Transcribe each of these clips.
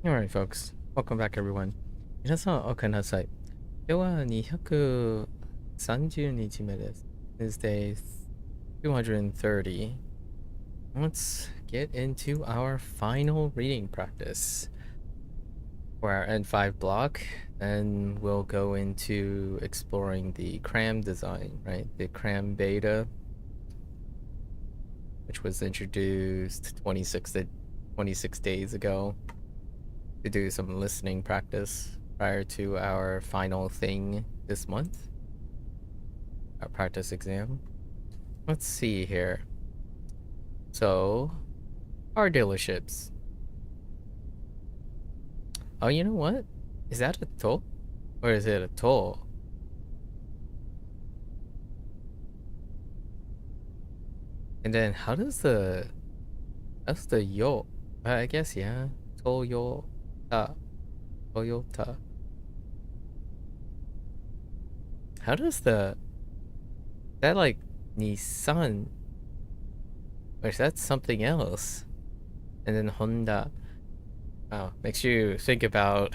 Alright, folks. Welcome back, everyone. 皆さん、おかえりなさい。では、230日目です。This day 230. Let's get into our final reading practice for our N5 block. Then we'll go into exploring the cram design, right? The cram beta, which was introduced 26 days ago to do some listening practice prior to our final thing this month, our practice exam. Let's see here. So, car dealerships. Oh, you know what? Is that a toll? Or is it a toll? And then that's the yo? I guess, yeah. Toyota. Toyota. How does that like Nissan? Or is that something else? And then Honda. Oh, makes you think about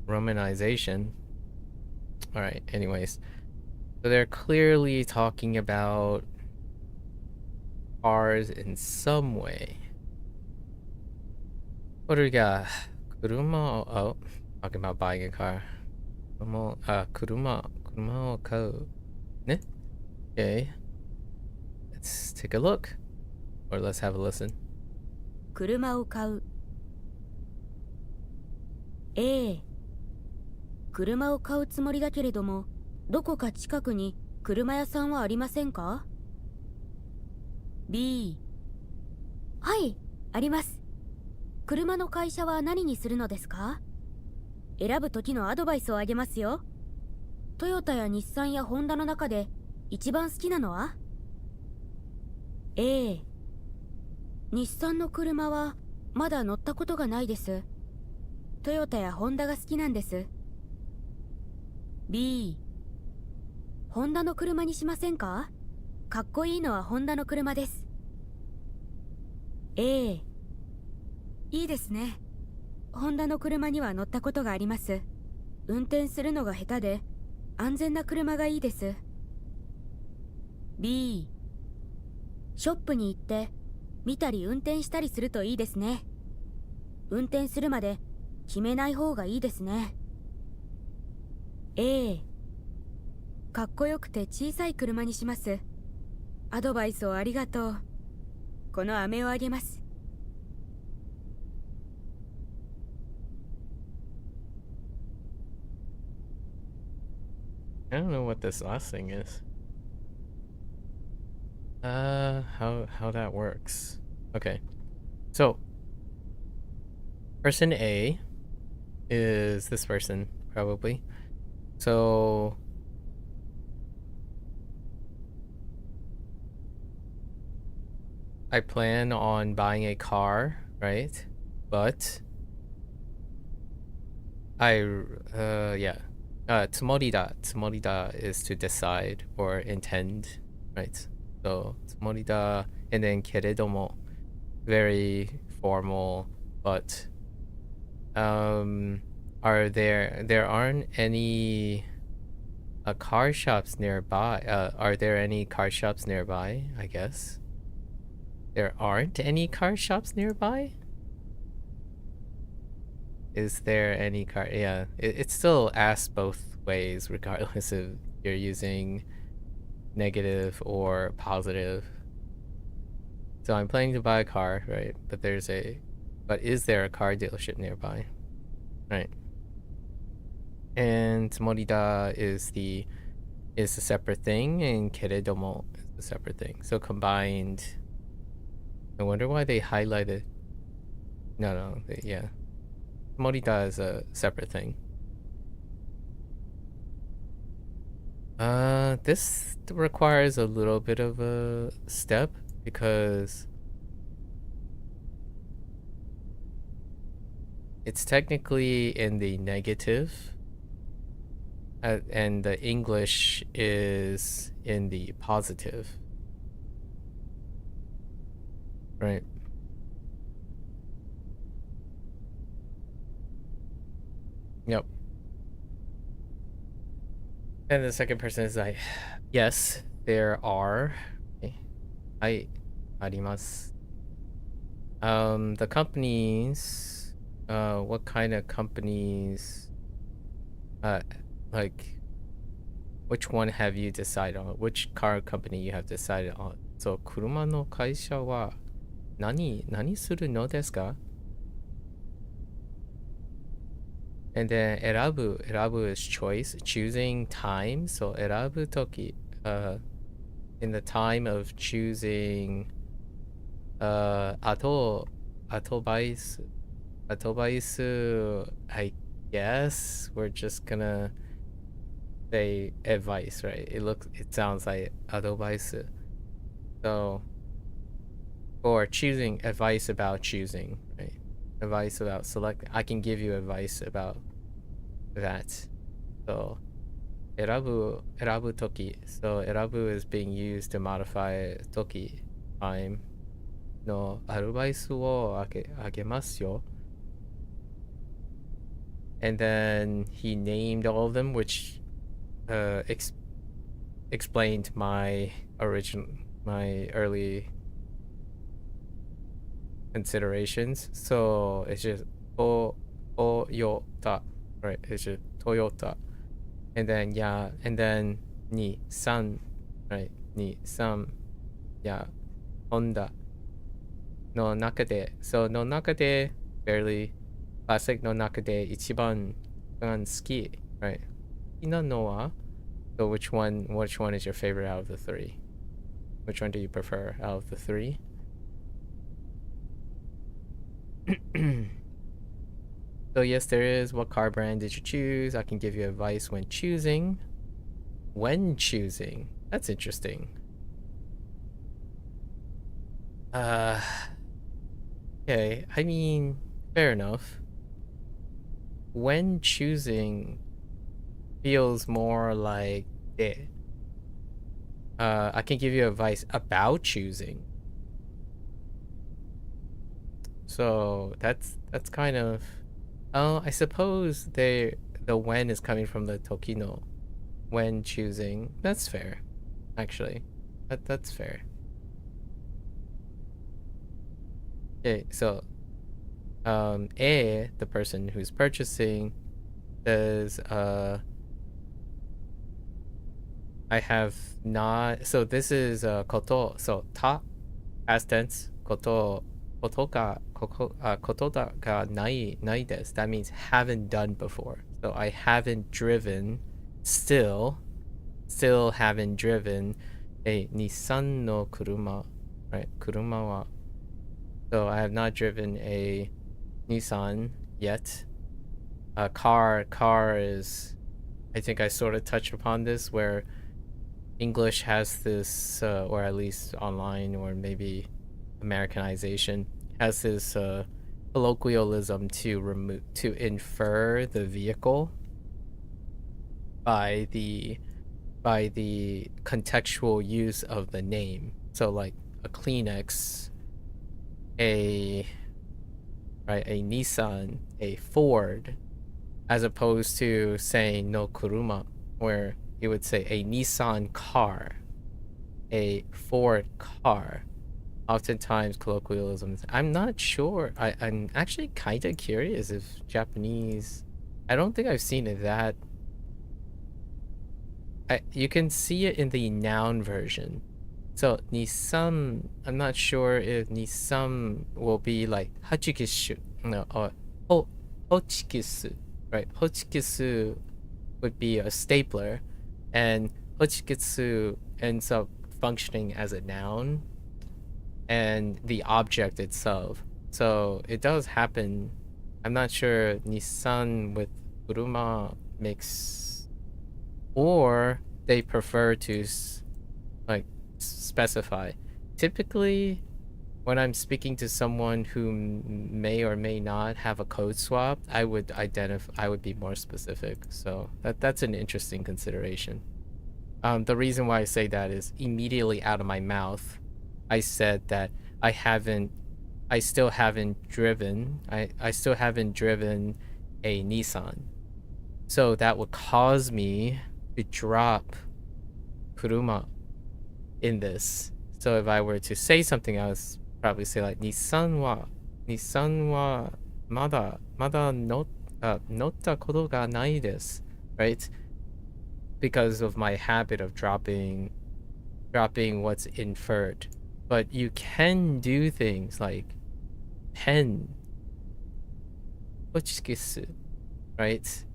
Romanization. Alright, anyways. So they're clearly talking about cars in some way. What do we got? Oh, talking about buying a car. 車を買う。ね? Okay. Let's take a look. Or let's have a listen. 車を買う。ええ。車を買うつもりだけれども、どこか近くに車屋さんはありませんか？ B。はい、あります。車の会社は何にするのですか？選ぶ時のアドバイスをあげますよ。トヨタや日産やホンダの中で一番好きなのは？ A。日産の車はまだ乗ったことがないです。トヨタやホンダが好きなんです。B。ホンダの車にしませんか？かっこいいのはホンダの車です。A。いいですね。ホンダの車には乗ったことがあります。運転するのが下手で安全な車がいいです。B。ショップに行って見たり運転したりするといいですね。運転するまで決めない方がいいですね。A。かっこよくて小さい車にします。アドバイスをありがとう。この飴をあげます。I don't know what this last thing is. How that works. Okay. So, person A is this person, probably. So, I plan on buying a car, right? But yeah. Tsumorida is to decide or intend, right? So, tsumorida, and then keredomo, very formal, but there aren't any car shops nearby. Are there any car shops nearby? I guess there aren't any car shops nearby. Is there any car? Yeah, it still asks both ways, regardless if you're using negative or positive. So I'm planning to buy a car, right? But is there a car dealership nearby? Right. And Morida is a separate thing, and Keredomo is a separate thing. So combined. I wonder why they highlighted. No, yeah. Morida is a separate thing. This requires a little bit of a step because it's technically in the negative, and the English is in the positive, right? Yep. And the second person is like, yes, there are. I, あります. The companies, what kind of companies, like, which one have you decided on? Which car company you have decided on? So, 車の会社は何するのですか? And then 選ぶ is choice, choosing time. So 選ぶとき, in the time of choosing, advice, I guess we're just gonna say advice, right? It sounds like advice. So, or choosing, advice about choosing, right? Advice about selecting. I can give you advice about that. So, 選ぶ toki. So, 選ぶ is being used to modify toki, time. No, アドバイスをあげますよ. And then he named all of them, which explained my early considerations. So it's just Toyota, right? It's just Toyota. And then Nissan, right? Nissan, yeah, Honda. No Nakade. So no Nakade, fairly classic. No Nakade, ichiban ski, right? Ina noa. So which one is your favorite out of the three? Which one do you prefer out of the three? So yes, there is. What car brand did you choose? I can give you advice when choosing. When choosing. That's interesting. Okay, I mean, fair enough. When choosing feels more like it. I can give you advice about choosing. So that's kind of, I suppose the when is coming from the Tokino. When choosing. That's fair. Actually. That's fair. Okay, so the person who's purchasing says I have not, so this is koto, so ta, past tense, koto ga nai desu. That means haven't done before. So I haven't driven, still haven't driven a Nissan no kuruma, right? Kuruma wa. So I have not driven a Nissan yet. Car is, I think I sort of touched upon this, where English has this, or at least online, or maybe Americanization, has this colloquialism to infer the vehicle by the contextual use of the name. So like a Kleenex, a Nissan, a Ford, as opposed to saying no kuruma, where you would say a Nissan car, a Ford car. Oftentimes colloquialisms. I'm not sure. I'm actually kind of curious if Japanese, I don't think I've seen it that. You can see it in the noun version. So Nissan, I'm not sure if Nissan will be like Hachikishu, no, or Hochikisu, right? Hochikisu would be a stapler, and Hochikitsu ends up functioning as a noun and the object itself. So it does happen. I'm not sure Nissan with Kuruma makes, or they prefer to like specify. Typically, when I'm speaking to someone who may or may not have a code swap, I would be more specific. So that's an interesting consideration. The reason why I say that is immediately out of my mouth, I said that I still haven't driven a Nissan. So that would cause me to drop kuruma in this. So if I were to say something else, probably say like Nissan wa mada notta koto ga nai desu, right? Because of my habit of dropping what's inferred. But you can do things like pen, hochikusu, right?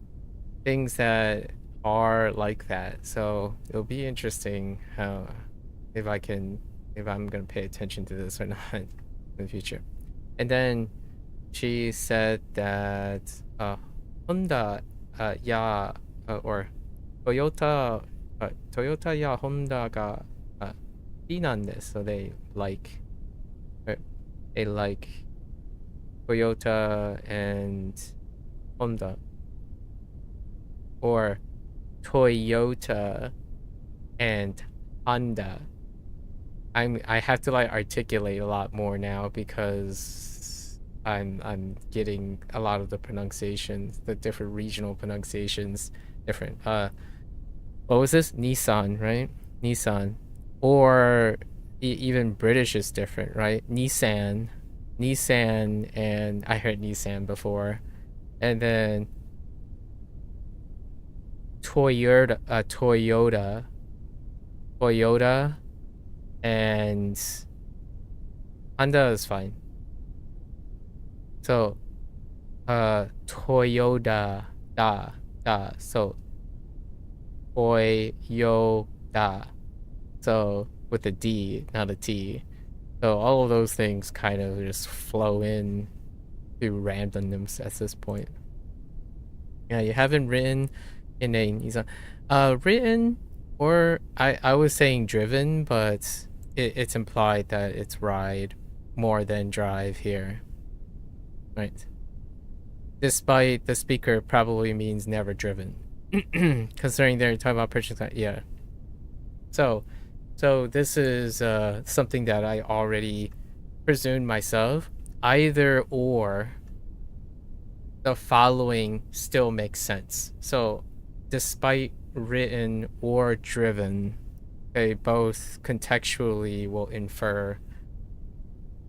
Things that are like that. So it'll be interesting how if I'm gonna pay attention to this or not in the future. And then she said that Honda or Toyota ya Honda ga so they like Toyota and Honda, or Toyota and Honda. I have to like articulate a lot more now because I'm getting a lot of the pronunciations, the different regional pronunciations different. What was this? Nissan, right? Nissan. Or even British is different, right? Nissan, and I heard Nissan before. And then Toyota, and Honda is fine. So, Toyota, so Toyota. So with a D, not a T. So all of those things kind of just flow in through randomness at this point. Yeah, you haven't written in a Nissan. Written, or I was saying driven, but it's implied that it's ride more than drive here. Right. Despite the speaker probably means never driven. Considering they're talking about purchasing, yeah. So this is something that I already presumed myself. Either or, the following still makes sense. So despite written or driven, they both contextually will infer.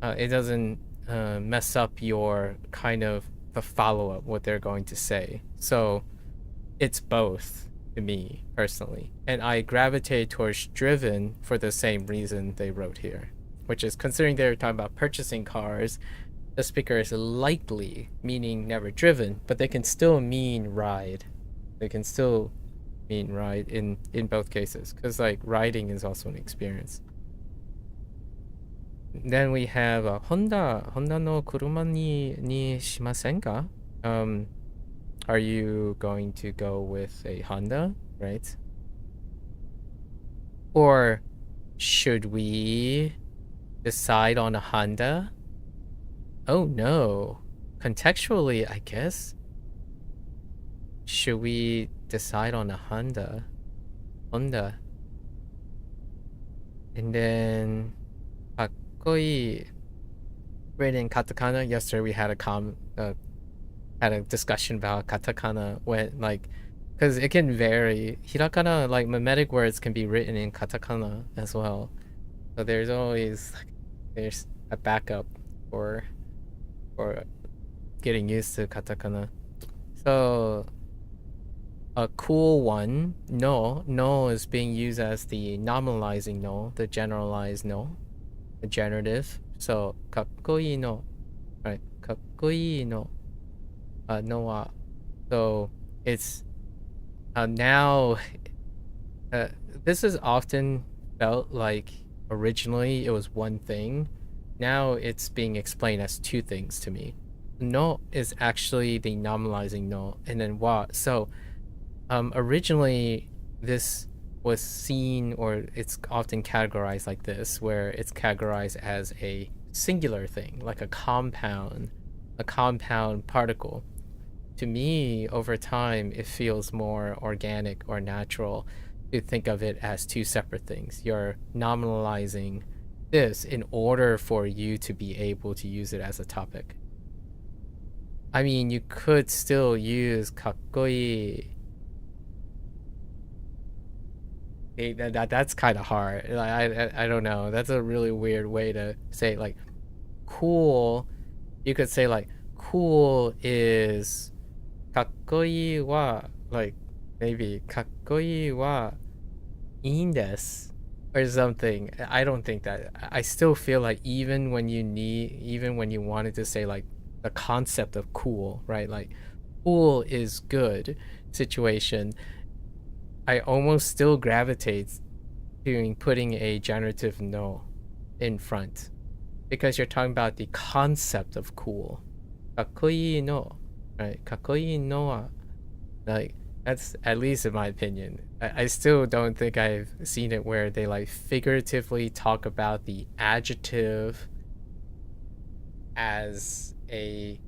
It doesn't mess up your kind of the follow-up, what they're going to say. So it's both to me personally, and I gravitate towards driven for the same reason they wrote here, which is considering they're talking about purchasing cars, the speaker is likely meaning never driven, but they can still mean ride. They can still mean ride in both cases, because like riding is also an experience. Then we have Honda no kuruma ni shimasen ka? Are you going to go with a Honda, right? Or should we decide on a Honda? Oh no. Contextually, I guess. Should we decide on a Honda? And then kakkoi written in katakana. Yesterday we had a discussion about katakana when like, because it can vary. Hirakana, like mimetic words, can be written in katakana as well. So there's always there's a backup for getting used to katakana. So a cool one, no is being used as the nominalizing no, the generalized no, the generative. So kakkoi no, right? Kakkoi no. No, so it's now this is often felt like originally it was one thing. Now it's being explained as two things to me. No is actually the nominalizing no, and then wa. So originally this was seen, or it's often categorized like this, where it's categorized as a singular thing, like a compound particle. To me, over time, it feels more organic or natural to think of it as two separate things. You're nominalizing this in order for you to be able to use it as a topic. I mean, you could still use kakkoi That's kind of hard. I don't know. That's a really weird way to say like cool. You could say like cool is かっこいい wa like maybe かっこいい wa いいんです or something. I don't think that. I still feel like even when you wanted to say like the concept of cool, right? Like cool is good situation. I almost still gravitate to putting a generative no in front because you're talking about the concept of cool. かっこいい no, right? かっこいい no は like that's at least in my opinion. I still don't think I've seen it where they like figuratively talk about the adjective as a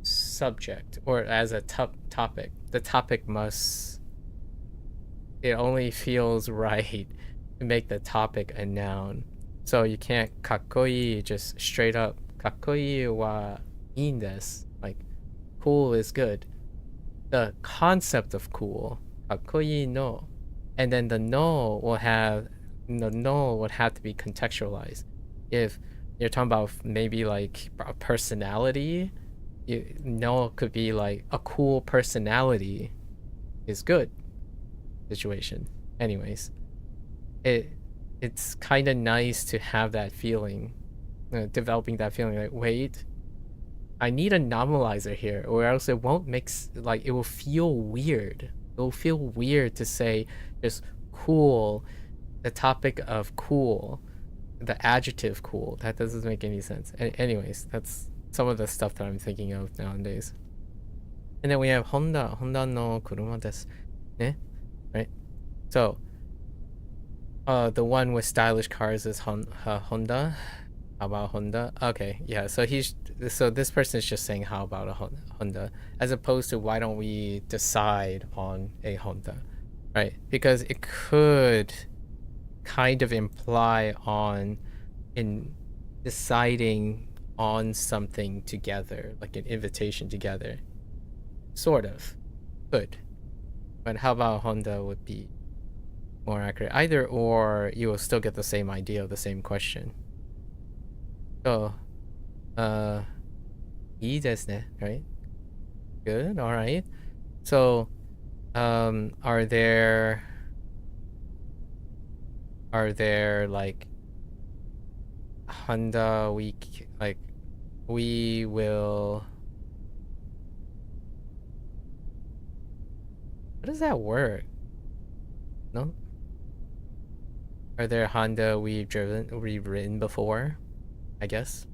subject or as a topic. The topic it only feels right to make the topic a noun. So you can't かっこいい just straight up かっこいいはいいんです like cool is good. The concept of cool かっこいい no, and then the no would have to be contextualized. If you're talking about maybe like a personality, no could be like a cool personality is good situation. Anyways, it's kind of nice to have that feeling, developing that feeling like, wait, I need a normalizer here or else it won't mix, like it will feel weird. It will feel weird to say just cool, the topic of cool, the adjective cool. That doesn't make any sense. Anyways, that's some of the stuff that I'm thinking of nowadays. And then we have Honda no kuruma desu. Ne? Right? So, the one with stylish cars is Honda. How about Honda? Okay, yeah. So this person is just saying how about a Honda, as opposed to why don't we decide on a Honda, right? Because it could kind of imply on in deciding on something together, like an invitation together, sort of, could. But how about Honda would be more accurate? Either or, you will still get the same idea of the same question. So, いいですね, right? Good, all right. So, are there like Honda week, like we will, how does that work? No? Are there Honda we've ridden before? I guess.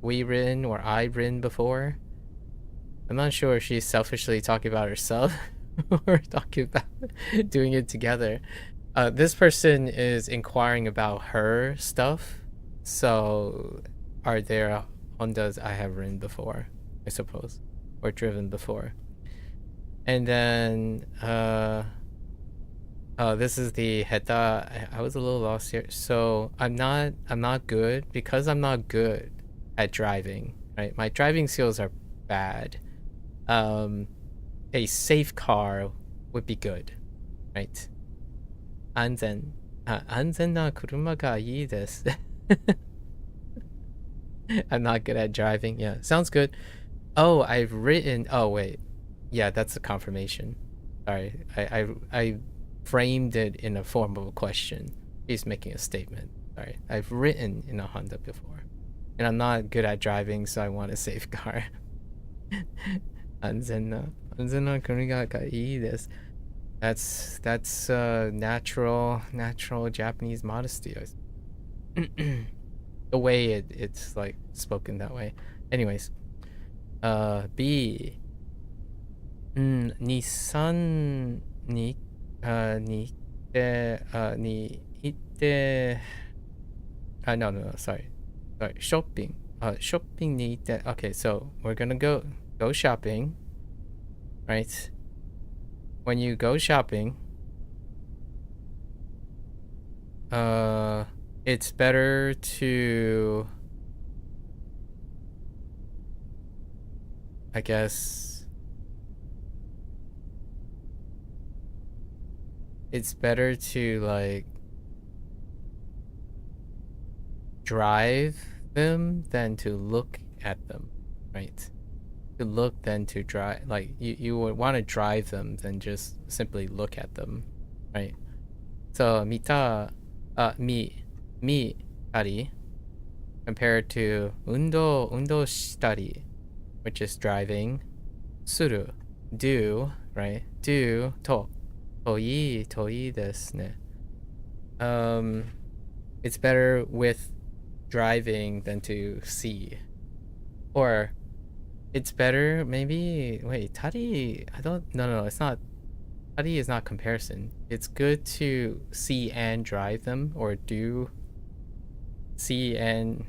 We ridden or I've ridden before. I'm not sure if she's selfishly talking about herself or talking about doing it together. This person is inquiring about her stuff. So, are there Hondas I have ridden before, I suppose, or driven before? And then, this is the heta. I was a little lost here. So I'm not good because I'm not good at driving. Right, my driving skills are bad. A safe car would be good, right? 安全な車がいいです. I'm not good at driving. Yeah, sounds good. Oh, I've written. Oh wait, yeah, that's a confirmation. Sorry, I framed it in a form of a question. He's making a statement. Sorry, I've ridden in a Honda before, and I'm not good at driving, so I want a safe car. 安全な車がいいです. That's natural Japanese modesty. The way it's like spoken that way. Anyways, B. 日産に行って、no, sorry, shopping. Shopping に行って, okay, so we're gonna go shopping, right? When you go shopping, it's better to, I guess, it's better to like drive them than to look at them, right? To look than to drive. Like you would want to drive them than just simply look at them, right? So mita, mi tari compared to undo shitari, which is driving. Suru, do, right? Do to toi desu ne. It's better with driving than to see. Or it's better maybe wait, tari, I don't no, it's not. Tari is not comparison. It's good to see and drive them, or do see and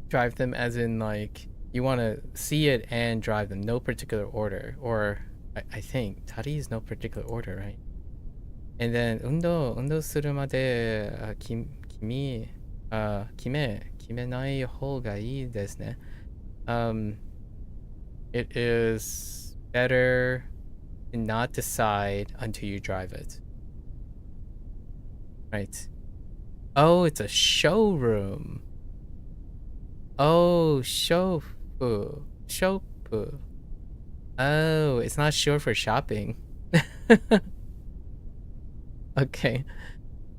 drive them, as in like you want to see it and drive them, no particular order. Or I think tari is no particular order, right? And then undo suru made kimi kimenai hou ga ii desu ne. It is better to not decide until you drive it. Right. Oh, it's a showroom. Oh, shofu. Shopu. Oh, it's not short for shopping. Okay.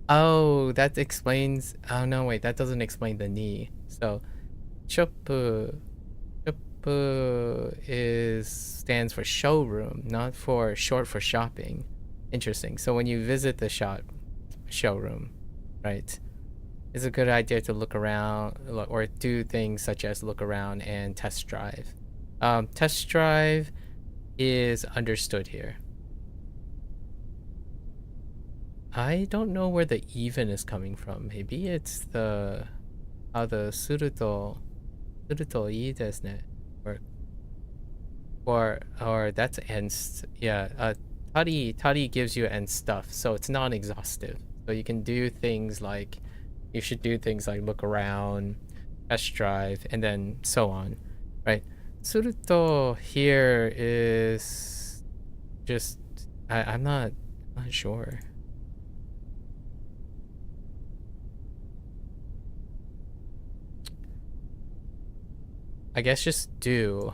Oh, that explains. Oh, no, wait, that doesn't explain the ni. So, shopu. Stands for showroom, not for short for shopping. Interesting. So when you visit the showroom, right, it's a good idea to look around or do things such as look around and test drive. Test drive is understood here. I don't know where the even is coming from. Maybe it's the how the suruto ii desu ne, or that's and yeah. Tari gives you and stuff, so it's non-exhaustive. So you can do things like you should do things like look around, test drive, and then so on, right? Suruto here is just I'm not sure. I guess just do,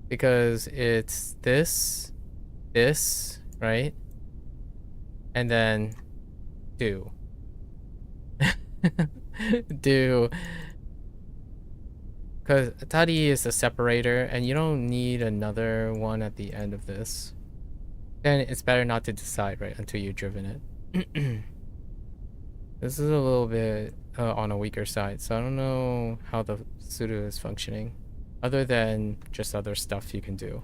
because it's this, right? And then do. Do. Because tari is a separator, and you don't need another one at the end of this. Then it's better not to decide, right, until you've driven it. This is a little bit on a weaker side, so I don't know how the suru is functioning, other than just other stuff you can do.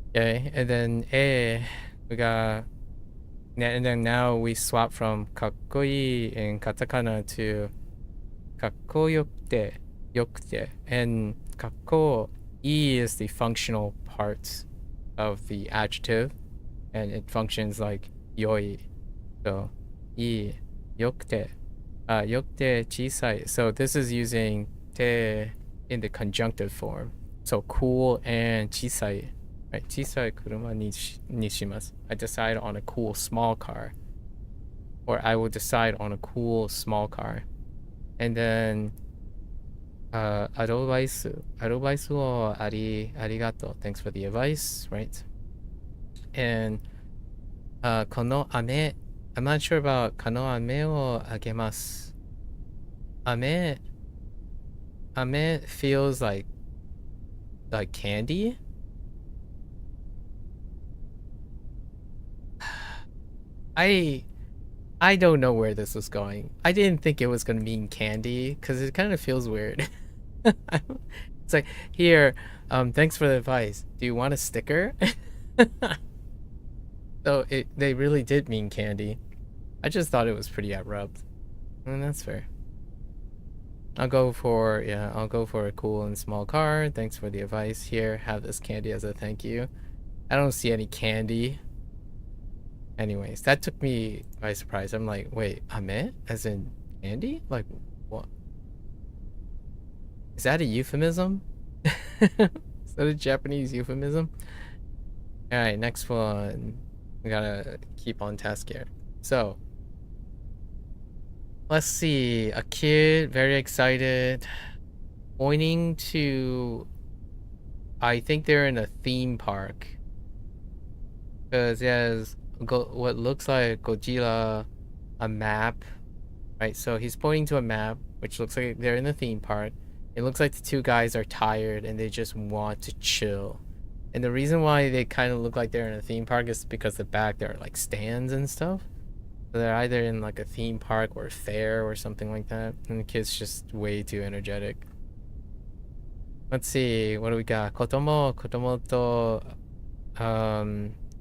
Okay, and then we got, and then now we swap from kakkoi in katakana to kakkoyokute, and kakkoi is the functional part of the adjective, and it functions like yoi. So ii, yokute, yokute chisai. So this is using te in the conjunctive form. So cool and chisai. Right, chisai kuruma ni shimasu. I decide on a cool small car. Or I will decide on a cool small car. And then advice wo arigato. Thanks for the advice, right? And kono ame, I'm not sure about kano ame wo agemasu. Ame feels like candy. I don't know where this was going. I didn't think it was gonna mean candy because it kind of feels weird. It's like, here, thanks for the advice. Do you want a sticker? So they really did mean candy. I just thought it was pretty abrupt. And that's fair. I'll go for a cool and small car. Thanks for the advice. Here, have this candy as a thank you. I don't see any candy. Anyways, that took me by surprise. I'm like, wait, ame? As in candy? Like, what? Is that a euphemism? Is that a Japanese euphemism? Alright, next one. We gotta keep on task here. So, let's see. A kid, very excited, pointing to... I think they're in a theme park. Because it has what looks like Godzilla, a map, right? So he's pointing to a map, which looks like they're in a theme park. It looks like the two guys are tired and they just want to chill. And the reason why they kind of look like they're in a theme park is because the back there are like stands and stuff. So they're either in like a theme park or a fair or something like that. And the kid's just way too energetic. Let's see, what do we got? Kotomo to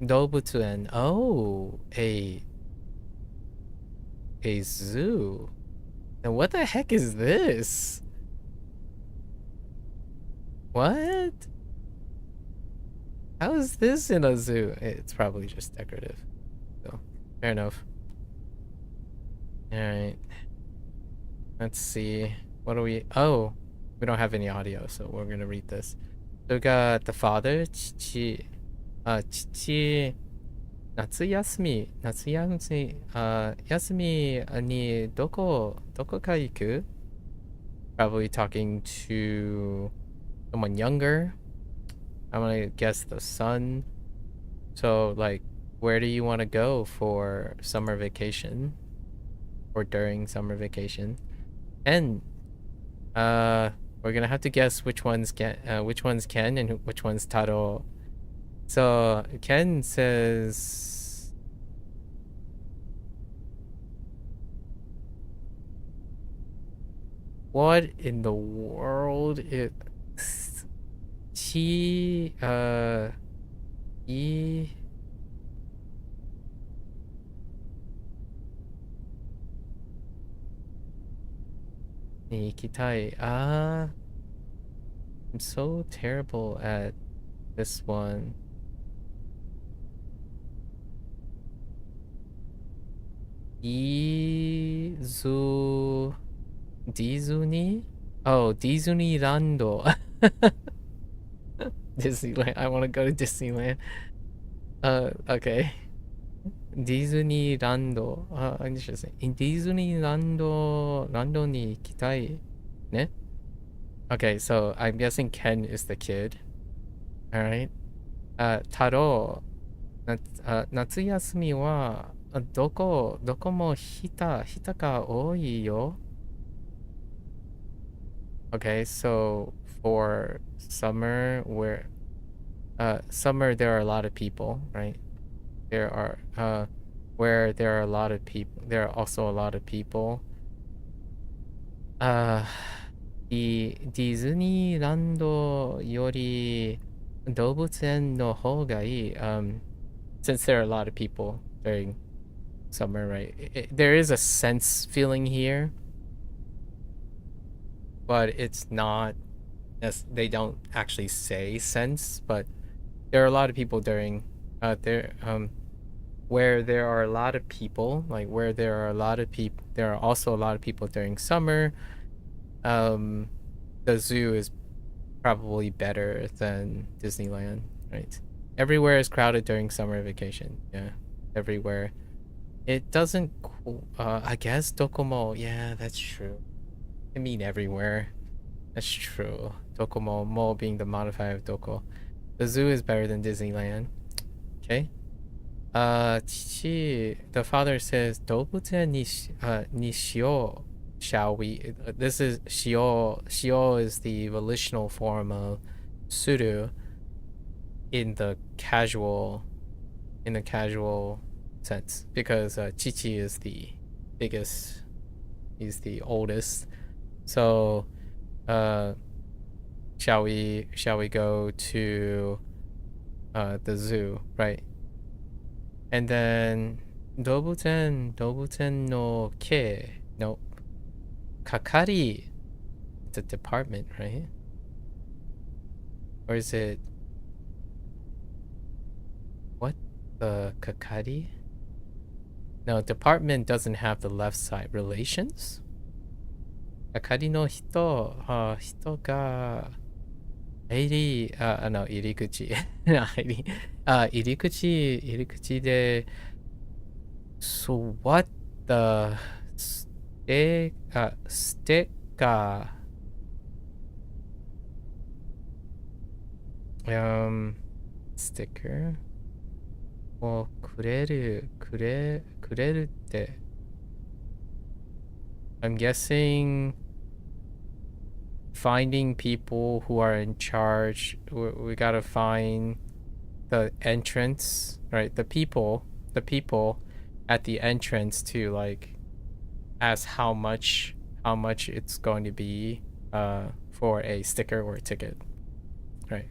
Dobutsuen. Oh, a zoo. And what the heck is this? What? How is this in a zoo? It's probably just decorative. So, fair enough. Alright. Let's see. What do we... Oh, we don't have any audio, so we're gonna read this. So we got the father, Chichi. Chichi... 夏休みにどこか行く? Probably talking to someone younger. I'm gonna guess the son. So, like, where do you want to go for summer vacation? Or during summer vacation? And, we're gonna have to guess which one's Ken and which one's Taro. So, Ken says... What in the world is... He... Nikitai. I'm so terrible at this one. Disney? Oh, Disneyland. Disneyland. I want to go to Disneyland. Okay. Disneyland. Interesting. In Disneyland, Lando ni ikitai. Ne? Okay, so I'm guessing Ken is the kid. Alright. Taro. 夏休みはどこも人が多いよ. Okay, so for summer, summer there are a lot of people, right? There are where there are a lot of people, there are also a lot of people. ディズニーランドより動物園の方がいい. Since there are a lot of people during summer, right? There is a sense feeling here, but it's not. They don't actually say sense, but there are a lot of people during where there are a lot of people, like where there are a lot of people, there are also a lot of people during summer. The zoo is probably better than Disneyland, right? Everywhere is crowded during summer vacation. Yeah, everywhere. It doesn't, I guess Docomo, yeah, that's true. I mean everywhere. That's true. Docomo, mo being the modifier of Doko. The zoo is better than Disneyland. Okay. Chichi, the father says, Dobutsen ni shio, shall we? This is shio. Shio is the volitional form of suru in the casual sense, because Chichi is the biggest, he's the oldest. So shall we go to the zoo, right? And then Dobuten no ke, no, kakari, it's a department, right? Or is it, what, the kakari? No, department doesn't have the left side. Relations? Kakari no hito, hito ga, no, iriguchi. 入り口で座ったステッカー、ステッカーをくれるって。I'm guessing finding people who are in charge. We gotta find the entrance, right? The people at the entrance to like ask how much it's going to be for a sticker or a ticket, right?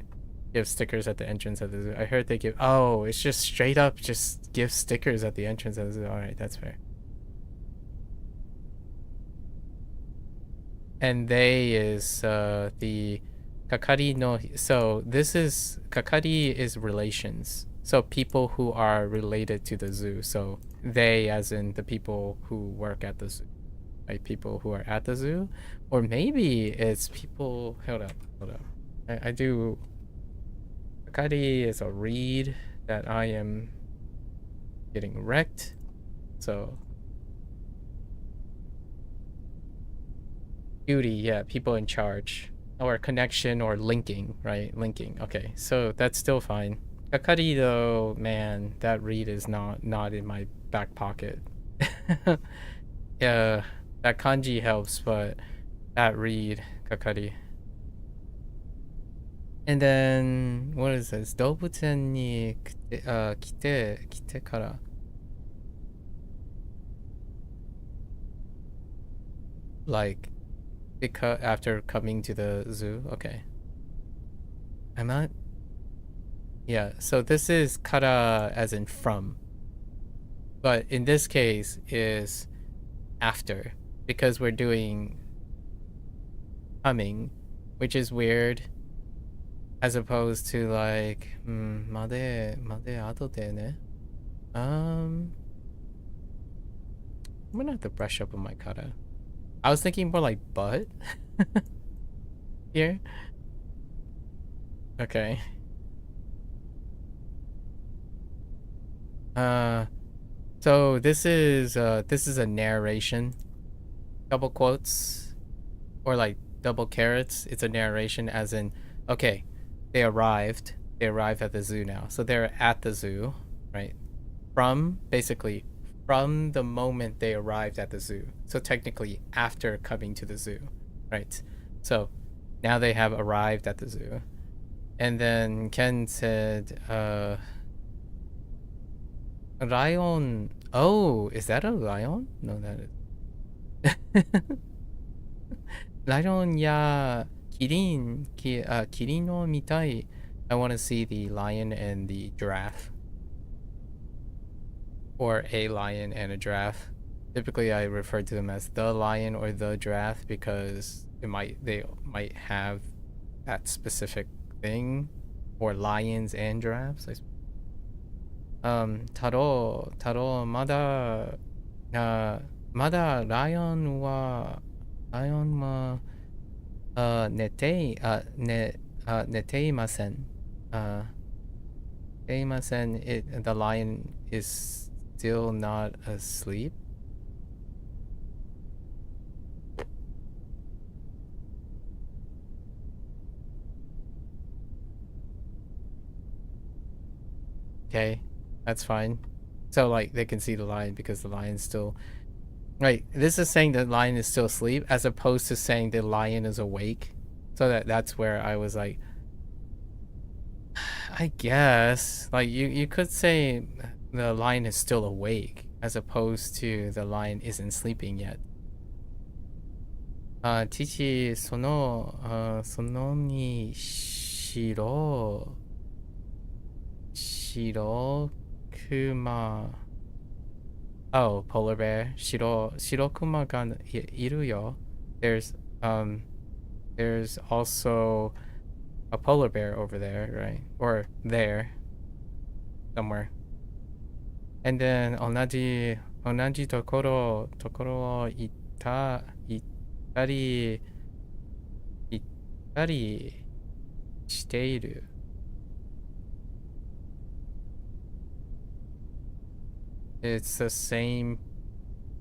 Give stickers at the entrance of the zoo. I heard they give. Oh, it's just straight up just give stickers at the entrance of the zoo. All right, that's fair. And they is the kakari no. So this is kakari is relations. So people who are related to the zoo. So they, as in the people who work at the zoo, right? People who are at the zoo, or maybe it's people. Hold up. I do. Kakari is a read that I am getting wrecked. So duty, yeah, people in charge. Or connection or linking, right? Linking. Okay, so that's still fine. Kakari though, man, that read is not in my back pocket. Yeah, that kanji helps, but that read, Kakari. And then, what is this? 動物園に来てから。Like, because after coming to the zoo, okay. I'm not. Yeah, so this is kara as in from, but in this case is after because we're doing coming, which is weird, as opposed to like まで後でね. I'm gonna have to brush up on my kara. I was thinking more like but here. Okay. So this is a narration. Double quotes or like double carrots. It's a narration as in, okay, they arrived at the zoo now. So they're at the zoo, right? From the moment they arrived at the zoo. So technically after coming to the zoo, right? So now they have arrived at the zoo. And then Ken said, lion. Oh, is that a lion? No, that is. Lion ya kirin o mitai. I want to see the lion and the giraffe. Or a lion and a giraffe. Typically I refer to them as the lion or the giraffe because they might have that specific thing, or lions and giraffes. Taro, mada lion wa neteimasen. The lion is still not asleep. Okay, that's fine. So like they can see the lion because the lion's still right. This is saying the lion is still asleep as opposed to saying the lion is awake. So that's where I was like, I guess like you could say the lion is still awake as opposed to the lion isn't sleeping yet. Chichi sono ni shiro kuma. Oh, polar bear. Shirokuma ga iru yo. There's also a polar bear over there, right? Or there somewhere. And then 同じところを行ったりしている. it's the same.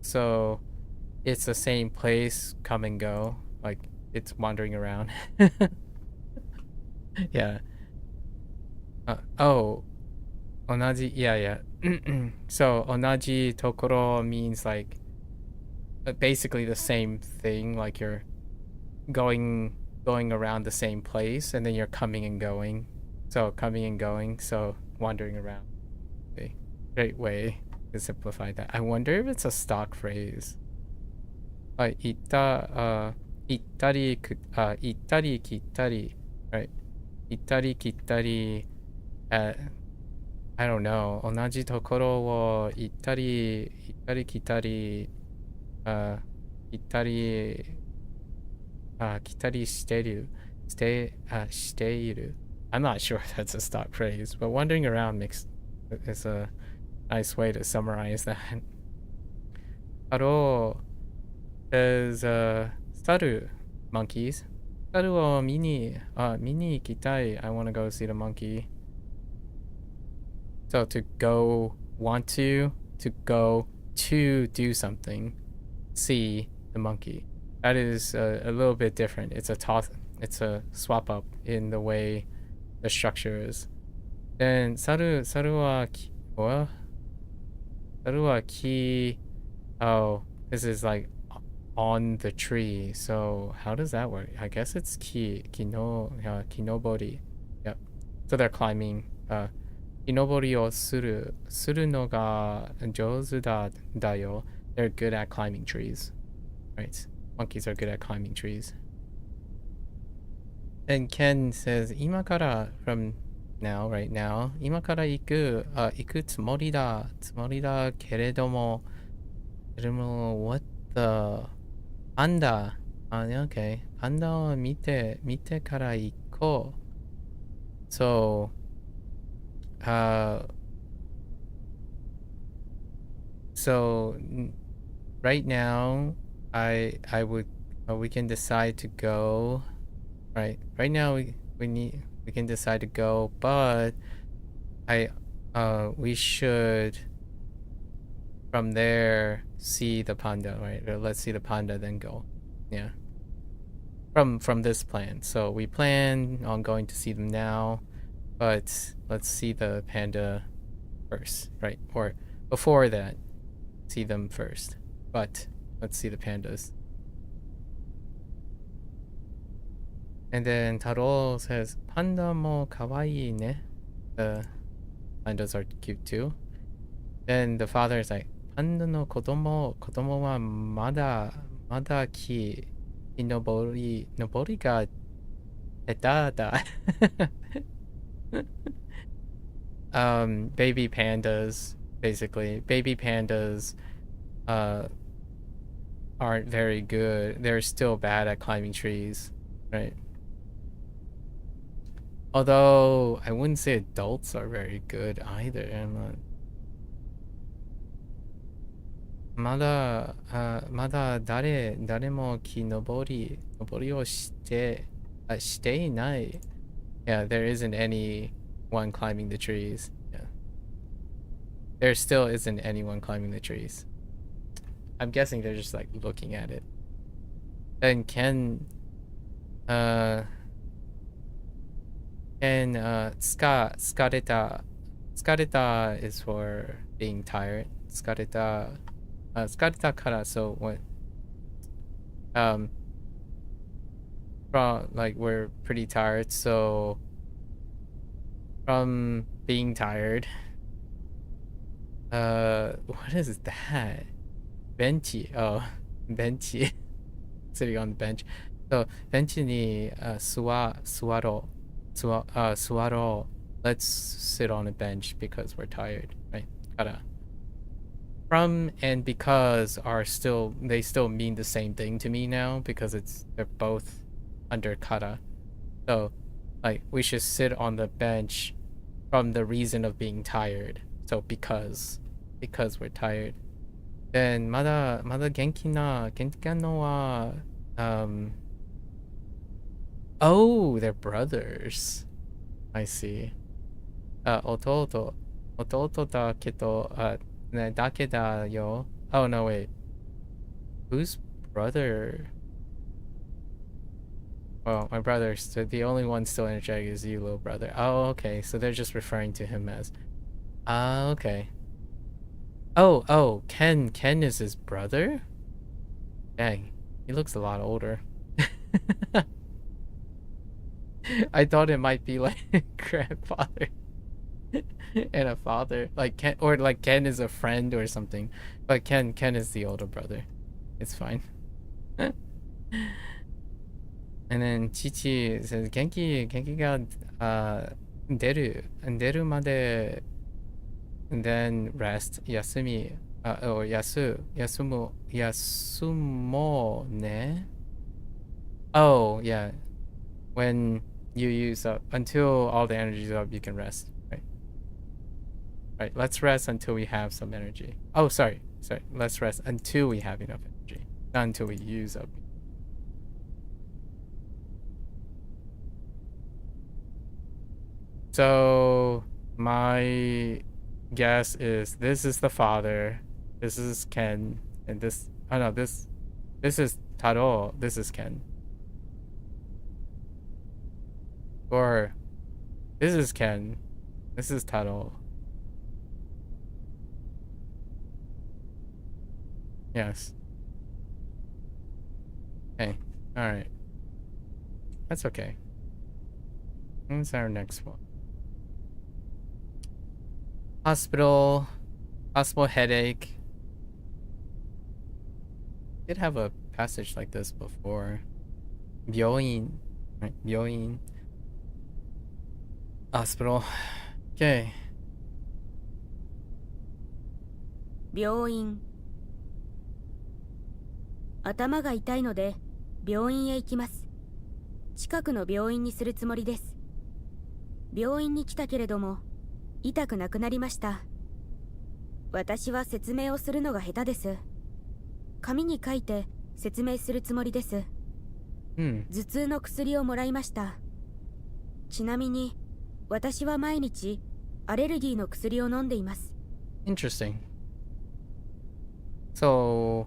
So it's the same place, come and go. Like it's wandering around. Yeah. Oh, onaji. Yeah, yeah. So onaji tokoro means like basically the same thing. Like you're going around the same place, and then you're coming and going. So coming and going. So wandering around. Okay. Great way to simplify that. I wonder if it's a stock phrase. 行った、行ったり行ったり来たり、right? 行ったり来たり、I don't know. 同じところを行ったり来たり、行ったり、来たりしてる、している。I'm not sure if that's a stock phrase, but wandering around is a nice way to summarize that. ハロー says, Saru, monkeys. Saru o mini ikitai. I want to go see the monkey. So to go, want to go to do something, see the monkey. That is a little bit different. It's a swap up in the way the structure is. Then saru wa ki. Oh, this is like on the tree. So how does that work? I guess it's kinobori. Yep. So they're climbing. Kinobori o suru no ga jouzu da yo. They're good at climbing trees. Right. Monkeys are good at climbing trees. And Ken says, 今から from now, right now. 今から行くつもりだけれども what the panda? Okay. Pandaを見てから行こう. So, so right now, we can decide to go. Right now, we can decide to go, but we should from there see the panda, right? Or let's see the panda, then go. Yeah. From this plan. So we plan on going to see them now, but let's see the panda first, right? Or before that, see them first. But let's see the pandas. And then Taro says, Panda mo kawaii ne. The pandas are cute too. Then the father is like, Panda no kodomo wa mada ki nobori ga eta da. Baby pandas, basically. Baby pandas aren't very good. They're still bad at climbing trees, right? Although I wouldn't say adults are very good either. I'm not. まだ誰も木登りをしていない。Yeah, there isn't anyone climbing the trees. Yeah. There still isn't anyone climbing the trees. I'm guessing they're just like looking at it. Then Ken skareta is for being tired. Skareta kara, so what from like we're pretty tired, so from being tired, what is that? Benchy. Oh, benchy. Sitting on the bench. So benchy ni suwaro. Let's sit on a bench because we're tired, right? Kara. From and because they still mean the same thing to me now because they're both under kara. So like we should sit on the bench from the reason of being tired. So because we're tired. Then mada genki na no wa oh, they're brothers. I see. Ototo da kedo Dakeda yo. Oh no, wait. Whose brother? Well, my brother, so the only one still energetic is you, little brother. Oh, okay. So they're just referring to him as. Ah, okay. Oh, Ken. Ken is his brother? Dang. He looks a lot older. I thought it might be like a grandfather and a father. Like Ken, or like Ken is a friend or something. But Ken is the older brother. It's fine. And then Chichi says Genki ga deru made and then rest yasumi or yasumo ne. Oh yeah, when you use up until all the energy is up, you can rest. Right. Let's rest until we have some energy. Oh, sorry. Let's rest until we have enough energy, not until we use up. So my guess is this is the father, this is Ken, and this. Oh no, this is Taro. This is Ken. Or this is Ken. This is Taro. Yes. Hey. Alright. That's okay. What's our next one? Hospital. Possible headache. Did have a passage like this before. 病院. Right, 病院. Hospital. Okay. 病院。頭が痛いので病院へ行きます。近くの病院にするつもりです。病院に来たけれども痛くなくなりました。私は説明をするのが下手です。紙に書いて説明するつもりです。頭痛の薬をもらいました。ちなみに私は毎日アレルギーの薬を飲んでいます。Interesting. So,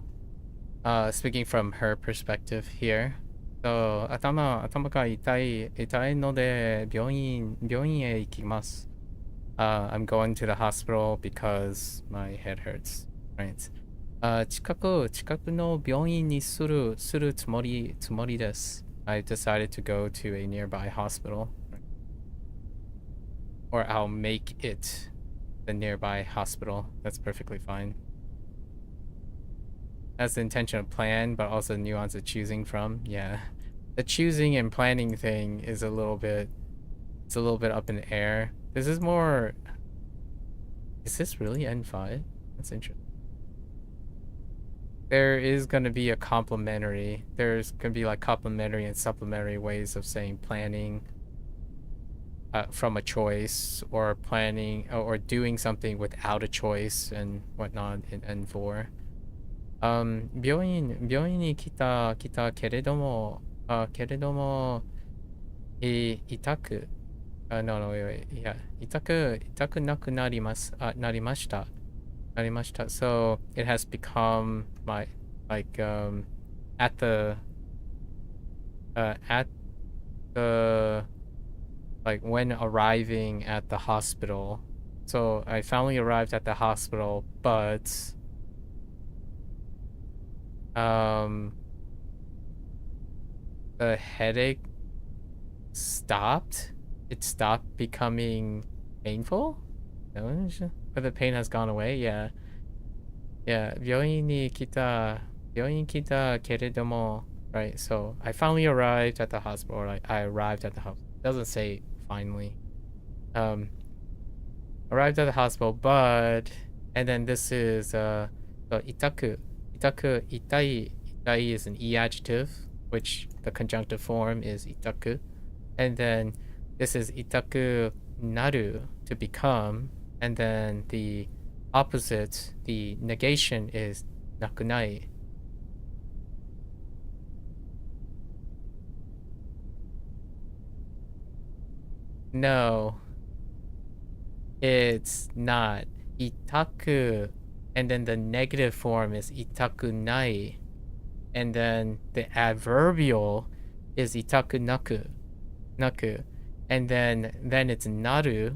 speaking from her perspective here. So, 頭が痛いので病院へ行きます。I'm going to the hospital because my head hurts. Right. 近くの病院にするつもりです。I decided to go to a nearby hospital. Or I'll make it the nearby hospital. That's perfectly fine. That's the intention of plan, but also the nuance of choosing from. Yeah. The choosing and planning thing is a little bit up in the air. This is more. Is this really N5? That's interesting. There is going to be a complementary. There's going to be like complementary and supplementary ways of saying planning from a choice, or planning or doing something without a choice and whatnot in N4. 病院に来たけれども、痛く、痛くなくなりました。So it has become at the like when arriving at the hospital. So I finally arrived at the hospital, but the headache stopped. It stopped becoming painful. But the pain has gone away. Yeah. 病院に来たけれども, right? So I finally arrived at the hospital. Or I arrived at the hospital. It doesn't say finally. Arrived at the hospital, but, and then this is itaku. Itai is an e adjective, which the conjunctive form is itaku, and then this is itaku naru, to become, and then the opposite, the negation, is nakunai. No, it's not. Itaku and then the negative form is itakunai, and then the adverbial is itakunaku, naku, and then it's naru,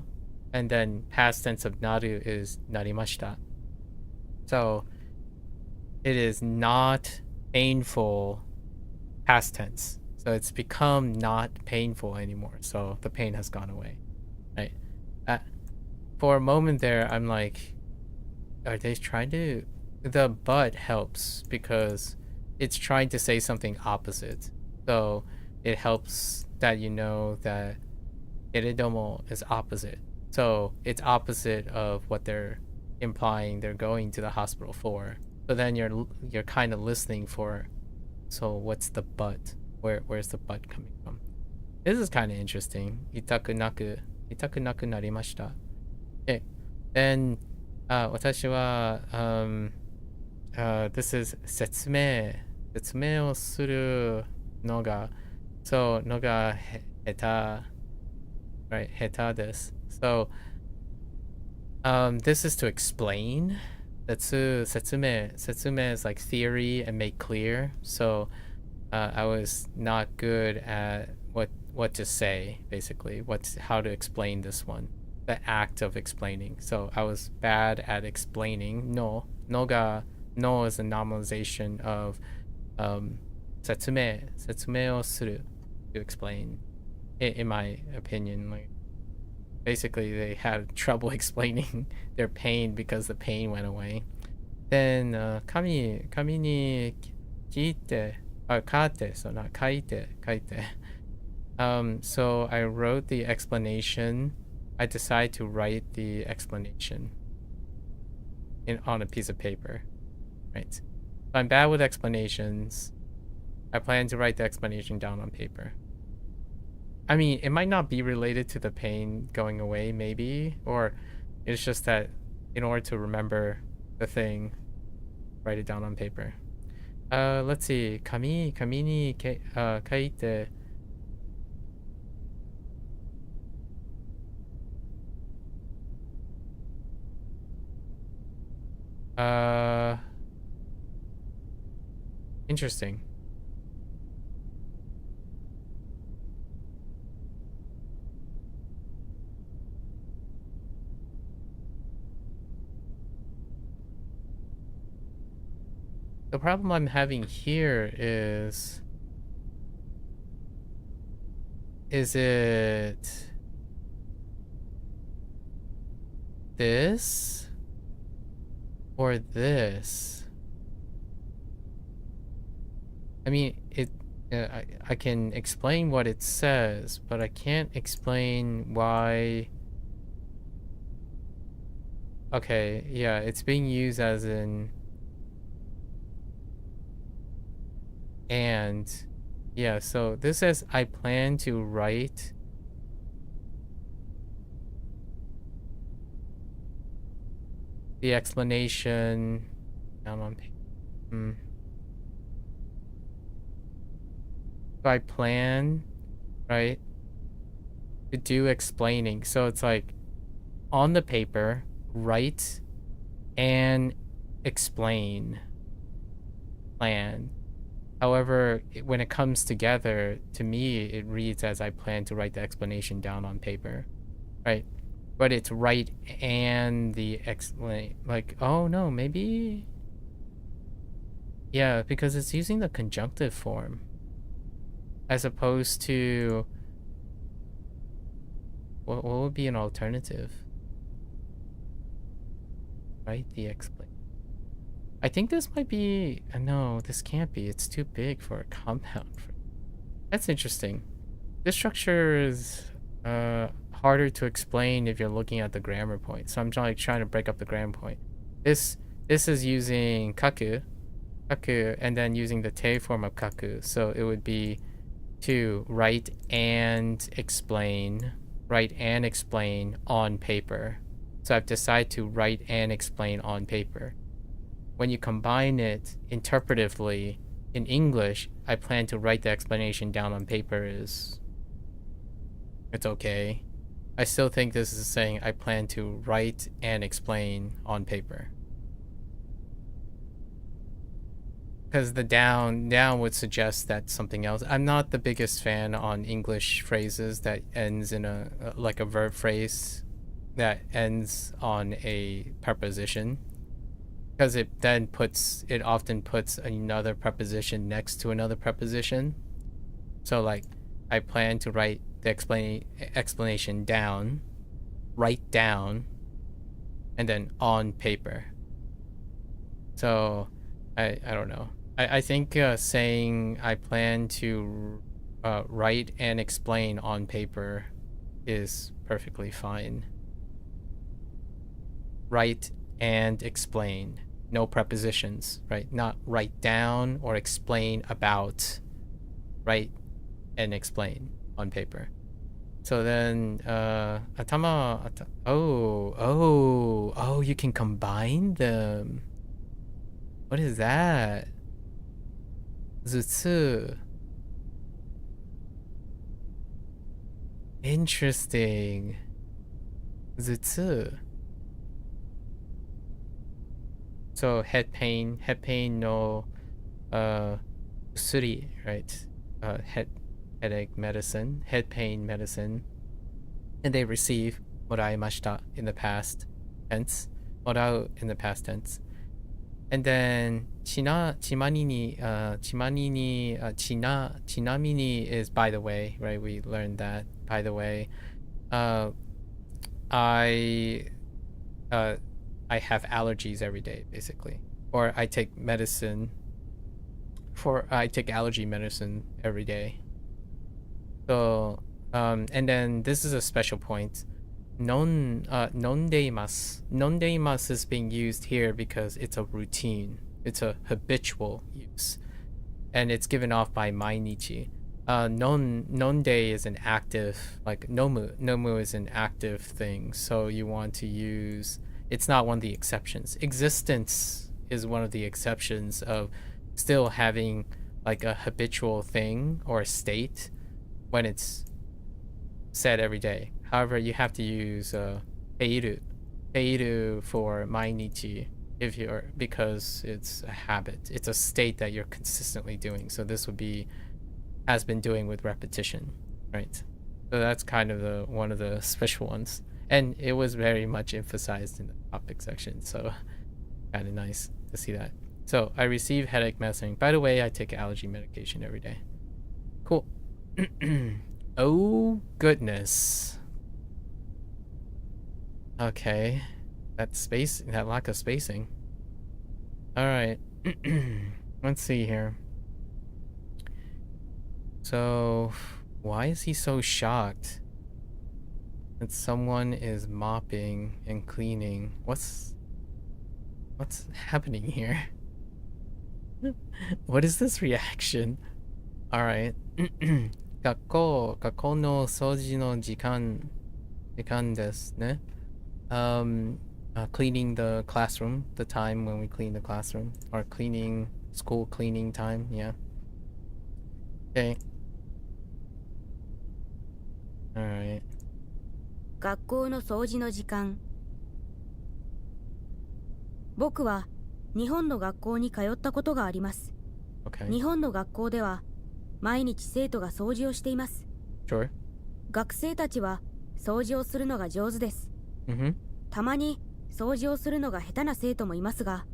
and then past tense of naru is narimashita. So it is not painful past tense. So it's become not painful anymore. So the pain has gone away, right? For a moment there, I'm like, are they trying to... The but helps because it's trying to say something opposite. So it helps that you know that eredomo is opposite. So it's opposite of what they're implying they're going to the hospital for. So then you're kind of listening for, so what's the but? Where's the but coming from? This is kind of interesting. Itakunaku narimashita. Okay. Then 私は、this is 説明をするのが、そうのが下手、right? 下手です。So this is to explain. 説明 is like theory and make clear. So I was not good at what to say, basically. How to explain this one. The act of explaining. So I was bad at explaining. No is a normalization of 説明をする to explain. In my opinion, like basically they had trouble explaining their pain because the pain went away. Then 紙に聞いて、書いて、so not 書いて。So I wrote the explanation. I decided to write the explanation on a piece of paper, right? So I'm bad with explanations. I plan to write the explanation down on paper. I mean, it might not be related to the pain going away, maybe, or it's just that in order to remember the thing, write it down on paper. Let's see. 紙に書いて。Interesting. The problem I'm having here is it this or this? I mean, I can explain what it says, but I can't explain why. Okay, yeah, it's being used as in and. Yeah, so this says I plan to write the explanation down on paper. So I plan, right, to do explaining. So it's like on the paper, write and explain plan. However, when it comes together, to me, it reads as I plan to write the explanation down on paper, right? But it's write and the explain, like, oh no, maybe, yeah, because it's using the conjunctive form as opposed to, what would be an alternative? Right, the explain. I think this might be... No, this can't be. It's too big for a compound. That's interesting. This structure is harder to explain if you're looking at the grammar point. So I'm trying to break up the grammar point. This is using kaku, and then using the te form of kaku. So it would be to write and explain on paper. So I've decided to write and explain on paper. When you combine it interpretively in English, I plan to write the explanation down on paper it's okay. I still think this is saying I plan to write and explain on paper. because the down would suggest that something else. I'm not the biggest fan on English phrases that ends in a like a verb phrase that ends on a preposition, because it often puts another preposition next to another preposition. So like, I plan to write the explanation down, write down, and then on paper. So I don't know. I think saying I plan to write and explain on paper is perfectly fine. Write and explain. No prepositions, right? Not write down or explain about. Write and explain on paper. So then, you can combine them. What is that? Zutsu. Interesting. Zutsu. So head pain no usuri, right? Headache medicine, head pain medicine. And they receive moraimashita in the past tense. Morau in the past tense. And then chinamini is by the way, right? We learned that, by the way. I have allergies every day, basically. Or I take allergy medicine every day. So, and then this is a special point. Nondeimasu. Nondeimasu is being used here because it's a routine. It's a habitual use. And it's given off by mainichi. Nonde is an active, like nomu is an active thing. So you want to use, it's not one of the exceptions. Existence is one of the exceptions of still having like a habitual thing or a state when it's said every day. However, you have to use eiru for mainichi because it's a habit. It's a state that you're consistently doing. So this would be has been doing with repetition, right? So that's kind of one of the special ones. And it was very much emphasized in the topic section. So kind of nice to see that. So I receive headache medicine. By the way, I take allergy medication every day. Cool. Oh, goodness. Okay. That lack of spacing. All right. Let's see here. So, why is he so shocked that someone is mopping and cleaning? What's happening here? What is this reaction? All right. 学校の掃除の時間ですね。Cleaning the classroom, the time when we clean the classroom, or school cleaning time, yeah. Okay. Alright. 学校の掃除の時間。僕は日本の学校に通ったことがあります。Okay. 日本の学校では毎日生徒が掃除をしています。Sure. 学生たちは掃除をするのが上手です。Mm-hmm. たまに掃除をするのが下手な生徒もいますが、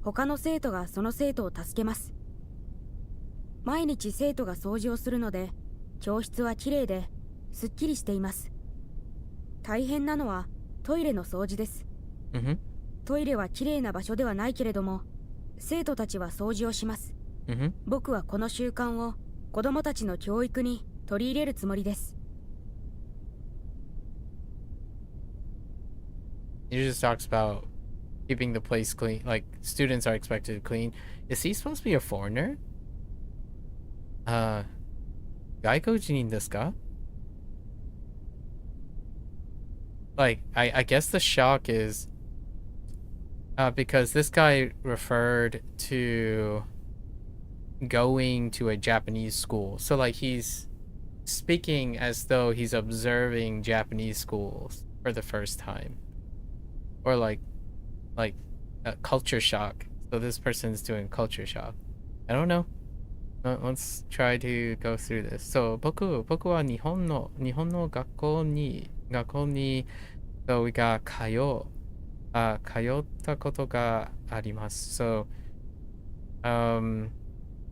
他の生徒がその生徒を助けます。毎日生徒が掃除をするので、教室はきれいですっきりしています。大変なのはトイレの掃除です。Mm-hmm. トイレはきれいな場所ではないけれども、生徒たちは掃除をします。Mm-hmm. 僕はこの習慣を子供たちの教育に取り入れるつもりです。He just talks about keeping the place clean. Like, students are expected to clean. Is he supposed to be a foreigner? 外国人ですか? Like, I guess the shock is because this guy referred to going to a Japanese school. So, like, he's speaking as though he's observing Japanese schools for the first time. Or like a culture shock. So this person's doing culture shock. I don't know. Let's try to go through this. So 僕は日本の学校にそうが通ったことがあります。So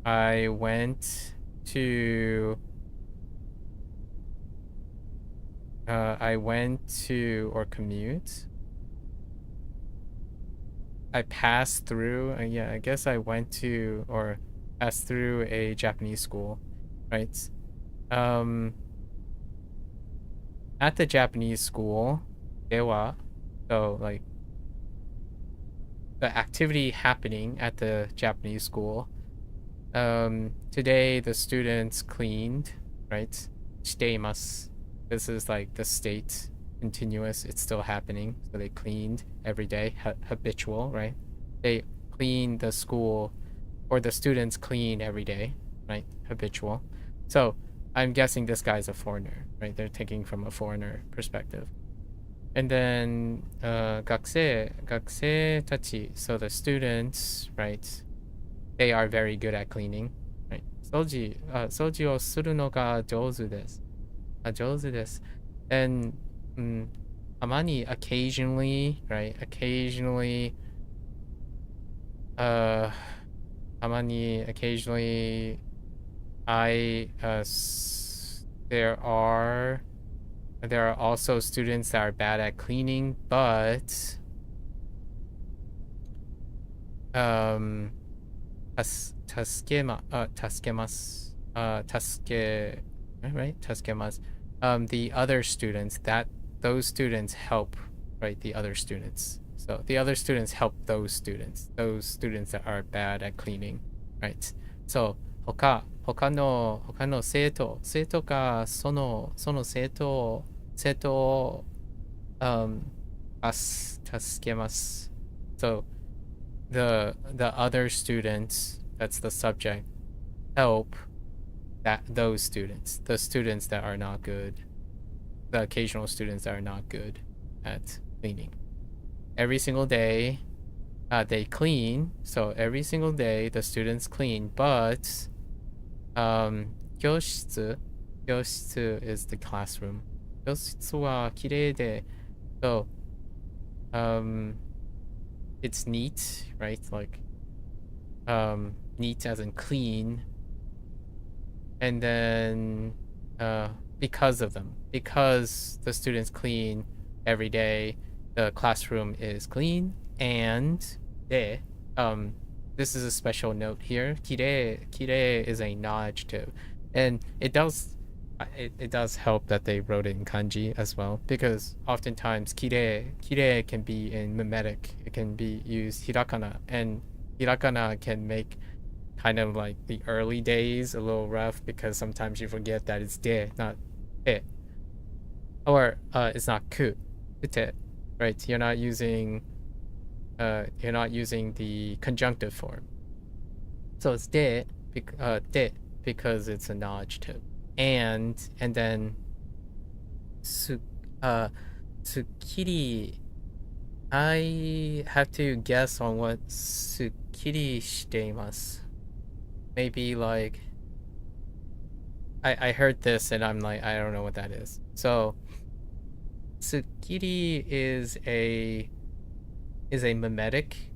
I went to or commute. I passed through, yeah, I guess I went to or passed through a Japanese school, right? At the Japanese school, では, so like the activity happening at the Japanese school. Today the students cleaned, right? しています. This is like the state continuous, it's still happening. So they cleaned every day, habitual, right? They clean the school, or the students clean every day, right? Habitual. So I'm guessing this guy's a foreigner, right? They're taking from a foreigner perspective. And then 学生たち, so the students, right? They are very good at cleaning, right? 掃除をするのが上手です。上手です。And たまに occasionally, right? Occasionally, たまに occasionally, there are also students that are bad at cleaning, but the other students, those students help, right? The other students. So the other students help those students that are bad at cleaning, right? So 他の生徒がその生徒を助けます。So the other students, that's the subject, help those students, the students that are not good, the occasional students that are not good at cleaning. Every single day, they clean. So every single day, the students clean, but 教室 is the classroom. 教室は綺麗で, so it's neat, right? Like neat as in clean. And then because of them, because the students clean every day, the classroom is clean. And this is a special note here. Kire is a non-adjective, and it does help that they wrote it in kanji as well, because oftentimes kire can be in mimetic. It can be used hirakana, and hirakana can make kind of like the early days a little rough, because sometimes you forget that it's de, not e, or it's not ku, ute, right? You're not using the conjunctive form. So it's de because it's a non-adjective. And then tsukiri, I have to guess on what tsukiri shiteimasu. Maybe like I heard this and I'm like, I don't know what that is. So tsukiri is a mimetic,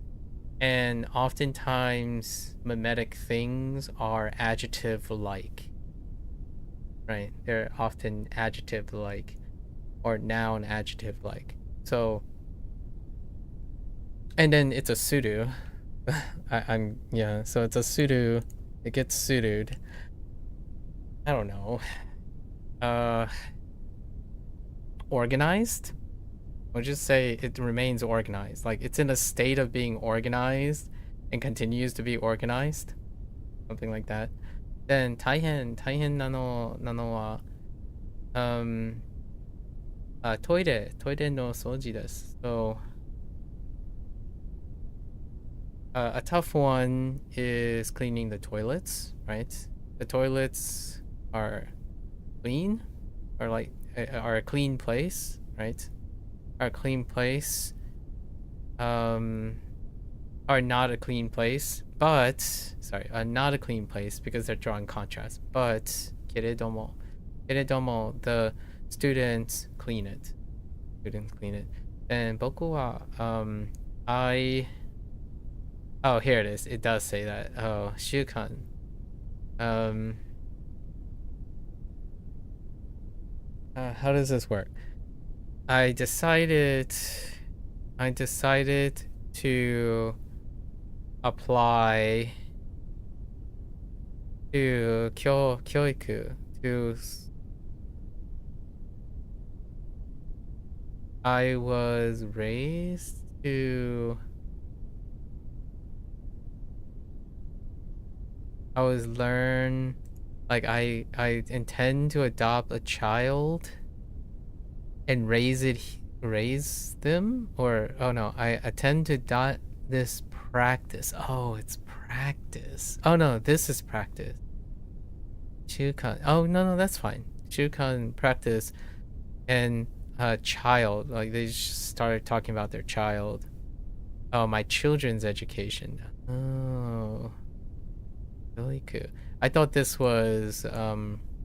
and oftentimes mimetic things are adjective-like, right? They're often adjective-like or noun adjective-like. So, and then it's a sudo. So it's a sudo. It gets sudoed. I don't know. Organized? We'll just say it remains organized. Like it's in a state of being organized and continues to be organized. Something like that. Then 大変なのはトイレの掃除です。So a tough one is cleaning the toilets, right? The toilets are clean, or like are a clean place, right? Are a clean place, are not a clean place, but sorry, not a clean place because they're drawing contrast. But keredomo, the students clean it. And boku wa oh, here it is. It does say that. Oh, shukan. How does this work? I decided to apply to kyoiku to I was raised to I intend to adopt a child and raise them, or oh no, I intend to dot this practice. Oh, it's practice. Oh no, this is practice. Shukan. Oh no, that's fine. Shukan practice and child. Like they just started talking about their child. Oh, my children's education. Oh, really cool. I thought this was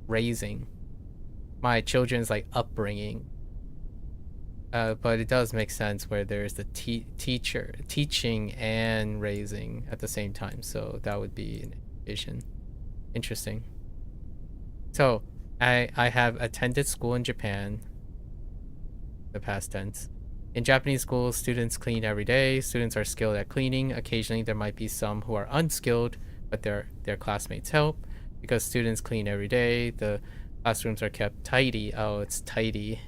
raising my children's like upbringing. But it does make sense where there's the teaching and raising at the same time. So that would be an education. Interesting. So I have attended school in Japan, the past tense. In Japanese schools, students clean every day. Students are skilled at cleaning. Occasionally, there might be some who are unskilled, but their classmates help. Because students clean every day, the classrooms are kept tidy. Oh, it's tidy.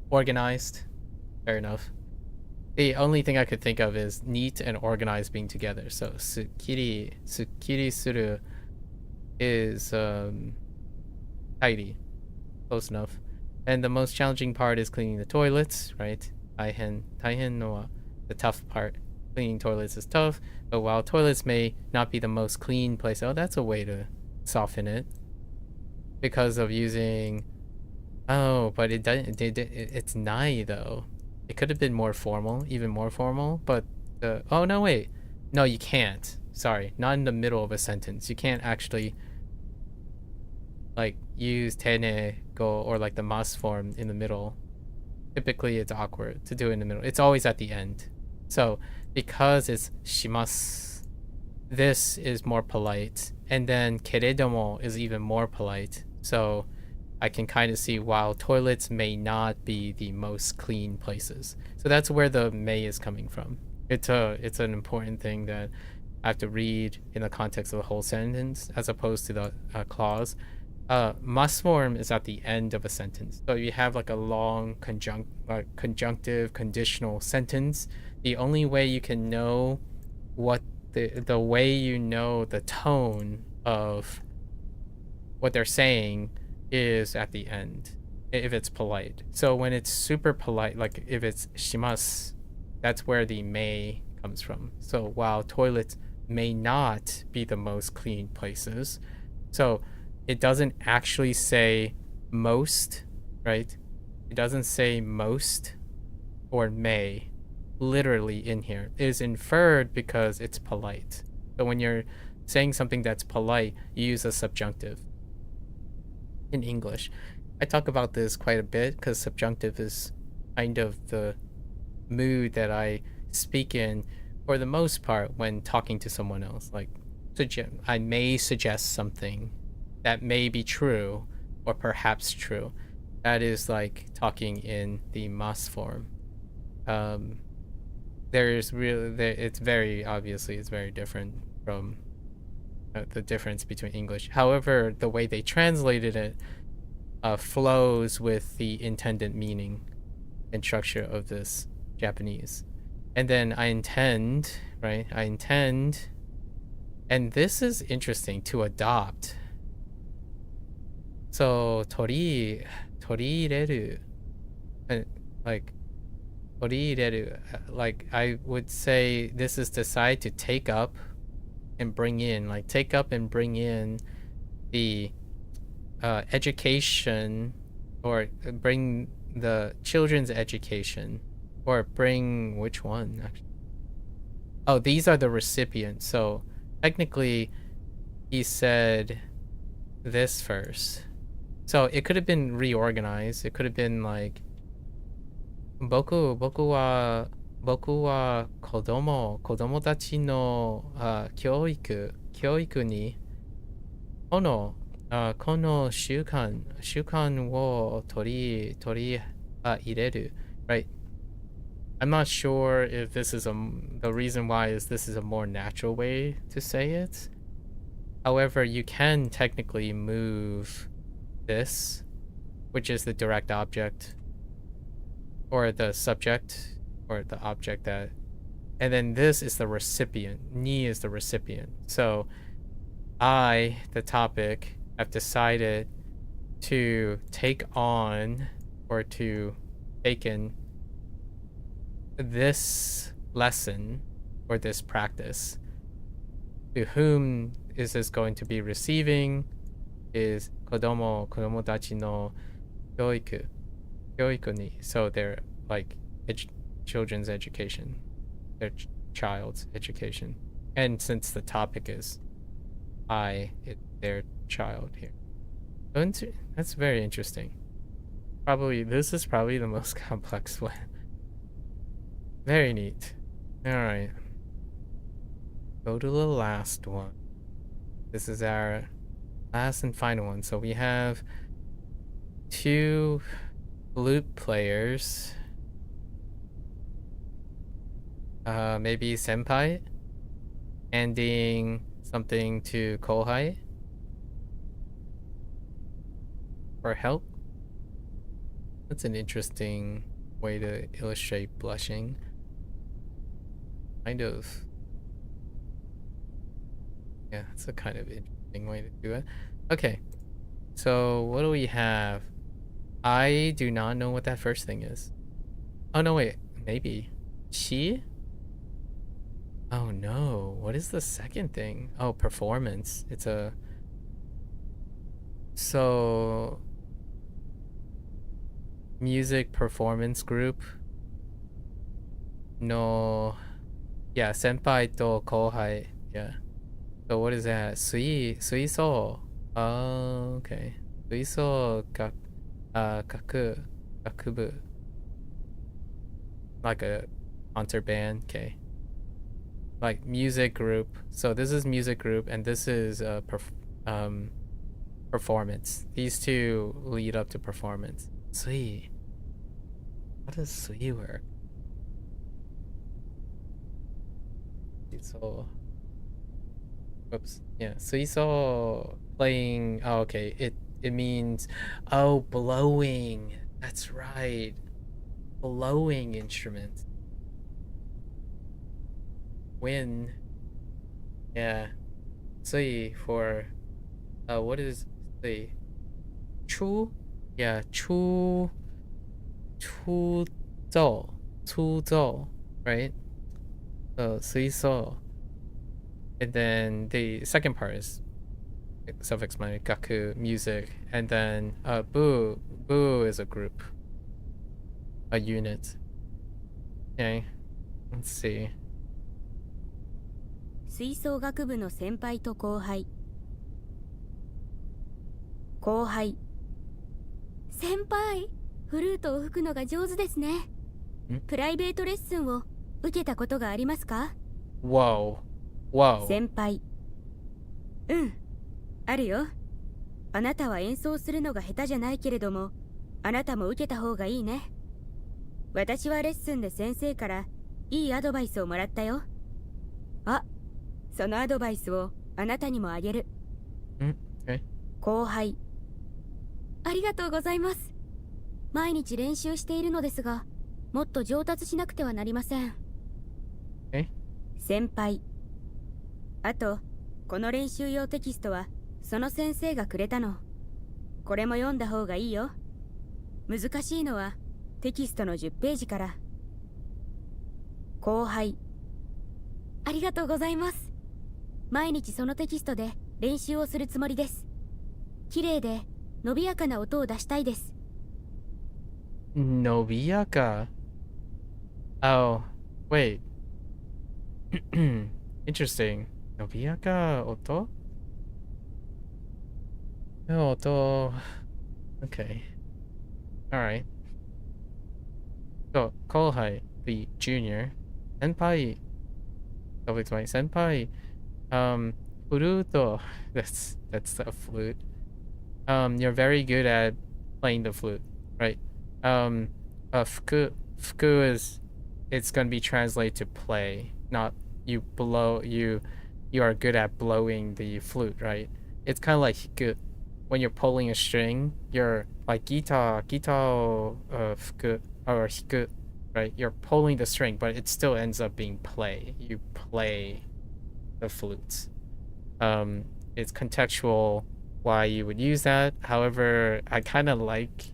Organized. Fair enough. The only thing I could think of is neat and organized being together. So, sukkiri suru is tidy. Close enough. And the most challenging part is cleaning the toilets, right? Taihen no, the tough part. Cleaning toilets is tough, but while toilets may not be the most clean place, oh, that's a way to soften it. Because of using, oh, but it's nai though. It could have been more formal, even more formal, but oh no, wait. No, you can't. Sorry, not in the middle of a sentence. You can't actually like use tene go or like the mas form in the middle. Typically it's awkward to do it in the middle. It's always at the end. So because it's shimasu, this is more polite, and then keredomo is even more polite. So I can kind of see while toilets may not be the most clean places. So that's where the may is coming from. It's an important thing that I have to read in the context of the whole sentence as opposed to the clause. Must form is at the end of a sentence. So you have like a long conjunctive conditional sentence. The only way you can know what the way you know the tone of what they're saying is at the end, if it's polite. So when it's super polite, like if it's shimasu, that's where the may comes from. So while toilets may not be the most clean places, so it doesn't actually say most, right? It doesn't say most or may literally in here. It is inferred because it's polite. So when you're saying something that's polite, you use a subjunctive in English. I talk about this quite a bit because subjunctive is kind of the mood that I speak in for the most part when talking to someone else. Like, I may suggest something that may be true or perhaps true. That is like talking in the mas form. It's very obviously it's very different from the difference between English. However, the way they translated it flows with the intended meaning and structure of this Japanese. And then I intend, right? And this is interesting, to adopt. So torireru, like torireru, like I would say this is decide to take up and bring in, like take up and bring in the education, or bring the children's education, or bring which one actually? Oh, these are the recipients. So technically he said this first. So it could have been reorganized. It could have been like boku wa kodomo tachi no kyoiku ni kono shukan wo tori ireru, right? I'm not sure if this is the reason why is this is a more natural way to say it. However, you can technically move this, which is the direct object, or the subject, or the object that, and then this is the recipient. Ni is the recipient. So I, the topic, have decided to take on or to take in this lesson or this practice. To whom is this going to be receiving is kodomo tachi no kyoiku ni. So they're like children's education, their child's education. And since the topic is their child here. That's very interesting. This is probably the most complex one. Very neat. Alright. Go to the last one. This is our last and final one. So we have 2 flute players. Maybe senpai handing something to kohai for help. That's an interesting way to illustrate blushing. Kind of. Yeah, it's a kind of interesting way to do it. Okay, so what do we have? I do not know what that first thing is. Oh no, wait, maybe. Chi? Oh no, what is the second thing? Oh, performance. It's a... So... music performance group. No... Yeah, senpai to kohai. Yeah. So what is that? Suiso. Oh, okay. Suiso gakubu. Like a concert band. Okay. Like music group. So this is music group and this is performance. These two lead up to performance. Sui. How does sui work? So, whoops. Yeah, suiso playing. Oh, okay. It means, oh, blowing. That's right. Blowing instrument. Wind. Yeah. Sui for, what is sui? Chu? Yeah, chu zhou, right? So suiso. And then the second part is self-explanatory, gaku, music, and then bu is a group, a unit. Okay, let's see. 吹奏楽部の先輩と後輩。後輩。先輩、フルートを吹くのが上手ですね。プライベートレッスンを受けたことがありますか？ Whoa. 先輩。うん、あるよ。あなたは演奏するのが下手じゃないけれども、あなたも受けた方がいいね。私はレッスンで先生からいいアドバイスをもらったよ。あ、そのアドバイスをあなたにもあげる。後輩。ありがとうございます。毎日練習しているのですが、もっと上達しなくてはなりません。先輩。あと、この練習用テキストはその先生がくれたの。これも読んだ方がいいよ。難しいのはテキストの10ページから。後輩。ありがとうございます。毎日そのテキストで練習をするつもりです。綺麗で伸びやかな音を出したいです。伸びやか? Oh, wait. Interesting. 伸びやか音? No, auto. Okay. Alright. So, Kohai, the junior. Senpai. Self-explain. Senpai. Flute. That's the flute. You're very good at playing the flute, right? Fuku is, it's gonna be translated to play, not you blow. You are good at blowing the flute, right? It's kind of like hiku. When you're pulling a string, you're like guitar, fuku or hiku, right? You're pulling the string, but it still ends up being play. You play the flutes. It's contextual why you would use that. However, I kind of like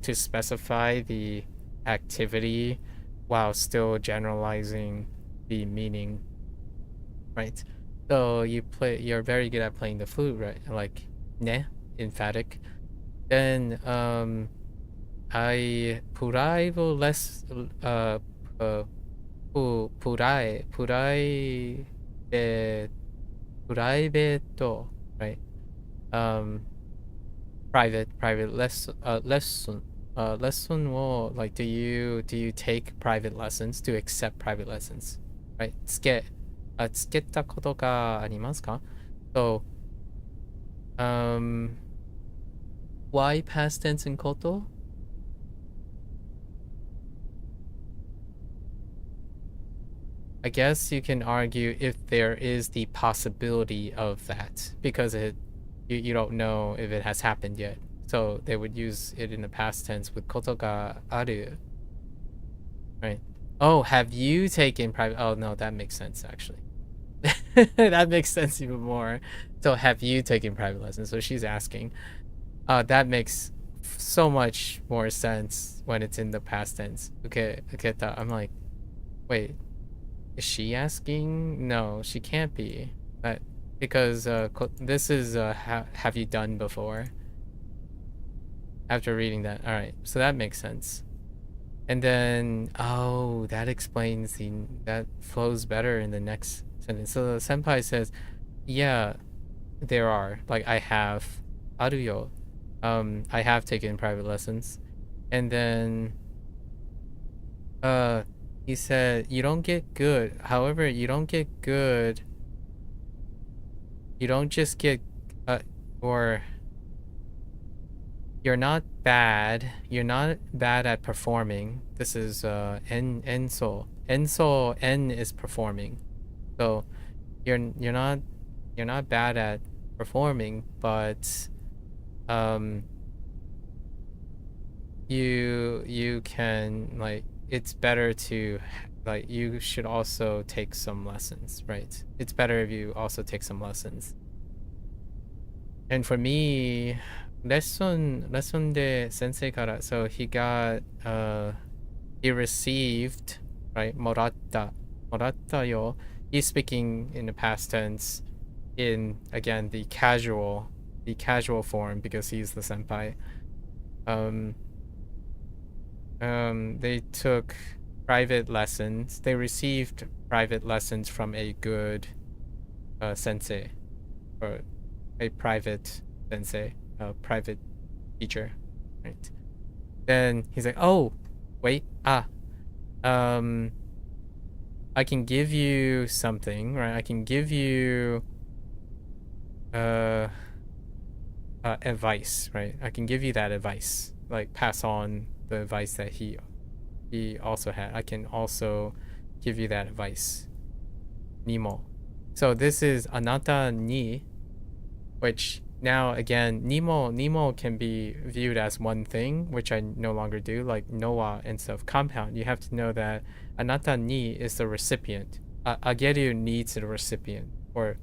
to specify the activity while still generalizing the meaning, right? So you're very good at playing the flute, right? Like ne, emphatic. Then I puraivo less private, right? Private lesson will, like, do you take private lessons? Do you accept private lessons, right? つけたことがありますか? So why past tense in koto? I guess you can argue if there is the possibility of that, because you don't know if it has happened yet. So they would use it in the past tense with koto ga aru. Right. Oh, have you taken private? Oh, no, that makes sense, actually. That makes sense even more. So have you taken private lessons? So she's asking. That makes so much more sense when it's in the past tense. Okay, I'm like, wait, is she asking? No, she can't be. Because this is have you done before? After reading that, all right, so that makes sense. And then, oh, that explains that flows better in the next sentence. So the senpai says, yeah, there are, like, I have aruyo. I have taken private lessons. And then he said, you don't get good. However, you don't get good. You don't just get or you're not bad. You're not bad at performing. This is enso. Enso n is performing. So you're not bad at performing, but you can, like, it's better to, like, you should also take some lessons, right? It's better if you also take some lessons. And for me, lesson de sensei kara, so he got he received, right? Moratta yo. He's speaking in the past tense in, again, the casual form, because he's the senpai. They took private lessons. They received private lessons from a good sensei, or a private sensei, a private teacher, right? Then he's like, oh, wait, I can give you something, right? I can give you advice, right? I can give you that advice, like pass on the advice that he also had. I can also give you that advice. Nimo. So this is anata ni, which now, again, Nemo can be viewed as one thing, which I no longer do, like Noah and stuff. Compound, you have to know that anata ni is the recipient. Ageru needs the recipient, or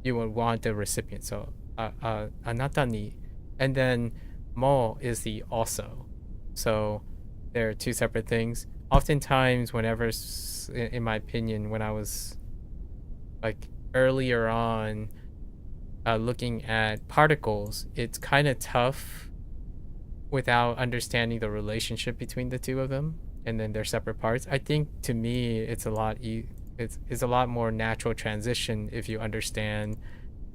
you would want the recipient. So anata ni, and then mo is the also. So they're two separate things. Oftentimes, whenever, in my opinion, when I was, like, earlier on, looking at particles, it's kind of tough without understanding the relationship between the two of them, and then they're separate parts. I think, to me, it's a lot it's a lot more natural transition if you understand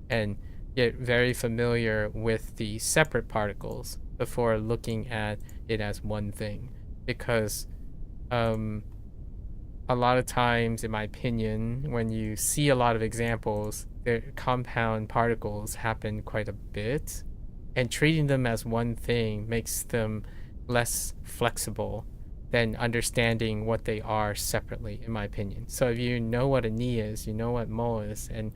and get very familiar with the separate particles before looking at it as one thing. Because a lot of times, in my opinion, when you see a lot of examples, the compound particles happen quite a bit, and treating them as one thing makes them less flexible than understanding what they are separately, in my opinion. So if you know what a ni is, you know what mo is, and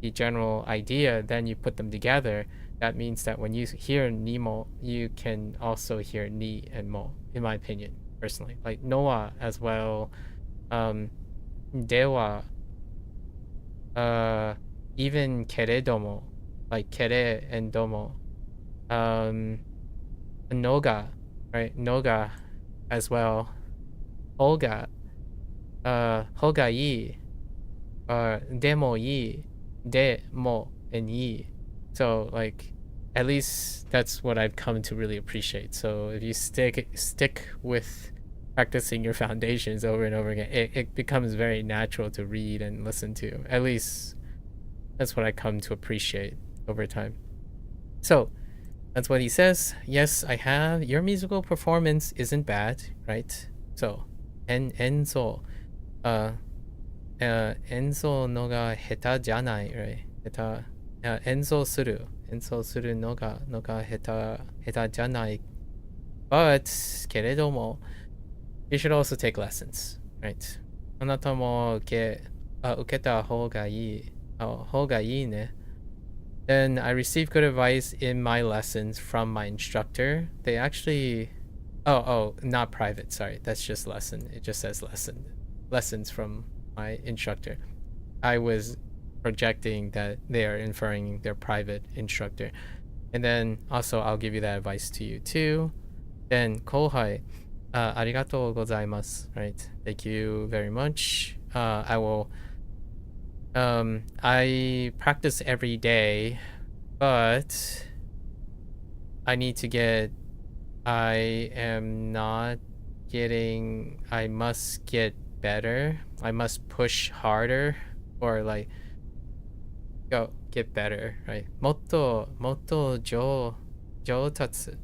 the general idea, then you put them together. That means that when you hear ni mo, you can also hear ni and mo, in my opinion, personally. Like noa as well, dewa, even keredomo, like kere and domo, noga, right? Noga as well. Olga, hoga yi, demo yi, demo and yi. So like, at least that's what I've come to really appreciate. So if you stick with practicing your foundations over and over again, it becomes very natural to read and listen to. At least that's what I come to appreciate over time. So that's what he says. Yes, I have. Your musical performance isn't bad, right? So, enso no ga heta janai, right? Heta, enso suru no ga heta janai. But, keredomo, you should also take lessons, right? あなたも受けた方がいいね. Then I received good advice in my lessons from my instructor. They actually, not private, sorry. That's just lesson. It just says lesson. Lessons from my instructor. I was projecting that they are inferring their private instructor. And then also I'll give you that advice to you too. Then kohai, arigatou gozaimasu, right? Thank you very much. I will, I practice every day, but I must get better. I must push harder, or like, get better, right? Motto joutatsu.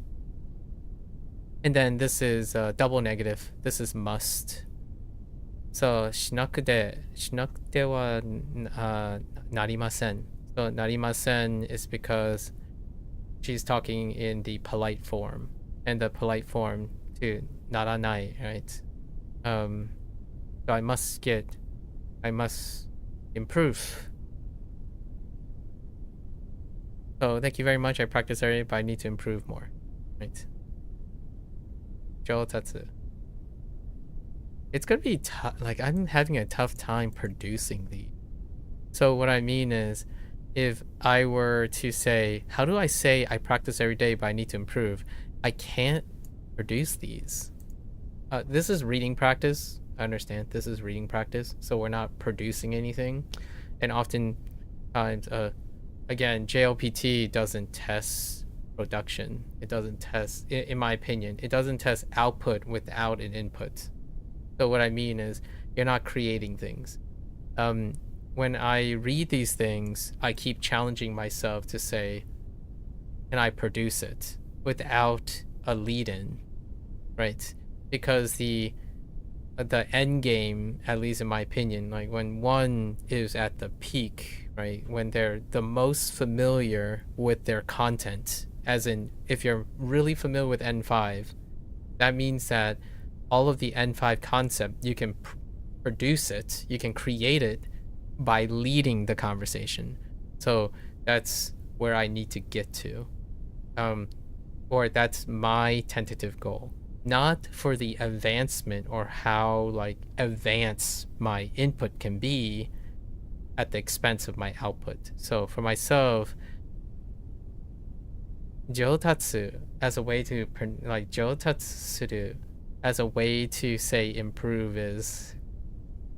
And then this is double negative. This is must. So shinakute wa narimasen. So narimasen is because she's talking in the polite form, and the polite form to naranai, right? So I must improve. So thank you very much. I practice already, but I need to improve more, right? Joutatsu. It's gonna be tough. Like, I'm having a tough time producing these. So what I mean is, if I were to say, how do I say I practice every day but I need to improve? I can't produce these. This is reading practice. I understand this is reading practice, so we're not producing anything. And oftentimes, again, JLPT doesn't test production. It doesn't test, in my opinion, it doesn't test output without an input. So what I mean is, you're not creating things. When I read these things, I keep challenging myself to say, can I produce it without a lead-in, right? Because the end game, at least in my opinion, like when one is at the peak, right? When they're the most familiar with their content, as in, if you're really familiar with N5, that means that all of the N5 concept, you can produce it, you can create it by leading the conversation. So that's where I need to get to. Or that's my tentative goal. Not for the advancement or how like advanced my input can be at the expense of my output. So for myself, joutatsu as a way to joutatsu as a way to say improve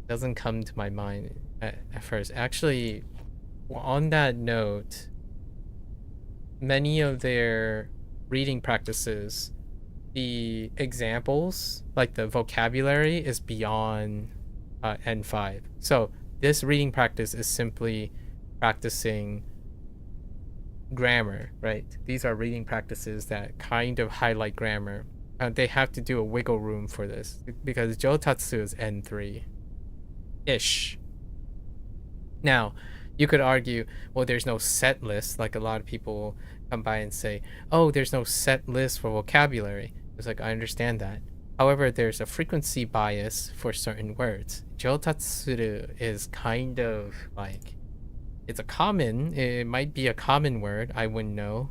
doesn't come to my mind at first. Actually, on that note, many of their reading practices, the examples, like the vocabulary, is beyond N5. So this reading practice is simply practicing grammar, right? These are reading practices that kind of highlight grammar. They have to do a wiggle room for this because Jotatsu is N3-ish. Now, you could argue, well, there's no set list. Like a lot of people come by and say, oh, there's no set list for vocabulary. It's like, I understand that. However, there's a frequency bias for certain words. Jotatsuru is kind of like, it might be a common word. I wouldn't know.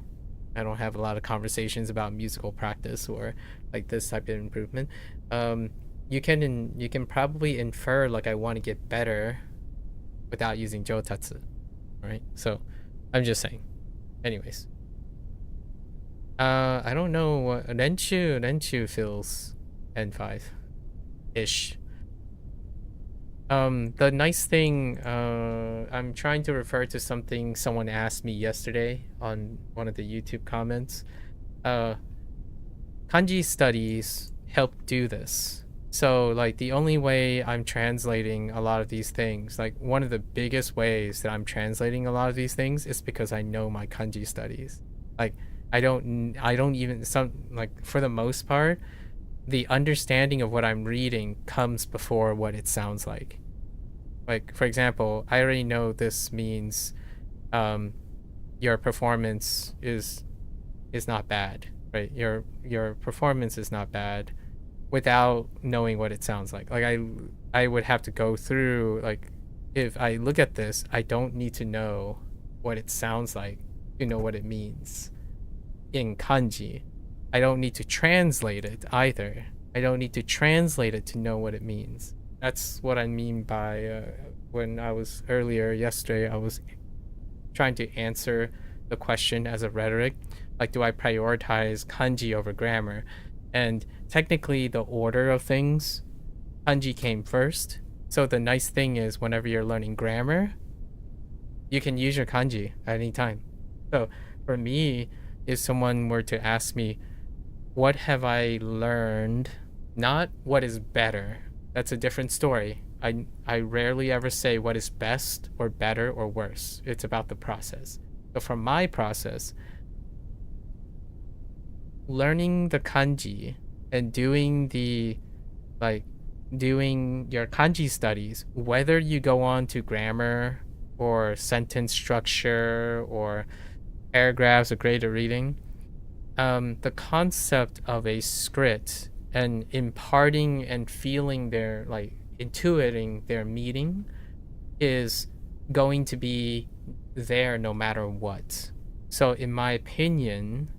I don't have a lot of conversations about musical practice or like this type of improvement. You can probably infer like I want to get better without using jotatsu, right? So I'm just saying. Anyways, I don't know what Renchu feels N5 ish. The nice thing, I'm trying to refer to something someone asked me yesterday on one of the YouTube comments. Kanji studies help do this. So like the only way I'm translating a lot of these things, like one of the biggest ways that I'm translating a lot of these things is because I know my kanji studies. Like I don't even, for the most part, the understanding of what I'm reading comes before what it sounds like. Like, for example, I already know this means your performance is not bad, right? Your performance is not bad without knowing what it sounds like. Like I would have to go through, like, if I look at this, I don't need to know what it sounds like to know what it means in kanji. I don't need to translate it either. I don't need to translate it to know what it means. That's what I mean by when I was earlier yesterday, I was trying to answer the question as a rhetoric. Like, do I prioritize kanji over grammar? And technically the order of things, kanji came first. So the nice thing is whenever you're learning grammar, you can use your kanji at any time. So for me, if someone were to ask me, what have I learned? Not what is better. That's a different story. I rarely ever say what is best or better or worse. It's about the process. So from my process, learning the kanji and doing your kanji studies, whether you go on to grammar or sentence structure or paragraphs or greater reading, the concept of a script and imparting and feeling their, like, intuiting their meaning is going to be there no matter what. So in my opinion,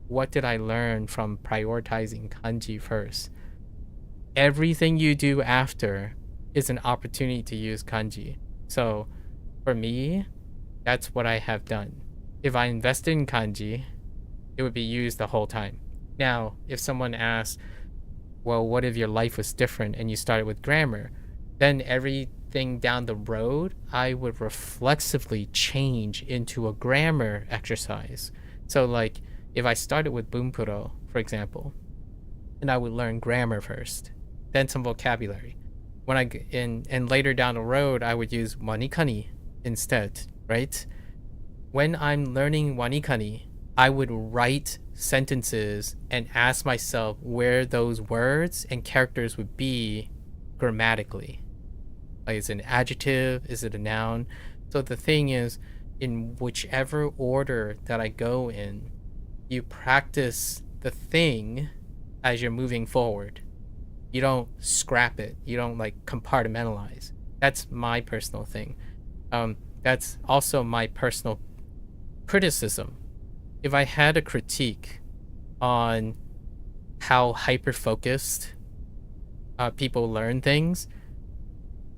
what did I learn from prioritizing kanji first? Everything you do after is an opportunity to use kanji. So for me, that's what I have done. If I invested in kanji, it would be used the whole time. Now, if someone asks, well, what if your life was different and you started with grammar? Then everything down the road, I would reflexively change into a grammar exercise. So like, if I started with Bunpro, for example, and I would learn grammar first, then some vocabulary. And later down the road, I would use wanikani instead, right? When I'm learning wanikani, I would write sentences and ask myself where those words and characters would be grammatically. Like, is it an adjective? Is it a noun? So the thing is, in whichever order that I go in, you practice the thing as you're moving forward. You don't scrap it. You don't like compartmentalize. That's my personal thing. That's also my personal criticism. If I had a critique on how hyper-focused people learn things,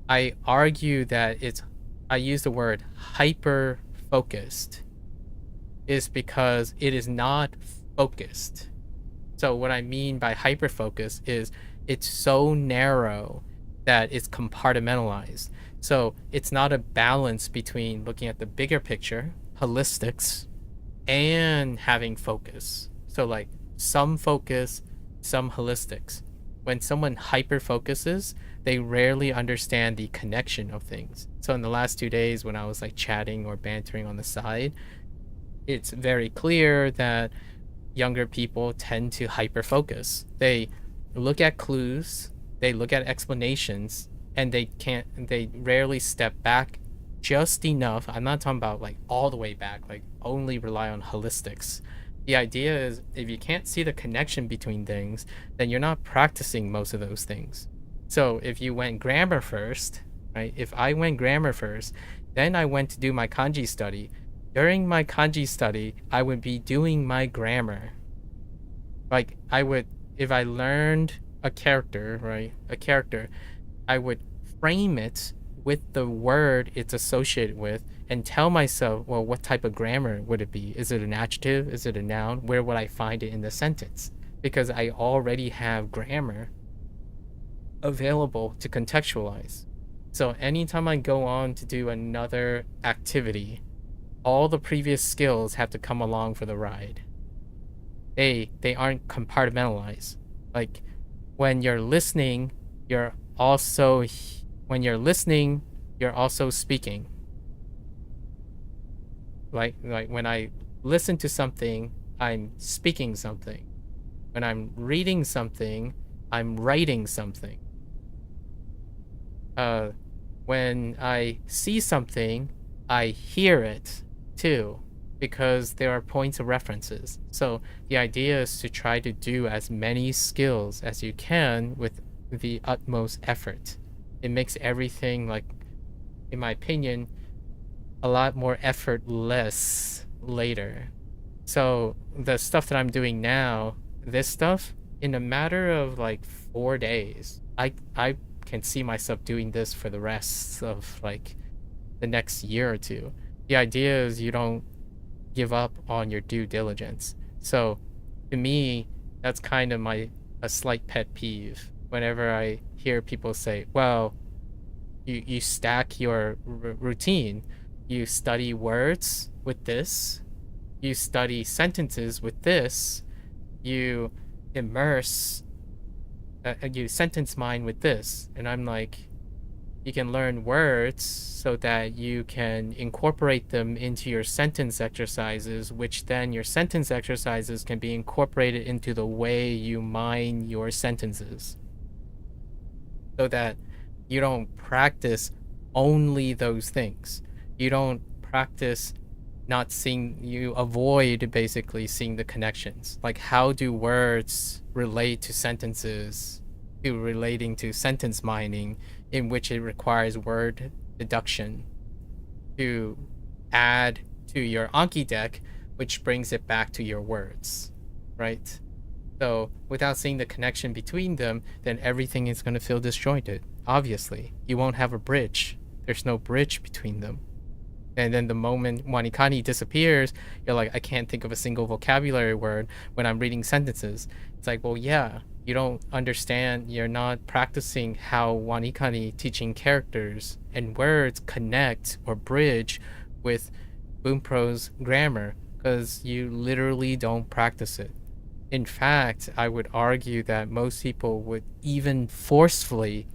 I argue that I use the word hyper-focused is because it is not focused. So what I mean by hyper-focus is it's so narrow that it's compartmentalized. So it's not a balance between looking at the bigger picture, holistics, and having focus. So like some focus, some holistics. when someone hyper focuses, they rarely understand the connection of things. So in the last 2 days when I was like chatting or bantering on the side, it's very clear that younger people tend to hyper focus. They look at clues, they look at explanations, and they rarely step back just enough. I'm not talking about like all the way back, like only rely on holistics. The idea is if you can't see the connection between things, then you're not practicing most of those things. So if you went grammar first, right? If I went grammar first, then I went to do my kanji study. During my kanji study, I would be doing my grammar. Like if I learned a character, right? A character, I would frame it with the word it's associated with and tell myself, well, what type of grammar would it be? Is it an adjective? Is it a noun? Where would I find it in the sentence? Because I already have grammar available to contextualize. So anytime I go on to do another activity, all the previous skills have to come along for the ride. They aren't compartmentalized. Like when you're listening, you're also speaking. Like when I listen to something, I'm speaking something. When I'm reading something, I'm writing something. When I see something, I hear it too, because there are points of references. So the idea is to try to do as many skills as you can with the utmost effort. It makes everything, like, in my opinion, a lot more effortless later. So the stuff that I'm doing now, this stuff, in a matter of like 4 days, I can see myself doing this for the rest of like the next year or two. The idea is you don't give up on your due diligence. So to me, that's kind of a slight pet peeve whenever I hear people say, well, you stack your routine. You study words with this, you study sentences with this, you immerse, you sentence mine with this. And I'm like, you can learn words so that you can incorporate them into your sentence exercises, which then your sentence exercises can be incorporated into the way you mine your sentences. So that you don't practice only those things. You don't practice you avoid basically seeing the connections. Like, how do words relate to sentences, to relating to sentence mining, in which it requires word deduction to add to your Anki deck, which brings it back to your words, right? So without seeing the connection between them, then everything is going to feel disjointed. Obviously, you won't have a bridge. There's no bridge between them. And then the moment wanikani disappears, you're like, I can't think of a single vocabulary word when I'm reading sentences. It's like, well, yeah, you don't understand. You're not practicing how wanikani teaching characters and words connect or bridge with Bunpro's grammar, because you literally don't practice it. In fact, I would argue that most people would even forcefully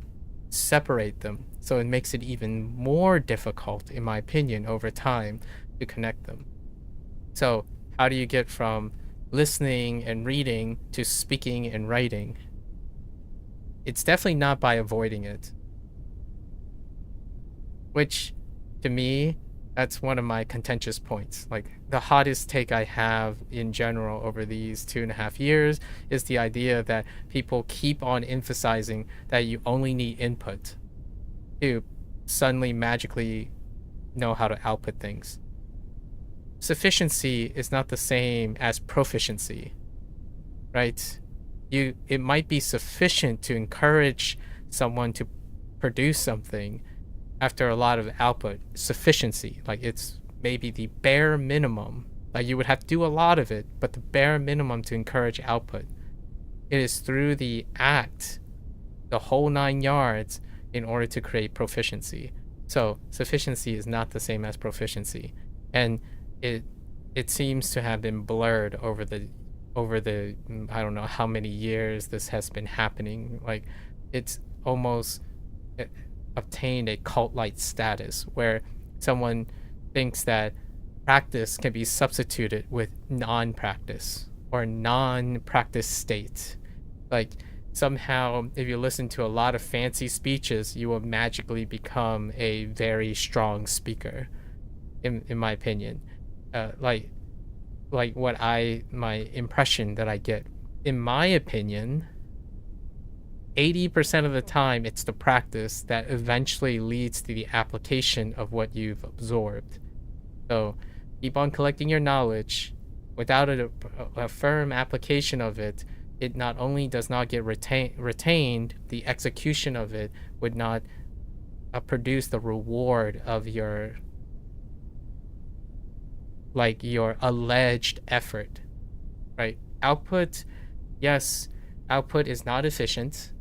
separate them. So it makes it even more difficult, in my opinion, over time to connect them. So how do you get from listening and reading to speaking and writing? It's definitely not by avoiding it. Which, to me, that's one of my contentious points. Like, the hottest take I have in general over these 2.5 years is the idea that people keep on emphasizing that you only need input to suddenly magically know how to output things. Sufficiency is not the same as proficiency, right? It might be sufficient to encourage someone to produce something after a lot of output. Sufficiency, like, it's maybe the bare minimum. Like, you would have to do a lot of it, but the bare minimum to encourage output. It is through the act, the whole 9 yards, in order to create proficiency. So sufficiency is not the same as proficiency, and it seems to have been blurred over the over the I don't know how many years this has been happening. Like, it's almost obtained a cult-like status where someone thinks that practice can be substituted with non-practice or non-practice state. Like, somehow if you listen to a lot of fancy speeches, you will magically become a very strong speaker, in my opinion. Like what my impression that I get, in my opinion, 80% of the time it's the practice that eventually leads to the application of what you've absorbed. So keep on collecting your knowledge. Without a firm application of it, it not only does not get retained, the execution of it would not produce the reward of your alleged effort, right? Output, yes, output is not efficient,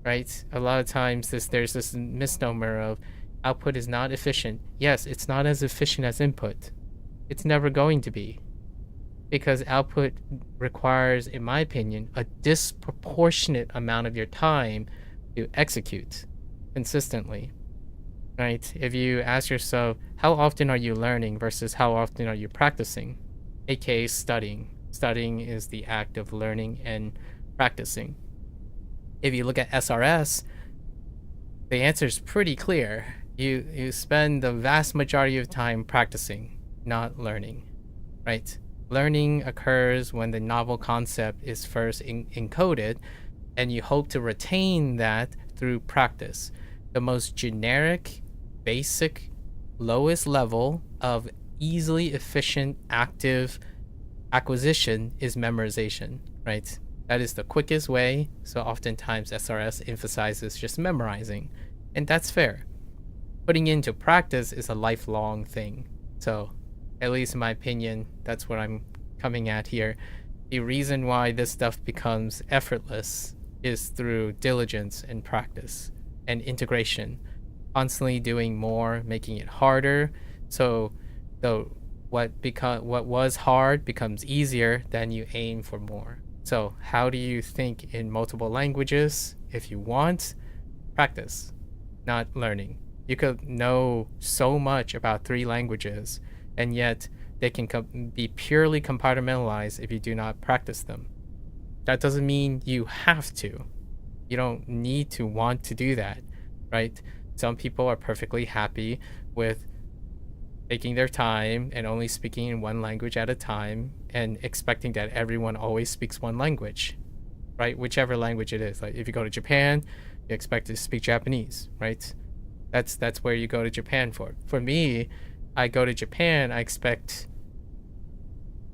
right? A lot of times there's this misnomer of output is not efficient. Yes, it's not as efficient as input. It's never going to be, because output requires, in my opinion, a disproportionate amount of your time to execute consistently, right? If you ask yourself, how often are you learning versus how often are you practicing, aka studying? Studying is the act of learning and practicing. If you look at SRS, the answer is pretty clear. You spend the vast majority of time practicing, not learning, right? Learning occurs when the novel concept is first encoded, and you hope to retain that through practice. The most generic, basic, lowest level of easily efficient active acquisition is memorization, right? That is the quickest way. So oftentimes SRS emphasizes just memorizing, and that's fair. Putting into practice is a lifelong thing. So, at least in my opinion, that's what I'm coming at here. The reason why this stuff becomes effortless is through diligence and practice and integration. Constantly doing more, making it harder. So, what was hard becomes easier, then you aim for more. So, how do you think in multiple languages? If you want, practice, not learning. You could know so much about 3 languages, and yet they can be purely compartmentalized if you do not practice them. That doesn't mean you have to. You don't need to want to do that, right? Some people are perfectly happy with taking their time and only speaking in one language at a time and expecting that everyone always speaks one language, right? Whichever language it is. Like if you go to Japan, you expect to speak Japanese, right? That's where you go to Japan for. For me, I go to Japan, I expect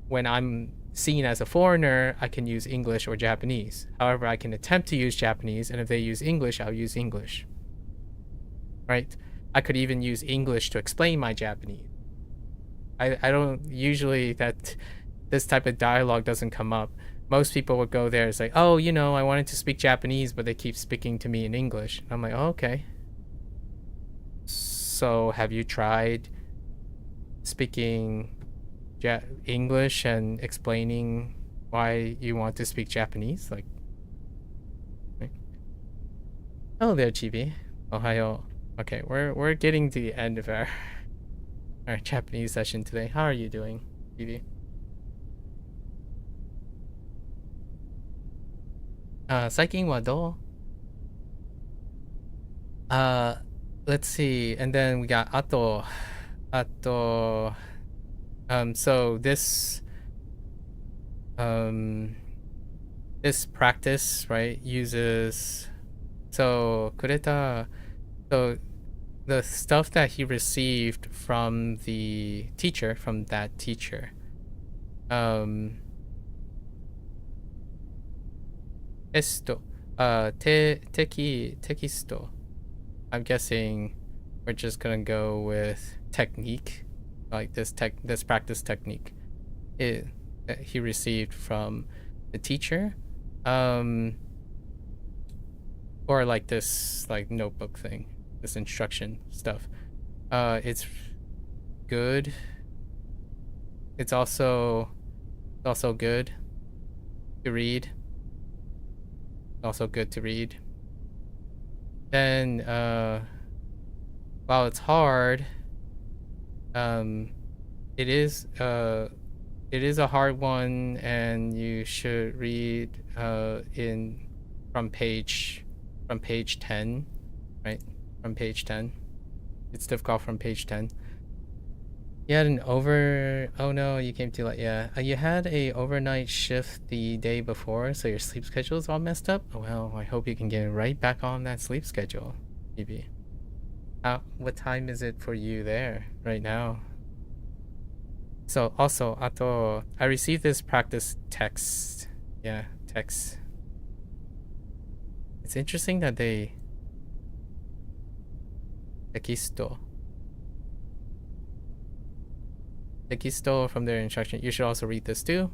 when I'm seen as a foreigner, I can use English or Japanese. However, I can attempt to use Japanese, and if they use English, I'll use English, right? I could even use English to explain my Japanese. I don't usually, that this type of dialogue doesn't come up. Most people would go there, it's like, oh, you know, I wanted to speak Japanese, but they keep speaking to me in English. I'm like, oh, okay. So have you tried speaking English and explaining why you want to speak Japanese? Like, right? Hello there, Chibi. Ohayo. Okay, we're getting to the end of our Japanese session today. How are you doing, Chibi? 最近はどう? Let's see. And then we got ato. So this this practice, right, uses, so kureta, so the stuff that he received from the teacher, from that teacher, testo, tekisto. I'm guessing we're just gonna go with technique, like this practice technique that he received from the teacher, or like this like notebook thing, this instruction stuff. It's good. It's also good. to read. Also good to read. Then while it's hard, it is a hard one, and you should read from page 10, right? From page 10. It's difficult from page 10. You had oh no, you came too late. Yeah, you had a overnight shift the day before, so your sleep schedule is all messed up. Well, I hope you can get right back on that sleep schedule, maybe. What time is it for you there right now? So also, I received this practice text. Yeah, text. It's interesting that they tekisto from their instruction. You should also read this too.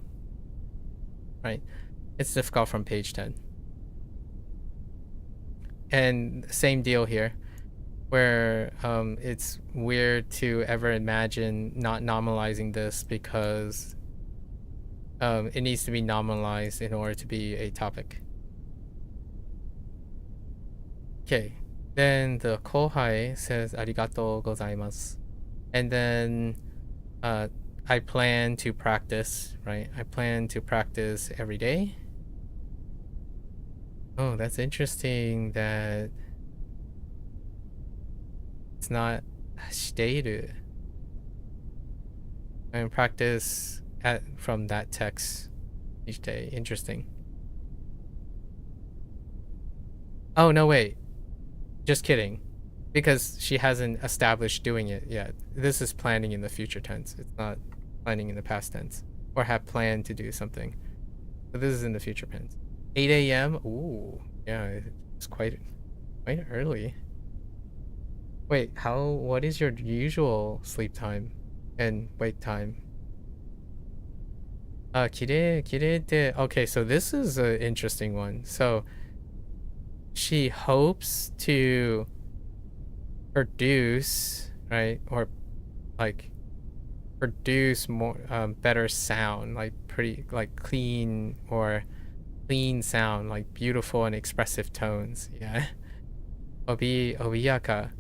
Right. It's difficult from page 10. And same deal here, where it's weird to ever imagine not normalizing this, because it needs to be normalized in order to be a topic. Okay. Then the kohai says arigatou gozaimasu. And then I plan to practice, right? I plan to practice every day. Oh, that's interesting that it's not shiteiru. I practice from that text each day. Interesting. Oh, no, wait. Just kidding. Because she hasn't established doing it yet. This is planning in the future tense. It's not planning in the past tense. Or have planned to do something. So this is in the future tense. 8 a.m. Ooh, yeah, it's quite early. Wait, what is your usual sleep time and wake time? Okay, so this is an interesting one. So she hopes to produce, right, or like produce more better sound, like pretty, like clean sound, like beautiful and expressive tones. Yeah. Obiyaka,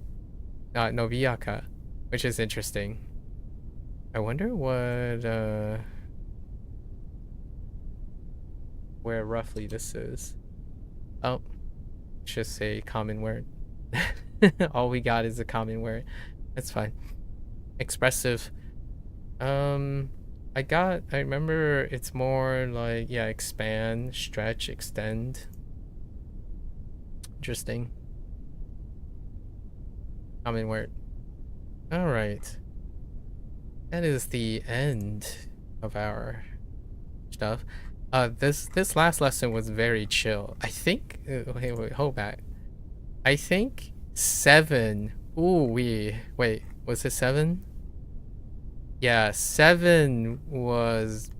not nobiyaka, which is interesting. I wonder what where roughly this is. Oh, just a common word. All we got is a common word. That's fine. Expressive. I remember it's more like, yeah, expand, stretch, extend. Interesting. Common word. All right. That is the end of our stuff. This last lesson was very chill. I think. Wait, hold back. I think 7. Ooh, wait. Was it 7? Yeah, 7 was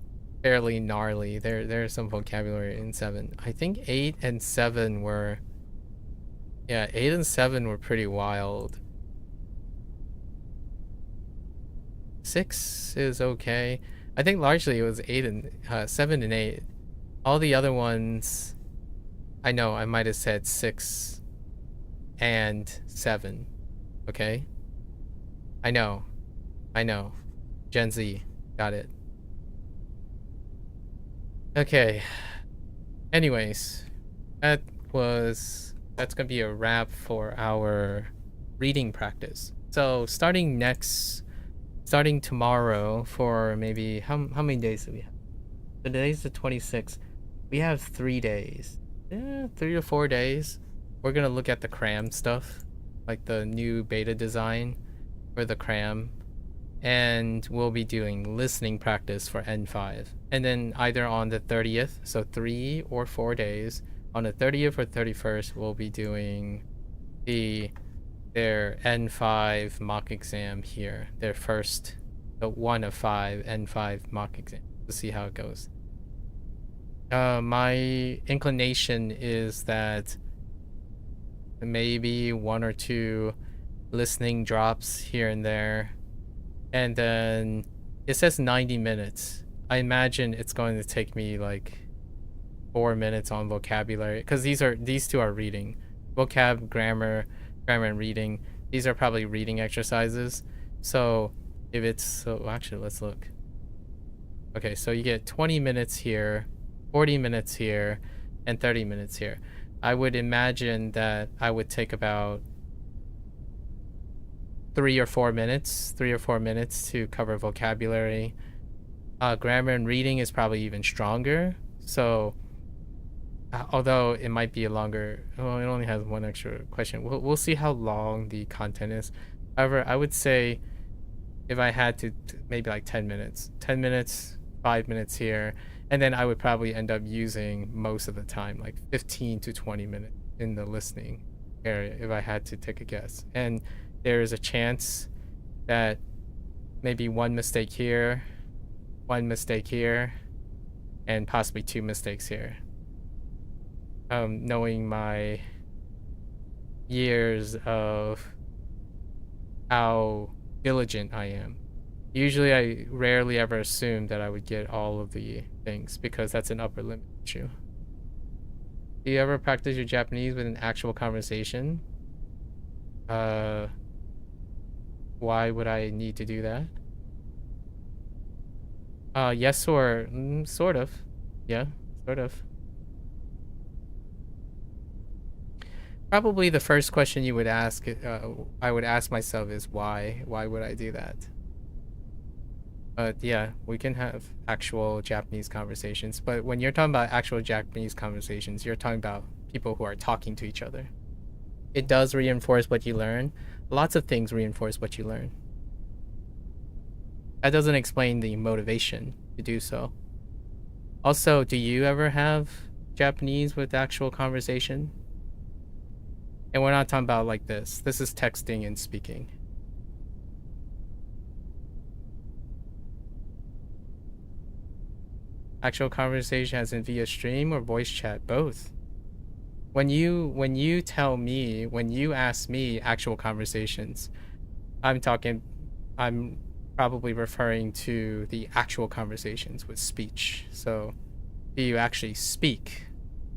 fairly gnarly. There's some vocabulary in 7. I think 8 and 7 were. Yeah, 8 and 7 were pretty wild. 6 is okay. I think largely it was 7 and 8. All the other ones, I know I might have said 6 and 7. Okay? I know. Gen Z. Got it. Okay. Anyways, that's gonna be a wrap for our reading practice. So starting tomorrow for maybe how many days do we have? Today's the 26th. We have 3 days. 3 to 4 days. We're gonna look at the cram stuff, like the new beta design for the cram. And we'll be doing listening practice for N5. And then either on the 30th, so 3 or 4 days, on the 30th or 31st, we'll be doing their N5 mock exam here. Their first, the 1 of 5 N5 mock exam. To see how it goes. My inclination is that maybe 1 or 2 listening drops here and there. And then it says 90 minutes. I imagine it's going to take me like 4 minutes on vocabulary, because these two are reading. Vocab, grammar and reading. These are probably reading exercises. So if it's so actually let's look. Okay, so you get 20 minutes here, 40 minutes here, and 30 minutes here. I would imagine that I would take about 3 or 4 minutes to cover vocabulary. Grammar and reading is probably even stronger. So although it might be a longer, well, it only has one extra question. We'll see how long the content is. However, I would say if I had to, maybe like 10 minutes, 5 minutes here, and then I would probably end up using most of the time, like 15 to 20 minutes in the listening area if I had to take a guess. And there is a chance that maybe one mistake here, and possibly 2 mistakes here. Knowing my years of how diligent I am. Usually I rarely ever assume that I would get all of the things because that's an upper limit issue. Do you ever practice your Japanese with an actual conversation? Why would I need to do that? Yes, or sort of. Yeah, sort of. Probably the first question you would ask, I would ask myself is why? Why would I do that? But yeah, we can have actual Japanese conversations. But when you're talking about actual Japanese conversations, you're talking about people who are talking to each other. It does reinforce what you learn. Lots of things reinforce what you learn. That doesn't explain the motivation to do so. Also, do you ever have Japanese with actual conversation? And we're not talking about like this. This is texting and speaking. Actual conversation as in via stream or voice chat? Both. When you ask me actual conversations, I'm probably referring to the actual conversations with speech. So do you actually speak?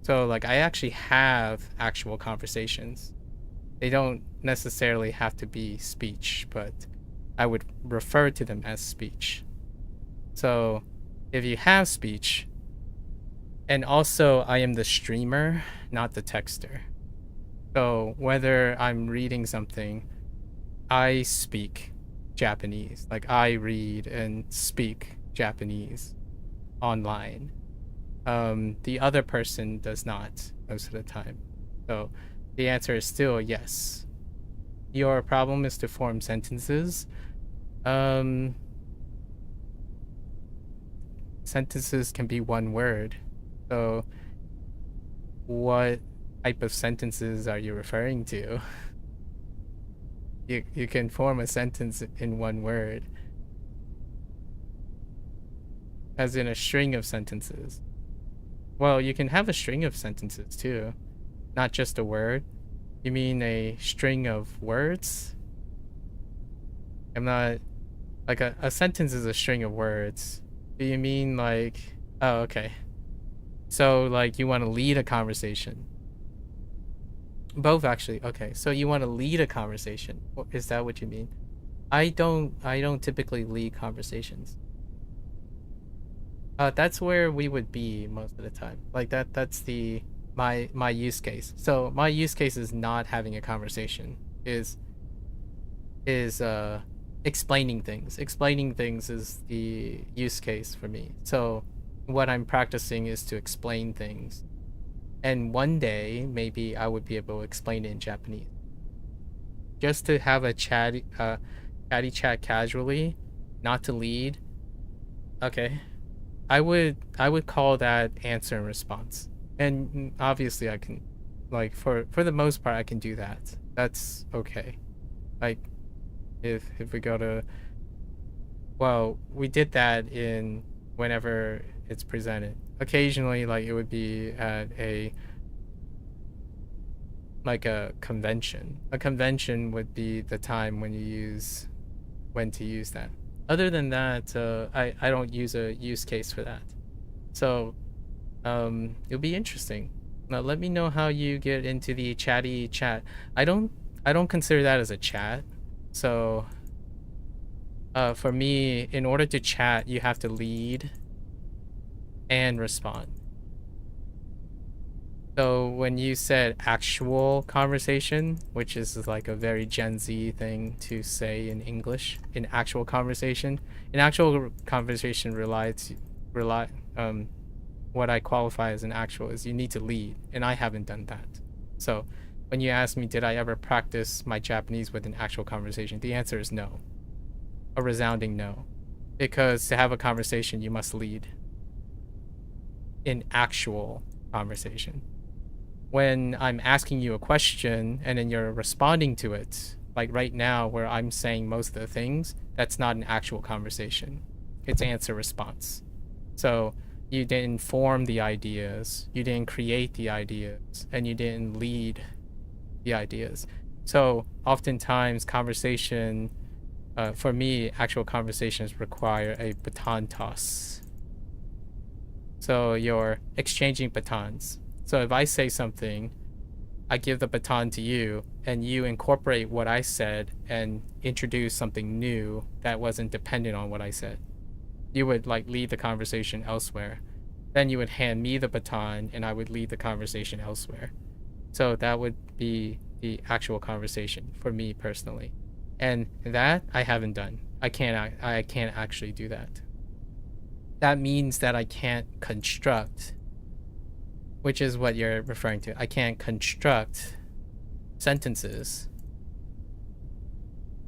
So like I actually have actual conversations. They don't necessarily have to be speech, but I would refer to them as speech. So if you have speech, and also I am the streamer, not the texter. So whether I'm reading something, I speak Japanese. Like I read and speak Japanese online. The other person does not most of the time. So the answer is still yes. Your problem is to form sentences. Sentences can be one word. So what type of sentences are you referring to? You can form a sentence in one word. As in a string of sentences. Well, you can have a string of sentences too. Not just a word. You mean a string of words? I'm not... Like a sentence is a string of words. Do you mean like... Oh, okay. So like you want to lead a conversation. Both actually. Okay. So you want to lead a conversation. Is that what you mean? I don't typically lead conversations. That's where we would be most of the time. Like that's my use case. So my use case is not having a conversation. Is explaining things. Explaining things is the use case for me. So what I'm practicing is to explain things. And one day, maybe I would be able to explain it in Japanese. Just to have a chatty chat casually, not to lead. Okay. I would call that answer and response. And obviously I can, like, for the most part, I can do that. That's okay. Like, if we go to, well, we did that in whenever it's presented. Occasionally, like, it would be at a convention. A convention would be the time when to use that. Other than that, I don't use a use case for that. So It'll be interesting. Now let me know how you get into the chatty chat. I don't consider that as a chat. So for me, in order to chat, you have to lead and respond. So when you said actual conversation, which is like a very Gen Z thing to say in English, in actual conversation what I qualify as an actual is you need to lead, and I haven't done that. So when you ask me, did I ever practice my Japanese with an actual conversation? The answer is no. A resounding no. Because to have a conversation, you must lead in actual conversation. When I'm asking you a question and then you're responding to it, like right now where I'm saying most of the things, that's not an actual conversation. It's answer response. So you didn't form the ideas, you didn't create the ideas, and you didn't lead the ideas. So oftentimes conversation, for me, actual conversations require a baton toss. So you're exchanging batons. So if I say something, I give the baton to you, and you incorporate what I said and introduce something new that wasn't dependent on what I said. You would like lead the conversation elsewhere. Then you would hand me the baton, and I would lead the conversation elsewhere. So that would be the actual conversation for me personally. And that I haven't done. I can't actually do that. That means that I can't construct, which is what you're referring to. I can't construct sentences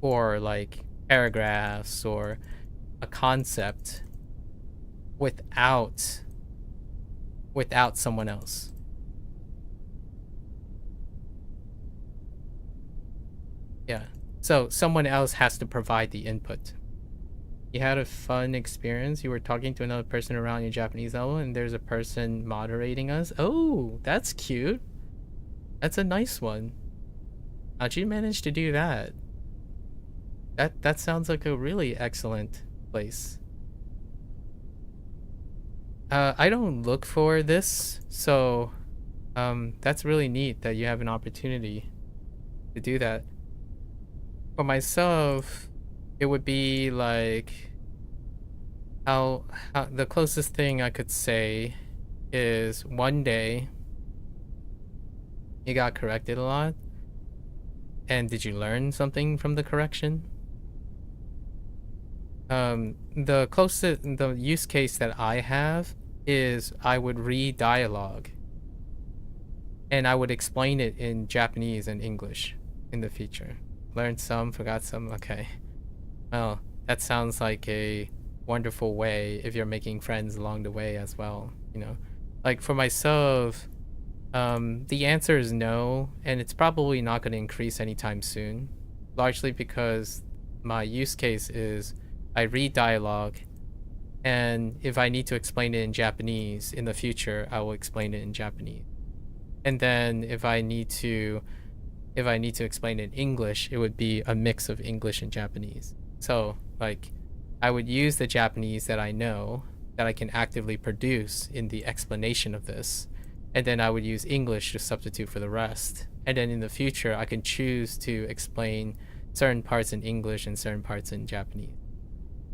or like paragraphs or a concept without someone else. Yeah. So someone else has to provide the input. You had a fun experience. You were talking to another person around your Japanese level, and there's a person moderating us. Oh, that's cute. That's a nice one. How'd you manage to do that? That sounds like a really excellent place. I don't look for this, so that's really neat that you have an opportunity to do that. For myself, it would be like how the closest thing I could say is one day you got corrected a lot, and did you learn something from the correction? The use case that I have is I would read dialogue and I would explain it in Japanese and English in the future. Learned some, forgot some. Okay. Well, that sounds like a wonderful way if you're making friends along the way as well, you know. Like for myself, the answer is no, and it's probably not going to increase anytime soon, largely because my use case is I read dialogue, and if I need to explain it in Japanese in the future, I will explain it in Japanese. And then if I need to explain it in English, it would be a mix of English and Japanese. So like I would use the Japanese that I know, that I can actively produce in the explanation of this, and then I would use English to substitute for the rest. And then in the future, I can choose to explain certain parts in English and certain parts in Japanese.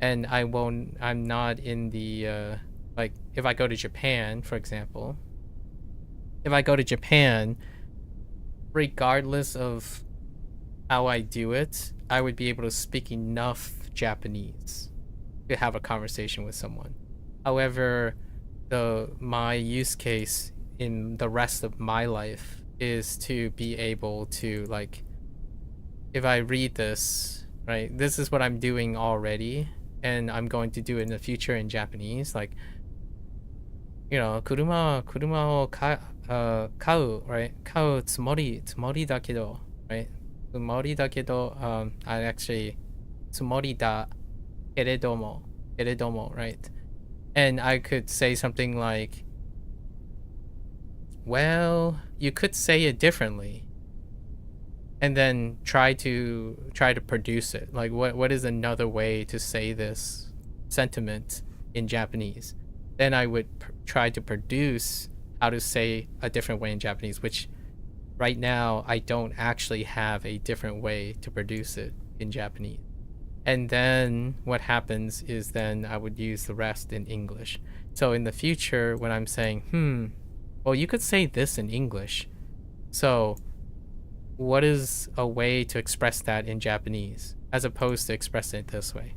And I'm not in the, like, if I go to Japan, for example, regardless of how I do it, I would be able to speak enough Japanese to have a conversation with someone. However, my use case in the rest of my life is to be able to, like, if I read this, right, this is what I'm doing already, and I'm going to do it in the future in Japanese, like, you know, 車を買う right? 買うつもりだけど right? つもりだけど I actually つもりだけれども right? And I could say something like, well, you could say it differently, and then try to produce it. Like what is another way to say this sentiment in Japanese? then I would try to produce how to say a different way in Japanese, which right now I don't actually have a different way to produce it in Japanese. And then what happens is then I would use the rest in English. So in the future, when I'm saying, well, you could say this in English. So what is a way to express that in Japanese as opposed to expressing it this way?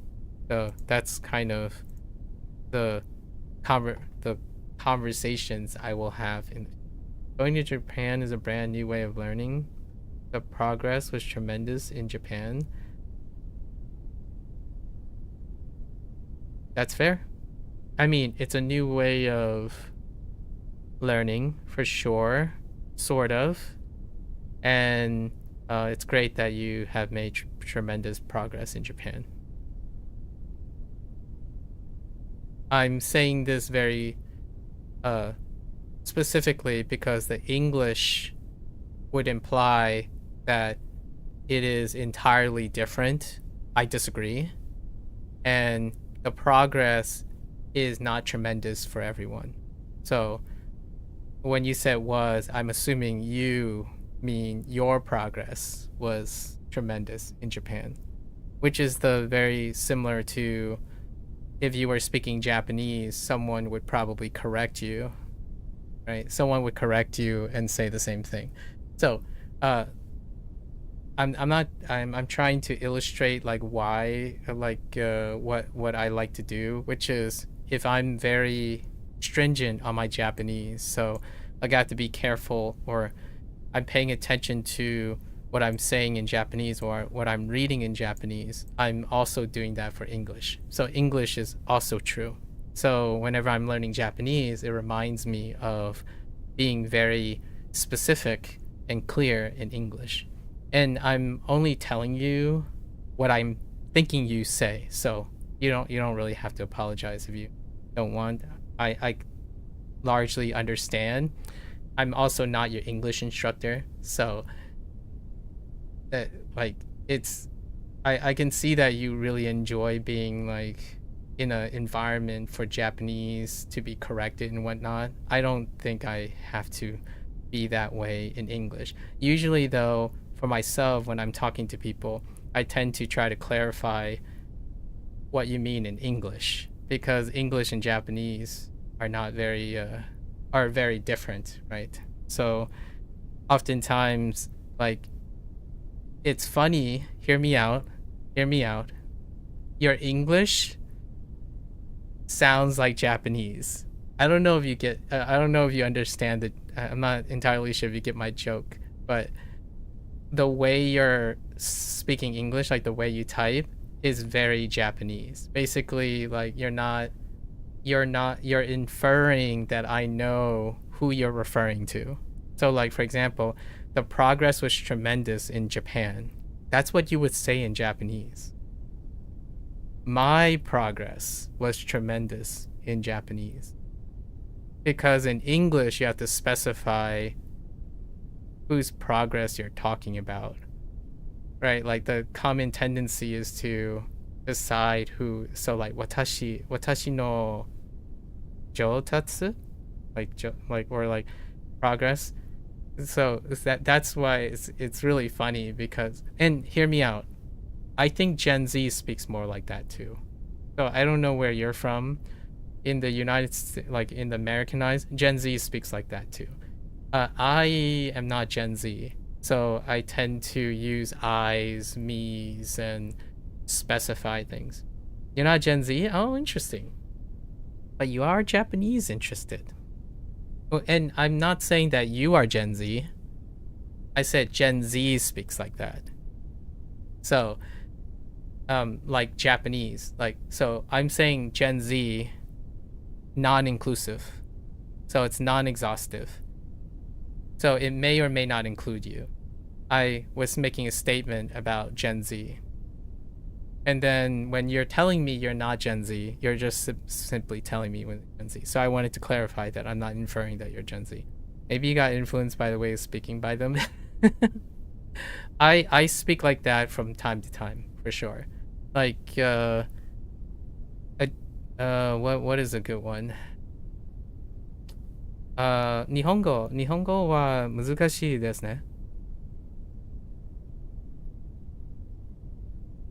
So that's kind of the conversations I will have. Going to Japan is a brand new way of learning. The progress was tremendous in Japan. That's fair. I mean, it's a new way of learning for sure, sort of. And it's great that you have made tremendous progress in Japan. I'm saying this very specifically because the English would imply that it is entirely different. I disagree. And the progress is not tremendous for everyone. So when you said was, I'm assuming you mean your progress was tremendous in Japan, which is the very similar to if you were speaking Japanese, someone would probably correct you, right? Someone would correct you and say the same thing. So I'm trying to illustrate like why, like what I like to do, which is if I'm very stringent on my Japanese, so I got to be careful, or I'm paying attention to what I'm saying in Japanese or what I'm reading in Japanese, I'm also doing that for English. So English is also true. So whenever I'm learning Japanese, it reminds me of being very specific and clear in English. And I'm only telling you what I'm thinking you say. So you don't really have to apologize if you don't want. I largely understand. I'm also not your English instructor, so that like I can see that you really enjoy being like in an environment for Japanese to be corrected and whatnot. I don't think I have to be that way in English. Usually though, for myself, when I'm talking to people, I tend to try to clarify what you mean in English, because English and Japanese are not very different, right? So oftentimes, like, it's funny, hear me out, your English sounds like Japanese. I don't know if you understand it. I'm not entirely sure if you get my joke, but the way you're speaking English, like the way you type, is very Japanese. Basically, like you're inferring that I know who you're referring to. So like, for example, the progress was tremendous in Japan. That's what you would say in Japanese. My progress was tremendous in Japanese. Because in English, you have to specify whose progress you're talking about, right? Like the common tendency is to decide who. So like watashi no joutatsu, or like progress. So that's why it's really funny, because, and hear me out, I think Gen Z speaks more like that too. So I don't know where you're from. In the United States, like in the Americanized, Gen Z speaks like that too. I am not Gen Z, so I tend to use I's, me's, and specify things. You're not Gen Z? Oh, interesting. But you are Japanese interested. Oh, and I'm not saying that you are Gen Z. I said Gen Z speaks like that. So, like Japanese, like, so I'm saying Gen Z, non-inclusive. So it's non-exhaustive. So it may or may not include you. I was making a statement about Gen Z. And then when you're telling me you're not Gen Z, you're just simply telling me when Gen Z. So I wanted to clarify that I'm not inferring that you're Gen Z. Maybe you got influenced by the way of speaking by them. I speak like that from time to time, for sure. Like, what is a good one? 日本語は難しいですね。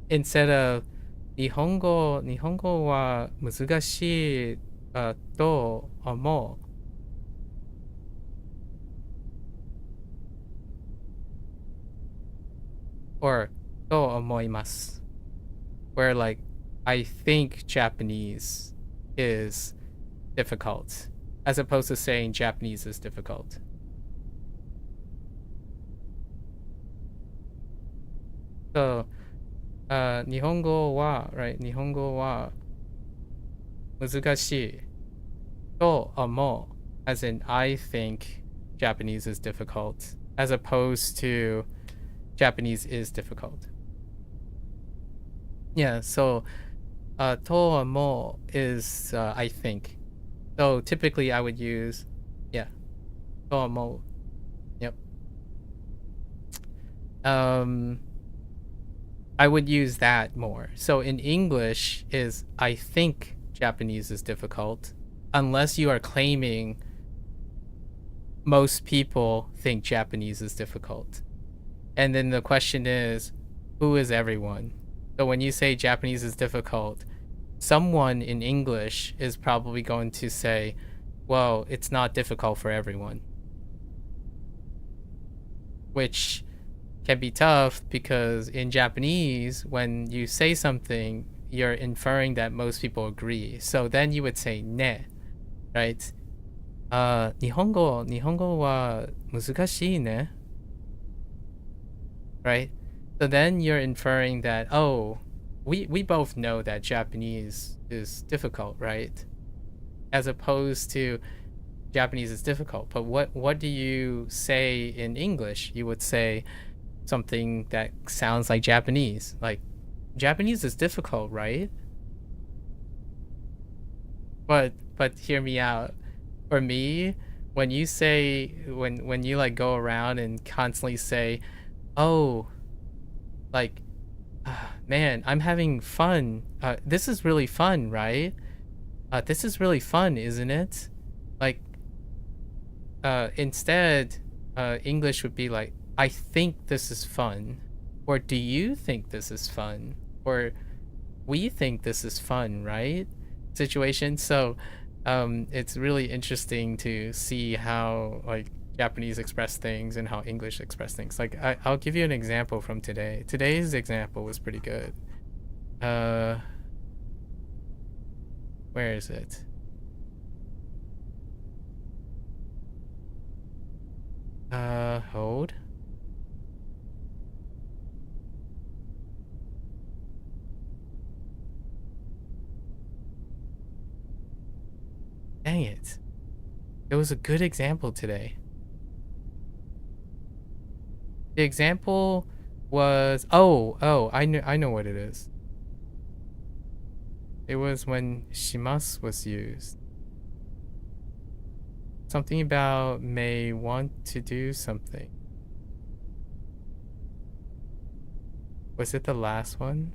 instead of 日本語は難しいと思う。or と思います。Where like I think Japanese is difficult as opposed to saying Japanese is difficult. So 日本語は right 日本語は難しいと思う as in I think Japanese is difficult as opposed to Japanese is difficult. Yeah, so to amo is I think. So typically I would use yeah, to amo. Yep. I would use that more. So in English is I think Japanese is difficult unless you are claiming most people think Japanese is difficult. And then the question is, who is everyone? So when you say Japanese is difficult, someone in English is probably going to say, well, it's not difficult for everyone. Which can be tough because in Japanese, when you say something, you're inferring that most people agree. So then you would say ne, right? 日本語は難しいね. Right? So then you're inferring that, oh, we both know that Japanese is difficult, right? As opposed to Japanese is difficult. But what do you say in English? You would say something that sounds like Japanese. Like, Japanese is difficult, right? But hear me out. For me, when you say when you like go around and constantly say, oh, like, man, I'm having fun. This is really fun, right? This is really fun, isn't it? Like, instead, English would be like, I think this is fun. Or do you think this is fun? Or we think this is fun, right? Situation. So, it's really interesting to see how like Japanese express things and how English express things. Like I'll give you an example from today. Today's example was pretty good. Where is it? Hold. Dang it. It was a good example today. The example was I know what it is. It was when shimasu was used. Something about may want to do something. Was it the last one?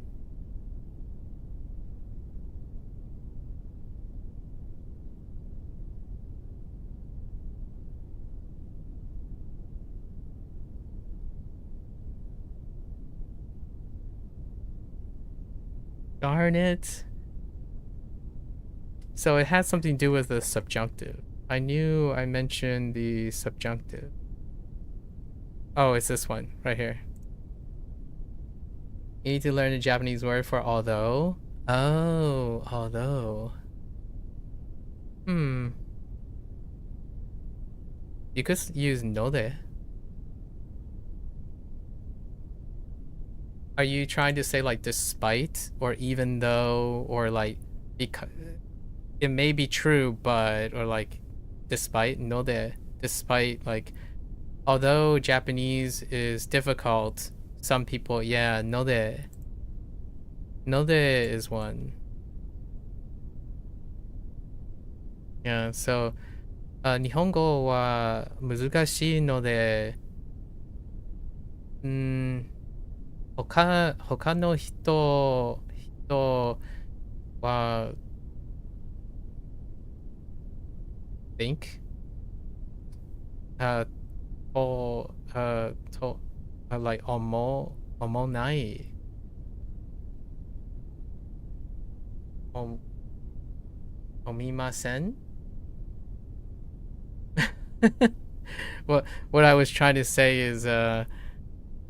Darn it. So it has something to do with the subjunctive. I knew I mentioned the subjunctive. Oh, it's this one right here. You need to learn a Japanese word for although. Oh, although. You could use node. Are you trying to say like despite or even though or like because it may be true but or like despite node despite like although Japanese is difficult, some people yeah node is one. Yeah, so 日本語は難しいので他の人は think like omonai. Omimasen? What I was trying to say is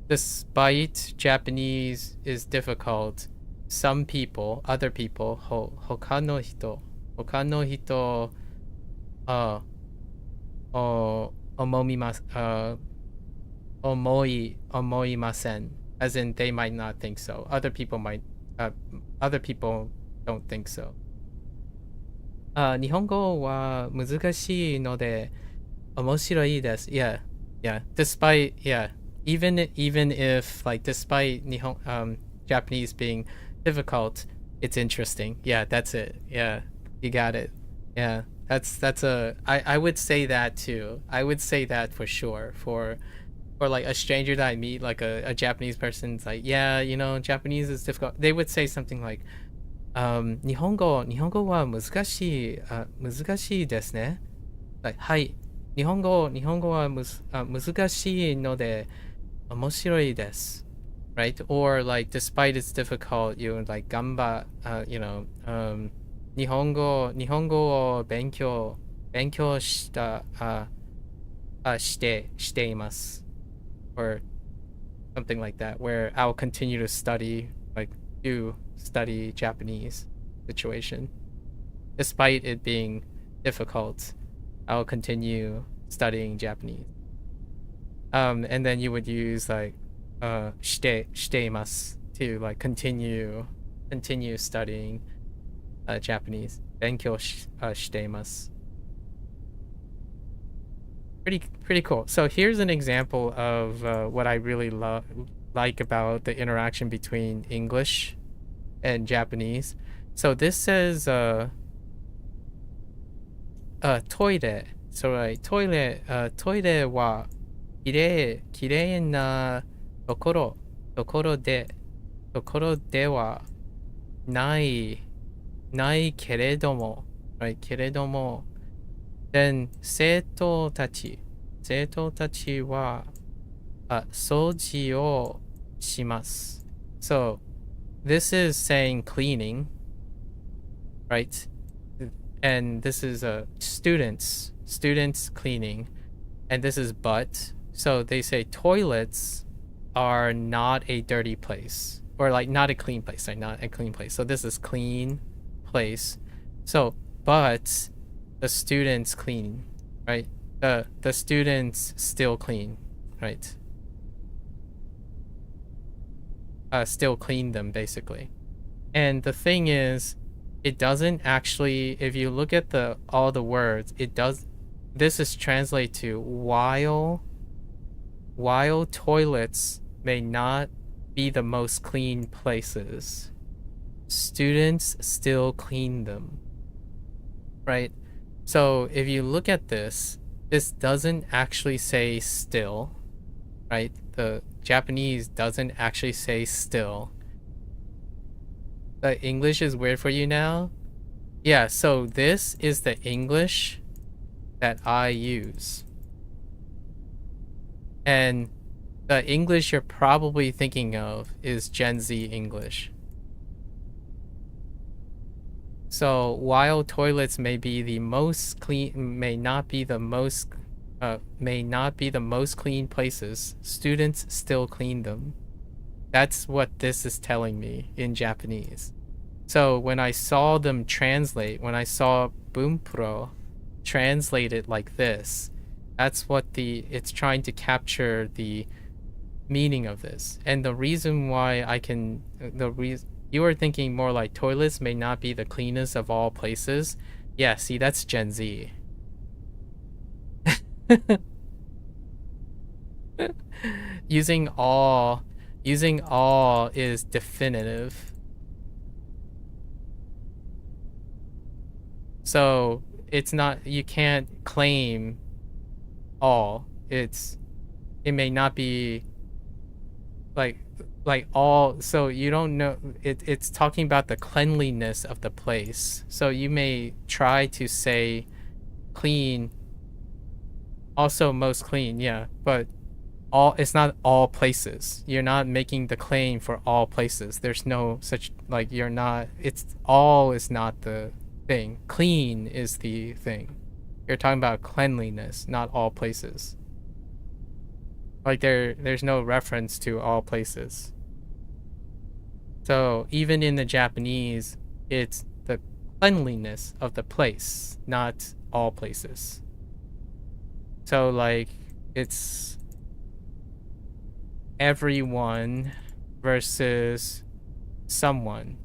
despite Japanese is difficult, some people, other people, hokano hito omoimasen, as in they might not think so. Other people don't think so. 日本語は難しいので面白いです。Yeah, despite, even if like despite Japanese being difficult, it's interesting. Yeah, that's it. Yeah, you got it. Yeah, I would say that too. I would say that for sure. For like a stranger that I meet, like a Japanese person's like, yeah, Japanese is difficult. They would say something like, 日本語は難しいですね。Like, はい。日本語は難しいので面白いです。Right? Or like, despite it's difficult, you like 日本語を勉強しています。Or something like that, where I'll continue to study, like study Japanese situation. Despite it being difficult, I'll continue studying Japanese. And then you would use like しています to like continue studying Japanese. 勉強しています Pretty cool. So here's an example of what I really like about the interaction between English and Japanese. So this says toilet. So toilet はきれいなところではないけれども、then 生徒たちは掃除をします。So this is saying cleaning, right? And this is students cleaning, and this is but. So they say toilets are not a dirty place, or like not a clean place, like not a clean place. So this is clean place. So but the students clean, right? The students still clean, right? Still clean them basically. And the thing is, it doesn't actually, if you look at all the words, this is translate to while toilets may not be the most clean places, students still clean them, right? So if you look at this doesn't actually say still, right? The Japanese doesn't actually say still. The English is weird for you now? Yeah, so this is the English that I use. And the English you're probably thinking of is Gen Z English. So while toilets may not be the most clean places, students still clean them. That's what this is telling me in Japanese. So when I saw them translate, when I saw Bunpro translate it like this, that's what it's trying to capture the meaning of this. And the reason why you are thinking more like toilets may not be the cleanest of all places. Yeah, see, that's Gen Z. Using all is definitive. So it's not, you can't claim all. It may not be like all, so you don't know, it's talking about the cleanliness of the place. So you may try to say clean Also most clean, yeah, but it's not all places. You're not making the claim for all places. There's no such, like, you're not, it's all is not the thing. Clean is the thing. You're talking about cleanliness, not all places. Like there's no reference to all places. So even in the Japanese, it's the cleanliness of the place, not all places. So like it's everyone versus someone,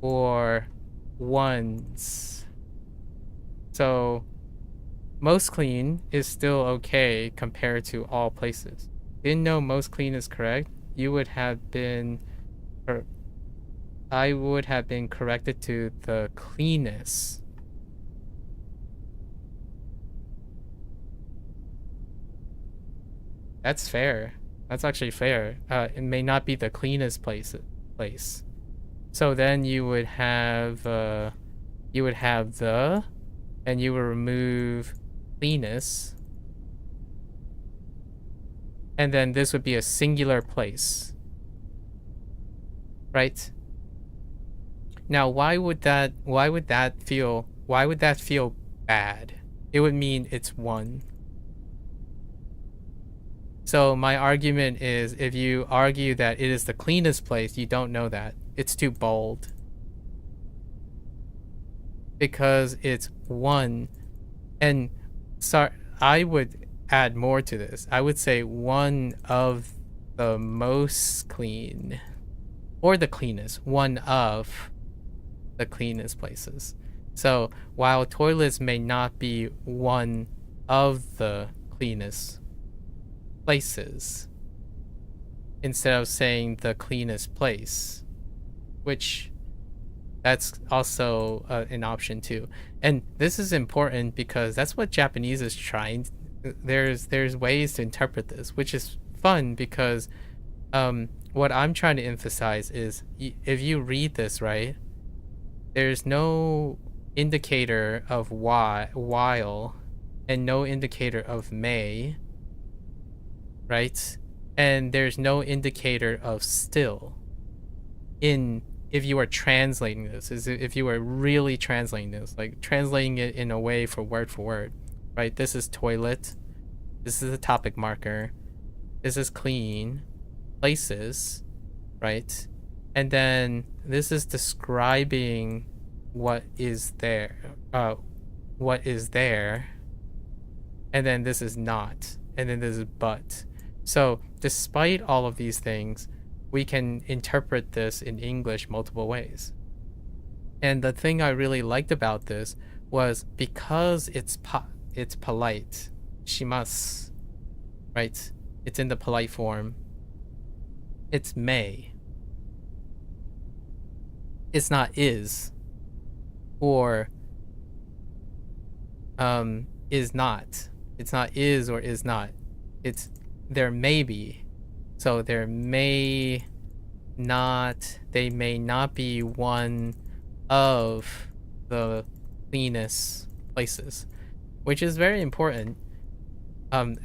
or ones. So most clean is still okay compared to all places. Didn't know most clean is correct. You would have been, or I would have been corrected to the cleanest. That's fair. That's actually fair. It may not be the cleanest place. So then you would have the, and you would remove cleanest, and then this would be a singular place, right? Now, why would that feel bad? It would mean it's one. So my argument is, if you argue that it is the cleanest place, you don't know that. It's too bold. Because it's one. And sorry, I would add more to this. I would say one of the most clean, or the cleanest, one of the cleanest places. So while toilets may not be one of the cleanest places, instead of saying the cleanest place, which that's also an option too. And this is important because that's what Japanese is trying. There's ways to interpret this, which is fun because what I'm trying to emphasize is, if you read this right, there's no indicator of while and no indicator of may, right? And there's no indicator of still. If you are translating this, if you were really translating this, like translating it in a way for word, right? This is toilet. This is a topic marker. This is clean. Places, right? And then this is describing what is there. And then this is not. And then this is but. So despite all of these things, we can interpret this in English multiple ways. And the thing I really liked about this was, because it's polite, shimasu, right? It's in the polite form. It's may. It's not is, or is not. It's not is or is not. It's there may be. So they may not be one of the cleanest places, which is very important.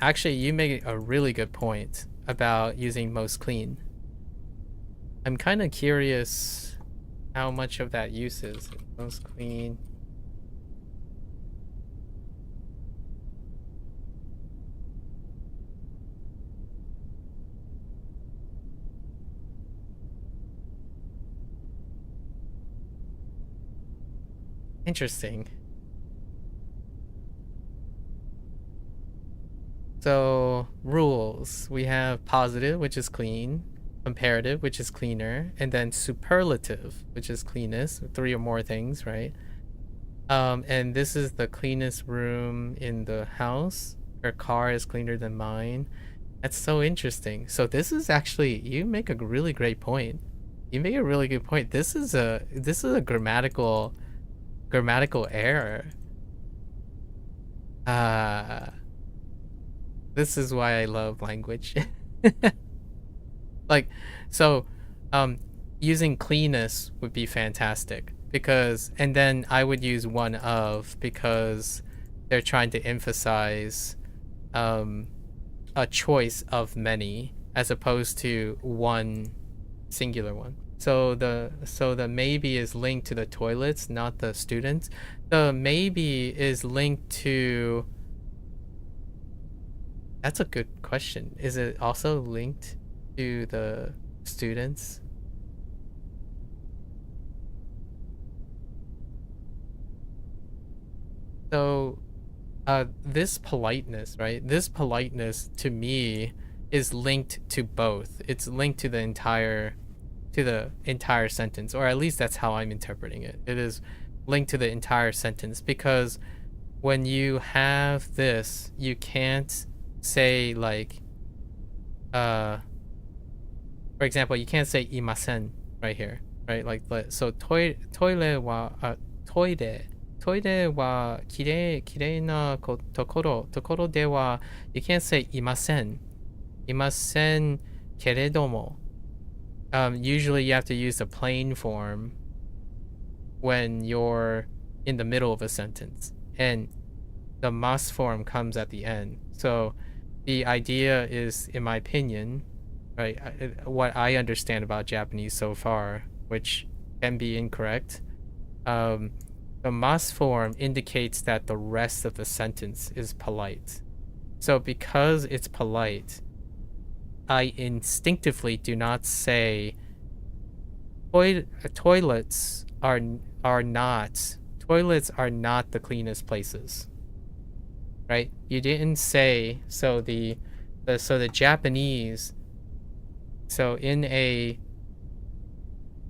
Actually, you make a really good point about using most clean. I'm kind of curious how much of that use is most clean. Interesting. So rules, we have positive, which is clean, comparative, which is cleaner, and then superlative, which is cleanest, 3 or more things, right? And this is the cleanest room in the house. Her car is cleaner than mine. That's so interesting. So this is actually, you make a really great point. You make a really good point. This is a grammatical error. This is why I love language. Like, so using cleanest would be fantastic, because, and then I would use one of, because they're trying to emphasize a choice of many as opposed to one singular one. So the maybe is linked to the toilets, not the students. The maybe is linked to. That's a good question. Is it also linked to the students? So this politeness, right? This politeness to me is linked to both. It's linked to the entire sentence, or at least that's how I'm interpreting it. It is linked to the entire sentence because when you have this, you can't say like for example, you can't say imasen right here, right? Like so toilet wa toilet wa kirei na tokoro de wa, you can't say imasen keredomo. Usually you have to use the plain form when you're in the middle of a sentence, and the mas form comes at the end. So the idea is, in my opinion, right, what I understand about Japanese so far, which can be incorrect, the mas form indicates that the rest of the sentence is polite. So because it's polite, I instinctively do not say toilets are not the cleanest places, right? You didn't say. So the Japanese, so in a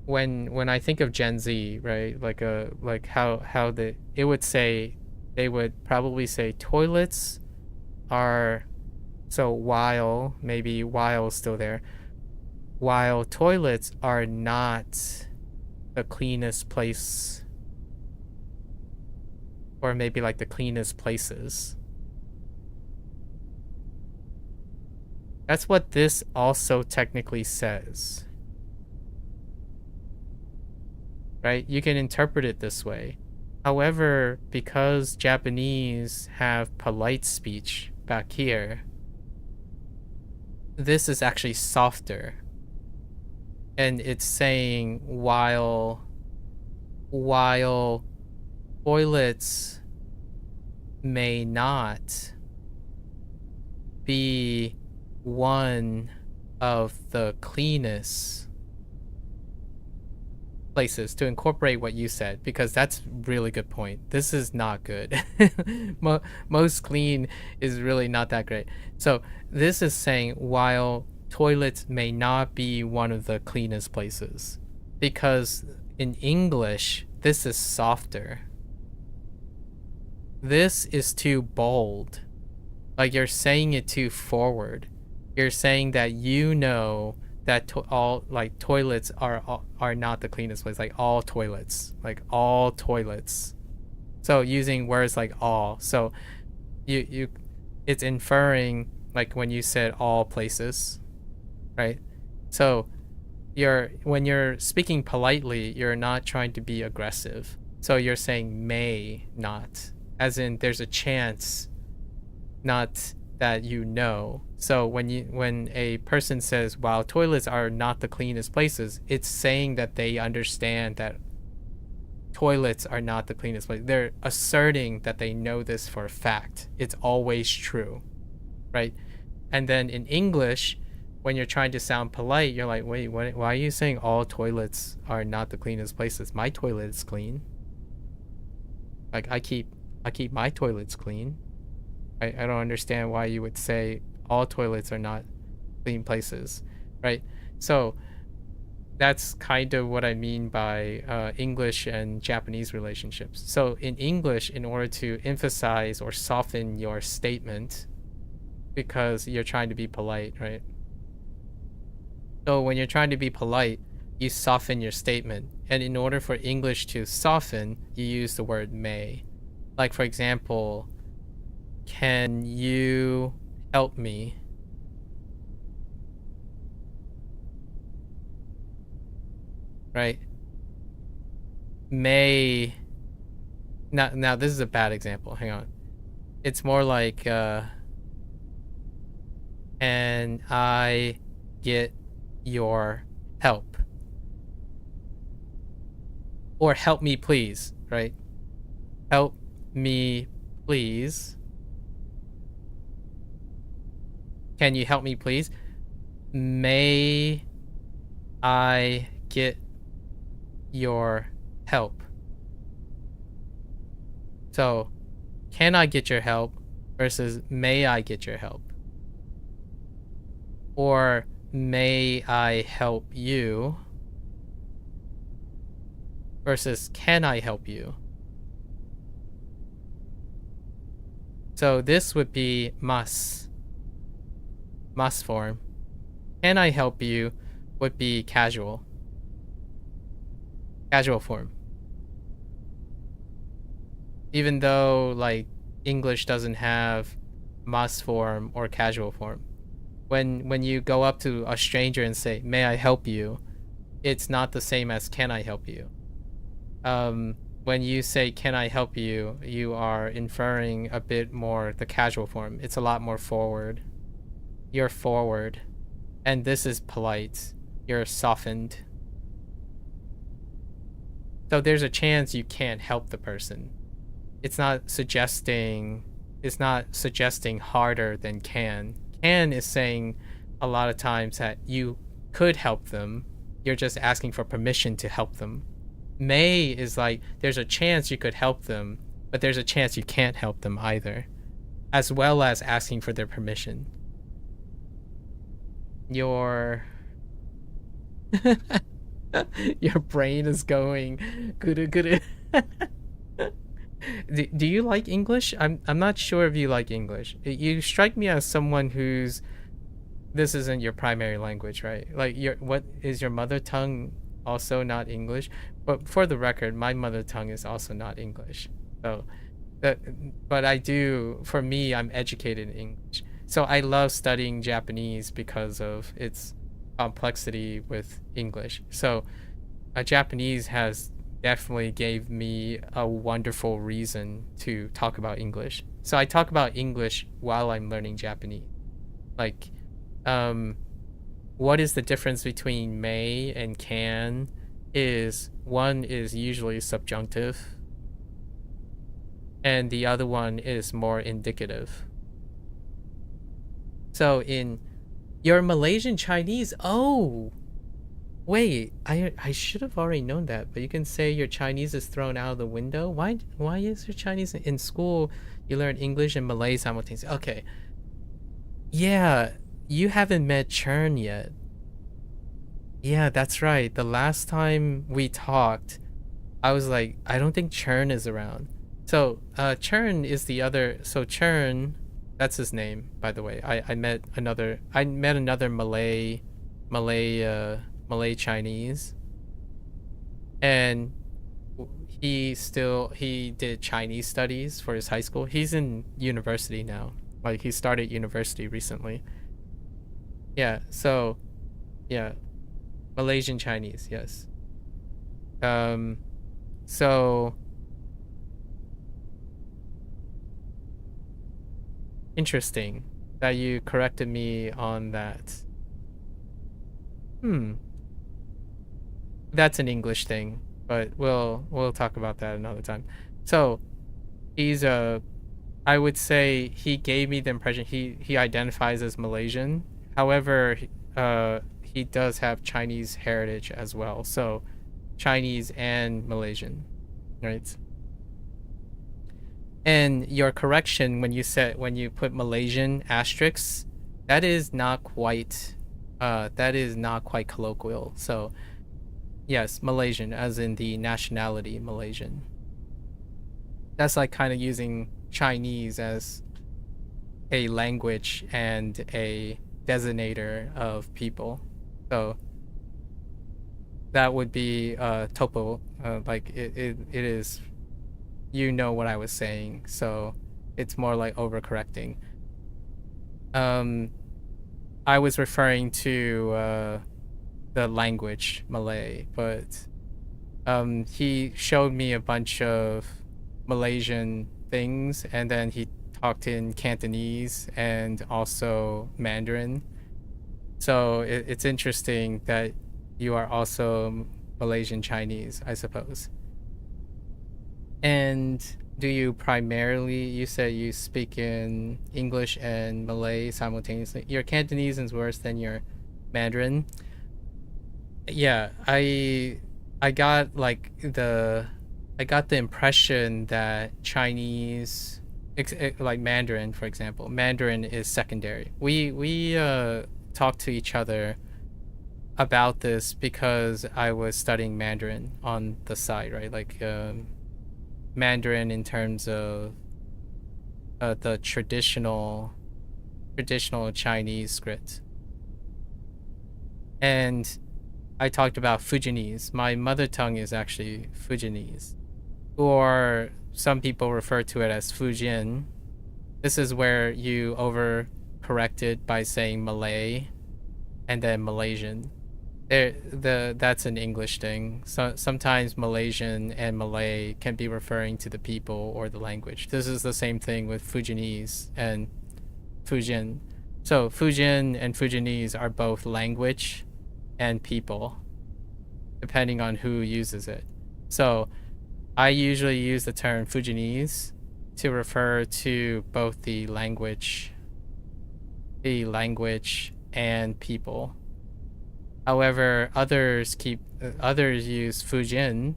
when I think of Gen Z, right, like how it would say, they would probably say toilets are, so while is still there, while toilets are not the cleanest place, or maybe like the cleanest places. That's what this also technically says, right? You can interpret it this way. However, because Japanese have polite speech back here, this is actually softer, and it's saying while toilets may not be one of the cleanest places, to incorporate what you said, because that's really good point. This is not good. Most clean is really not that great. So this is saying while toilets may not be one of the cleanest places, because in English this is softer. This is too bold. Like, you're saying it too forward. You're saying that that all like toilets are not the cleanest place, like all toilets. So using words like all, so you it's inferring, like when you said all places, right? So when you're speaking politely, you're not trying to be aggressive. So you're saying may not, as in there's a chance, not that So when a person says, "Wow, toilets are not the cleanest places," it's saying that they understand that toilets are not the cleanest place. They're asserting that they know this for a fact. It's always true, right? And then in English, when you're trying to sound polite, you're like, "Wait, why are you saying all toilets are not the cleanest places? My toilet is clean. Like I keep my toilets clean." I don't understand why you would say all toilets are not clean places, right? So that's kind of what I mean by English and Japanese relationships. So in English, in order to emphasize or soften your statement, because you're trying to be polite, right? So when you're trying to be polite, you soften your statement. And in order for English to soften, you use the word may. Like, for example, can you help me? Right? May. Now this is a bad example. Hang on. It's more like, can I get your help? Or help me please, right? Help me please. Can you help me please? May I get your help? So, can I get your help versus may I get your help? Or may I help you versus can I help you? So this would be must form. Can I help you would be casual form. Even though like English doesn't have must form or casual form. When you go up to a stranger and say, may I help you? It's not the same as can I help you? When you say can I help you, you are inferring a bit more the casual form. It's a lot more forward. You're forward. And this is polite. You're softened. So there's a chance you can't help the person. It's not suggesting harder than can. Can is saying a lot of times that you could help them. You're just asking for permission to help them. May is like there's a chance you could help them, but there's a chance you can't help them either, as well as asking for their permission. Your brain is going good. Do you like English? I'm not sure if you like English. You strike me as someone who's this isn't your primary language, right? Like what is your mother tongue also not English? But for the record, my mother tongue is also not English. So but I do, for me, I'm educated in English. So I love studying Japanese because of its complexity with English. So Japanese has definitely gave me a wonderful reason to talk about English. So I talk about English while I'm learning Japanese. Like, what is the difference between may and can is one is usually subjunctive and the other one is more indicative. So in your Malaysian Chinese, oh, wait, I should have already known that, but you can say your Chinese is thrown out of the window. Why is your Chinese in school? You learn English and Malay simultaneously. Okay. Yeah, you haven't met Chern yet. Yeah, that's right. The last time we talked, I was like, I don't think Chern is around. So, Chern is the other. So Chern, that's his name, by the way. I met another Malay Chinese, and he did Chinese studies for his high school. He's in university now. Like he started university recently. Yeah, so yeah, Malaysian Chinese, yes. So interesting that you corrected me on that. That's an English thing, but we'll talk about that another time. So he's I would say he gave me the impression he identifies as Malaysian. However, he does have Chinese heritage as well. So Chinese and Malaysian, right? And your correction when you put Malaysian asterisks, that is not quite colloquial. So yes, Malaysian as in the nationality Malaysian. That's like kind of using Chinese as a language and a designator of people. So that would be topo, like it is, you know what I was saying, so it's more like overcorrecting. I was referring to the language Malay, but he showed me a bunch of Malaysian things and then he talked in Cantonese and also Mandarin. So it's interesting that you are also Malaysian Chinese, I suppose. And do you primarily, you said you speak in English and Malay simultaneously? Your Cantonese is worse than your Mandarin. Yeah, I got like I got the impression that Chinese, like Mandarin, for example, Mandarin is secondary. We talk to each other about this because I was studying Mandarin on the side, right? Like Mandarin in terms of the traditional Chinese script. And I talked about Fujianese. My mother tongue is actually Fujianese, or some people refer to it as Fujian. This is where you overcorrect it by saying Malay and then Malaysian. That's an English thing. So sometimes Malaysian and Malay can be referring to the people or the language. This is the same thing with Fujianese and Fujian. So Fujian and Fujianese are both language and people, depending on who uses it. So I usually use the term Fujianese to refer to both the language and people. However, others use Fujian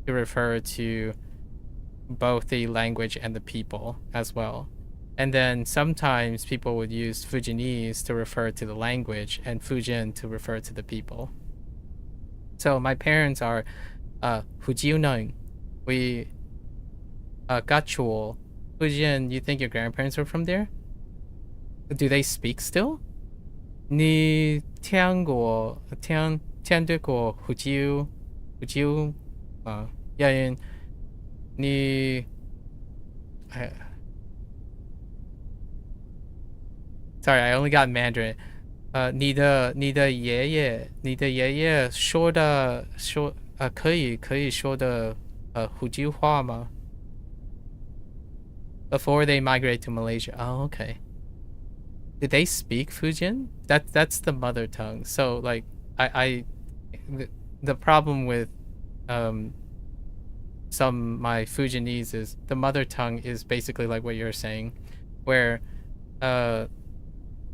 to refer to both the language and the people as well. And then sometimes people would use Fujianese to refer to the language and Fujian to refer to the people. So my parents are Fujianeng. We Gachuo. Fujian, you think your grandparents are from there? Do they speak still? 你听对过福州因为你Sorry, I only got Mandarin. 你的爷爷可以说的福州话吗? Before they migrate to Malaysia. Oh, okay. Did they speak Fujian? That's the mother tongue. So like the problem with my Fujianese is the mother tongue is basically like what you're saying, where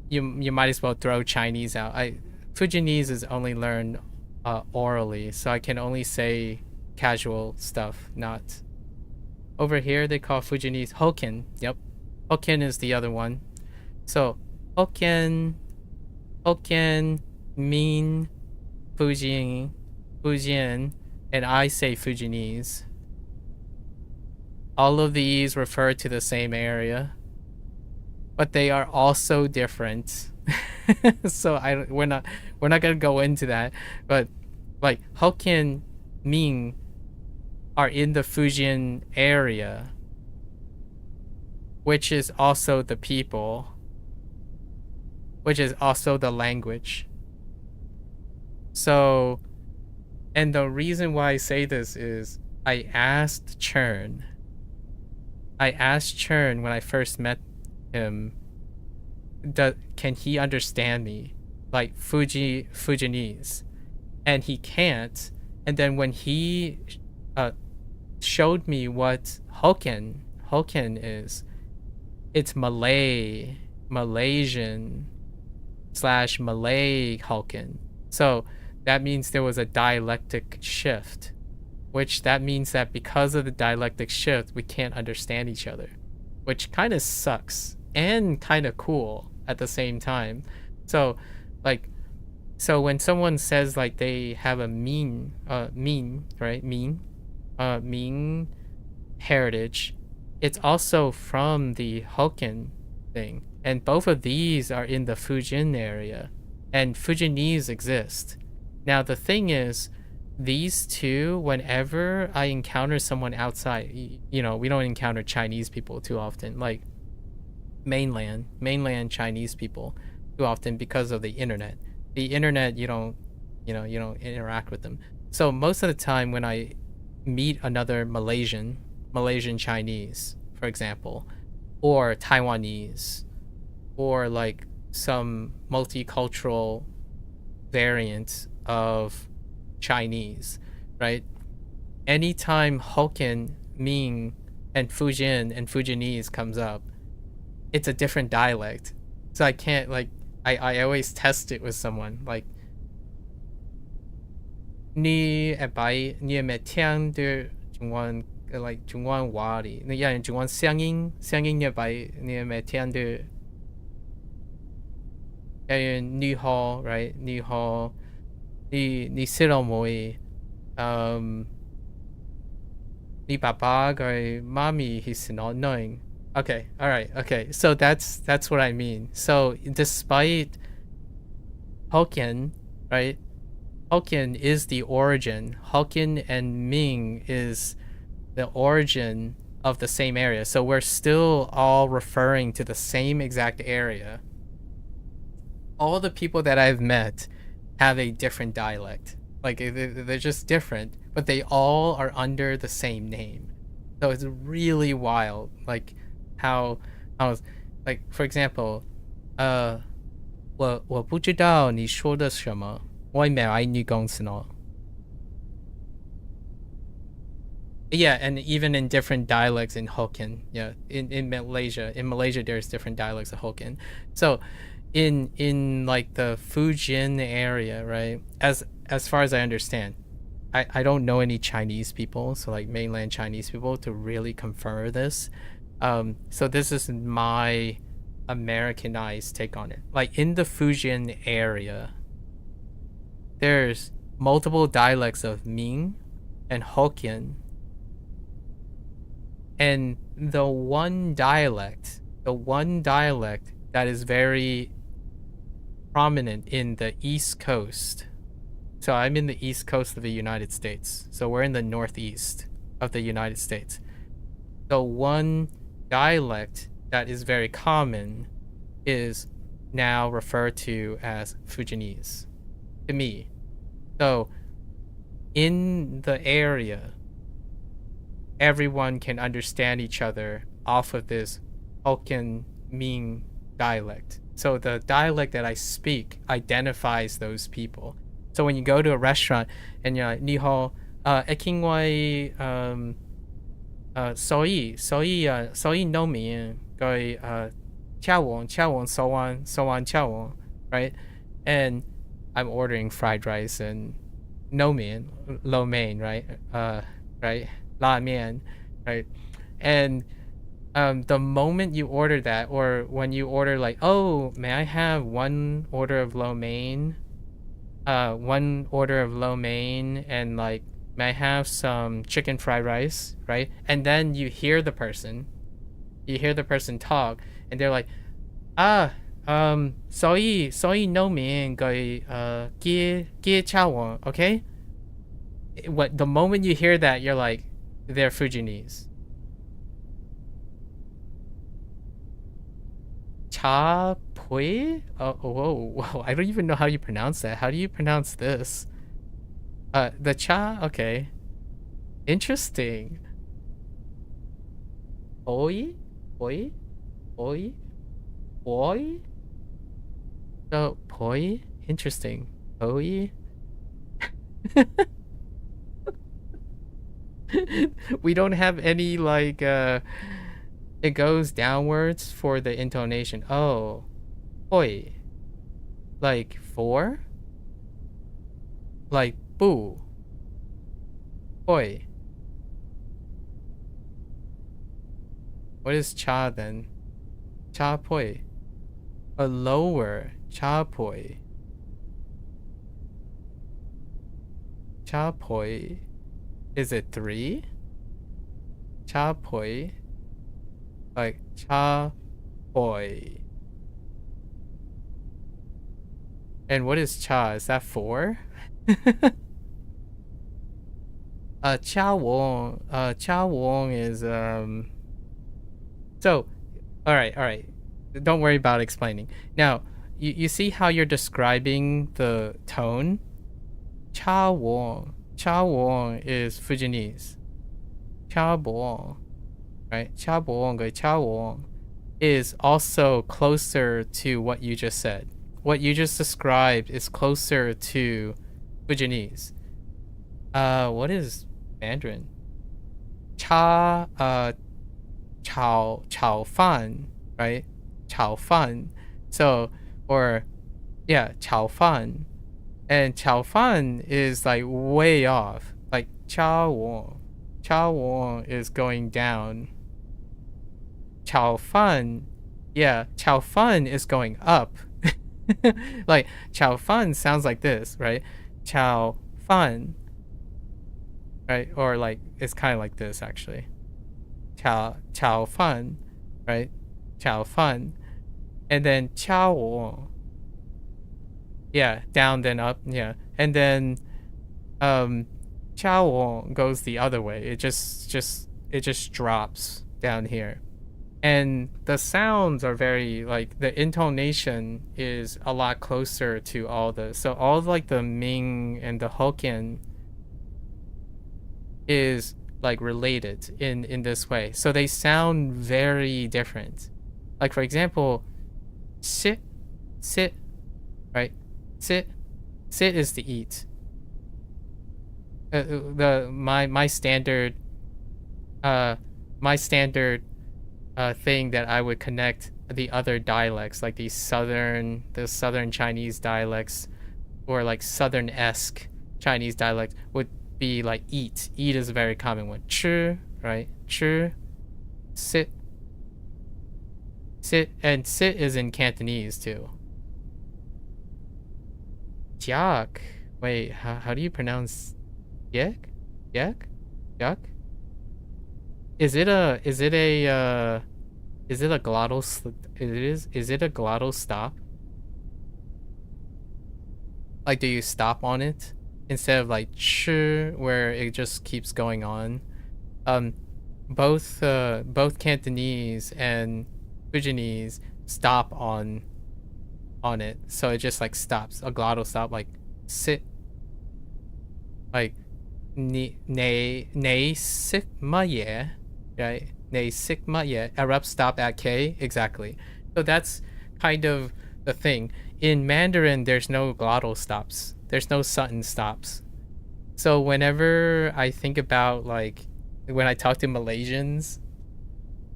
you might as well throw Chinese out. Fujianese is only learned orally, so I can only say casual stuff, not over here they call Fujianese Hokkien. Yep. Hokkien is the other one. So Hokkien mean Fujian, and I say Fujianese. All of these refer to the same area, but they are also different. So we're not gonna go into that. But like Hokkien, Ming are in the Fujian area, which is also the people, which is also the language. So, and the reason why I say this is I asked Chern when I first met him, can he understand me, like Fujianese? And he can't. And then when he showed me what Hokkien is, it's Malaysian / Malay Hokkien. So that means there was a dialectic shift, which that means that because of the dialectic shift, we can't understand each other, which kind of sucks and kind of cool at the same time. So when someone says like they have a Ming heritage, it's also from the Hokkien thing. And both of these are in the Fujian area, and Fujianese exist. Now the thing is, these two, whenever I encounter someone outside, we don't encounter Chinese people too often, like mainland Chinese people too often because of the internet. The internet, you don't interact with them. So most of the time when I meet another Malaysian Chinese, for example, or Taiwanese, or like some multicultural variant of Chinese, right? Anytime Hokkien, Ming, and Fujian and Fujianese comes up, it's a different dialect. So I can't like I always test it with someone like ni bai ni me tiang de jungwan like jungwan wari. Yeah, jungwan xiangyin ni bai ni me tiang de ni ho, right? Ni ho ni siro moi ni papa or mommy he's not knowing. Okay, all right, okay. So that's what I mean. So despite Hokkien, right? Hokkien is the origin. Hokkien and Ming is the origin of the same area. So we're still all referring to the same exact area. All the people that I've met have a different dialect. Like they're just different, but they all are under the same name. So it's really wild. Like how like for example, 我不知道你说的什么，我没有爱你公司呢。Yeah, and even in different dialects in Hokkien, yeah, in Malaysia there's different dialects of Hokkien. So in like the Fujian area, right? As far as I understand, I don't know any Chinese people, so like mainland Chinese people to really confirm this. So this is my Americanized take on it. Like in the Fujian area, there's multiple dialects of Ming and Hokkien. And the one dialect that is very prominent in the East Coast. So I'm in the East Coast of the United States. So we're in the Northeast of the United States. The one dialect that is very common is now referred to as Fujianese to me. So in the area, everyone can understand each other off of this Hokkien Ming dialect. So the dialect that I speak identifies those people. So when you go to a restaurant and you're like, 你好, 因为所以 no 面佢敲碗 so on 敲碗, right? And I'm ordering fried rice and no mean lo mein, right? Right? La mian, right? And the moment you order that, or when you order like, oh, may I have one order of lo mein, and like, may I have some chicken fried rice, right? And then you hear the person talk, and they're like, 所以 面佢嘅敲碗, okay? The moment you hear that, you're like, they're Fujianese. Cha pui? Oh, whoa, I don't even know how you pronounce that. How do you pronounce this? The cha? Okay. Interesting. Oi? So, poi? Interesting. Oi? We don't have any like it goes downwards for the intonation. Oh, oi, like four, like boo, oi. What is cha then? Cha poi, a lower cha poi. Cha poi. Is it 3? Cha poi. Like cha poi. And what is cha? Is that 4? Cha wong is so all right. Don't worry about explaining. Now, you see how you're describing the tone? Cha wong is Fujianese. Cha bo, right? Cha bo, cha wong. is also closer to what you just said. What you just described is closer to Fujianese. What is Mandarin? Chao fan, right? Chao fan. So, or yeah, chao fan. And chao fan is like way off. Like chao won is going down. Chao fan, yeah, chao fan is going up. Like chao fan sounds like this, right? Chao fan, right? Or like it's kind of like this actually. Chao fan, right? Chao fan, and then chao, yeah, down then up, yeah, and then chao goes the other way. It just drops down here. And the sounds are very like the intonation is a lot closer to all the so all like the Ming and the Hokkien is like related in this way. So they sound very different. Like for example, sit, right? Sit is to eat. My standard thing that I would connect the other dialects, like the southern Chinese dialects, or like southern-esque Chinese dialects, would be like eat. Eat is a very common one. 吃, right? 吃, sit, and sit is in Cantonese too. Jiak. Wait, how do you pronounce yak? Yak? Yak? Is it a glottal is it a glottal stop? Like do you stop on it instead of like ch where it just keeps going on? Both Cantonese and Fujianese stop on it, so it just like stops, a glottal stop, like sit, like ne sigma yeah, right? Ne sigma yeah, abrupt stop at K, exactly. So that's kind of the thing. In Mandarin, there's no glottal stops. There's no sudden stops. So whenever I think about like when I talk to Malaysians,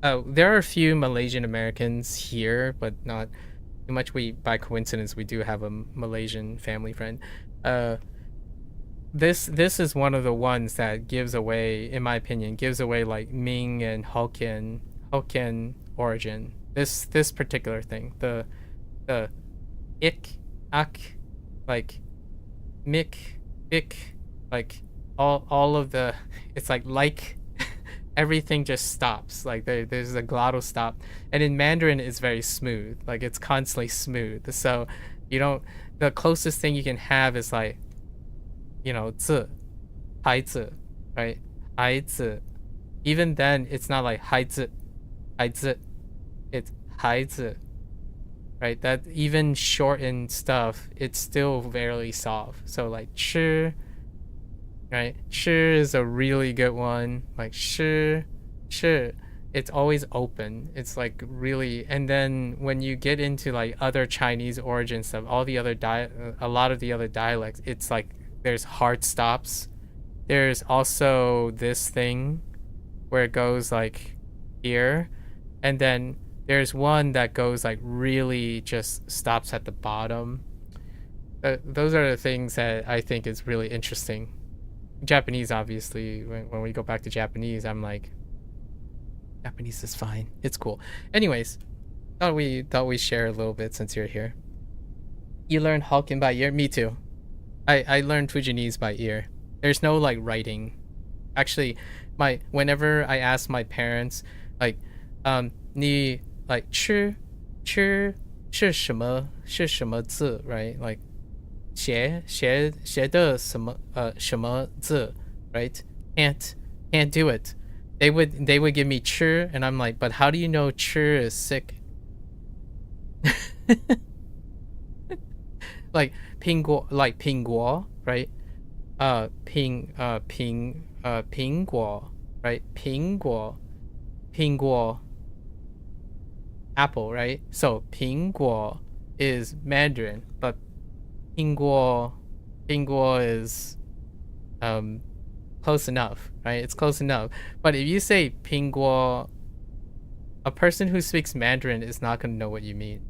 there are a few Malaysian Americans here, but not too much. We by coincidence we do have a Malaysian family friend. This is one of the ones that gives away, in my opinion, gives away like Ming and Hokkien origin. This particular thing, the ik, ak, like mik, ik, like all of the, it's like everything just stops. Like there's a glottal stop, and in Mandarin it's very smooth. Like it's constantly smooth. So you don't. The closest thing you can have is like, you know, 字, 孩子, right? 孩子. Even then, it's not like 孩子, 孩子. It's 孩子, right? That even shortened stuff, it's still very soft. So like 吃, right? 吃 is a really good one. Like 吃, 吃. It's always open. It's like really, and then when you get into like other Chinese origin stuff, all the other a lot of the other dialects, it's like there's hard stops. There's also this thing where it goes like here, and then there's one that goes like really just stops at the bottom. Those are the things that I think is really interesting. Japanese, obviously, when we go back to Japanese, I'm like, Japanese is fine. It's cool. Anyways, thought we share a little bit since you're here. You learned Hokkien by ear? Me too. I learned Fujianese by ear. There's no like writing. Actually, whenever I ask my parents, like, 你 like 吃是什么字, right? Like 写的什么字, right? Can't do it. They would give me 吃, and I'm like, but how do you know 吃 is sick? Like 苹果, like 苹果, right? 苹果, right? 苹果. apple, right? So 苹果 is Mandarin, but 苹果is close enough, right? It's close enough. But if you say 苹果, a person who speaks Mandarin is not going to know what you mean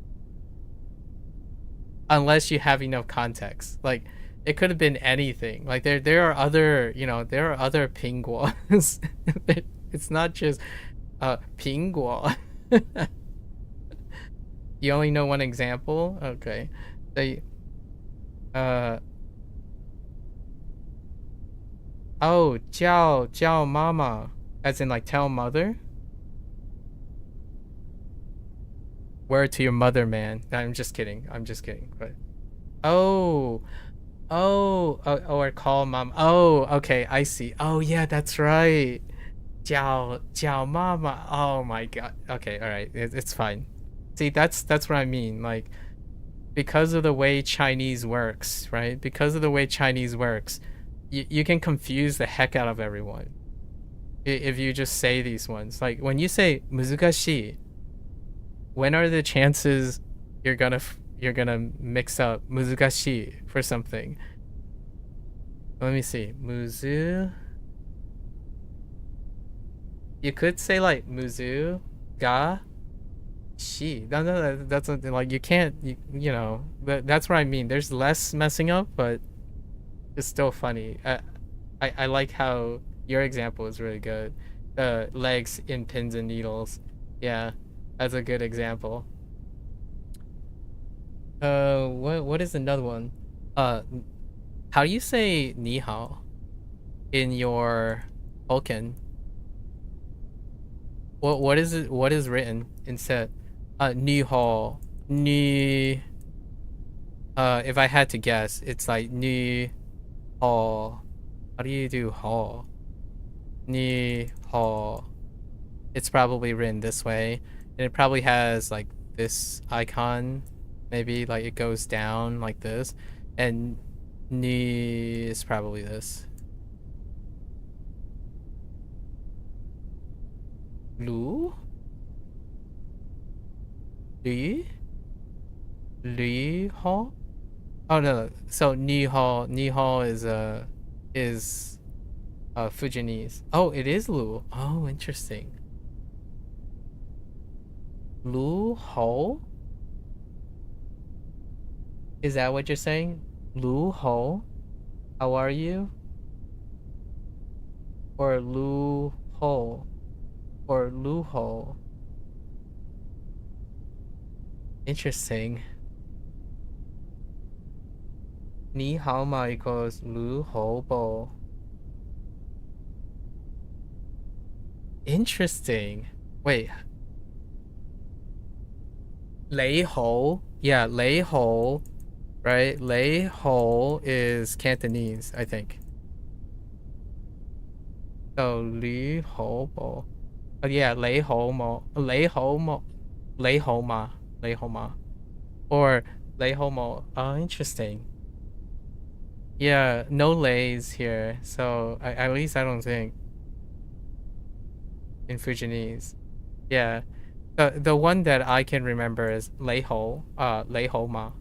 unless you have enough context. Like it could have been anything. Like there are other, there are other 苹果. It's not just 苹果. You only know one example? Okay. They oh, 叫妈妈 as in like tell mother? Word to your mother, man. I'm just kidding. But oh, or call mom. Oh, okay, I see. Oh yeah, that's right. 叫妈妈. Oh my god. Okay, all right. It's fine. See, that's what I mean. Like because of the way Chinese works, right? Because of the way Chinese works, you can confuse the heck out of everyone if you just say these ones. Like when you say 難しい, when are the chances you're gonna mix up 難しい for something? Let me see. Muzu. You could say like muzu ga shi. No, that's like you can't. That's what I mean. There's less messing up, but it's still funny. I like how your example is really good. The legs in pins and needles. Yeah, that's a good example. What is another one? How do you say ni hao in your Hokkien? What is it? What is written instead? Ni hao, ni. If I had to guess, it's like ni hao. How do you do hao? Ni hao. It's probably written this way, and it probably has like this icon. Maybe like it goes down like this, and ni is probably this. Lu? Li? Li ho? Oh no. So ni ho is Fujianese. Oh, it is Lu. Oh, interesting. Lu ho? Is that what you're saying? Lu ho? How are you? Or Lu ho? Or Lu ho? Interesting. Ni hao ma equals Lu ho bo. Interesting. Wait. Lei ho? Yeah, lei ho. Right? Lei ho is Cantonese, I think. So Li ho bo. Oh yeah, lei ho mo. Lei ho mo. Lei ho ma. Lei ho ma. Or lei ho mo. Oh, interesting. Yeah, no lays here. So at least I don't think in Fujianese. Yeah. The one that I can remember is lei ho ma,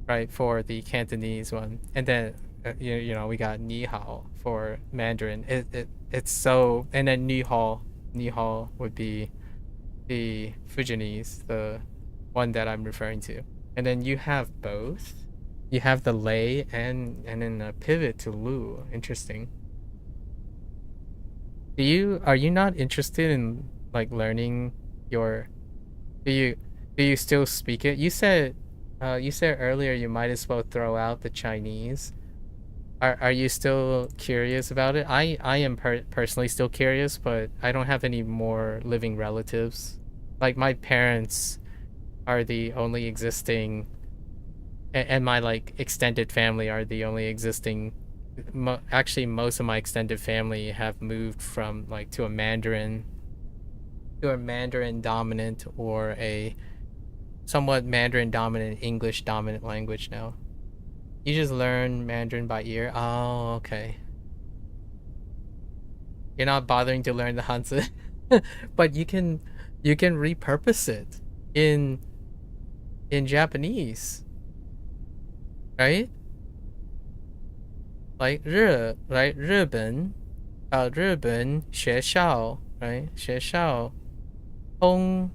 right, for the Cantonese one. And then we got ni hao for Mandarin. It's so, and then ni hao would be the Fujianese, the one that I'm referring to. And then you have both. You have the lei and then a pivot to lu. Interesting. Are you not interested in like learning your do you still speak it? You said earlier you might as well throw out the Chinese. Are you still curious about it? I am personally still curious, but I don't have any more living relatives. Like my parents are the only existing, and my like extended family are the only existing. Actually, most of my extended family have moved from like to a Mandarin dominant or a somewhat Mandarin dominant English dominant language now. You just learn Mandarin by ear. Oh, okay. You're not bothering to learn the Hanzi, but you can repurpose it. in Japanese, right? Like 日本 日本学校 right? 学校通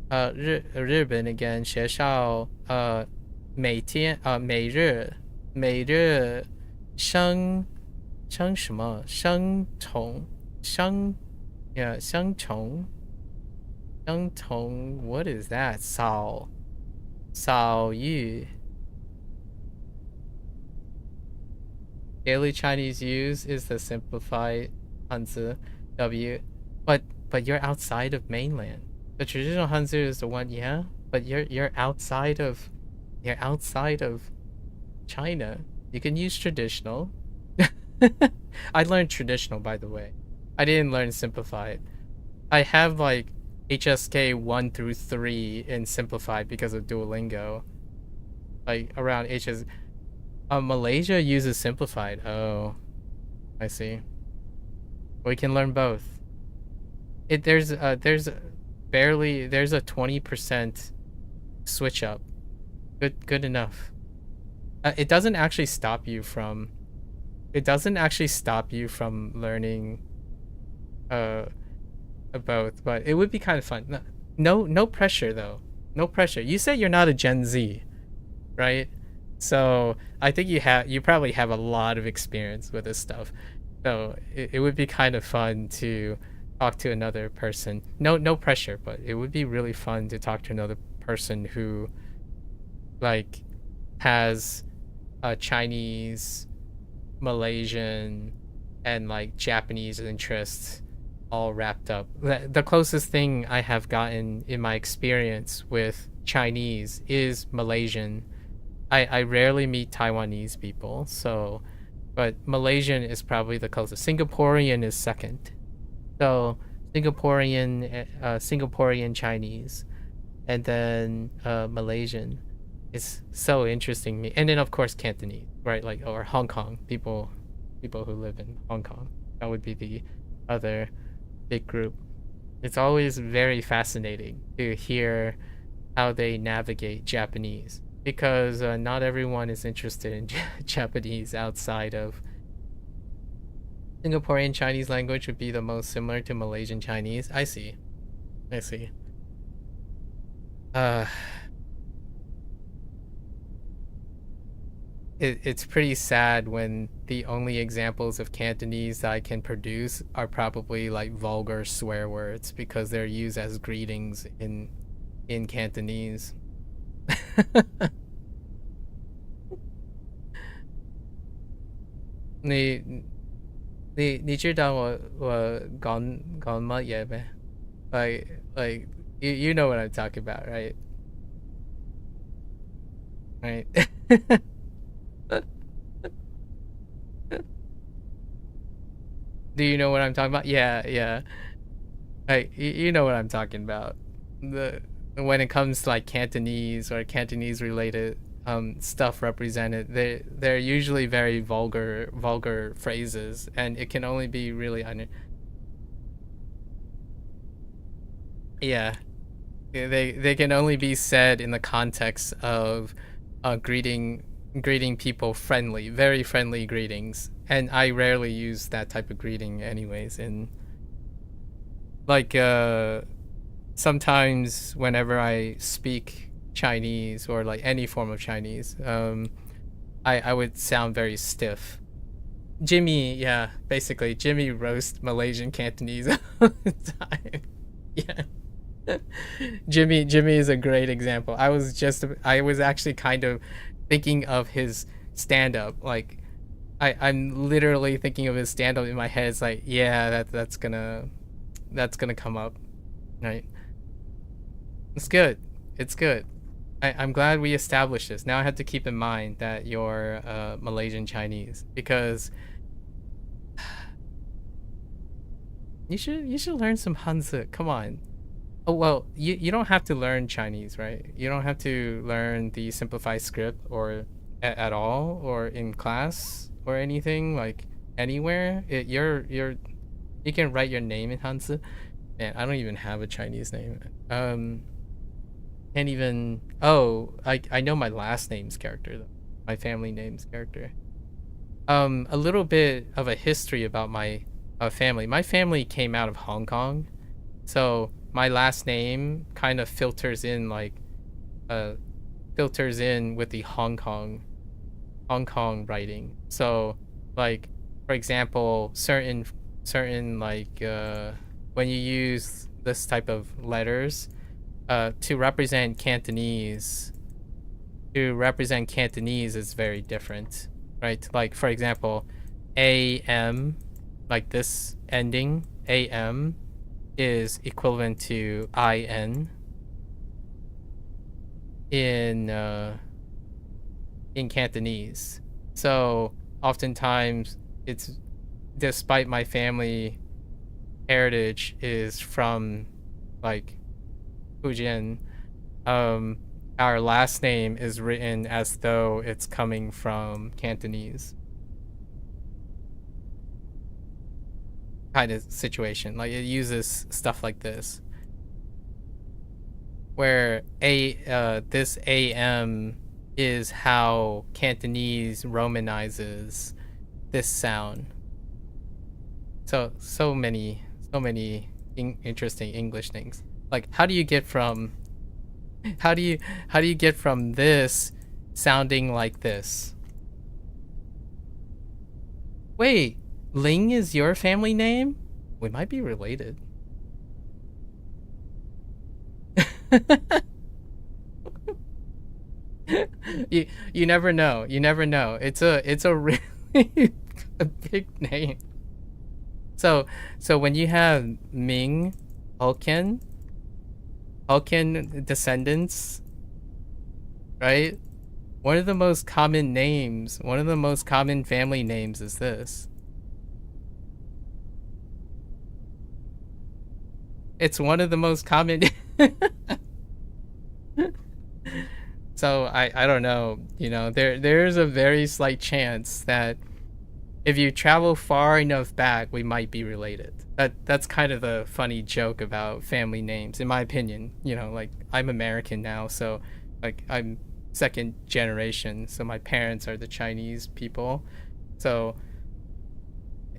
日本 again 学校每天每日相什么相同相同 what is that 少于 daily Chinese use is the simplified Hanzi W, but you're outside of mainland. The traditional Hanzi is the one, yeah, but you're outside of China. You can use traditional. I learned traditional, by the way. I didn't learn simplified. I have like HSK 1 through 3 in simplified because of Duolingo. Like around HS. Malaysia uses simplified. Oh, I see. We can learn both. There's barely a 20% switch up. Good enough. It doesn't actually stop you from learning both, but it would be kind of fun. No pressure though. No pressure. You said you're not a Gen Z, right? So I think you probably have a lot of experience with this stuff. So it would be kind of fun to talk to another person. No pressure, but it would be really fun to talk to another person who like has a Chinese, Malaysian, and like Japanese interests all wrapped up. The closest thing I have gotten in my experience with Chinese is Malaysian. I rarely meet Taiwanese people, so but Malaysian is probably the closest. Singaporean is second. So Singaporean Chinese, and then Malaysian. It's so interesting me. And then of course Cantonese, right? Like or Hong Kong people who live in Hong Kong. That would be the other big group. It's always very fascinating to hear how they navigate Japanese because not everyone is interested in Japanese outside of Singaporean Chinese language would be the most similar to Malaysian Chinese. I see. It's pretty sad when the only examples of Cantonese that I can produce are probably like vulgar swear words because they're used as greetings in Cantonese. 你知道我讲乜嘢咩？ like you know what I'm talking about, right? Right. Do you know what I'm talking about? Yeah. Like you know what I'm talking about. When it comes to like Cantonese or Cantonese related stuff represented, they're usually very vulgar phrases, and it can only be really yeah. They can only be said in the context of greeting people very friendly greetings, and I rarely use that type of greeting anyways. And like sometimes whenever I speak Chinese or like any form of Chinese, I would sound very stiff. Jimmy, yeah, basically Jimmy roast Malaysian Cantonese all the time. Yeah. Jimmy is a great example. I was actually kind of thinking of his stand-up. Like I'm literally thinking of his stand-up in my head. It's like, yeah, that's gonna come up, right? It's good. I'm glad we established this. Now I have to keep in mind that you're Malaysian Chinese because you should learn some Hanzi. Come on. Oh well, you don't have to learn Chinese, right? You don't have to learn the simplified script or at all, or in class or anything, like anywhere. You can write your name in Hanzi. Man, I don't even have a Chinese name. Can't even. Oh, I know my last name's character though. My family name's character. A little bit of a history about my family. My family came out of Hong Kong, so my last name kind of filters in with the Hong Kong writing. So, like, for example, certain like when you use this type of letters to represent Cantonese is very different, right? Like, for example, AM, like this ending, AM is equivalent to IN in Cantonese. So oftentimes it's, despite my family heritage is from like Fujian, our last name is written as though it's coming from Cantonese kind of situation. Like, it uses stuff like this, where this AM is how Cantonese romanizes this sound. So many interesting English things. Like, how do you get from this sounding like this? Wait, Ling is your family name? We might be related. you never know. It's a really a big name. So when you have Ming, Hokkien descendants, right? One of the most common family names is this. It's one of the most common. So I don't know, there's a very slight chance that if you travel far enough back, we might be related. That's kind of the funny joke about family names, in my opinion. Like, I'm American now, so like I'm second generation, so my parents are the Chinese people. So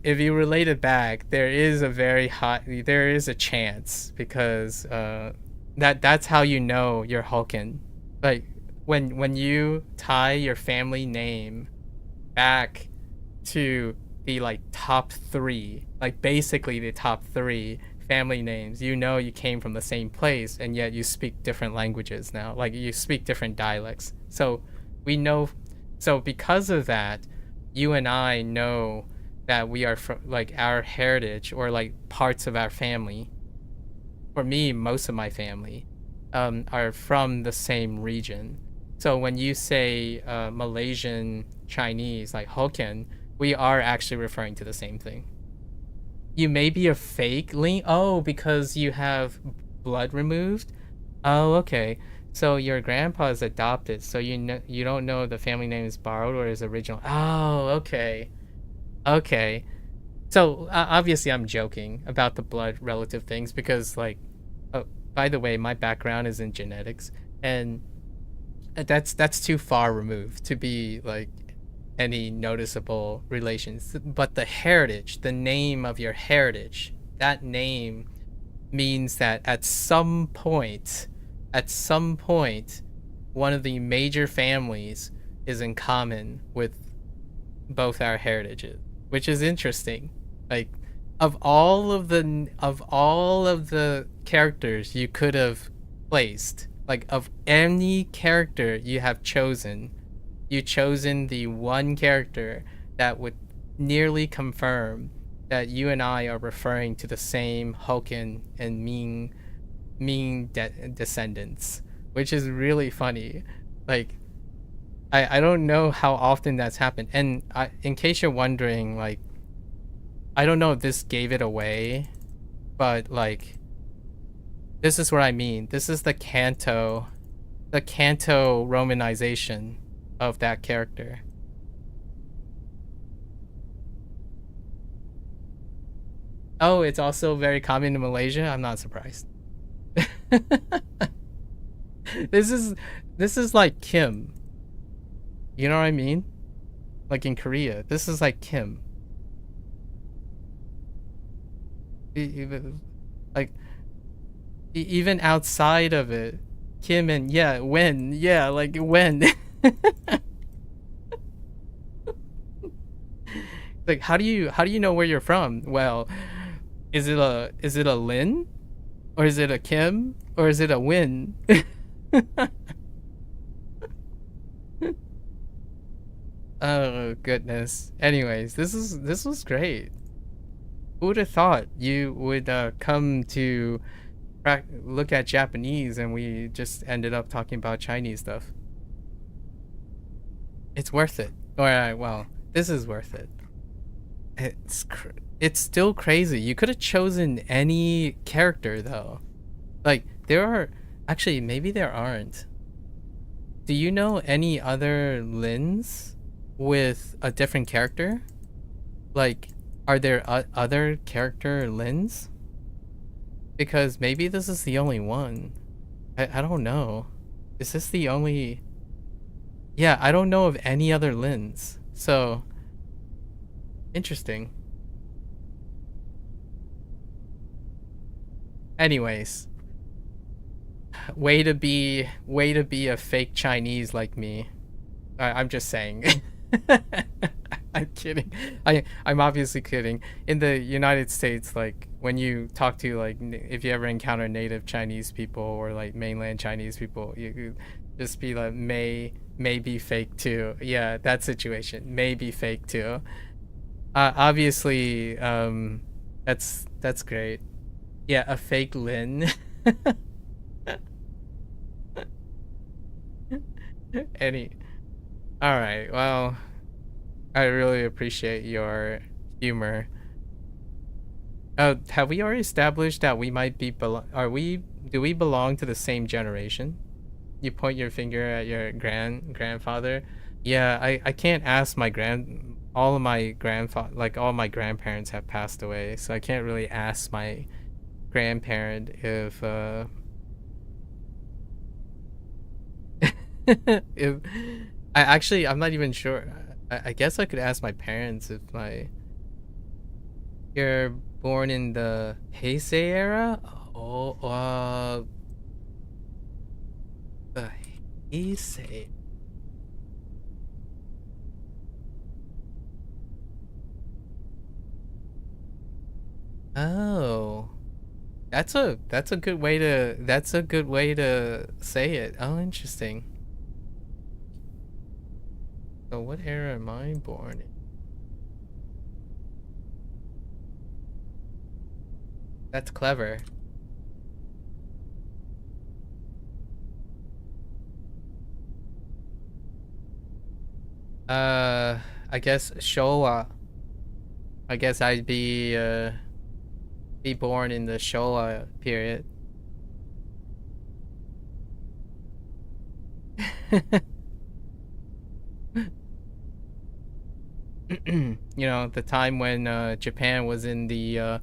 if you relate it back, there is a chance, because that's how you know you're Hokkien. Like, when you tie your family name back to the like top 3, like basically the top 3 family names, you came from the same place, and yet you speak different languages now. Like, you speak different dialects. So we know. So because of that, you and I know that we are from, like, our heritage, or like parts of our family. For me, most of my family are from the same region. So when you say Malaysian Chinese, like Hokkien, we are actually referring to the same thing. You may be a fake Ling. Oh, because you have blood removed? Oh, okay. So your grandpa is adopted, so you don't know the family name is borrowed or is original. Oh, okay. Okay. So obviously I'm joking about the blood relative things, because, like, oh, by the way, my background is in genetics, and that's too far removed to be like any noticeable relations. But the heritage, the name of your heritage, that name means that at some point, one of the major families is in common with both our heritages, which is interesting. Like, of all of the characters you could have placed, like, of any character you have chosen, you chosen the one character that would nearly confirm that you and I are referring to the same Hokkien and Ming descendants, which is really funny. Like, I don't know how often that's happened. And in case you're wondering, like, I don't know if this gave it away, but like, this is what I mean. This is the Kanto romanization of that character. Oh, it's also very common in Malaysia. I'm not surprised. This is like Kim. You know what I mean? Like in Korea, this is like Kim. Like even outside of it, Kim and like when. Like how do you know where you're from? Well, is it a Lin, or is it a Kim, or is it a Win? Oh goodness. Anyways, this was great. Who would have thought you would come to look at Japanese and we just ended up talking about Chinese stuff? It's worth it. Alright, well, this is worth it. It's still crazy. You could have chosen any character though. Like there are actually maybe there aren't. Do you know any other Lins with a different character? Like, are there other character Lins? Because maybe this is the only one. I don't know. Is this the only... Yeah, I don't know of any other Lins. So, interesting. Anyways. Way to be a fake Chinese like me. I'm just saying. I'm kidding. I'm obviously kidding. In the United States, like when you talk to like if you ever encounter native Chinese people or like mainland Chinese people, you just be like may be fake too. Yeah, that situation may be fake too. Obviously, that's great. Yeah, a fake Lin. All right, well, I really appreciate your humor. Have we already established that we might be do we belong to the same generation? You point your finger at your grandfather. Yeah, I can't ask all my grandparents have passed away, so I can't really ask my grandparent if if I'm not even sure. I guess I could ask my parents if you're born in the Heisei era. Oh, the Heisei. Oh, that's a good way to say it. Oh, interesting. So what era am I born in? That's clever. I guess Showa. I guess I'd be born in the Showa period. You know, the time when Japan was in the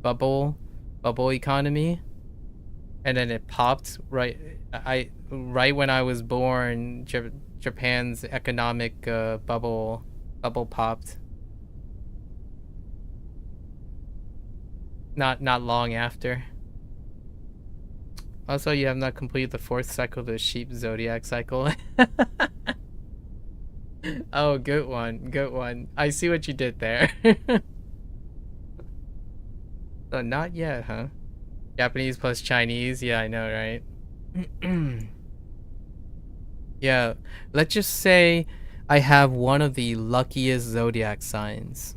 bubble economy, and then it popped right when I was born. Japan's economic bubble popped. Not long after. Also, you have not completed the 4th cycle of the sheep zodiac cycle. Oh, good one. I see what you did there. Not yet, huh? Japanese plus Chinese? Yeah, I know, right? Yeah, let's just say I have one of the luckiest zodiac signs.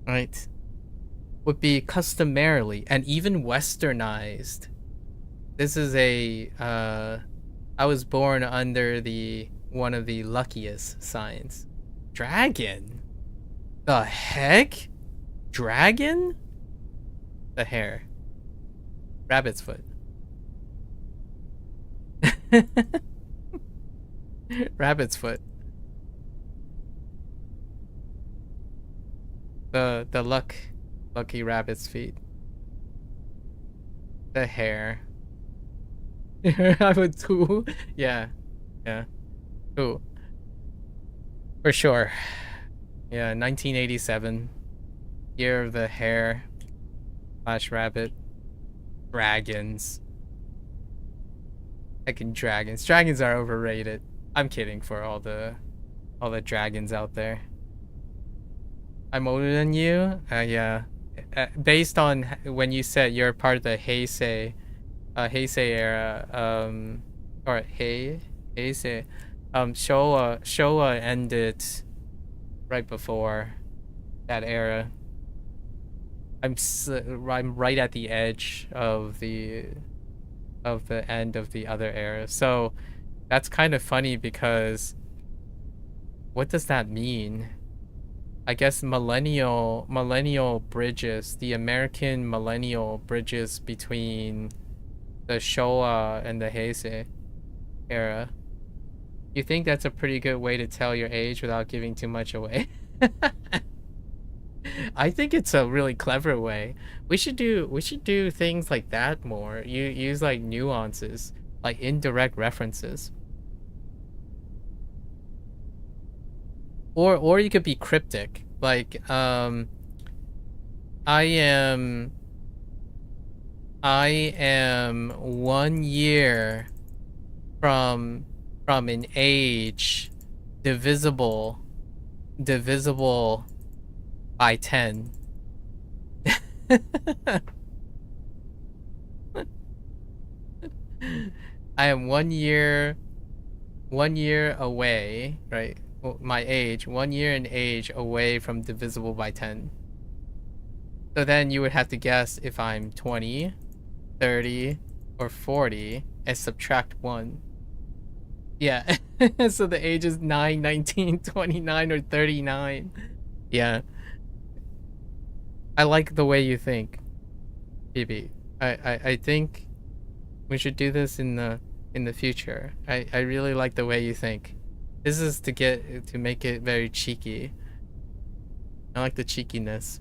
Right? Would be customarily and even westernized. This is I was born under one of the luckiest signs. Dragon? The heck? Dragon? The hare. Rabbit's foot. Rabbit's foot. The luck Lucky rabbit's feet. The hair. I would too. Yeah. Yeah. Ooh. For sure. Yeah, 1987. Year of the hare. Flash rabbit. Dragons. Heckin' dragons. Dragons are overrated. I'm kidding for all the dragons out there. I'm older than you? Yeah. Based on when you said you're part of the Heisei era, or Heisei, Showa ended right before that era. I'm right at the edge of the end of the other era. So that's kind of funny because what does that mean? I guess millennial bridges, the American millennial bridges between the Showa and the Heisei era. You think that's a pretty good way to tell your age without giving too much away? I think it's a really clever way. We should do things like that more. You use like nuances, like indirect references. Or you could be cryptic, like I am 1 year from an age divisible by 10. I am 1 year away, right? My age, 1 year in age away from divisible by 10. So then you would have to guess if I'm 20, 30, or 40 and subtract 1. Yeah. So the age is 9, 19, 29, or 39. Yeah. I like the way you think, Phoebe. I think we should do this in the future. I really like the way you think. This is to make it very cheeky. I like the cheekiness.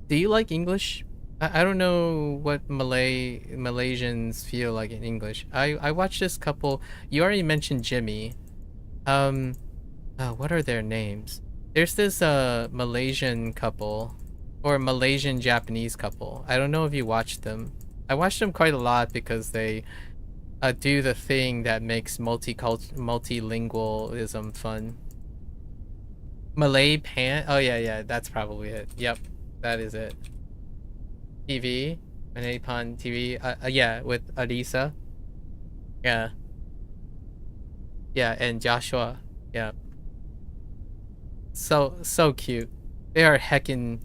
Do you like English? I don't know what Malaysians feel like in English. I watched this couple. You already mentioned Jimmy. What are their names? There's this Malaysian couple, or Malaysian Japanese couple. I don't know if you watched them. I watched them quite a lot because they do the thing that makes multilingualism fun. Malay Pan. Oh yeah, that's probably it. Yep, that is it. TV, Malay Pan TV. Yeah, with Alisa. Yeah. Yeah, and Joshua. Yeah. So cute. They are heckin'.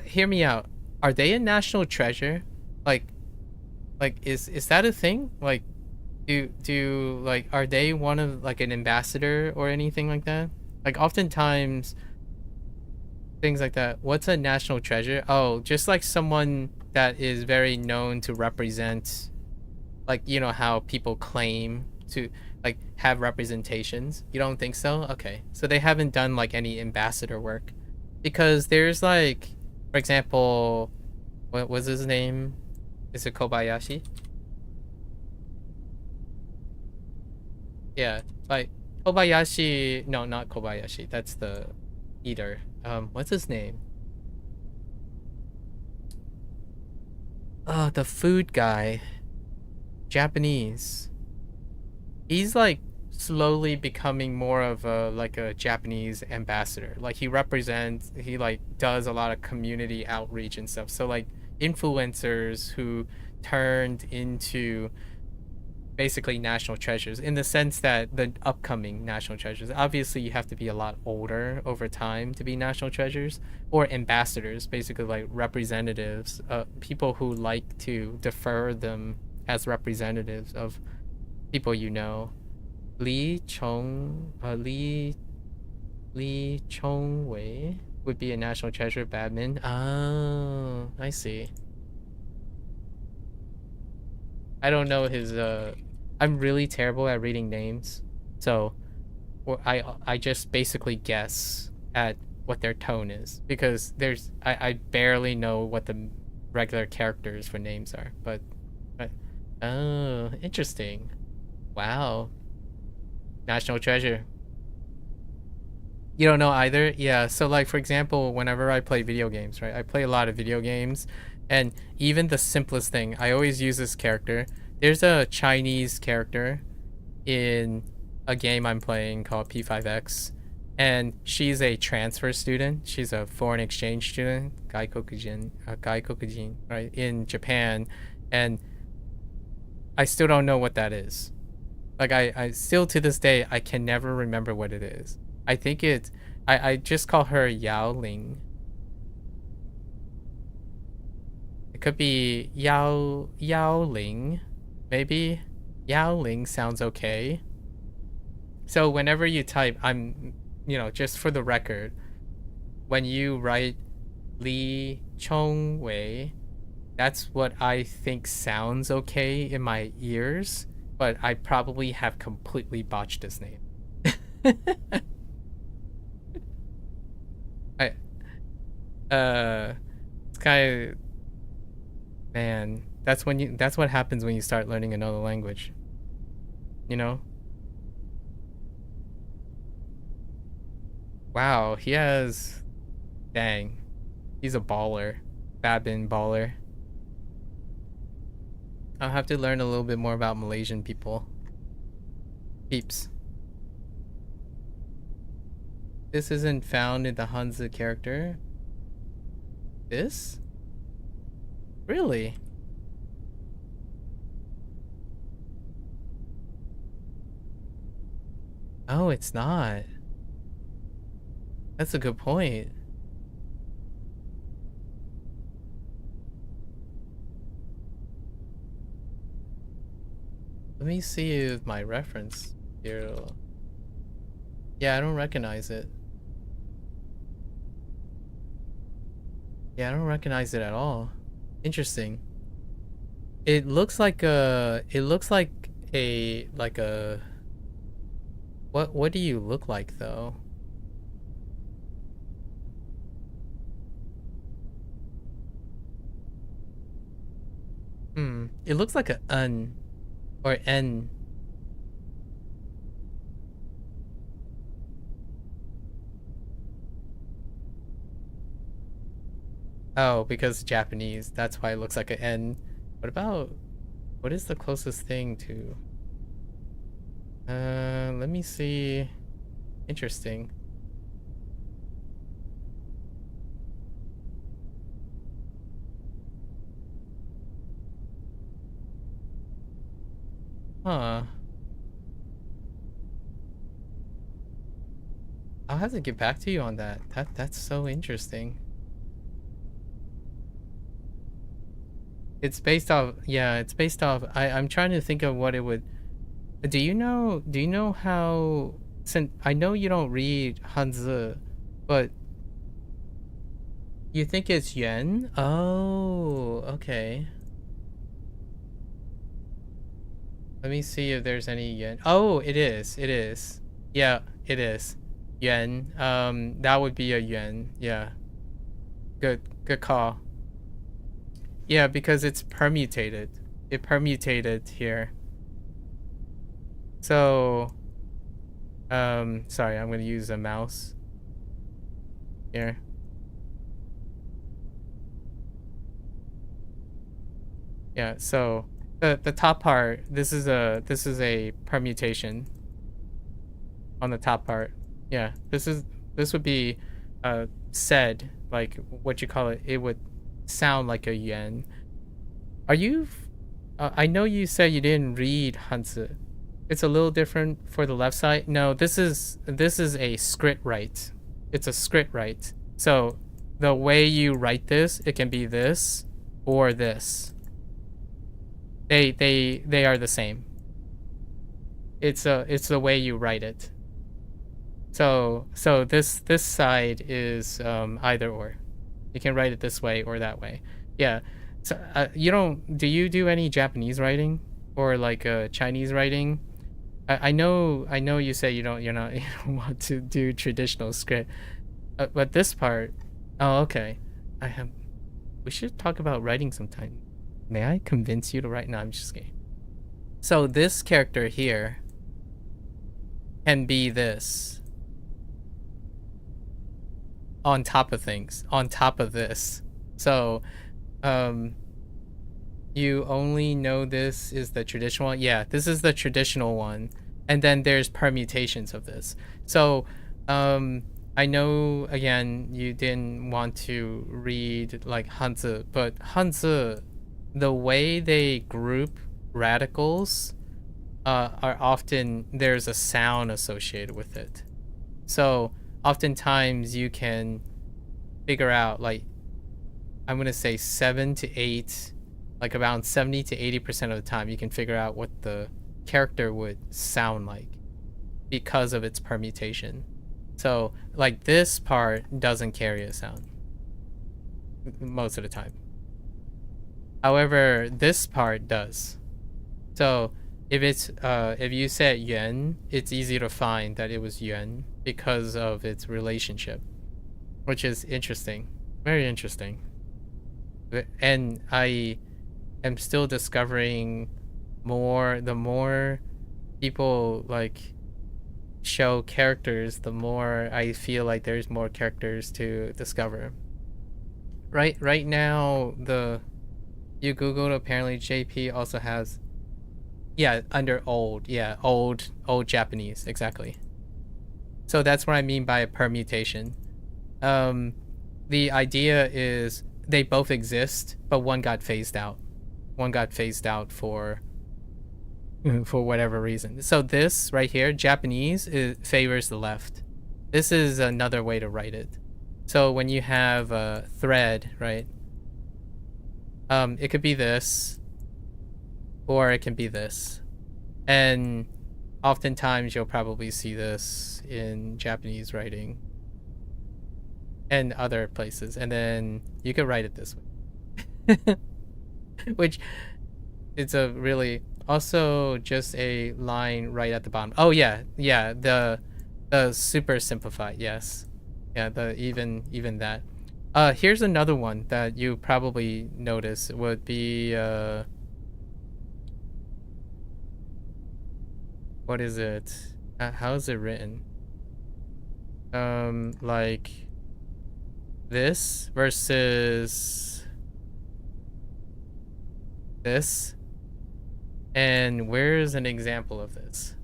Hear me out. Are they a national treasure? Like is that a thing? Like, do like, are they one of like an ambassador or anything like that? Like oftentimes things like that. What's a national treasure? Oh, just like someone that is very known to represent, like, you know how people claim to like have representations. You don't think so? Okay, so they haven't done like any ambassador work, because there's like, for example, what was his name? Is it Kobayashi? Yeah, like Kobayashi. No, not Kobayashi. That's the eater. What's his name? The food guy. Japanese. He's like slowly becoming more of a Japanese ambassador. Like he like does a lot of community outreach and stuff. So like influencers who turned into basically national treasures, in the sense that the upcoming national treasures, obviously you have to be a lot older over time to be national treasures, or ambassadors, basically like representatives, people who like to defer them as representatives of people you know. Lee Chong-wei would be a national treasure. Badminton. Oh, I see. I don't know his I'm really terrible at reading names, so I just basically guess at what their tone is, because I barely know what the regular characters for names are, but oh, interesting. Wow. National treasure. You don't know either? Yeah, so like for example, whenever I play video games, right? I play a lot of video games, and even the simplest thing, I always use this character. There's a Chinese character in a game I'm playing called P5X, and she's a transfer student. She's a foreign exchange student, gaikokujin, right, in Japan, and I still don't know what that is. Like I still to this day I can never remember what it is. I think I just call her Yao Ling. It could be Yao Ling, maybe. Yao Ling sounds okay. So whenever you type, just for the record, when you write Li Chong Wei, that's what I think sounds okay in my ears, but I probably have completely botched his name. It's kind of, man, that's what happens when you start learning another language, you know? Wow, dang, he's a baller, Babin baller. I'll have to learn a little bit more about Malaysian peeps. This isn't found in the Hanzi character. This? Really? Oh, it's not. That's a good point. Let me see if my reference here. Yeah, I don't recognize it. Yeah, I don't recognize it at all. Interesting. It looks like a what do you look like though? It looks like a un or n. Oh, because Japanese, that's why it looks like an N. What is the closest thing to? Let me see. Interesting. Huh. I'll have to get back to you on that. That's so interesting. It's based off, yeah, it's based off, I'm trying to think of what it would, do you know how, since I know you don't read Hanzi, but you think it's Yuan? Oh, okay. Let me see if there's any Yuan. Oh, it is. Yeah, it is. Yuan. That would be a Yuan. Yeah. Good call. Yeah, because it's permutated. It permutated here. So, sorry, I'm gonna use a mouse here. Yeah, so the top part, this is a permutation on the top part. Yeah, this would be said, like what you call it. It would sound like a yuan. Are you I know you said you didn't read Hanzi. It's a little different for the left side. No, this is a script write. It's a script write. So the way you write this, it can be this or this. They are the same. It's the way you write it. So this side is either or. You can write it this way or that way. Yeah. So do you do any Japanese writing or like Chinese writing? I know you say you don't want to do traditional script. But this part, oh, okay. We should talk about writing sometime. May I convince you to write? No, I'm just kidding. So this character here can be this. On top of things. On top of this. So, you only know this is the traditional one? Yeah, this is the traditional one. And then there's permutations of this. So, I know, again, you didn't want to read like Hanzi, but Hanzi, the way they group radicals are often, there's a sound associated with it. So oftentimes you can figure out, like, I'm going to say 7 to 8, like around 70 to 80% of the time, you can figure out what the character would sound like because of its permutation. So, like, this part doesn't carry a sound most of the time. However, this part does. So, if you said yuan, it's easy to find that it was yuan because of its relationship, which is interesting, very interesting. And I am still discovering more. The more people like show characters, the more I feel like there's more characters to discover. Right now, you Googled, apparently JP also has, yeah, under old, yeah, old Japanese, exactly. So that's what I mean by a permutation. The idea is they both exist, but one got phased out. One got phased out for whatever reason. So this right here, Japanese, favors the left. This is another way to write it. So when you have a thread, right? It could be this, or it can be this. And oftentimes you'll probably see this in Japanese writing and other places. And then you could write it this way. Which, it's a really, also just a line right at the bottom. Oh yeah, the super simplified, yes. Yeah, the even that. Here's another one that you probably notice would be what is it? How is it written? Like this versus this. And where's an example of this?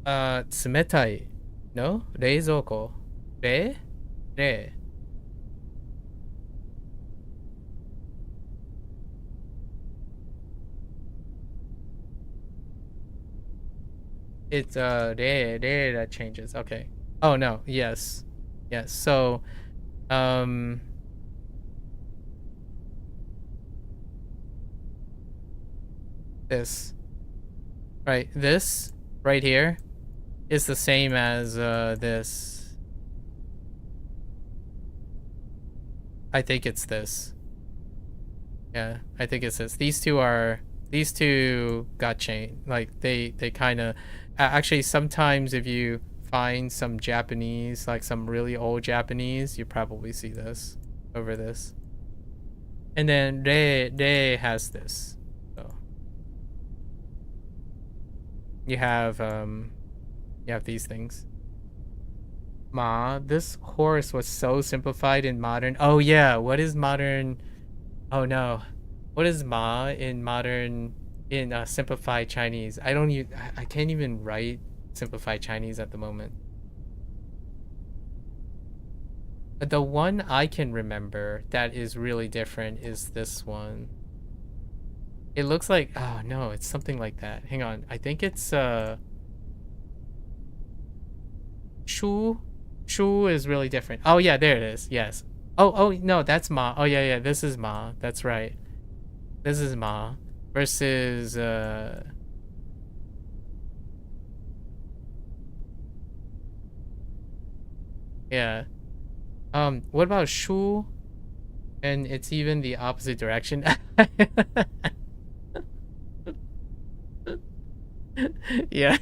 Tsumetai no reizouko. Re? Re. It's re that changes. Okay. Oh no, yes. Yes. So this. Right, this right here is the same as this. I think it's this. Yeah, I think it's this. These two got changed. Like they kind of actually, sometimes if you find some Japanese, like some really old Japanese, you probably see this over this. And then re has this. So you have these things. Ma, this horse was so simplified in modern. Oh yeah, what is modern? Oh no, what is ma in modern, in simplified Chinese? I can't even write simplified Chinese at the moment. The one I can remember that is really different is this one. It looks like, oh no, it's something like that. Hang on, I think it's Shu is really different. Oh yeah, there it is. Yes. Oh no, that's Ma. Oh yeah, this is Ma. That's right. This is Ma versus yeah. What about Shu? And it's even the opposite direction. Yeah.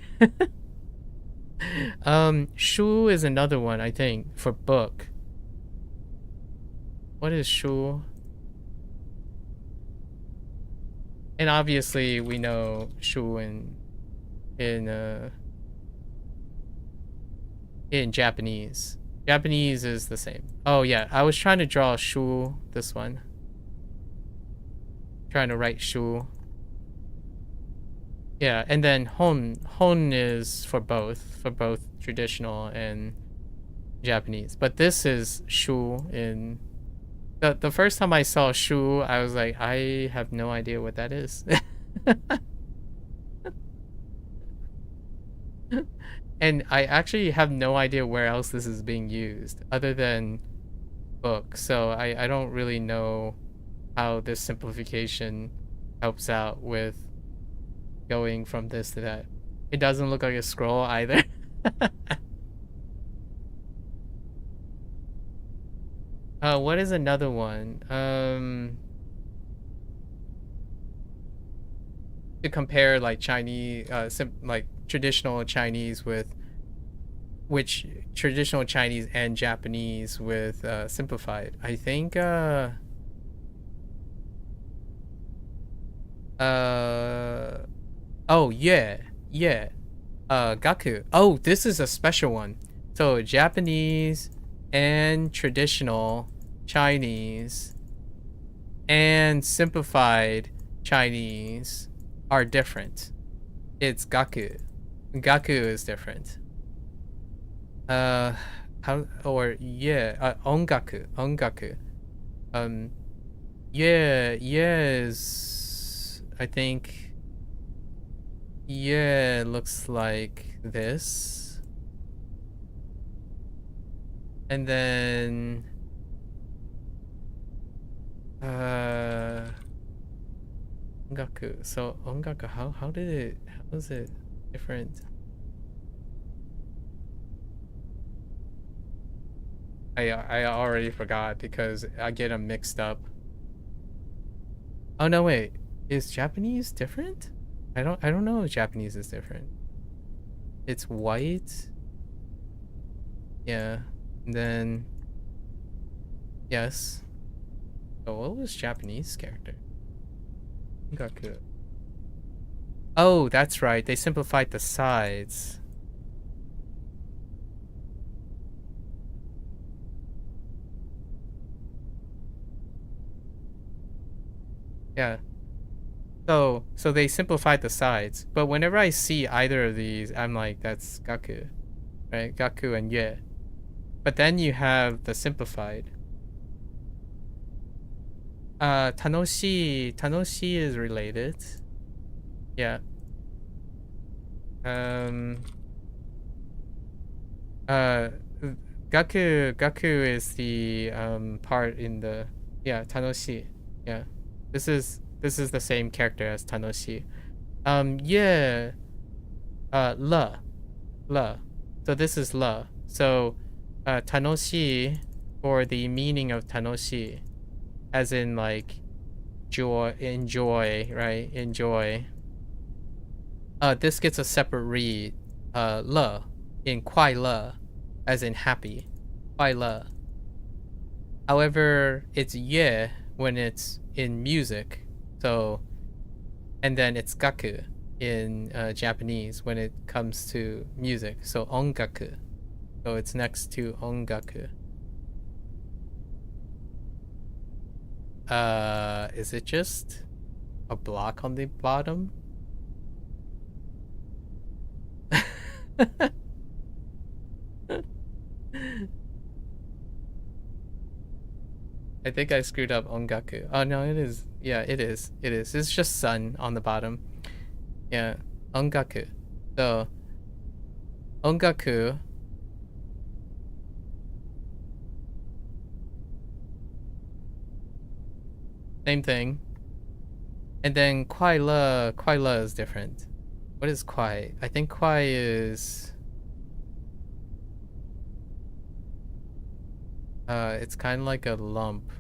Shu is another one, I think, for book. What is Shu? And obviously we know Shu in Japanese. Japanese is the same. Oh yeah, I was trying to draw Shu, this one. Trying to write Shu. Yeah, and then Hon is for both traditional and Japanese. But this is Shu in the first time I saw Shu, I was like, I have no idea what that is. And I actually have no idea where else this is being used other than book. So I don't really know how this simplification helps out with going from this to that. It doesn't look like a scroll either. What is another one? To compare like Chinese, like traditional Chinese with traditional Chinese and Japanese with simplified. I think oh yeah, gaku. Oh, this is a special one. So Japanese and traditional Chinese and simplified Chinese are different. It's gaku. Gaku is different. Ongaku. Yeah is, I think, yeah, looks like this. And then ongaku. So ongaku, how is it different? I already forgot because I get them mixed up. Oh no, wait. Is Japanese different? I don't know if Japanese is different. It's white. Yeah. And then yes. Oh, what was Japanese character? Gaku. Oh, that's right. They simplified the sides. Yeah. So they simplified the sides, but whenever I see either of these, I'm like, that's Gaku, right? Gaku and Ye. But then you have the simplified. Tanoshi is related. Yeah. Gaku is the part in the, yeah, Tanoshi. Yeah. This is the same character as Tanoshi. Yeah. La. So this is la. So Tanoshi, for the meaning of Tanoshi, as in like joy, enjoy, right? Enjoy. This gets a separate read. La in kwai la, as in happy. Kwai la. However, it's ye when it's in music. So, and then it's gaku in Japanese when it comes to music. So ongaku. So it's next to ongaku. Is it just a block on the bottom? I think I screwed up ongaku. Oh no, it is. Yeah, it is. It's just sun on the bottom. Yeah, ongaku. So ongaku. Same thing. And then kwai la is different. What is kwai? I think kwai is it's kind of like a lump.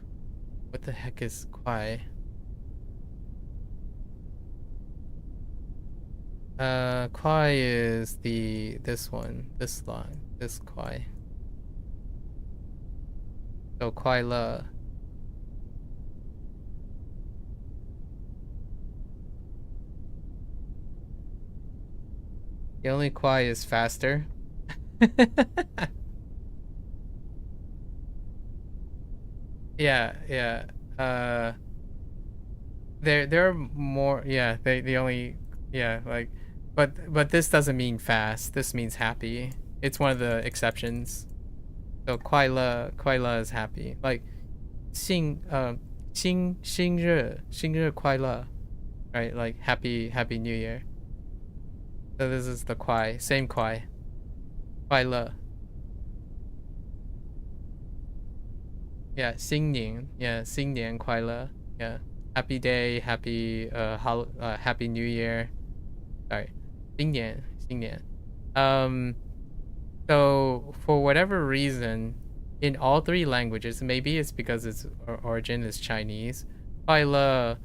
What the heck is kwai? Kwai is this one, this line, this kwai. So kwai le. The only kwai is faster. Yeah. There are more. Yeah, the only. Yeah, like, but this doesn't mean fast. This means happy. It's one of the exceptions. So kwai le is happy. Like, 新日快乐, right? Like happy New Year. So this is the kwai, same kwai. Kwai le. Yeah, 新年. Yeah, 新年快乐. Yeah. Happy day, happy happy New Year. Sorry. 新年. So for whatever reason, in all three languages, maybe it's because its origin is Chinese, 快乐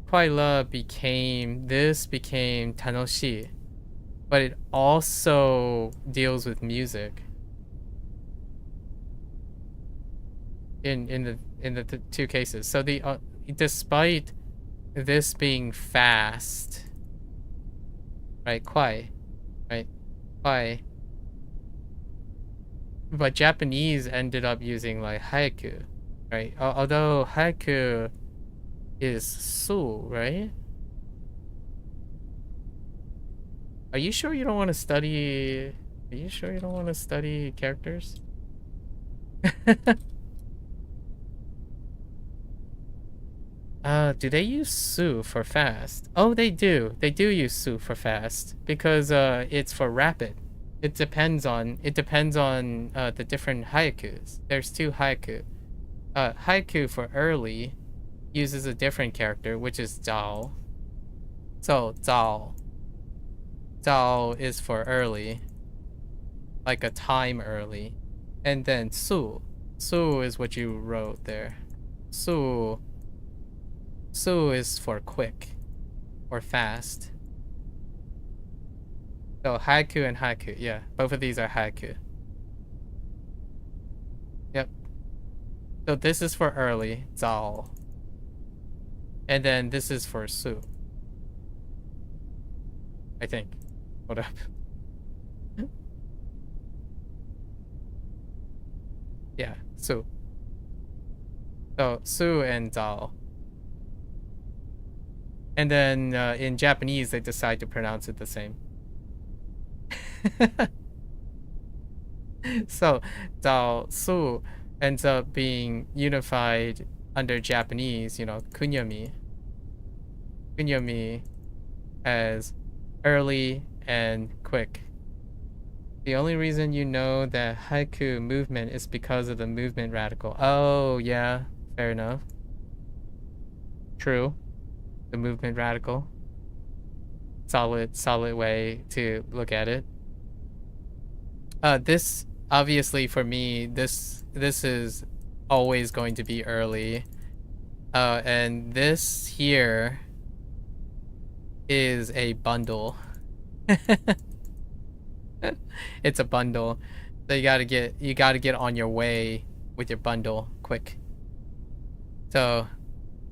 became 楽しい, but it also deals with music. In the two cases. So despite this being fast, right? Kwai, right? Kwai. But Japanese ended up using like haiku, right? Although haiku is su, right? Are you sure you don't want to study? Are you sure you don't want to study characters? Do they use su for fast? Oh, they do. They do use su for fast because it's for rapid. It depends on the different haikus. There's two haiku. Haiku for early uses a different character, which is zao. So zao is for early, like a time early, and then su is what you wrote there. Su is for quick or fast. So haiku and haiku, yeah, both of these are haiku. Yep. So this is for early, zao. And then this is for su. I think. Hold up. Yeah, su. So su and zao. And then in Japanese, they decide to pronounce it the same. So zao su ends up being unified under Japanese, kunyomi as early and quick. The only reason you know that haiku movement is because of the movement radical. Oh yeah, fair enough. True. The movement radical. Solid way to look at it. This obviously for me, this is always going to be early. And this here is a bundle. It's a bundle. So you gotta get on your way with your bundle quick. So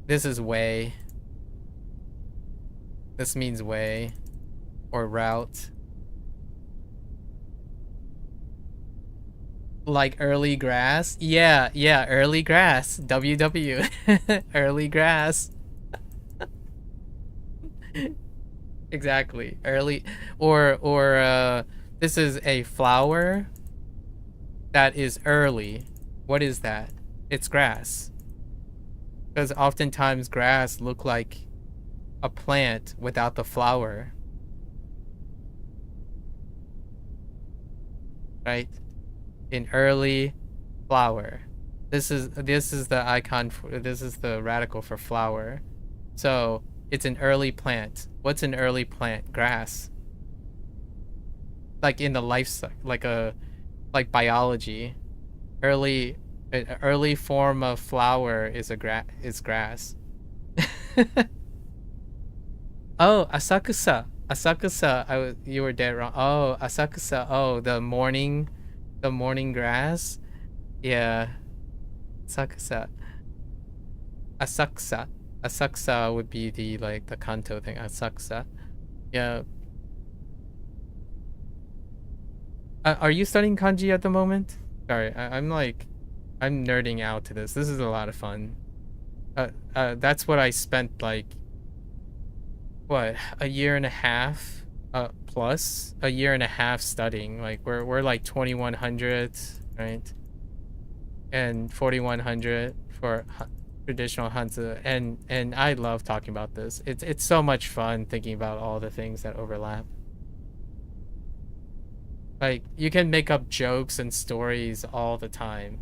this is way. This means way or route. Like early grass? Yeah, early grass. WW. Early grass. Exactly. Early or this is a flower that is early. What is that? It's grass. Because oftentimes grass look like a plant without the flower. Right? In early flower. This is the icon for this is the radical for flower. So it's an early plant. What's an early plant? Grass. Like in the life cycle, like biology. An early form of flower is grass. Oh, Asakusa. Asakusa, you were dead wrong. Oh, Asakusa. Oh, the morning grass. Yeah, Asakusa. Asakusa would be the like the Kanto thing. Asakusa. Yeah. Are you studying kanji at the moment? Sorry, I'm nerding out to this. This is a lot of fun. That's what I spent like, what, a year and a half, plus a year and a half studying. Like we're like 2100, right? And 4100 for traditional Hanzi, and I love talking about this. It's so much fun thinking about all the things that overlap. Like you can make up jokes and stories all the time.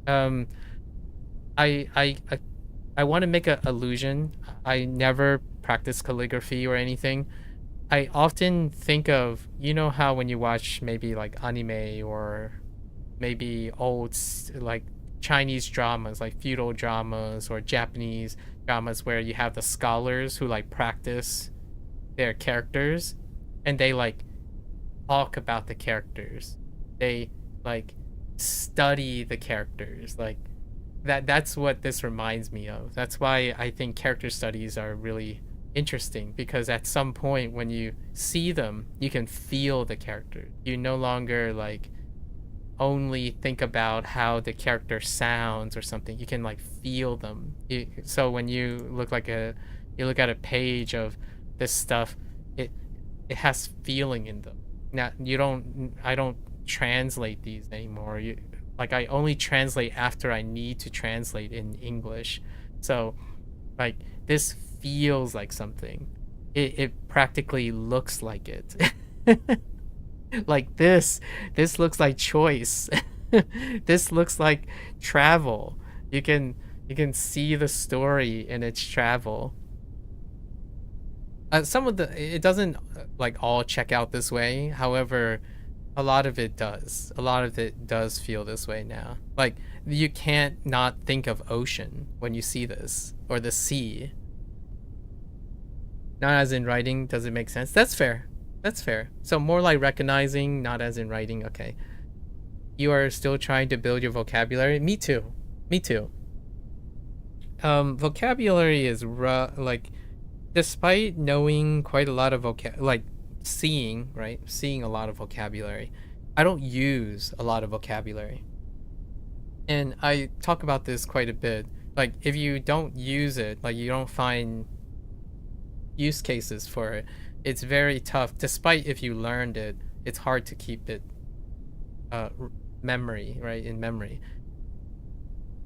I want to make an illusion. I never practice calligraphy or anything. I often think of, you know how when you watch maybe like anime or maybe old like Chinese dramas, like feudal dramas or Japanese dramas where you have the scholars who like practice their characters and they like talk about the characters. They like study the characters. Like that's what this reminds me of. That's why I think character studies are really interesting, because at some point when you see them, you can feel the character. You no longer like only think about how the character sounds or something. You can like feel them. So when you look at a page of this stuff, it has feeling in them. Now I don't translate these anymore. Like I only translate after I need to translate in English. So like this feels like something. It practically looks like it. Like this looks like choice. This looks like travel. You can see the story in its travel. Some of it doesn't like all check out this way. However, a lot of it does. A lot of it does feel this way now. Like you can't not think of ocean when you see this, or the sea. Not as in writing. Does it make sense? That's fair. That's fair. So more like recognizing, not as in writing. Okay. You are still trying to build your vocabulary. Me too. Me too. Vocabulary is like, despite knowing quite a lot of like seeing, right? Seeing a lot of vocabulary, I don't use a lot of vocabulary. And I talk about this quite a bit. Like if you don't use it, like you don't find use cases for it, it's very tough. Despite if you learned it, it's hard to keep it memory, right? In memory.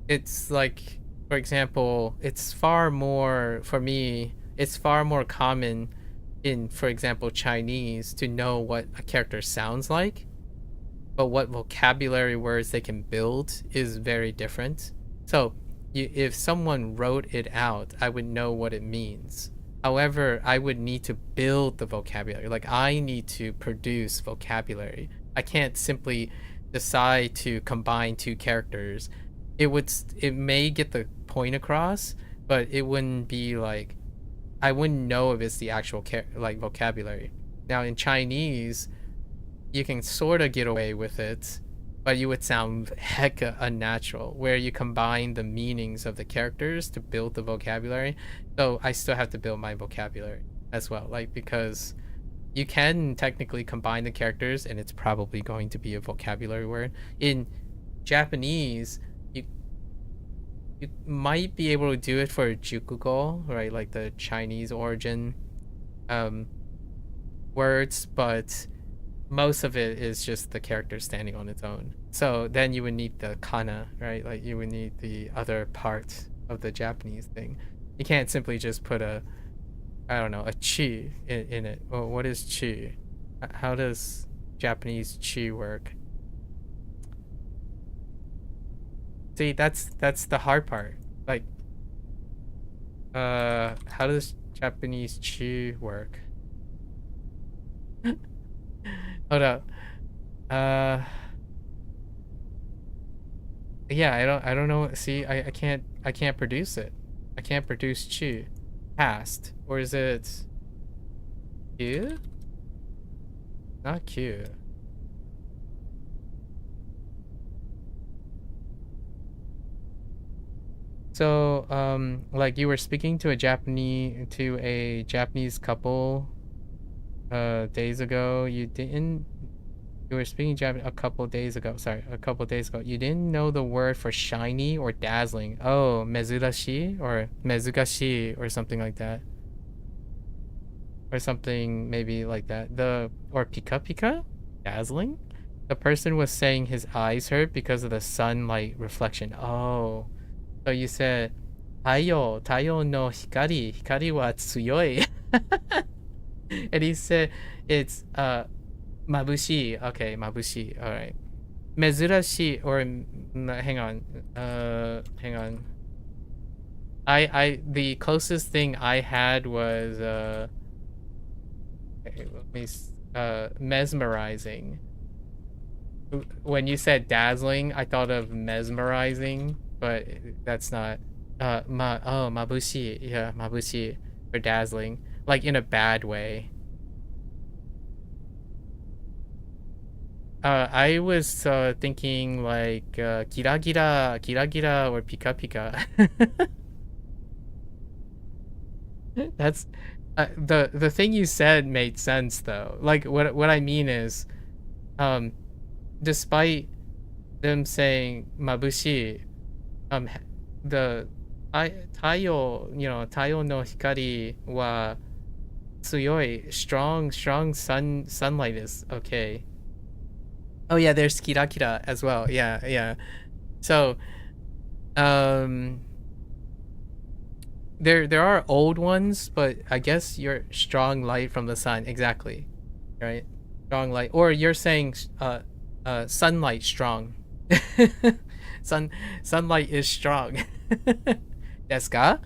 It's like, for example, it's far more, for me, it's far more common in, for example, Chinese to know what a character sounds like, but what vocabulary words they can build is very different. So if someone wrote it out, I would know what it means. However, I would need to build the vocabulary. Like I need to produce vocabulary. I can't simply decide to combine two characters. It may get the point across, but it wouldn't be like, I wouldn't know if it's the actual like vocabulary. Now in Chinese, you can sort of get away with it, but you would sound hecka unnatural, where you combine the meanings of the characters to build the vocabulary. So I still have to build my vocabulary as well, like, because you can technically combine the characters and it's probably going to be a vocabulary word. In Japanese, you might be able to do it for jukugo, right, like the Chinese origin words, but most of it is just the character standing on its own. So then you would need the kana, right? Like you would need the other part of the Japanese thing. You can't simply just put a chi in it. Well, what is chi? How does Japanese chi work? See, that's the hard part. Like, how does Japanese chi work? Hold up. Yeah, I don't know. See, I can't produce it. I can't produce chi. Past, or is it Cute? Not cute. So, like you were speaking to a Japanese couple days ago. You were speaking Japanese a couple days ago. Sorry, a couple days ago. You didn't know the word for shiny or dazzling. Oh, mezurashi or mezugashi or something like that. Or something maybe like that. Or pika pika? Dazzling? The person was saying his eyes hurt because of the sunlight reflection. Oh. So you said, Taiyo no hikari wa tsuyoi. And he said, it's, mabushi. Okay, mabushi. All right. Mezurashi, or, hang on. Hang on. The closest thing I had was, mesmerizing. When you said dazzling, I thought of mesmerizing, but that's not. Mabushi. Yeah, mabushi for dazzling, like in a bad way. I was thinking like gira gira or pika pika. That's the thing you said made sense though. Like what I mean is, despite them saying mabushi, the taiyo no hikari wa tsuyoi, strong sunlight is okay. Oh yeah, there's kira kira as well. Yeah. So, there are old ones, but I guess you're strong light from the sun. Exactly, right? Strong light, or you're saying sunlight strong. Sunlight is strong. Desu ka?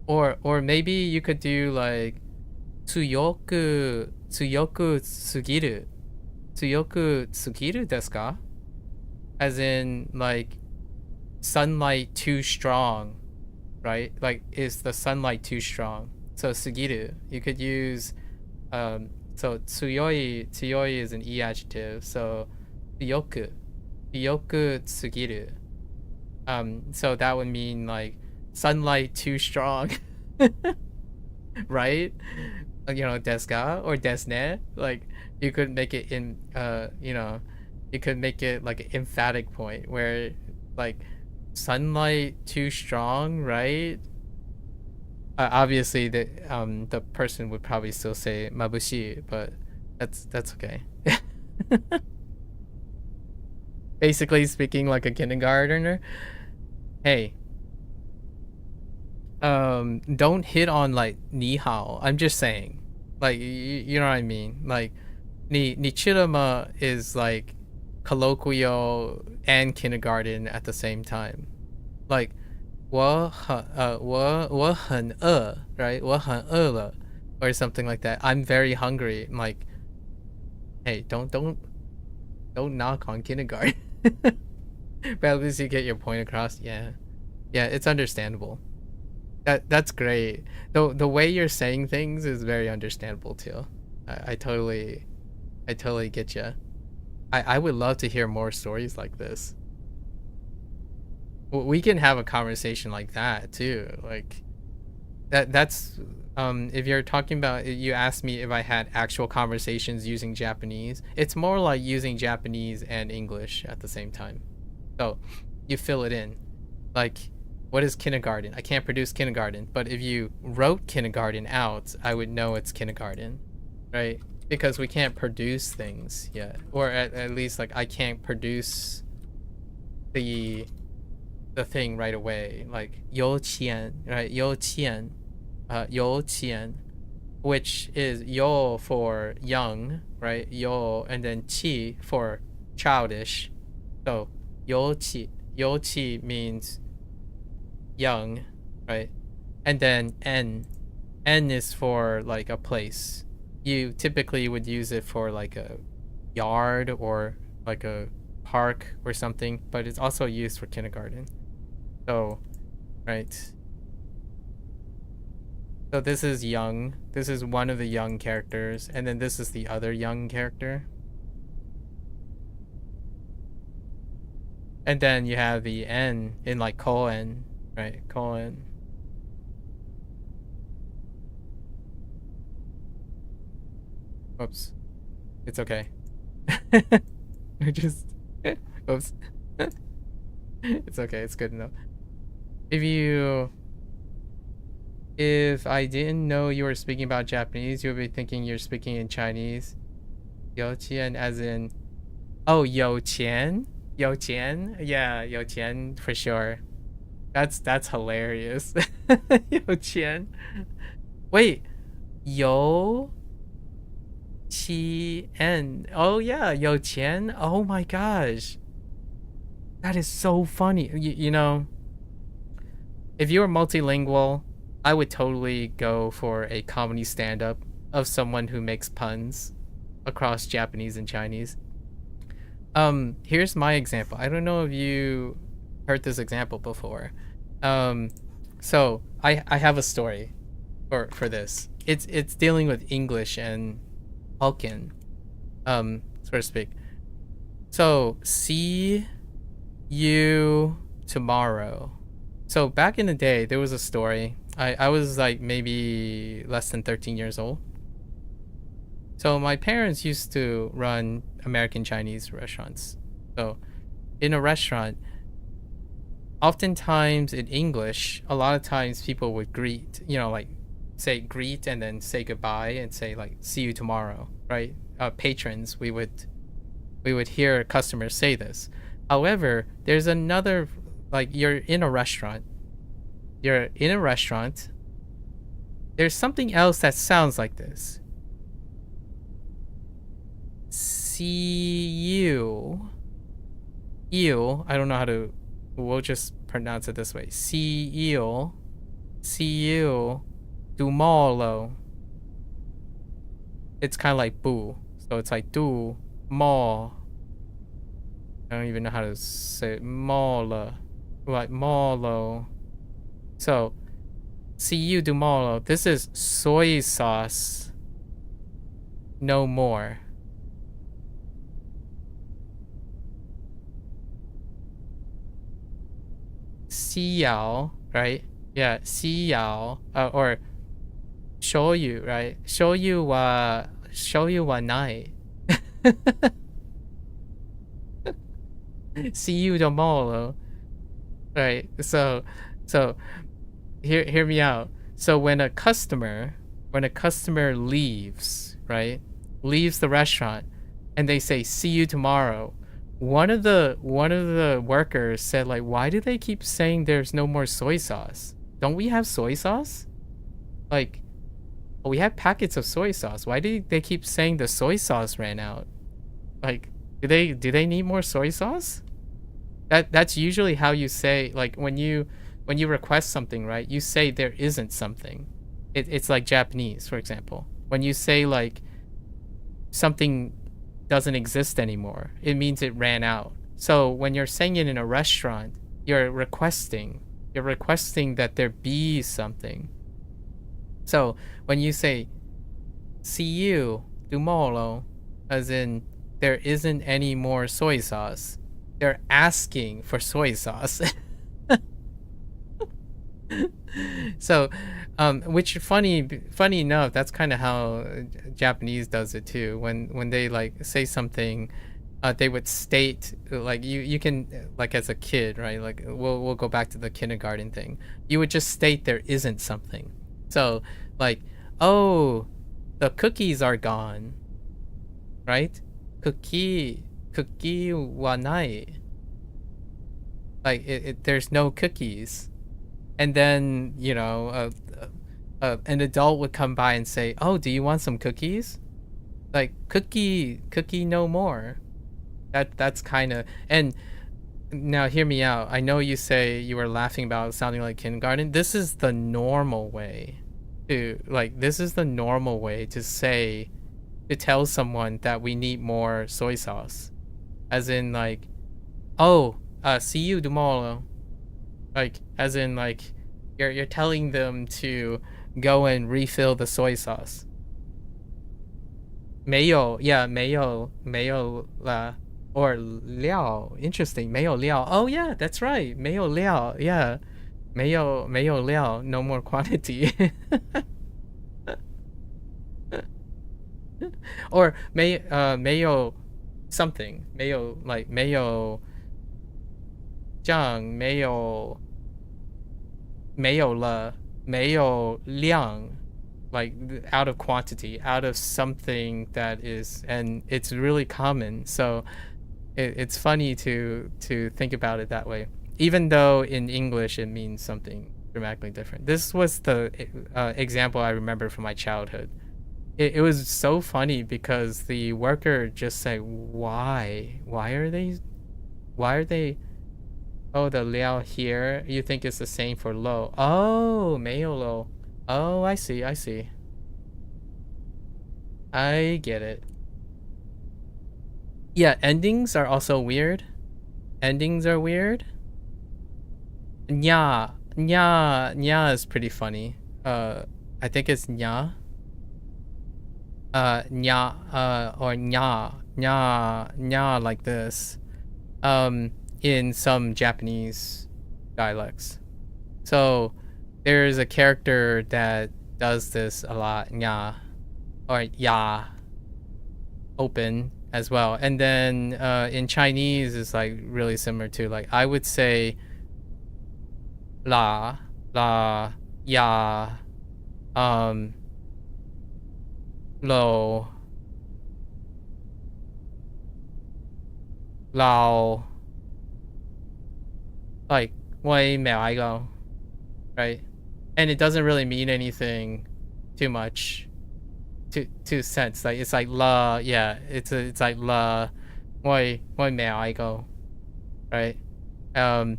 Or maybe you could do like tsuyoku tsugiru. Tsuyoku tsugiru desu ka? As in like sunlight too strong, right? Like, is the sunlight too strong? So sugiru, you could use so tsuyoi is an e adjective, so yoku tsugiru. So that would mean like sunlight too strong. Right? Desu ka or desu ne? Like, you could make it in you could make it like an emphatic point where like sunlight too strong, right? Obviously the person would probably still say mabushi, but that's okay. Basically speaking like a kindergartner. Hey, don't hit on like ni hao. I'm just saying, like, you know what I mean. Like, nichirama is like colloquial and kindergarten at the same time. Like, 我很饿, right? 我很饿了, or something like that. I'm very hungry. I'm like, hey, don't knock on kindergarten. But at least you get your point across. Yeah, it's understandable. That's great. The way you're saying things is very understandable too. I totally get you. I would love to hear more stories like this. We can have a conversation like that too. Like that's if you're talking about, you asked me if I had actual conversations using Japanese. It's more like using Japanese and English at the same time. So you fill it in. Like, what is kindergarten? I can't produce kindergarten, but if you wrote kindergarten out, I would know it's kindergarten, right? Because we can't produce things yet, or at least like I can't produce the thing right away. Like 幼稚園, right? 幼稚園, 幼稚園, which is yo for young, right? Yo, and then chi for childish. So 幼稚 means young, right? And then n is for like a place. You typically would use it for like a yard or like a park or something, but it's also used for kindergarten. So, right. So this is young. This is one of the young characters, and then this is the other young character. And then you have the N in like colon, right? Colon. Oops. It's okay. I just oops. It's okay, it's good enough. If I didn't know you were speaking about Japanese, you would be thinking you're speaking in Chinese. 有钱 as in, oh, 有钱? 有钱? Yeah, 有钱 for sure. That's hilarious. 有钱. Wait, 有钱. Oh yeah, 有钱. Oh my gosh. That is so funny. You know, if you were multilingual, I would totally go for a comedy stand-up of someone who makes puns across Japanese and Chinese. Here's my example. I don't know if you heard this example before. So I have a story for this. It's dealing with English and Hokkien, so to speak. So see you tomorrow. So back in the day, there was a story. I was like maybe less than 13 years old. So my parents used to run American Chinese restaurants. So in a restaurant, oftentimes in English, a lot of times people would greet, like say greet and then say goodbye and say like see you tomorrow, right? Patrons, we would hear customers say this. However, there's another, like you're in a restaurant. There's something else that sounds like this. See you. I don't know how to, we'll just pronounce it this way. See you tomorrow. It's kind of like boo. So it's like do more. I don't even know how to say it. Molo. Like molo. So see you tomorrow. This is soy sauce. No more. Xiao, right? Yeah, Xiao. Or shoyu, right? Shoyu wa nai. See you tomorrow. Right. So hear me out. So when a customer leaves, right? Leaves the restaurant and they say see you tomorrow. One of the workers said like, why do they keep saying there's no more soy sauce? Don't we have soy sauce? Like, we have packets of soy sauce. Why do they keep saying the soy sauce ran out? Like, do they need more soy sauce? That's usually how you say, like when you request something, right? You say there isn't something. It's like Japanese, for example. When you say like something doesn't exist anymore, it means it ran out. So when you're saying it in a restaurant, you're requesting that there be something. So when you say see you tomorrow, as in there isn't any more soy sauce, they're asking for soy sauce. So which funny enough, that's kind of how Japanese does it too. When they like say something, they would state, like you can, like as a kid, right? Like we'll go back to the kindergarten thing. You would just state there isn't something. So like, oh, the cookies are gone, right? Cookie wa nai. Like there's no cookies. And then, an adult would come by and say, oh, do you want some cookies? Like cookie no more. That's kind of, and now hear me out. I know you say you were laughing about sounding like kindergarten. This is the normal way to say, to tell someone that we need more soy sauce. As in like, oh, see you tomorrow. Like, as in like, you're telling them to go and refill the soy sauce. 没有 yeah 没有 or 料 interesting 没有料 oh yeah that's right 没有料 yeah 没有料 no more quantity or 没有 something 没有 like 没有酱没有了没有量 like out of quantity, out of something that is, and it's really common. So it's funny to think about it that way, even though in English it means something dramatically different. This was the example I remember from my childhood. It was so funny because the worker just said, why are they oh, the liao here, you think it's the same for lo. Oh, 没有lo. Oh, I see. I get it. Yeah, endings are also weird. Endings are weird. Nya is pretty funny. I think it's nya. Nya, or nya like this. In some Japanese dialects. So there's a character that does this a lot, nya, or ya, open as well. And then in Chinese it's like really similar to, like, I would say la, ya, lo, lao, like, 喂苗I go, right? And it doesn't really mean anything too much to sense. Like, it's like la, yeah, it's like la, 喂苗I go, right? And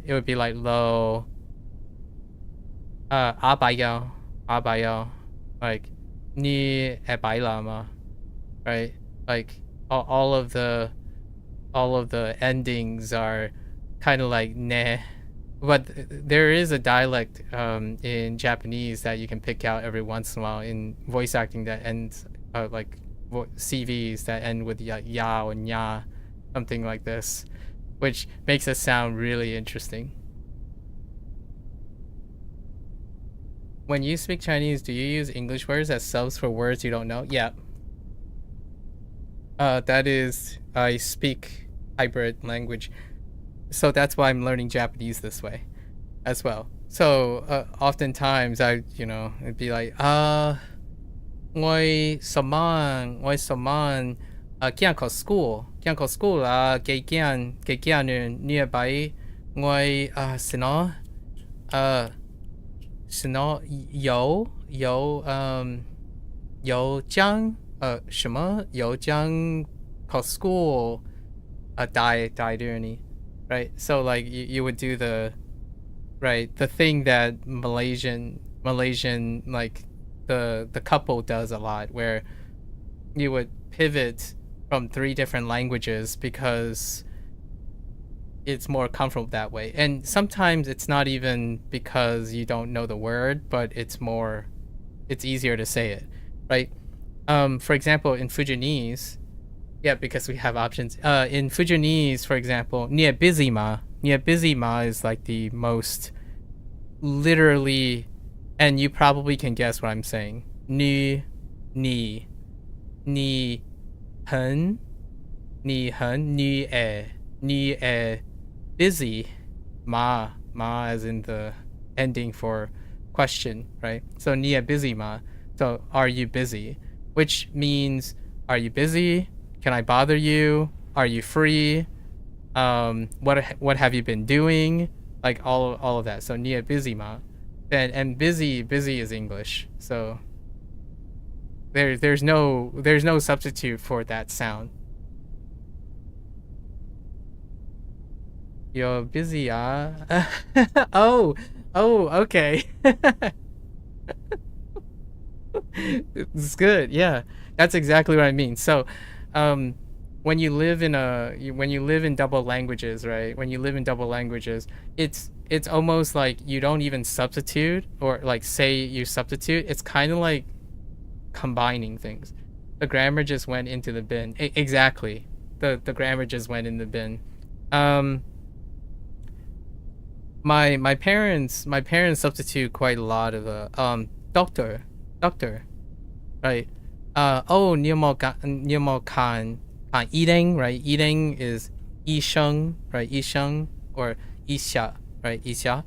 it would be like lo, 阿白药 like 你白了吗 right? Like all of the endings are kind of like nah. But there is a dialect in Japanese that you can pick out every once in a while in voice acting that ends like CVs that end with ya or nya, something like this, which makes it sound really interesting. When you speak Chinese, do you use English words as subs for words you don't know? Yeah. That is, I speak hybrid language. So that's why I'm learning Japanese this way as well. So oftentimes it'd be like, 我什麼見過 school 啦，幾間人 nearby 我什麼有將什麼有將 called school die during, right? So like you would do the thing that Malaysian like the couple does a lot, where you would pivot from 3 different languages because it's more comfortable that way. And sometimes it's not even because you don't know the word, but it's easier to say it, right? For example, in Fujianese, yeah, because we have options. In Fujianese, for example, 你busy ma is like the most literally, and you probably can guess what I'm saying. 你很busy ma as in the ending for question, right? So 你busy ma, so are you busy, which means, are you busy? Can I bother you? Are you free? What have you been doing? Like all of that. So 你busy ma, and busy is English. So there's no substitute for that sound. You're busy, oh, okay. It's good. Yeah, that's exactly what I mean. So when you live in double languages, right? When you live in double languages, it's it's almost like you don't even substitute, or like say you substitute. It's kind of like combining things. The grammar just went into the bin. Exactly. The grammar just went in the bin. My parents substitute quite a lot of doctor, right? Oh, 你有没有看 eating, right? Eating is 医生, right? 医生 or 医下, right? 医下.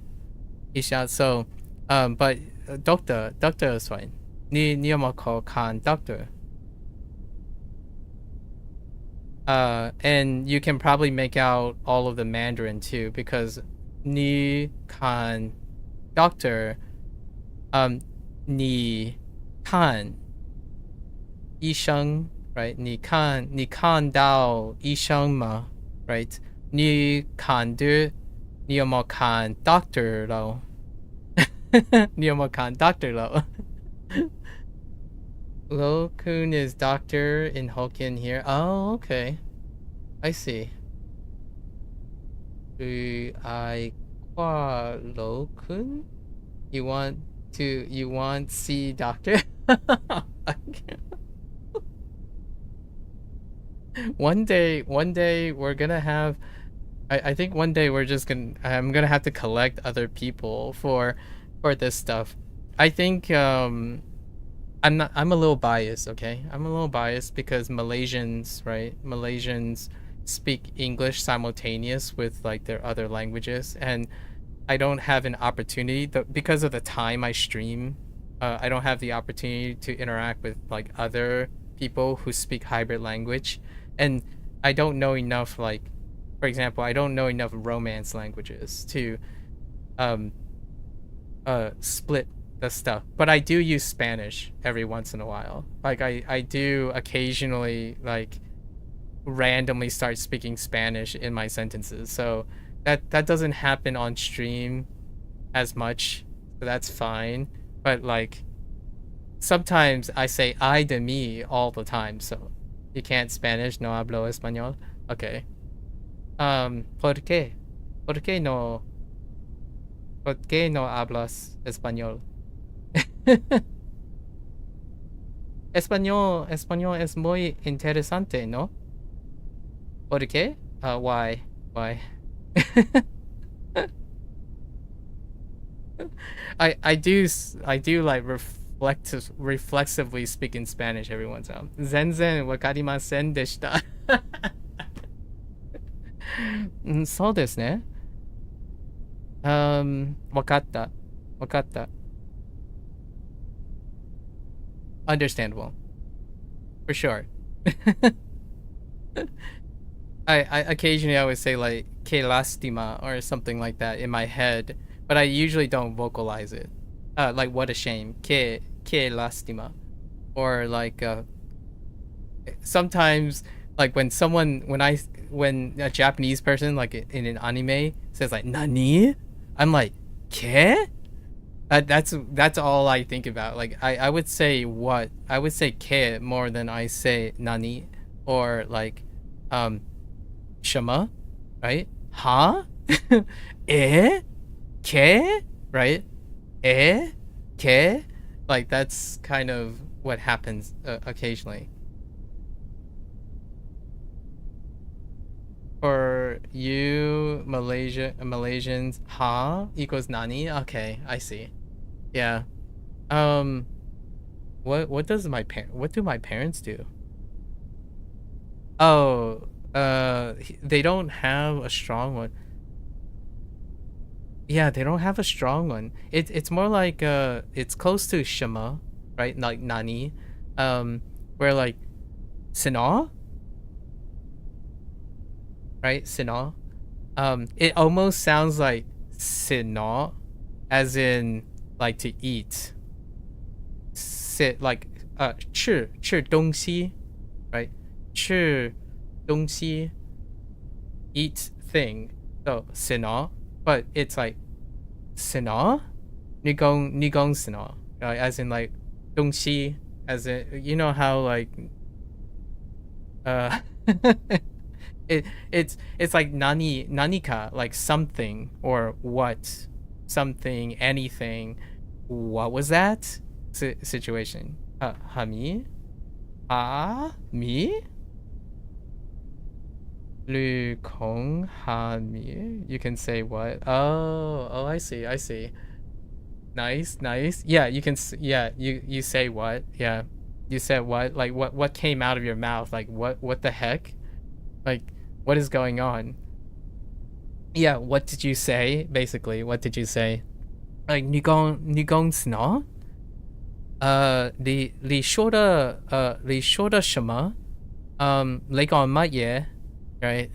So but doctor is fine. 你有没有看 doctor? And you can probably make out all of the Mandarin too, because 你看 doctor, 你看医生, right? 你看到医生吗? Right? 你有没有看 doctor 咯? 你有没有看 doctor 咯? Lo-kun is doctor in Hokkien here. Oh, okay. I see. I qua Lo-kun? You want see doctor? One day we're gonna have, I think one day I'm gonna have to collect other people for this stuff. I think I'm a little biased, okay? I'm a little biased because Malaysians, right? Malaysians speak English simultaneous with like their other languages, and I don't have an opportunity because of the time I stream. I don't have the opportunity to interact with like other people who speak hybrid language, and I don't know enough, like, for example, I don't know enough Romance languages to split the stuff. But I do use Spanish every once in a while. Like I do occasionally like randomly start speaking Spanish in my sentences. So that doesn't happen on stream as much. So that's fine. But like sometimes I say I de me all the time. So you can't Spanish, no hablo español. Okay. ¿Por qué? ¿Por qué no hablas español? Español es muy interesante, ¿no? ¿Por qué? Why? I do like reflexively speak in Spanish every once in a while. Zenzen wakarimasen deshita. そうですね。わかった。Understandable. For sure. I occasionally I would say like que lastima or something like that in my head, but I usually don't vocalize it. Like what a shame. Que lastima. Or like sometimes like when a Japanese person like in an anime says like nani, I'm like ke. That's all I think about. Like I would say what, I would say ke more than I say nani, or like shama, right? Ha? Eh? Ke? Right? Eh? Ke? Like that's kind of what happens occasionally. For you Malaysians, ha equals nani? Okay, I see. Yeah. What do my parents do? Oh, they don't have a strong one. Yeah, they don't have a strong one. It's more like it's close to shama, right? Like nani. Where like sina, right? Sina. It almost sounds like sina, as in like to eat. Sit like 吃东西, right? 吃东西, eat thing. So sina, but it's like sina, 你讲 sina, as in like 东西, as in, you know how like It's like nanika, like something or what, something, anything. What was that situation? Hami? Me? Lu Kong Hami. You can say what? Oh, I see. Nice. Yeah, you can. Yeah, you say what? Yeah, you said what? Like what came out of your mouth? Like what the heck? Like what is going on? Yeah, what did you say? Basically, what did you say? Like你讲什么？你说的什么？你讲乜嘢？Right?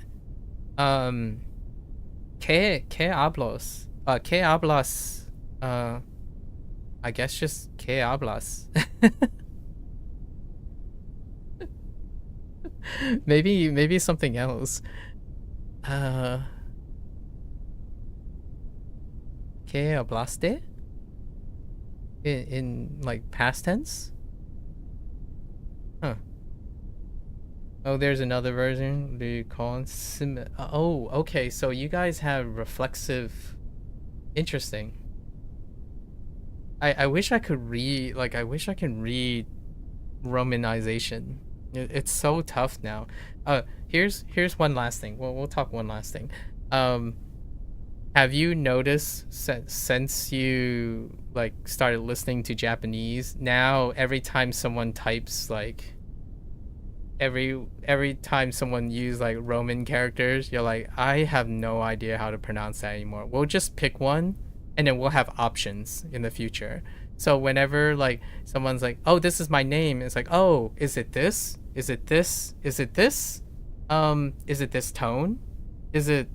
Que hablas? Que hablas? I guess just que hablas. maybe something else. Que hablaste? In like past tense? Huh. Oh, there's another version. The call oh, okay. So you guys have reflexive. Interesting. I wish I could read. Like I wish I can read Romanization. It's so tough now. Here's one last thing. We'll talk one last thing. Have you noticed since you like started listening to Japanese, now every time someone types like every time someone use like Roman characters, you're like, I have no idea how to pronounce that anymore. We'll just pick one and then we'll have options in the future. So whenever like someone's like, oh, this is my name, it's like, oh, is it this? Is it this? Is it this? Is it this tone? Is it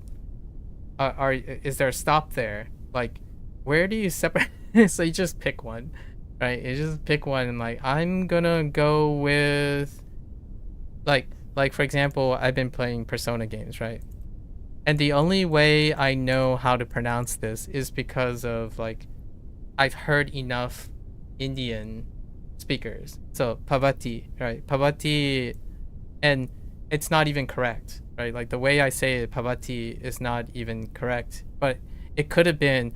is there a stop there? Like, where do you separate? So you just pick one, right? You just pick one and like, I'm gonna go with like for example, I've been playing Persona games, right? And the only way I know how to pronounce this is because of like I've heard enough Indian speakers. So Pavati, right? Pavati, and it's not even correct, right? Like the way I say it, Pavati, is not even correct, but it could have been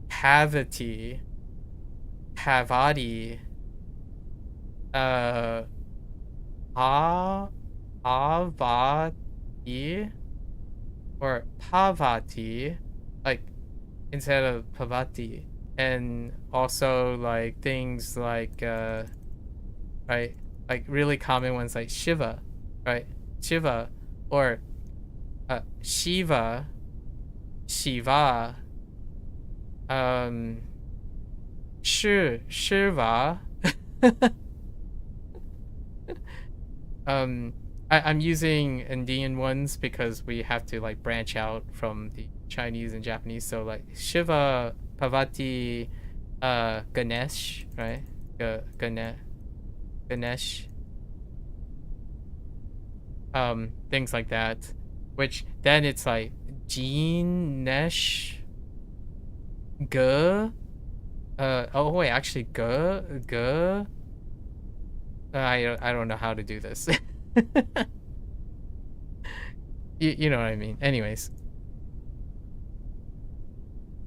Havati, Havati, Avati, or Pavati, like instead of Pavati. And also like things like right, like really common ones like Shiva, right? Shiva, or Shiva, Shiva, Shiva. I'm using Indian ones because we have to like branch out from the Chinese and Japanese. So like Shiva, Pavati, Ganesh, right? Ganesh. Things like that. Which then it's like Jinesh, G. Oh wait, actually G. I don't know how to do this. you know what I mean. Anyways.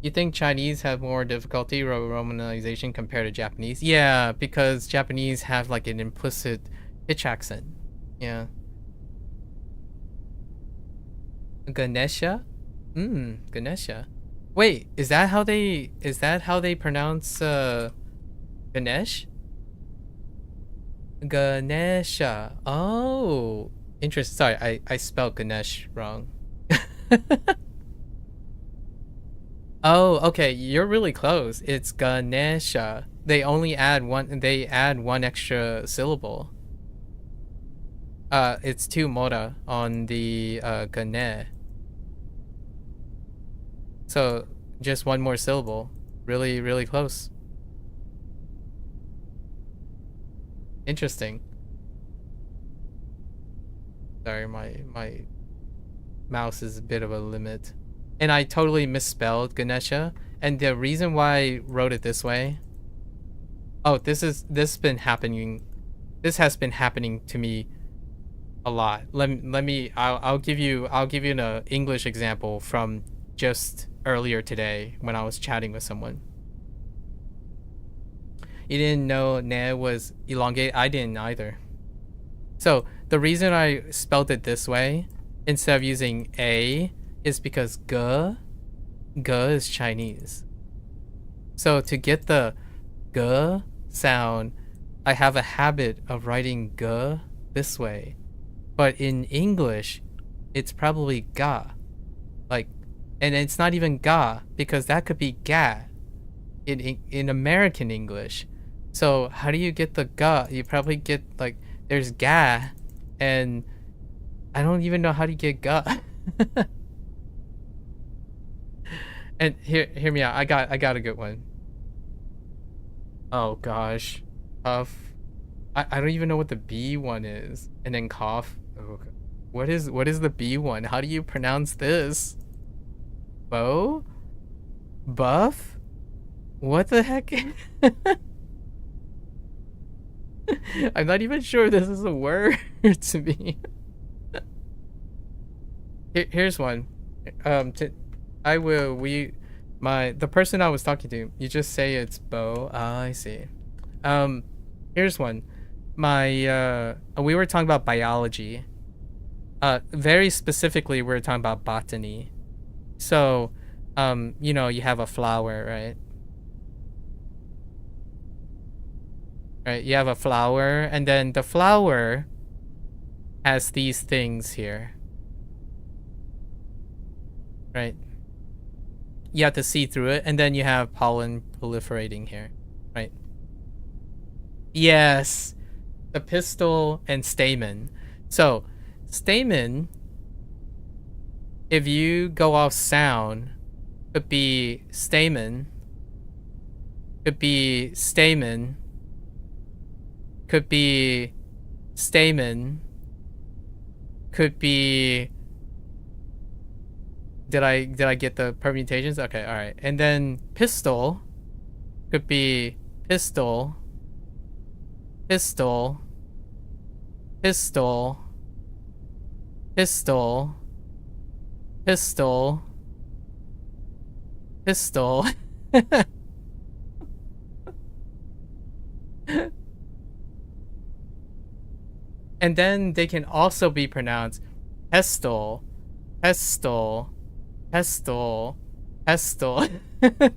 You think Chinese have more difficulty romanization compared to Japanese? Yeah, because Japanese have like an implicit pitch accent. Yeah. Ganesha? Ganesha. Wait, is that how they pronounce Ganesh? Ganesha. Oh, interesting. Sorry, I spelled Ganesh wrong. Oh, okay. You're really close. It's Ganesha. They add one extra syllable. It's 2 moda on the Gane. So just one more syllable. Really, really close. Interesting. Sorry, my mouse is a bit of a limit. And I totally misspelled Ganesha. And the reason why I wrote it this way. Oh, this has been happening to me a lot. I'll give you an English example from just earlier today when I was chatting with someone. You didn't know ne was elongated? I didn't either. So the reason I spelled it this way instead of using a is because ge is Chinese. So to get the ge sound, I have a habit of writing ge this way. But in English, it's probably ga. Like, and it's not even ga because that could be ga in American English. So how do you get the ga? You probably get like there's ga, and I don't even know how to get ga. And hear me out. I got a good one. Oh gosh, puff. I don't even know what the B one is. And then cough. Oh, what is the B one? How do you pronounce this? Bow? Buff? What the heck? I'm not even sure this is a word to me. Here's one. The person I was talking to, you just say it's bow. Ah, I see. Here's one. We were talking about biology. Very specifically, we were talking about botany. So, you know, you have a flower, right? Right, you have a flower, and then the flower has these things here. Right? You have to see through it, and then you have pollen proliferating here, right? Yes, the pistil and stamen. So, stamen, if you go off sound, could be stamen, could be stamen, could be stamen, could be... Did I get the permutations? Okay, all right. And then pistil could be pistil, pistil, pistil, pistol, pistol, pistol. And then they can also be pronounced pestle, pestle, pestle, pestle,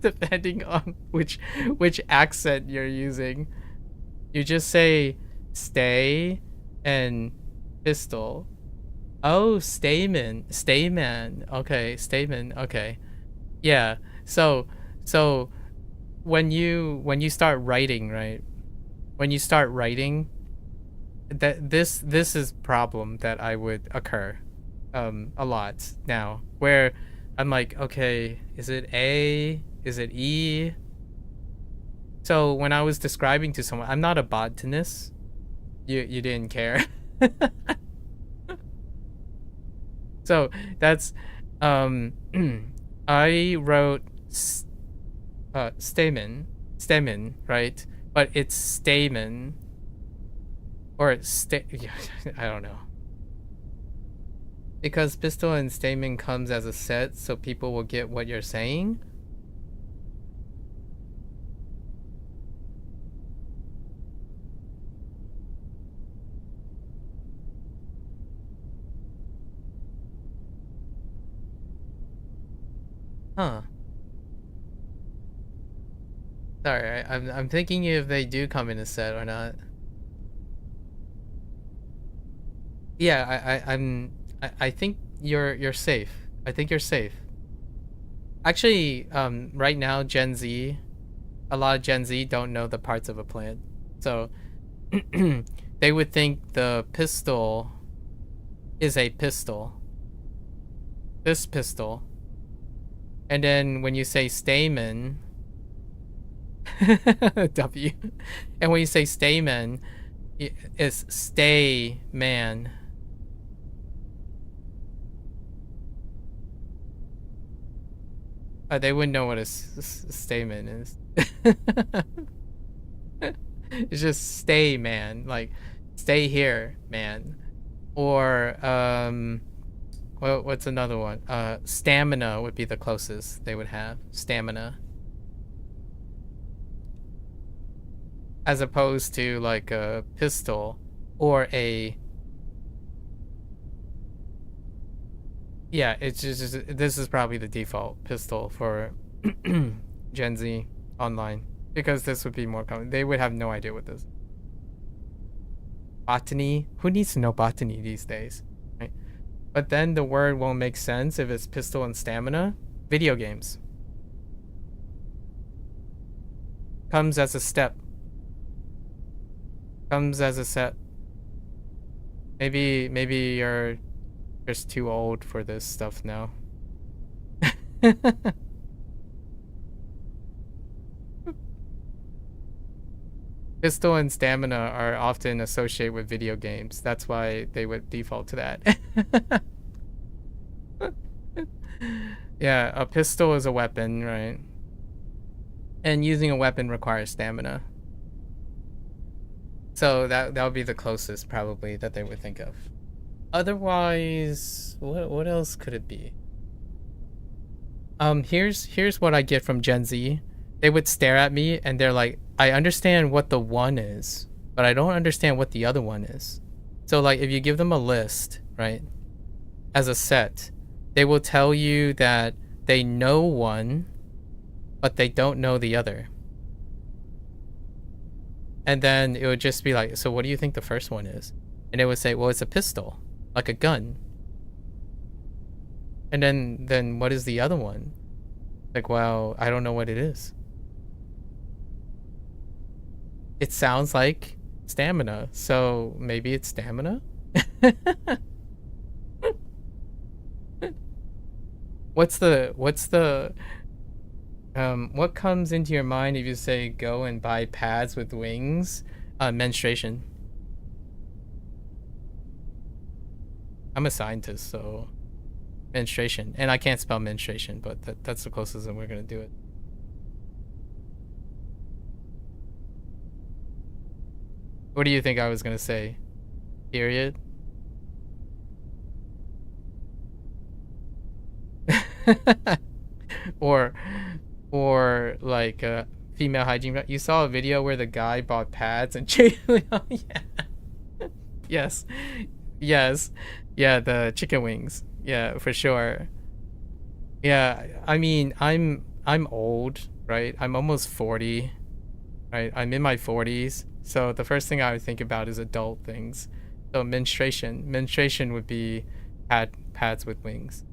depending on which accent you're using. You just say stay and pistol. Oh, stamen. Okay, stamen. Okay. Yeah. So when you start writing, right? When you start writing, that this is problem that I would occur a lot now, where I'm like, okay, is it A? Is it E? So when I was describing to someone, I'm not a botanist. You didn't care. So that's I wrote stamen, right? But it's stamen, or I don't know. Because pistil and stamen comes as a set, so people will get what you're saying. Huh. Sorry, I'm thinking if they do come in a set or not. Yeah, I think you're safe. I think you're safe. Actually, right now, Gen Z, a lot of Gen Z don't know the parts of a plant, so they would think the pistil is a pistil. This pistil. And then when you say stamen, W, and when you say stamen, it's stay man. They wouldn't know what a stamen is. It's just stay man, like stay here man, Or what's another one? Stamina would be the closest they would have. Stamina. As opposed to like a pistol or a... Yeah, it's just this is probably the default pistol for Gen Z online, because this would be more common. They would have no idea what this is. Botany? Who needs to know botany these days? Right? But then the word won't make sense if it's pistol and stamina. Video games. Comes as a step. Comes as a set. Maybe you're just too old for this stuff now. Pistol and stamina are often associated with video games. That's why they would default to that. Yeah, a pistol is a weapon, right? And using a weapon requires stamina. So that would be the closest probably that they would think of. Otherwise, what else could it be? Here's what I get from Gen Z. They would stare at me and they're like, I understand what the one is, but I don't understand what the other one is. So like if you give them a list, right, as a set, they will tell you that they know one, but they don't know the other. And then it would just be like, so what do you think the first one is? And it would say, well, it's a pistol, like a gun. And then what is the other one? Like, well, I don't know what it is. It sounds like stamina, so maybe it's stamina? What comes into your mind if you say go and buy pads with wings? Menstruation. I'm a scientist, so menstruation. And I can't spell menstruation, but that's the closest that we're gonna do it. What do you think I was gonna say? Period? or like female hygiene. You saw a video where the guy bought pads and yeah. Yes. Yeah, the chicken wings. Yeah, for sure. Yeah, I mean, I'm old, right? I'm almost 40, right? I'm in my 40s. So the first thing I would think about is adult things. So menstruation. Menstruation would be pads with wings.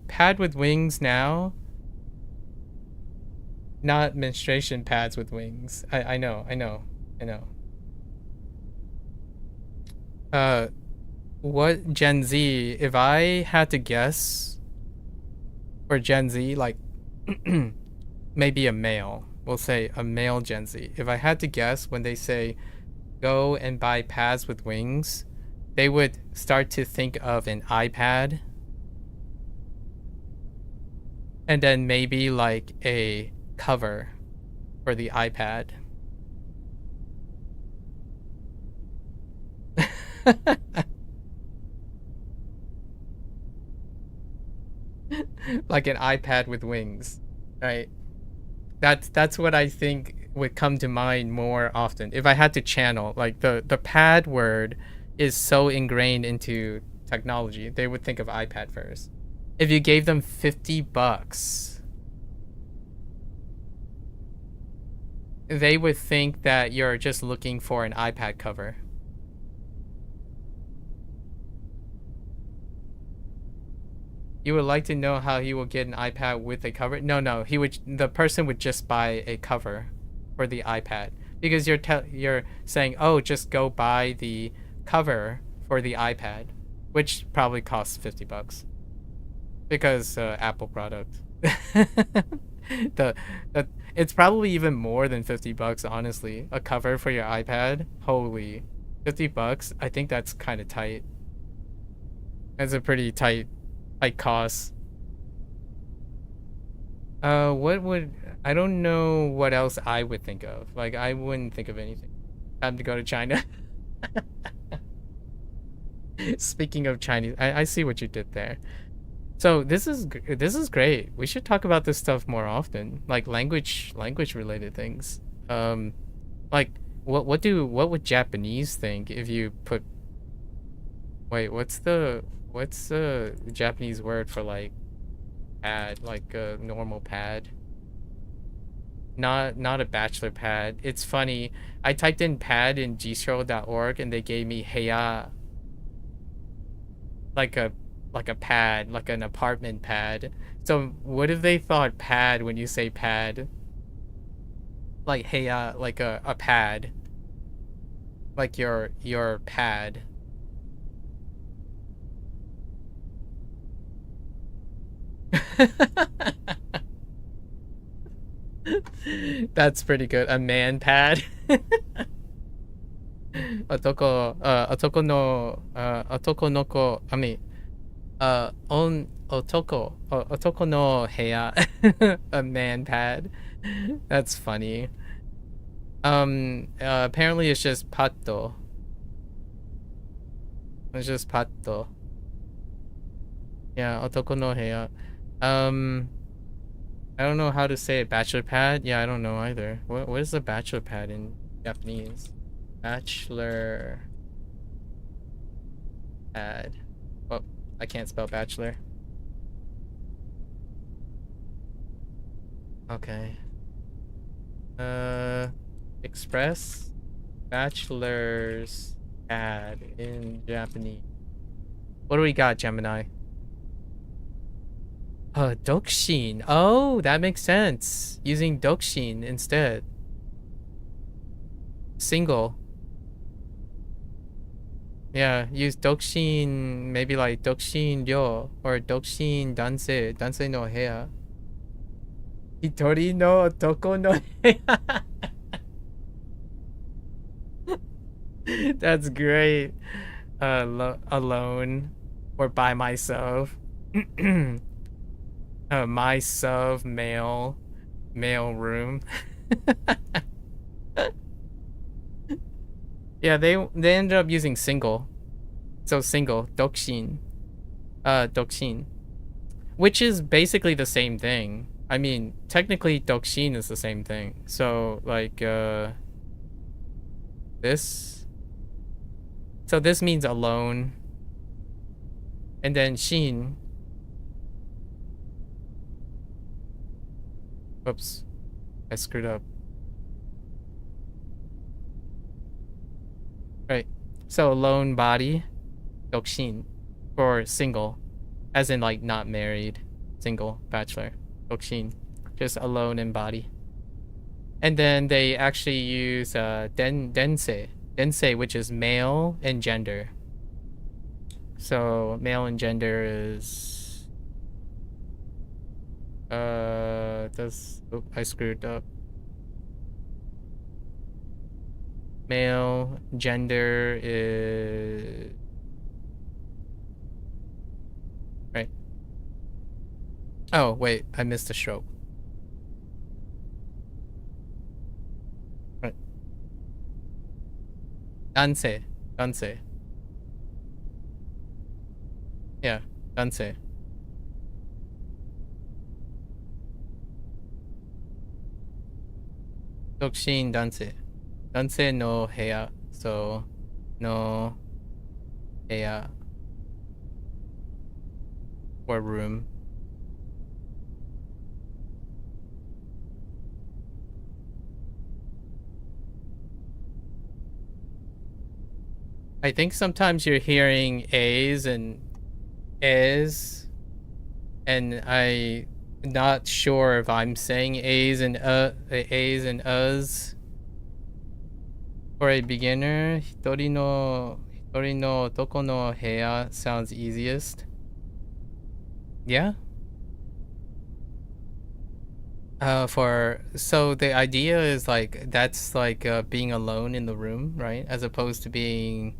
Pad with wings now. Not menstruation pads with wings. I know. What Gen Z, if I had to guess for Gen Z, like maybe a male, we'll say a male Gen Z. If I had to guess, when they say go and buy pads with wings, they would start to think of an iPad. And then maybe like a cover for the iPad. Like an iPad with wings, right? That's what I think would come to mind more often if I had to channel. Like the pad word is so ingrained into technology, they would think of iPad first. If you gave them $50, they would think that you're just looking for an iPad cover. You would like to know how he will get an iPad with a cover? No, the person would just buy a cover for the iPad, because you're saying, oh, just go buy the cover for the iPad, which probably costs $50 because Apple product. It's probably even more than $50, honestly. A cover for your iPad, holy, $50. I think that's kind of tight. That's a pretty tight cost. I don't know what else I would think of. Like, I wouldn't think of anything. Time to go to China. Speaking of Chinese, I see what you did there. So this is great. We should talk about this stuff more often, like language related things. Like what would Japanese think if you put? Wait, what's the Japanese word for like pad, like a normal pad? Not a bachelor pad. It's funny. I typed in pad in gstro.org and they gave me heya, like a pad, like an apartment pad. So what if they thought pad when you say pad? Like heya, like a pad. Like your pad. That's pretty good. A man pad. Otoko no ko, I mean, otoko no heya. A man pad. That's funny. Apparently it's just patto. It's just patto. Yeah, otoko no heya. I don't know how to say it. Bachelor pad? Yeah, I don't know either. What is a bachelor pad in Japanese? Bachelor pad. Oh, I can't spell bachelor. Okay. Express bachelor's pad in Japanese. What do we got, Gemini? Dokshin. Oh, that makes sense. Using Dokshin instead. Single. Yeah, use Dokshin, maybe like Dokshin Ryo or Dokshin Danse, Danse no Heya. Hitori no Otoko no Heya. That's great. Alone or by myself. Myself mail room. Yeah, they ended up using single. So single, dokshin. Dokshin. Which is basically the same thing. I mean, technically dokshin is the same thing. So like this. So this means alone. And then shin. Oops. I screwed up. Right. So alone body, dokshin, for single, as in like not married, single, bachelor, dokshin, just alone in body. And then they actually use dense, which is male and gender. So male and gender is I screwed up. Male gender is right. Oh wait, I missed a stroke. Right. Danse. Yeah, danse. Dokshin danse. Danse no heya. So, no heya. Or room. I think sometimes you're hearing A's and A's, and I'm not sure if I'm saying A's and U's. For a beginner, hitori no otoko no heya sounds easiest. Yeah. So the idea is like that's like being alone in the room, right? As opposed to being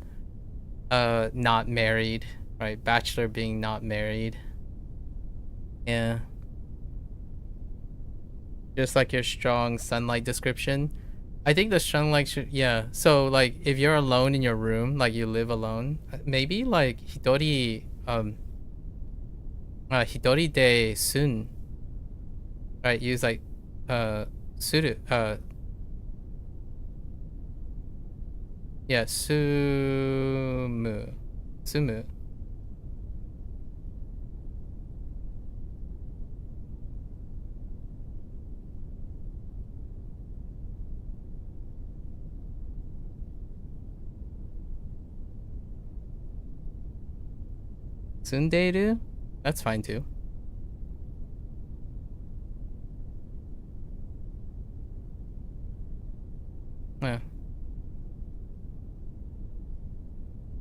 not married, right? Bachelor being not married. Yeah. Just like your strong sunlight description. I think the strong like should, yeah. So like if you're alone in your room, like you live alone, maybe like hitori de sun, right? Use like suru yeah, sumu. Tsunderu? That's fine too. Yeah.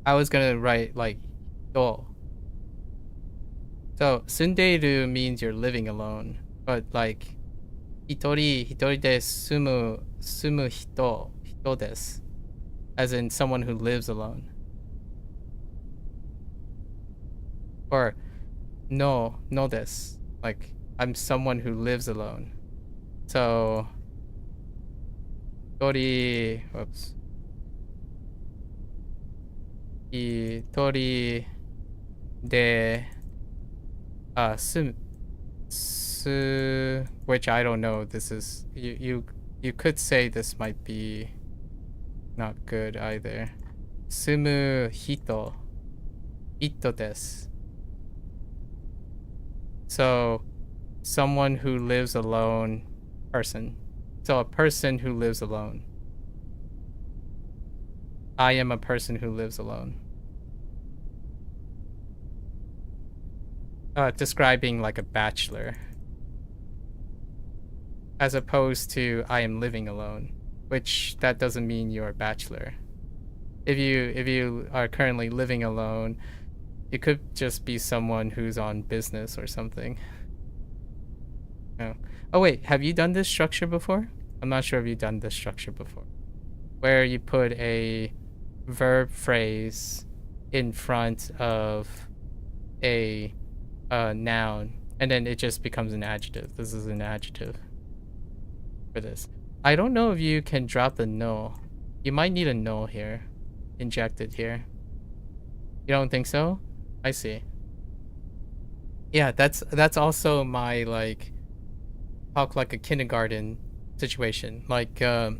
I was gonna write like do. So tsunderu means you're living alone, but like hitori de sumu hito desu, as in someone who lives alone. Or no desu, like I'm someone who lives alone. So whoops. Hitori de which I don't know. This is you could say this might be not good either. Sumu hito desu. So someone who lives alone, person. So a person who lives alone. I am a person who lives alone. Describing like a bachelor. As opposed to I am living alone, which that doesn't mean you're a bachelor. If you are currently living alone, you could just be someone who's on business or something. No. Oh wait, have you done this structure before? I'm not sure if you've done this structure before. Where you put a verb phrase in front of a noun, and then it just becomes an adjective. This is an adjective for this. I don't know if you can drop the no. You might need a no here. Injected here. You don't think so? I see. Yeah, that's also my like talk like a kindergarten situation. Like how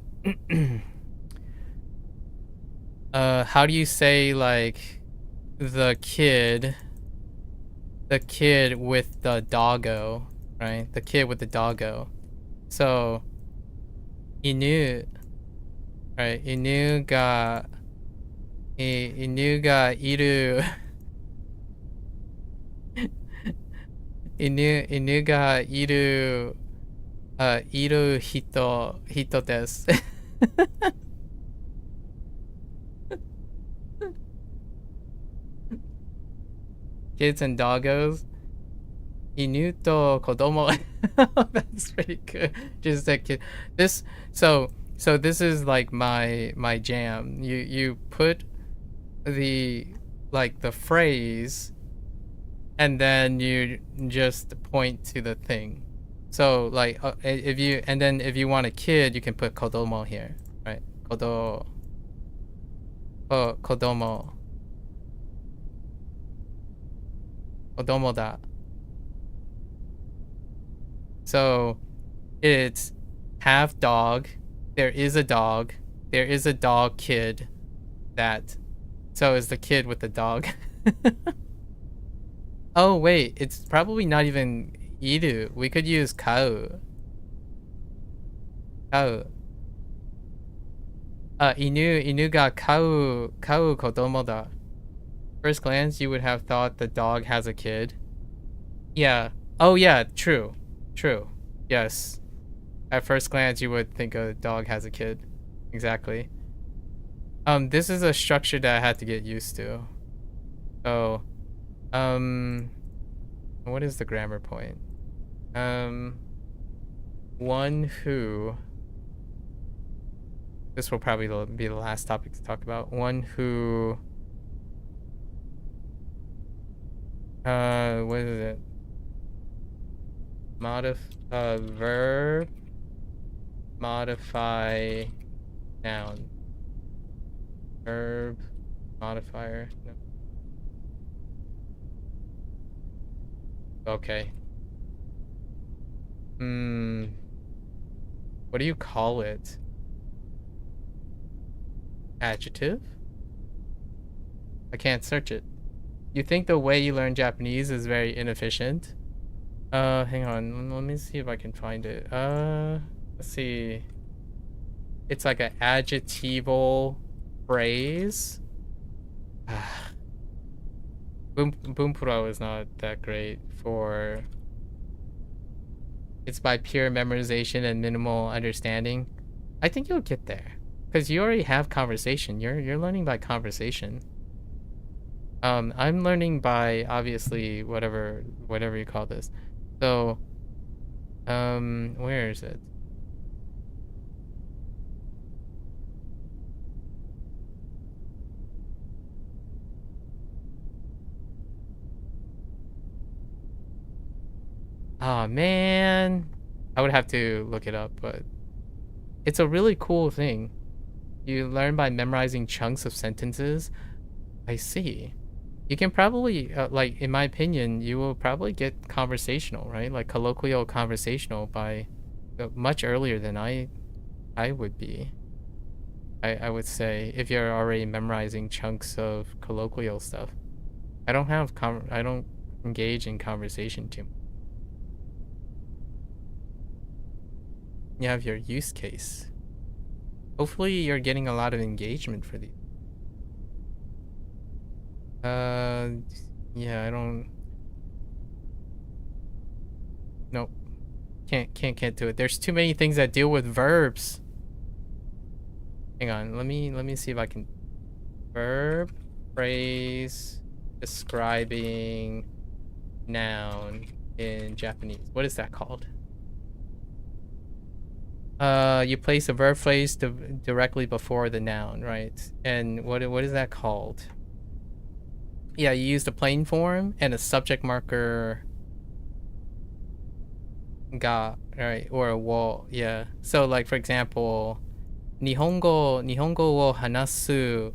do you say like the kid with the doggo, right? The kid with the doggo. So inu, right? Inu ga iru inu ga iru iru hito desu. Kids and doggos. Inu to kodomo. That's pretty good. Just a kid. This so this is like my jam. You put the like the phrase and then you just point to the thing. So like if you want a kid, you can put kodomo here, right? Kodomo. Kodomo da. So it's half dog. There is a dog. There is a dog kid. That. So is the kid with the dog. Oh wait, it's probably not even iru. We could use kau. Kau. Inu ga kau kodomo da. First glance, you would have thought the dog has a kid. Yeah. Oh yeah, true. Yes. At first glance, you would think a dog has a kid. Exactly. This is a structure that I had to get used to. So, what is the grammar point? One who. This will probably be the last topic to talk about. One who. What is it? Verb. Modify Noun. Verb. Modifier. No. Okay. What do you call it? Adjective? I can't search it. You think the way you learn Japanese is very inefficient? Hang on. Let me see if I can find it. Let's see. It's like an adjectival phrase. Bunpro is not that great for... It's by pure memorization and minimal understanding. I think you'll get there. Because you already have conversation. You're learning by conversation. I'm learning by, obviously, whatever you call this. So, where is it? Oh man, I would have to look it up, but it's a really cool thing. You learn by memorizing chunks of sentences. I see. You can probably, like, in my opinion, you will probably get conversational, right? Like colloquial conversational by much earlier than I would be. I would say, if you're already memorizing chunks of colloquial stuff. I don't engage in conversation too much. You have your use case. Hopefully you're getting a lot of engagement for these. Yeah, I don't... Nope. Can't do it. There's too many things that deal with verbs. Hang on, let me see if I can... Verb, phrase, describing, noun in Japanese. What is that called? You place a verb phrase directly before the noun, right? And what is that called? Yeah, you use the plain form and a subject marker ga, right? Or a wo, yeah. So like, for example, Nihongo wo hanasu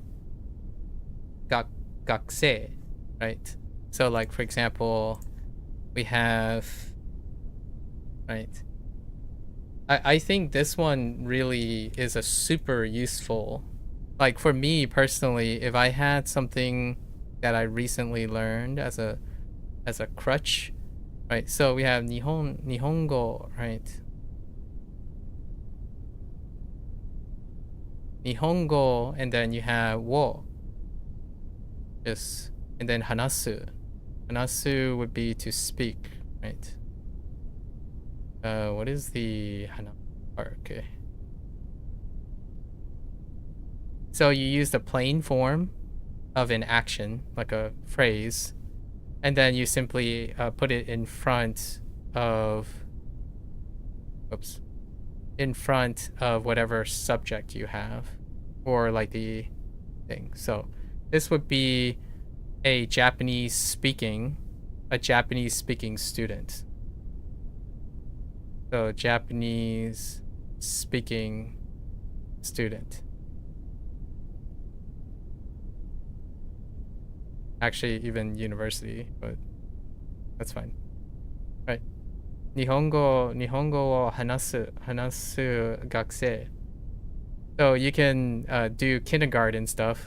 gakusei, right? So like, for example, we have, right? I think this one really is a super useful, like for me personally, if I had something that I recently learned as a crutch, right? So we have Nihongo, right? Nihongo, and then you have wo. Yes, and then hanasu. Hanasu would be to speak, right? What is the hana part? Okay. So you use the plain form of an action, like a phrase, and then you simply put it in front of, in front of whatever subject you have, or like the thing. So this would be a Japanese speaking student. So Japanese speaking student. Actually, even university, but that's fine. Right. Nihongo wo hanasu gakusei. So you can do kindergarten stuff,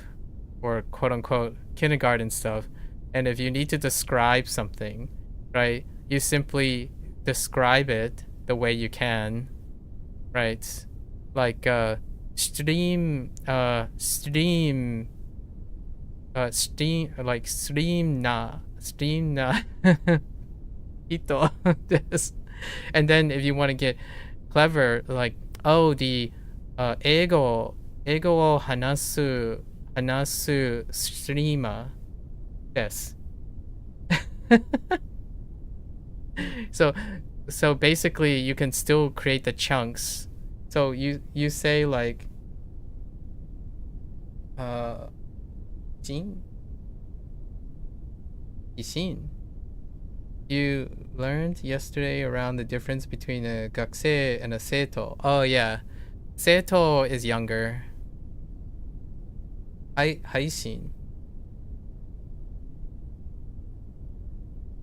or quote unquote kindergarten stuff, and if you need to describe something, right, you simply describe it the way you can, right? Like stream na ito this. And then if you want to get clever, like, oh, the ego wo hanasu streamer des. So basically you can still create the chunks. So you say like Ishin. You learned yesterday around the difference between a gakusei and a seito. Oh yeah. Seito is younger. Haishin.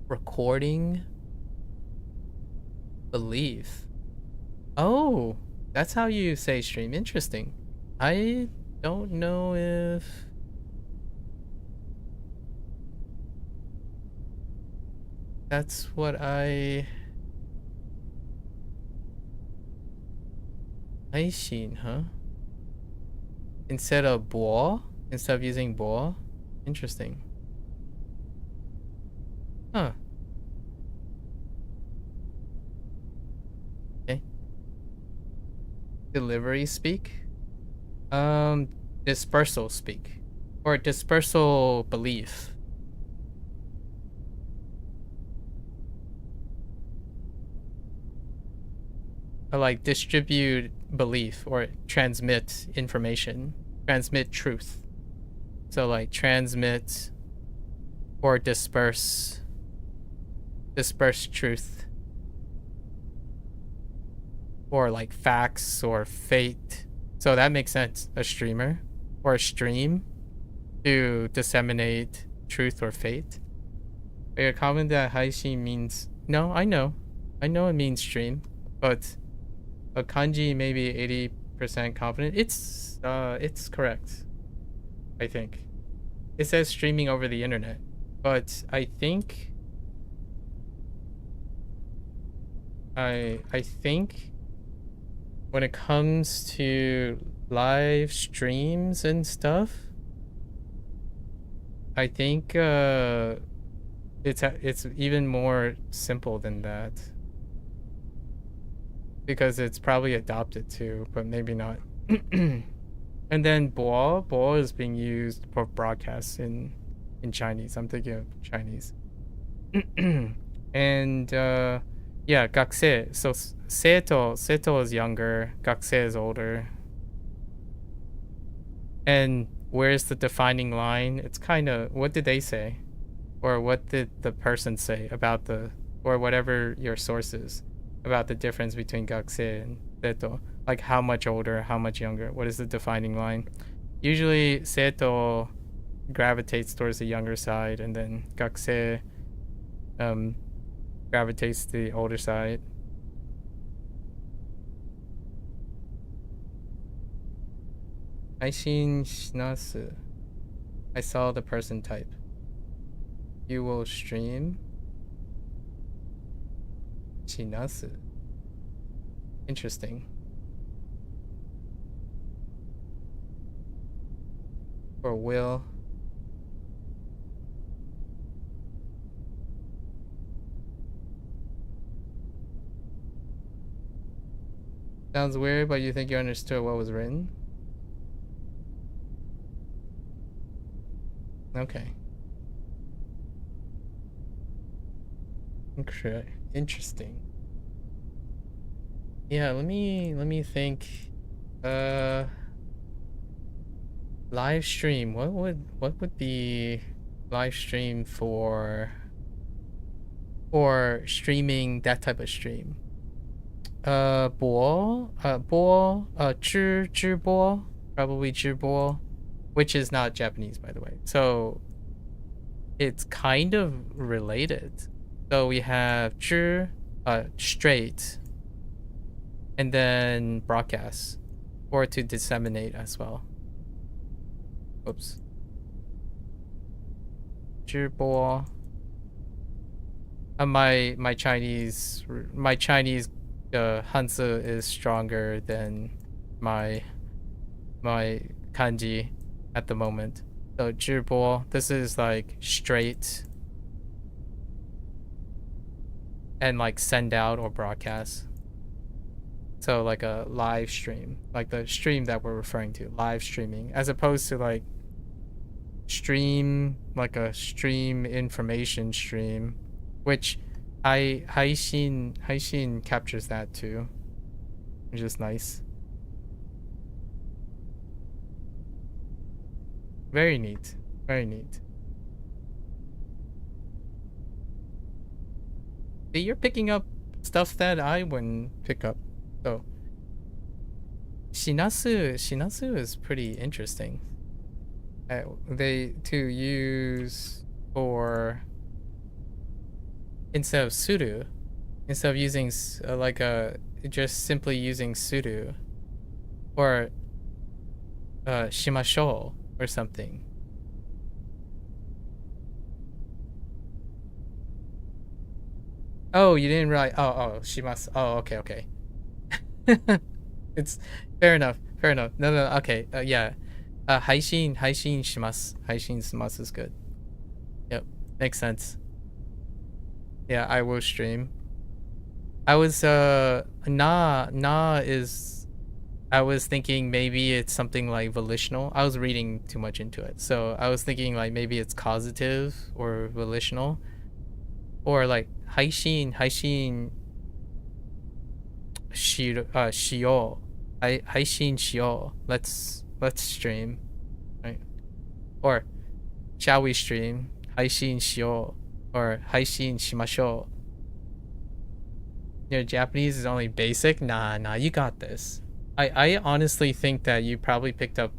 Recording. Belief. Oh, that's how you say stream. Interesting. I don't know if that's what Haishin, huh? Instead of using bo. Interesting. Huh. Okay. Delivery speak. Dispersal speak. Or dispersal belief. Or like distribute belief or transmit information. Transmit truth. So like transmit or disperse truth. Or like facts or fate. So that makes sense. A streamer or a stream to disseminate truth or fate. Like a comment that Haishin means, no, I know it means stream, but a kanji maybe 80% confident. It's correct. I think it says streaming over the internet, but I think when it comes to live streams and stuff, I think it's even more simple than that. Because it's probably adopted too, but maybe not. And then bo is being used for broadcasts in Chinese. I'm thinking of Chinese. And yeah, gakse. So seto is younger, gakse is older. And where's the defining line? It's kind of, what did they say? Or what did the person say about or whatever your source is, about the difference between gakse and seto? Like how much older, how much younger? What is the defining line? Usually seto gravitates towards the younger side, and then gakse gravitates to the older side. Aishin shinasu. I saw the person type. You will stream. Shinasu. Interesting. Or will. Sounds weird, but you think you understood what was written? Okay. Okay. Interesting. Yeah, let me think. Live stream. What would be live stream for streaming that type of stream? 直播, probably 直播, which is not Japanese, by the way. So it's kind of related. So we have 直, straight, and then broadcast, or to disseminate as well. Oops. 直播. My Chinese Hanzi is stronger than my kanji at the moment. So 直播, this is like straight and like send out or broadcast. So like a live stream, like the stream that we're referring to, live streaming, as opposed to like stream, like a stream information stream, which Haishin captures that too, which is nice. Very neat. Very neat. See, you're picking up stuff that I wouldn't pick up. So Shinasu is pretty interesting. they to use for instead of suru, instead of using just simply using suru or shimashou or something. Oh, you didn't write. Oh, shimasu. Oh, okay. It's fair enough. No, okay. Yeah. Haishin shimasu. Haishin shimasu is good. Yep, makes sense. Yeah, I will stream. I was I was thinking maybe it's something like volitional. I was reading too much into it, so I was thinking like maybe it's causative or volitional, or like haishin shio, haishin shio. Let's stream, right? Or shall we stream? Haishin shio or haishin shimashou. Your Japanese is only basic? Nah, you got this. I honestly think that you probably picked up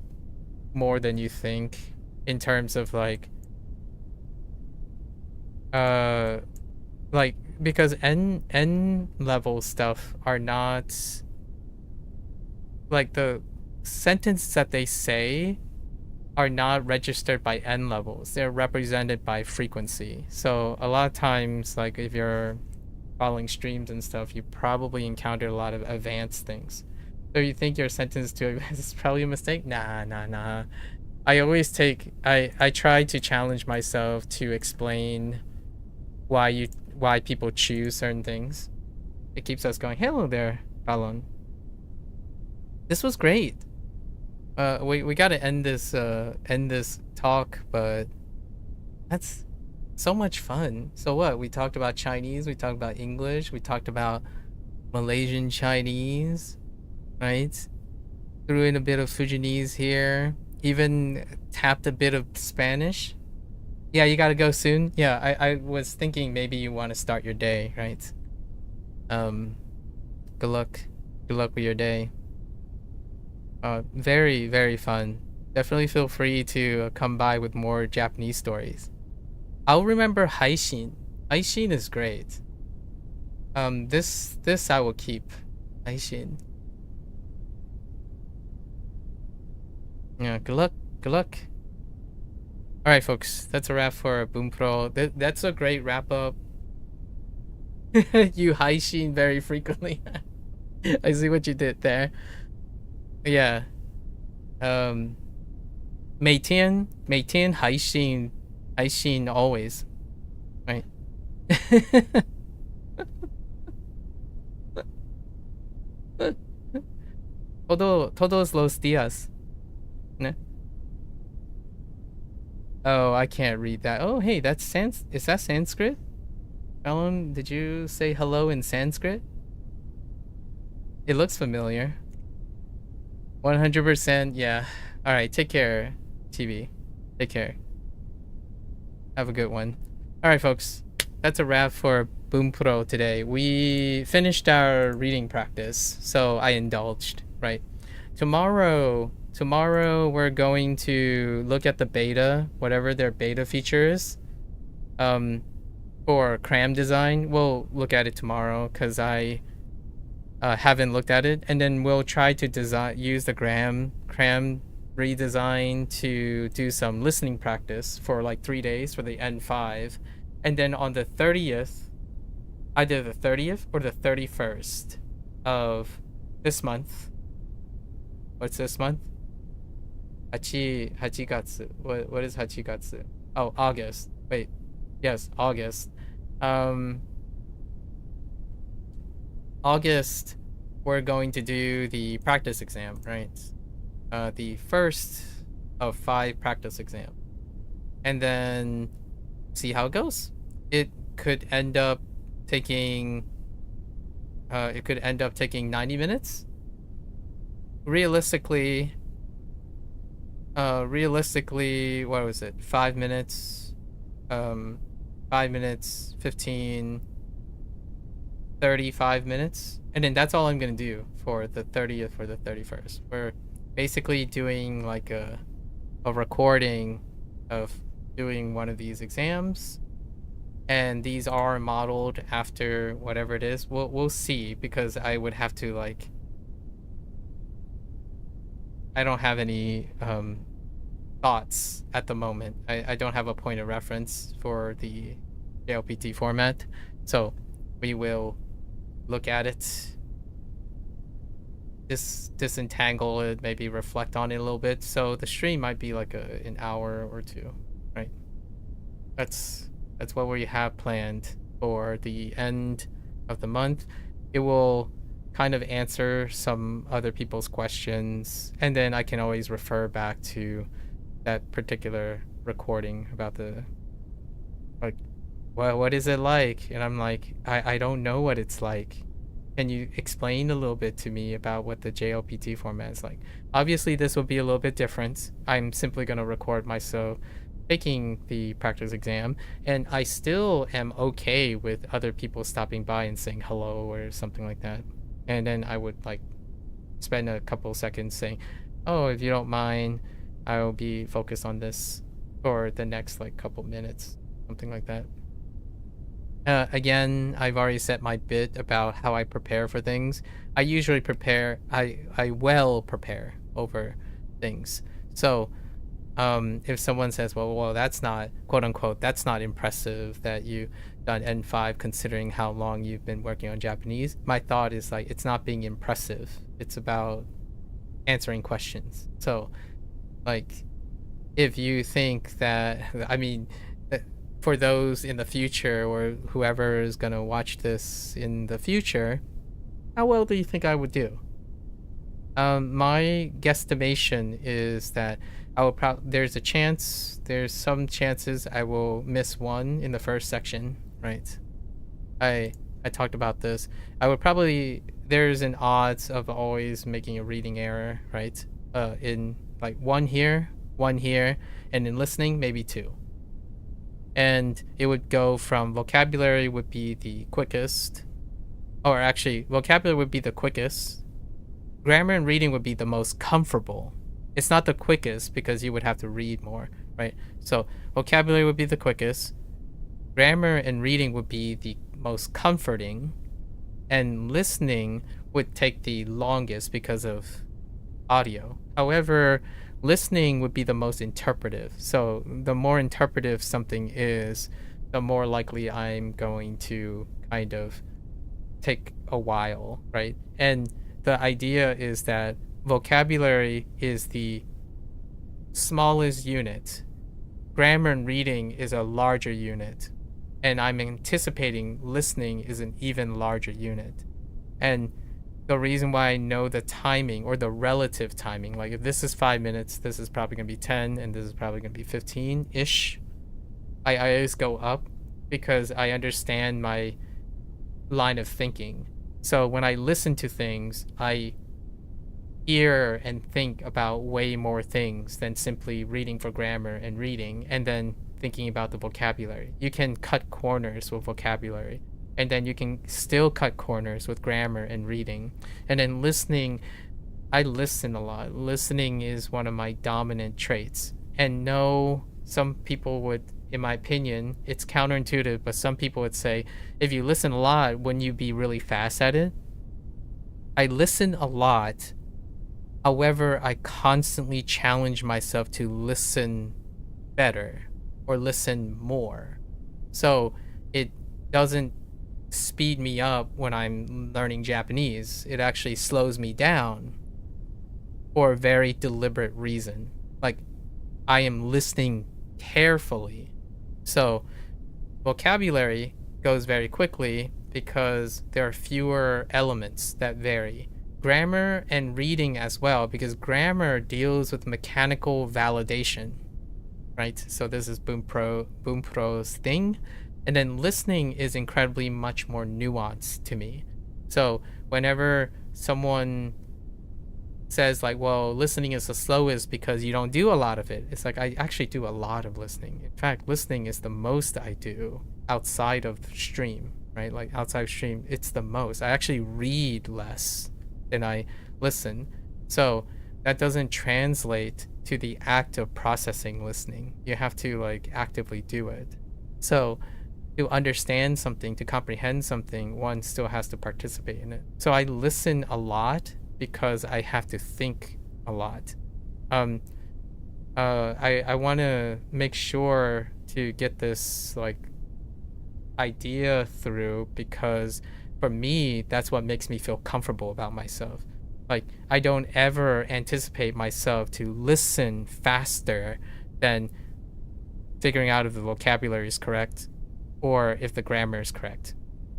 more than you think in terms of like because N level stuff are not like the sentence that they say are not registered by N levels. They're represented by frequency. So a lot of times, like if you're following streams and stuff, you probably encountered a lot of advanced things. So you think your sentence to advanced is probably a mistake? Nah. I always I try to challenge myself to explain why people choose certain things. It keeps us going. Hello there, Balon. This was great. We gotta end this talk, but that's so much fun. So what? We talked about Chinese, we talked about English, we talked about Malaysian Chinese, right? Threw in a bit of Fujianese here, even tapped a bit of Spanish. Yeah, you gotta go soon. Yeah, I was thinking maybe you want to start your day, right? Good luck with your day. Very, very fun. Definitely feel free to come by with more Japanese stories. I'll remember Haishin. Haishin is great. This I will keep. Haishin. Yeah, good luck. Alright, folks. That's a wrap for Bunpro. That's a great wrap up. You Haishin very frequently. I see what you did there. Yeah. 每天 Haishin always. Right. Todos los días. Ne? Oh, I can't read that. Oh, hey, is that Sanskrit? Alan, did you say hello in Sanskrit? It looks familiar. 100%, yeah. Alright, take care, TV. Take care. Have a good one. Alright, folks. That's a wrap for Bunpro today. We finished our reading practice, so I indulged, right? Tomorrow we're going to look at the beta, whatever their beta feature is. For cram design. We'll look at it tomorrow, because I haven't looked at it, and then we'll try to use the cram redesign to do some listening practice for like 3 days for the N5, and then on the 30th, either the 30th or the 31st of this month. What's this month? Hachigatsu. What is Hachigatsu? Oh, August. Wait. Yes, August. August, we're going to do the practice exam, right? The first of 5 practice exams. And then see how it goes. It could end up taking 90 minutes. Realistically, what was it? 5 minutes, 5 minutes, 15, 35 minutes. And then that's all I'm going to do for the 30th or the 31st. We're basically doing like a a recording of doing one of these exams, and these are modeled after whatever it is. We'll see, because I would have to like, I don't have any thoughts at the moment. I don't have a point of reference for the JLPT format, so we will look at it, disentangle it, maybe reflect on it a little bit. So the stream might be like an hour or two, right? That's what we have planned for the end of the month. It will kind of answer some other people's questions, and then I can always refer back to that particular recording about the, like, well, what is it like? And I'm like, I don't know what it's like. Can you explain a little bit to me about what the JLPT format is like? Obviously, this will be a little bit different. I'm simply going to record myself taking the practice exam, and I still am okay with other people stopping by and saying hello or something like that. And then I would like spend a couple seconds saying, oh, if you don't mind, I will be focused on this for the next like couple minutes, something like that. Again, I've already set my bit about how I prepare for things. I usually prepare, I well prepare over things. So if someone says, well, that's not, quote unquote, that's not impressive that you done N5 considering how long you've been working on Japanese, my thought is like, it's not being impressive. It's about answering questions. So like, if you think that, I mean, for those in the future or whoever is going to watch this in the future, how well do you think I would do? My guesstimation is that I will there's some chances I will miss one in the first section, right? I talked about this. I would probably, there's an odds of always making a reading error, right? In like one here, and in listening, maybe two. And it would go from vocabulary would be the quickest, or actually vocabulary would be the quickest. Grammar and reading would be the most comfortable. It's not the quickest because you would have to read more, right? So vocabulary would be the quickest. Grammar and reading would be the most comforting, and listening would take the longest because of audio. However, listening would be the most interpretive. So the more interpretive something is, the more likely I'm going to kind of take a while, right? And the idea is that vocabulary is the smallest unit. Grammar and reading is a larger unit. And I'm anticipating listening is an even larger unit. And the reason why I know the timing or the relative timing, like if this is 5 minutes, this is probably going to be 10, and this is probably going to be 15-ish. I always go up because I understand my line of thinking. So when I listen to things, I hear and think about way more things than simply reading for grammar and reading, and then thinking about the vocabulary. You can cut corners with vocabulary, and then you can still cut corners with grammar and reading. And then listening, I listen a lot. Listening is one of my dominant traits. And no, some people would, in my opinion, it's counterintuitive, but some people would say, if you listen a lot, wouldn't you be really fast at it? I listen a lot. However, I constantly challenge myself to listen better or listen more. So it doesn't speed me up when I'm learning Japanese. It actually slows me down for a very deliberate reason. Like, I am listening carefully. So vocabulary goes very quickly because there are fewer elements that vary. Grammar and reading as well, because grammar deals with mechanical validation, right? So this is Bunpro's thing. And then listening is incredibly much more nuanced to me. So whenever someone says like, well, listening is the slowest because you don't do a lot of it, it's like, I actually do a lot of listening. In fact, listening is the most I do outside of stream, right? Like outside of stream, it's the most. I actually read less than I listen. So that doesn't translate to the act of processing listening. You have to like actively do it. So to understand something, to comprehend something, one still has to participate in it. So I listen a lot because I have to think a lot. I want to make sure to get this like idea through, because for me, that's what makes me feel comfortable about myself. Like, I don't ever anticipate myself to listen faster than figuring out if the vocabulary is correct or if the grammar is correct.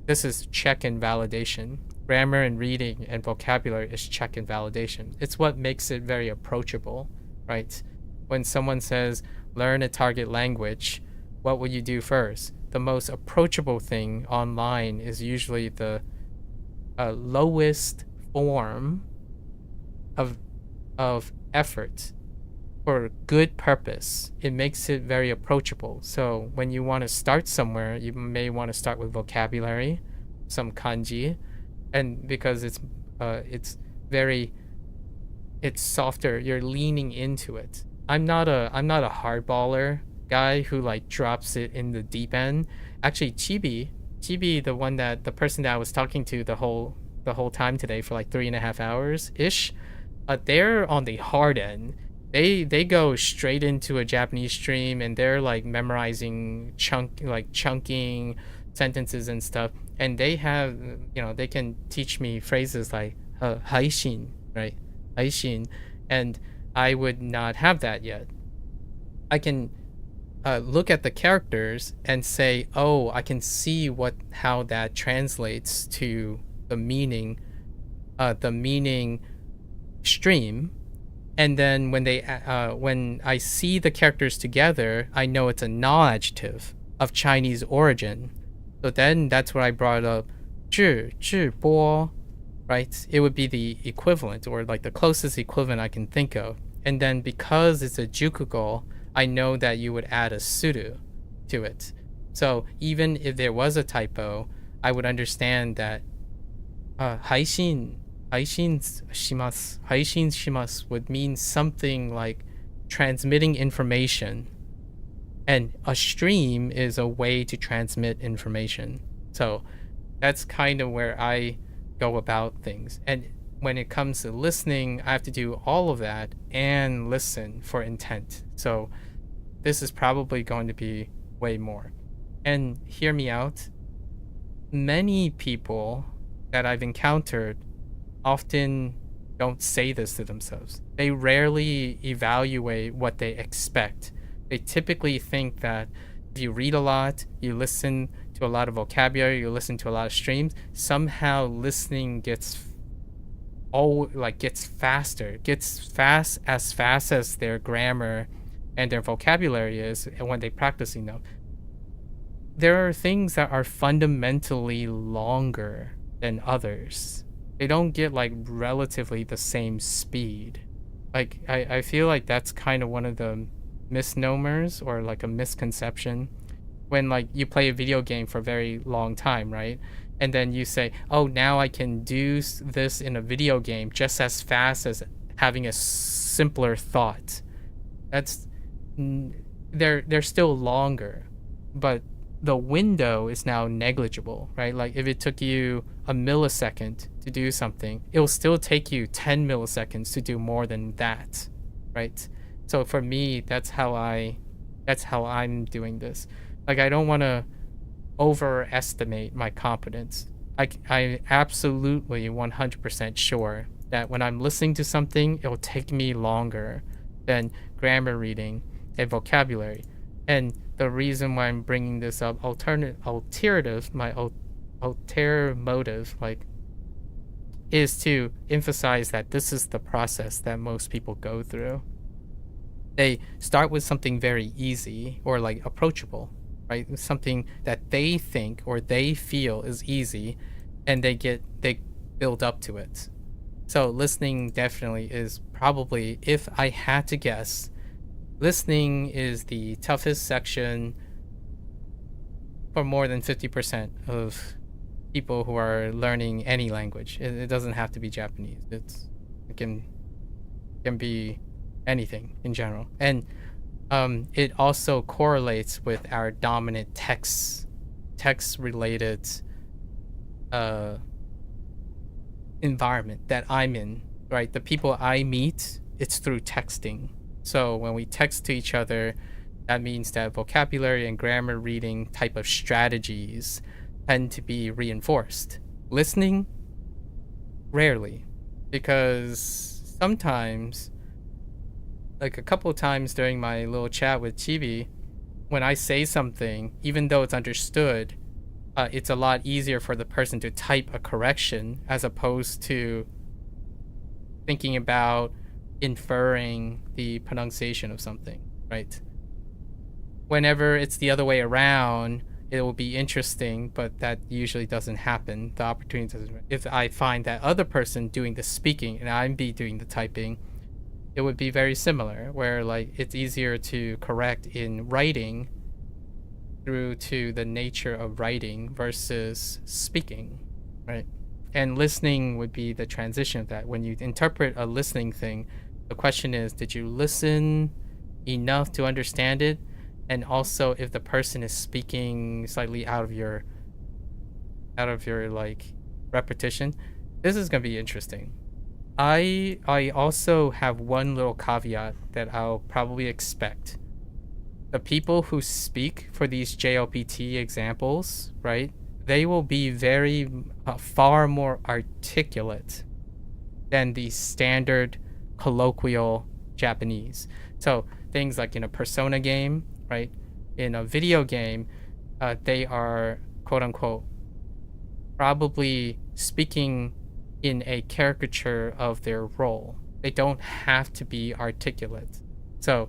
This is check and validation. Grammar and reading and vocabulary is check and validation. It's what makes it very approachable, right? When someone says, learn a target language, what would you do first? The most approachable thing online is usually the lowest form of effort for good purpose. It makes it very approachable. So when you want to start somewhere, you may want to start with vocabulary, some kanji, and because it's softer, you're leaning into it. I'm not a hardballer guy who like drops it in the deep end. Actually, Chibi, the person that I was talking to the whole time today for like 3.5 hours ish, they're on the hard end. They go straight into a Japanese stream and they're like memorizing chunking sentences and stuff. And they have, they can teach me phrases like haishin, right? Haishin, and I would not have that yet. I can look at the characters and say, oh, I can see how that translates to the meaning stream. And then when I see the characters together, I know it's a non-adjective of Chinese origin. So then that's where I brought up 智波, right? It would be the equivalent, or like the closest equivalent I can think of. And then because it's a jukugo, I know that you would add a suru to it. So even if there was a typo, I would understand that haishin shimasu would mean something like transmitting information. And a stream is a way to transmit information. So that's kind of where I go about things. And when it comes to listening, I have to do all of that and listen for intent. So this is probably going to be way more. And hear me out. Many people that I've encountered often don't say this to themselves. They rarely evaluate what they expect. They typically think that if you read a lot, you listen to a lot of vocabulary, you listen to a lot of streams, somehow listening gets faster, as fast as their grammar and their vocabulary is, and when they practicing them. There are things that are fundamentally longer than others. They don't get like relatively the same speed. Like I feel like that's kind of one of the misnomers, or like a misconception, when like you play a video game for a very long time, right? And then you say, oh, now I can do this in a video game just as fast as having a simpler thought. They're still longer, but the window is now negligible, right? Like if it took you a millisecond to do something, it will still take you 10 milliseconds to do more than that, right? So for me, that's how I'm doing this. Like, I don't want to overestimate my competence. I absolutely 100% sure that when I'm listening to something, it will take me longer than grammar reading and vocabulary. And the reason why I'm bringing this up, my ulterior motive, like, is to emphasize that this is the process that most people go through. They start with something very easy or like approachable, right? Something that they think or they feel is easy, and they build up to it. So listening definitely is probably, if I had to guess, listening is the toughest section for more than 50% of people who are learning any language. It doesn't have to be Japanese. can be anything in general. And it also correlates with our dominant text related environment that I'm in, right? The people I meet, it's through texting. So when we text to each other, that means that vocabulary and grammar reading type of strategies tend to be reinforced. Listening, rarely, because sometimes, like a couple of times during my little chat with Chibi, when I say something, even though it's understood, it's a lot easier for the person to type a correction as opposed to thinking about inferring the pronunciation of something, right? Whenever it's the other way around, it will be interesting, but that usually doesn't happen. The opportunity doesn't. If I find that other person doing the speaking and I'm doing the typing, it would be very similar, where like it's easier to correct in writing through to the nature of writing versus speaking, right? And listening would be the transition of that. When you interpret a listening thing, the question is, did you listen enough to understand it? And also, if the person is speaking slightly out of your like repetition, this is gonna be interesting. I also have one little caveat that I'll probably expect. The people who speak for these JLPT examples, right? They will be very far more articulate than the standard colloquial Japanese. So things like in a Persona game, right? In a video game, they are quote unquote probably speaking in a caricature of their role. They don't have to be articulate. So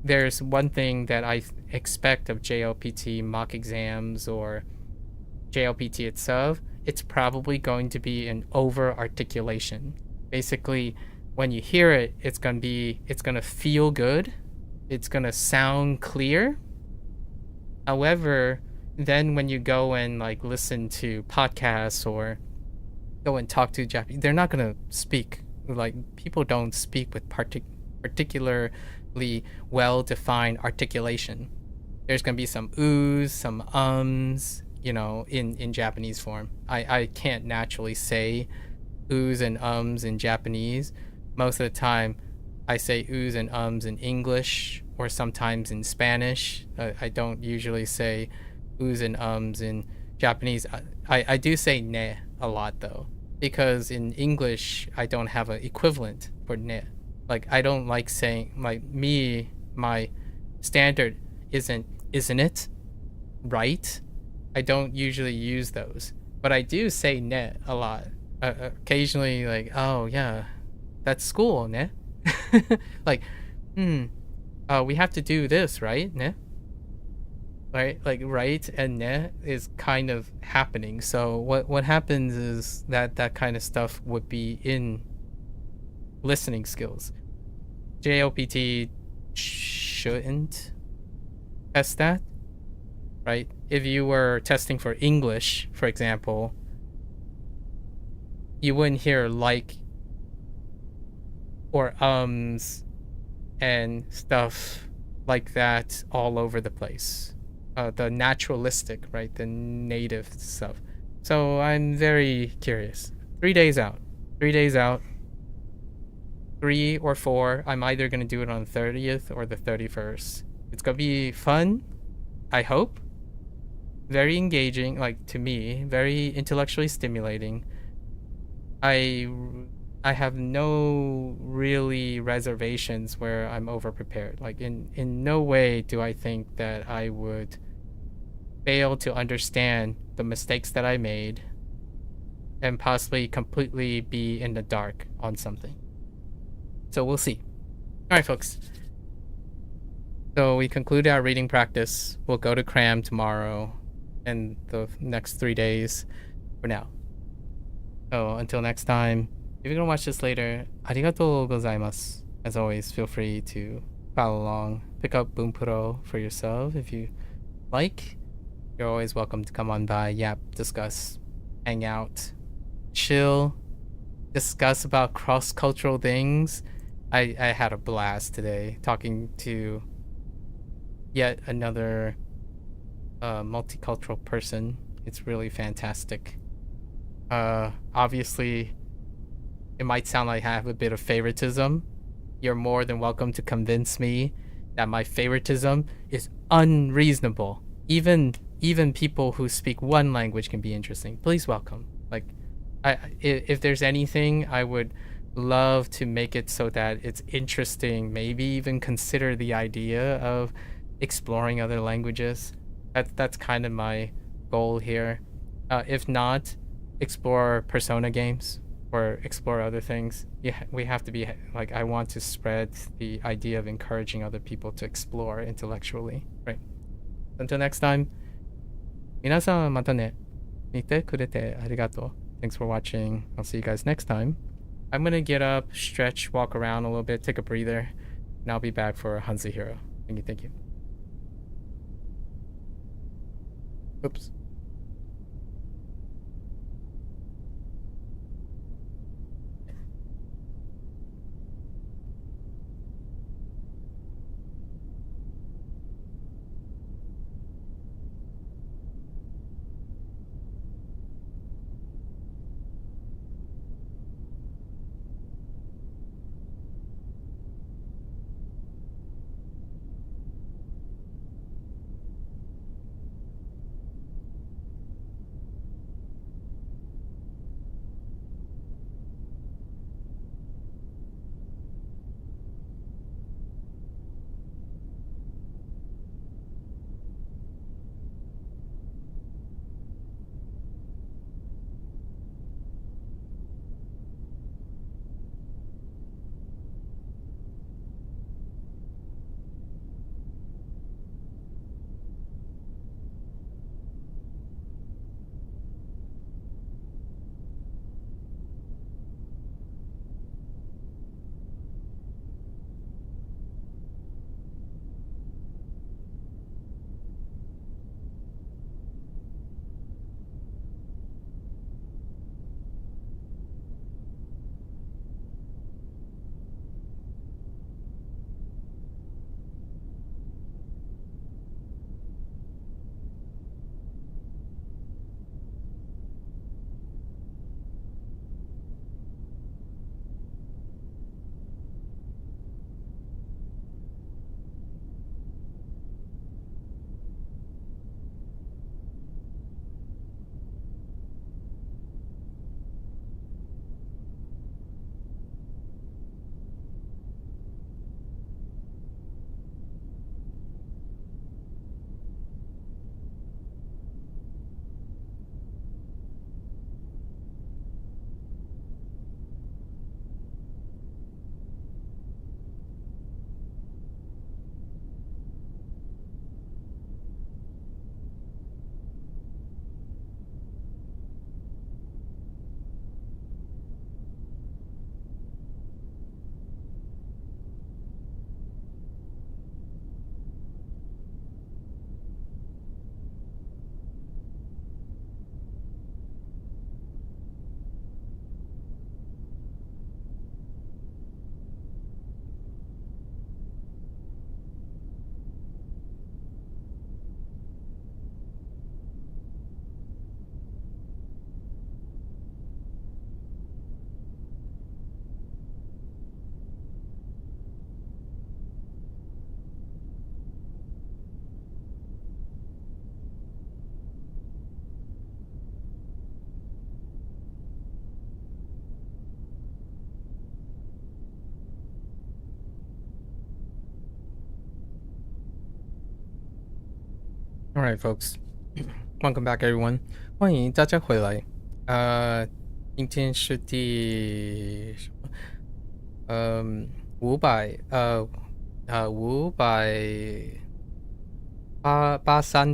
there's one thing that I expect of JLPT mock exams or JLPT itself. It's probably going to be an over articulation. Basically, when you hear it, it's gonna feel good. It's gonna sound clear. However, then when you go and like listen to podcasts or go and talk to Japanese, they're not gonna speak. Like, people don't speak with particularly well-defined articulation. There's gonna be some oohs, some ums, you know, in Japanese form. I can't naturally say oohs and ums in Japanese. Most of the time, I say oohs and ums in English or sometimes in Spanish. I don't usually say oohs and ums in Japanese. I do say ne a lot though, because in English I don't have an equivalent for ne. Like, I don't like saying, like, my standard isn't it, right? I don't usually use those, but I do say ne a lot. Occasionally, like, oh yeah, that's school, ne? Like, we have to do this, right, ne? Right, like, right and ne is kind of happening. So what happens is that kind of stuff would be in listening skills. JLPT shouldn't test that, right? If you were testing for English, for example, you wouldn't hear like or ums and stuff like that all over the place. The naturalistic, right? The native stuff. So I'm very curious. 3 days out. 3 days out. 3 or 4. I'm either going to do it on the 30th or the 31st. It's going to be fun, I hope. Very engaging, like, to me. Very intellectually stimulating. I have no really reservations where I'm over-prepared. Like, in no way do I think that I would fail to understand the mistakes that I made and possibly completely be in the dark on something. So we'll see. All right, folks. So we conclude our reading practice. We'll go to cram tomorrow and the next 3 days for now. So until next time, if you're gonna watch this later, arigatou gozaimasu. As always, feel free to follow along. Pick up Bunpro for yourself if you like. You're always welcome to come on by, yap, discuss, hang out, chill, discuss about cross-cultural things. I had a blast today talking to yet another multicultural person. It's really fantastic. Obviously, it might sound like I have a bit of favoritism. You're more than welcome to convince me that my favoritism is unreasonable. Even people who speak one language can be interesting. Please welcome. Like, if there's anything, I would love to make it so that it's interesting. Maybe even consider the idea of exploring other languages. That's kind of my goal here. If not, explore Persona games or explore other things. Yeah, we have to be like, I want to spread the idea of encouraging other people to explore intellectually, right? Until next time, 皆さんまたね。見てくれてありがとう. Thanks for watching. I'll see you guys next time. I'm gonna get up, stretch, walk around a little bit, take a breather, and I'll be back for HanziHero. Thank you, thank you. Oops. All right, folks. Welcome back, everyone. 欢迎大家回来。今天是第583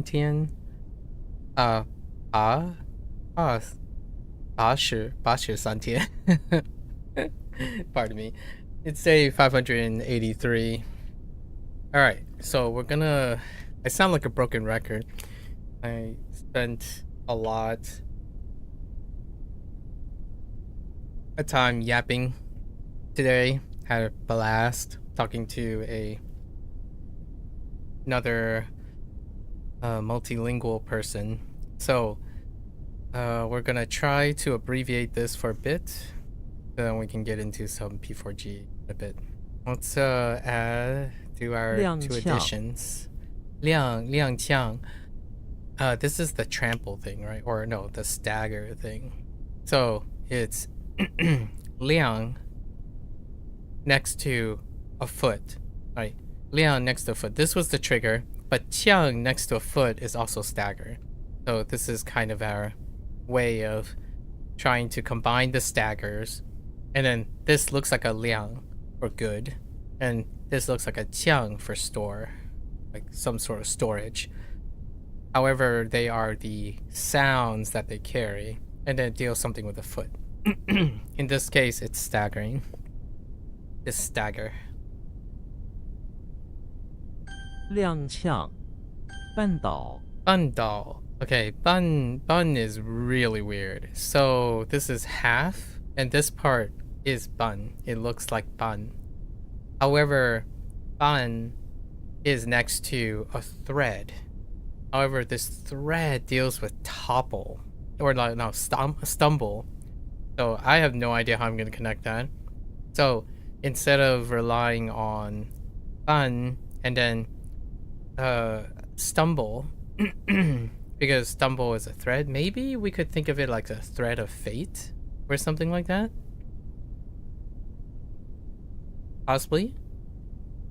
天83天 Pardon me. It's day 583. All right, so we're gonna. I sound like a broken record. I spent a lot of time yapping today. had a blast talking to another multilingual person. So we're gonna try to abbreviate this for a bit, so then we can get into some P4G in a bit. Let's do our 2 additions. 踉跄. This is the trample thing, right? Or no, the stagger thing. So it's 踉 next to a foot, right? 踉 next to a foot. This was the trigger, but 跄 next to a foot is also stagger. So this is kind of our way of trying to combine the staggers. And then this looks like a 踉 for good, and this looks like a 跄 for store, like some sort of storage. However, they are the sounds that they carry, and then deal something with the foot. In this case, it's staggering. This stagger. 踉跄，绊倒， Bundal. Okay, bun is really weird. So this is half, and this part is bun. It looks like bun. However, bun is next to a thread. However, this thread deals with topple, or no, stumble. So I have no idea how I'm going to connect that. So instead of relying on bun and then stumble, because stumble is a thread, maybe we could think of it like a thread of fate or something like that. Possibly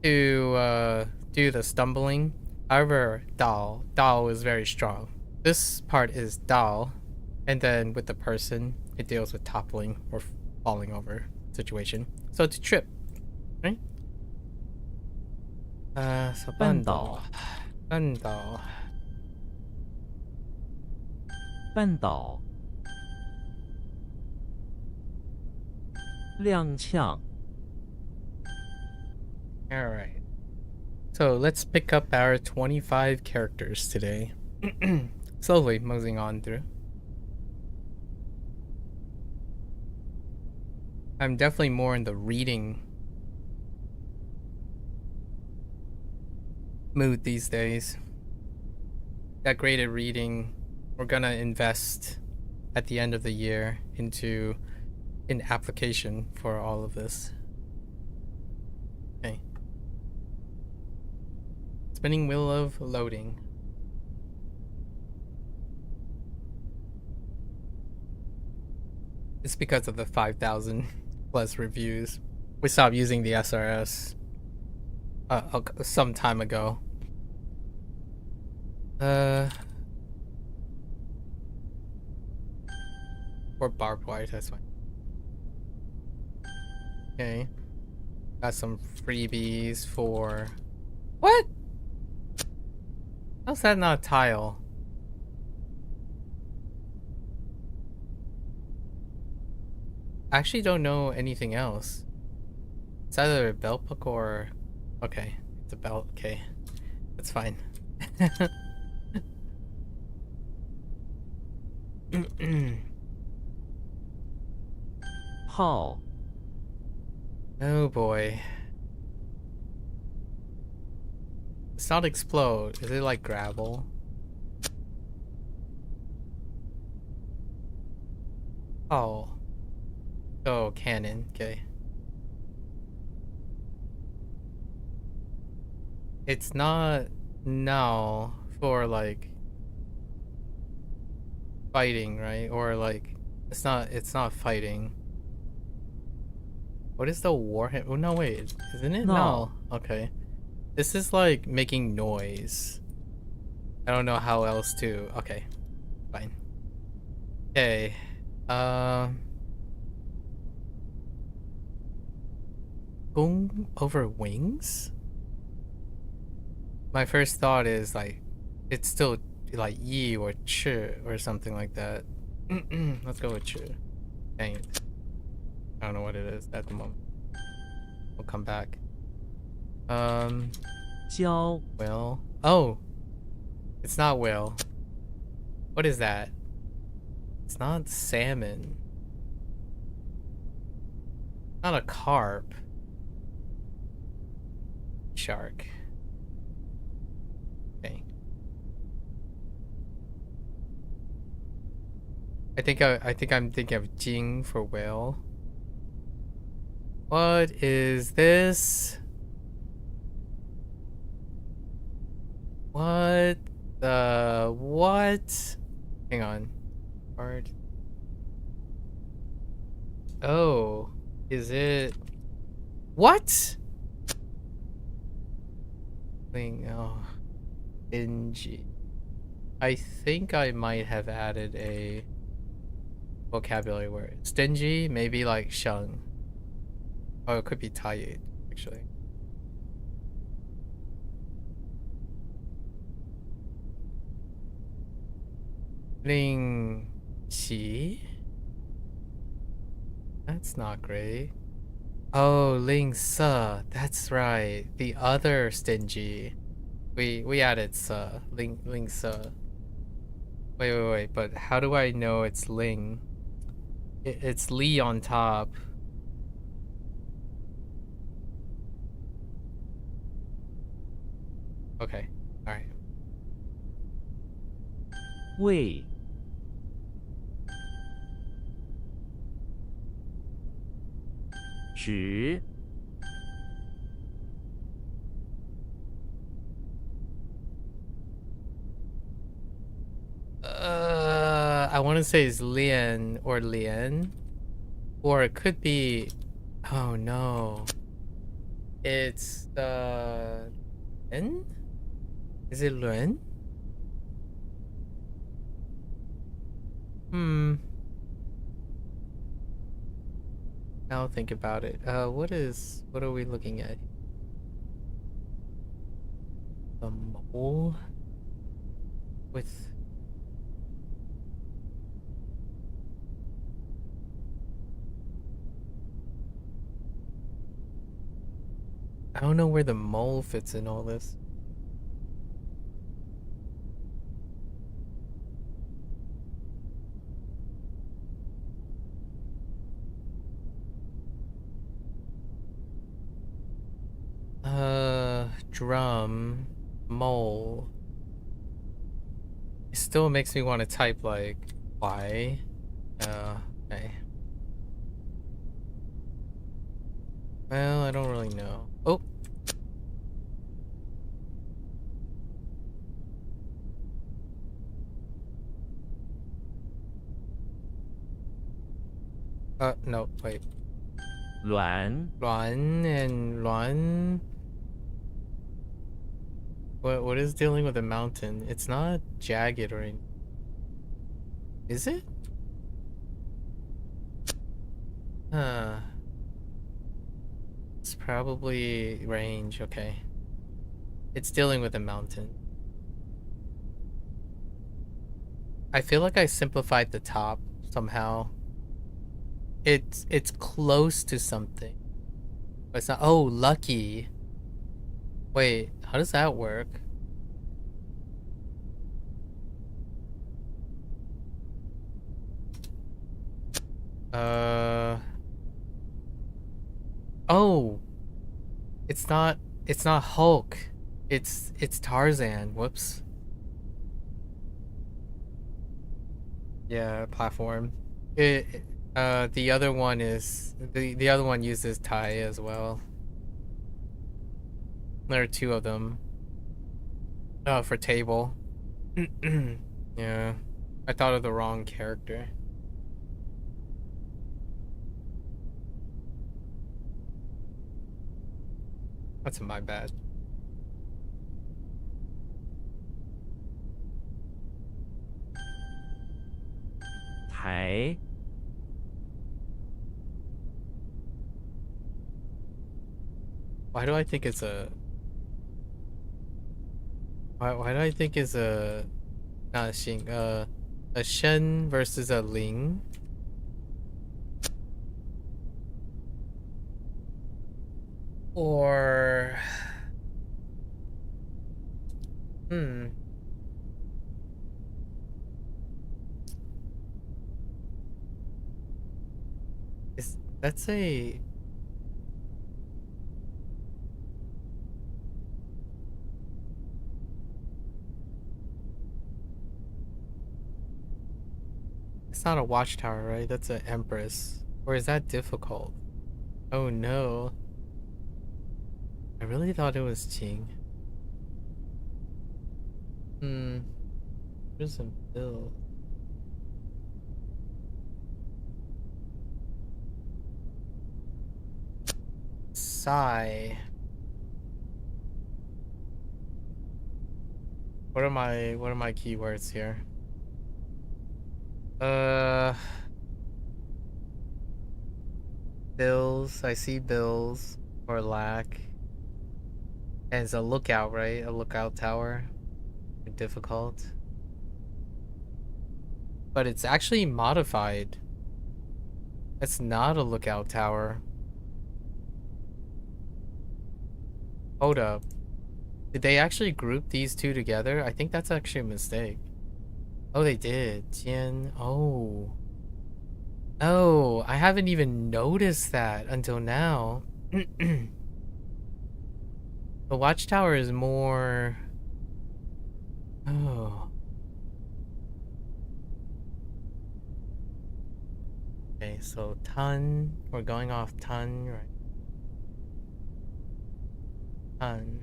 to do the stumbling. However, dal is very strong. This part is dal, and then with the person, it deals with toppling or falling over situation. So to trip, right? So 绊倒， bundal. 绊倒，踉跄， All right. So let's pick up our 25 characters today. Slowly moving on through. I'm definitely more in the reading mood these days. That graded reading, we're gonna invest at the end of the year into an application for all of this. Okay. Spinning wheel of loading. It's because of the 5,000 plus reviews. We stopped using the SRS some time ago. Or barbed wire, that's fine. Okay. Got some freebies for... What? How's that not a tile? I actually don't know anything else. It's either a belt hook or... Okay, it's a belt. Okay, that's fine.炮， Oh boy. It's not explode. Is it like gravel? Oh. Oh, cannon. Okay. It's not now for like fighting, right? Or like it's not fighting. What is the warhead? Oh no, wait, isn't it? No. Okay. This is like making noise. I don't know how else to. Okay, fine. Okay. Going over wings? My first thought is like, it's still like yi or chi or something like that. Let's go with chi. Dang it. I don't know what it is at the moment. We'll come back. 胶， Whale. Oh! It's not whale. What is that? It's not salmon. Not a carp. shark. Okay. I think I'm thinking of Jing for whale. What is this? What the what? Hang on. Hard. Oh, is it what? Thing. Oh, stingy. I think I might have added a vocabulary word. Stingy, maybe like shung. Oh, it could be tired, actually. Ling Qi? That's not great. Oh, Ling Se. That's right. The other stingy. We added Se. Ling Se. Wait. But how do I know it's Ling? It's Li on top. Okay. All right. 为 指 I want to say it's Lian or Lian. Or it could be... Oh no. It's the... Luen? Is it Luen? Now think about it. What are we looking at? The mole? With... I don't know where the mole fits in all this. Drum, mole. It still makes me want to type like, why? Okay. Well, I don't really know. Oh! No, wait. 卵 Luan and Luan? What is dealing with a mountain? It's not jagged or anything. Is it? Huh. It's probably range, okay. It's dealing with a mountain. I feel like I simplified the top somehow. It's close to something. But it's not. Oh, lucky. Wait, how does that work? Oh. It's not Hulk. It's Tarzan. Whoops. Yeah, platform. The other one is the other one uses Tai as well. There are two of them. Oh, for table. Yeah. I thought of the wrong character. That's my bad.台 Why do I think it's a... Why do I think it's a... Not a Xing, a Shen versus a Ling? Or... That's a... It's not a watchtower, right? That's an empress. Or is that difficult? Oh no. I really thought it was Qing. There's some bills. Sigh. What are my keywords here? Bills. I see bills or lack. And it's a lookout, right? A lookout tower. Difficult. But it's actually modified. It's not a lookout tower. Hold up. Did they actually group these two together? I think that's actually a mistake. Oh, they did. Jian. Oh. Oh, I haven't even noticed that until now. The watchtower is more... Oh. Okay, so ton. We're going off ton, right? Ton.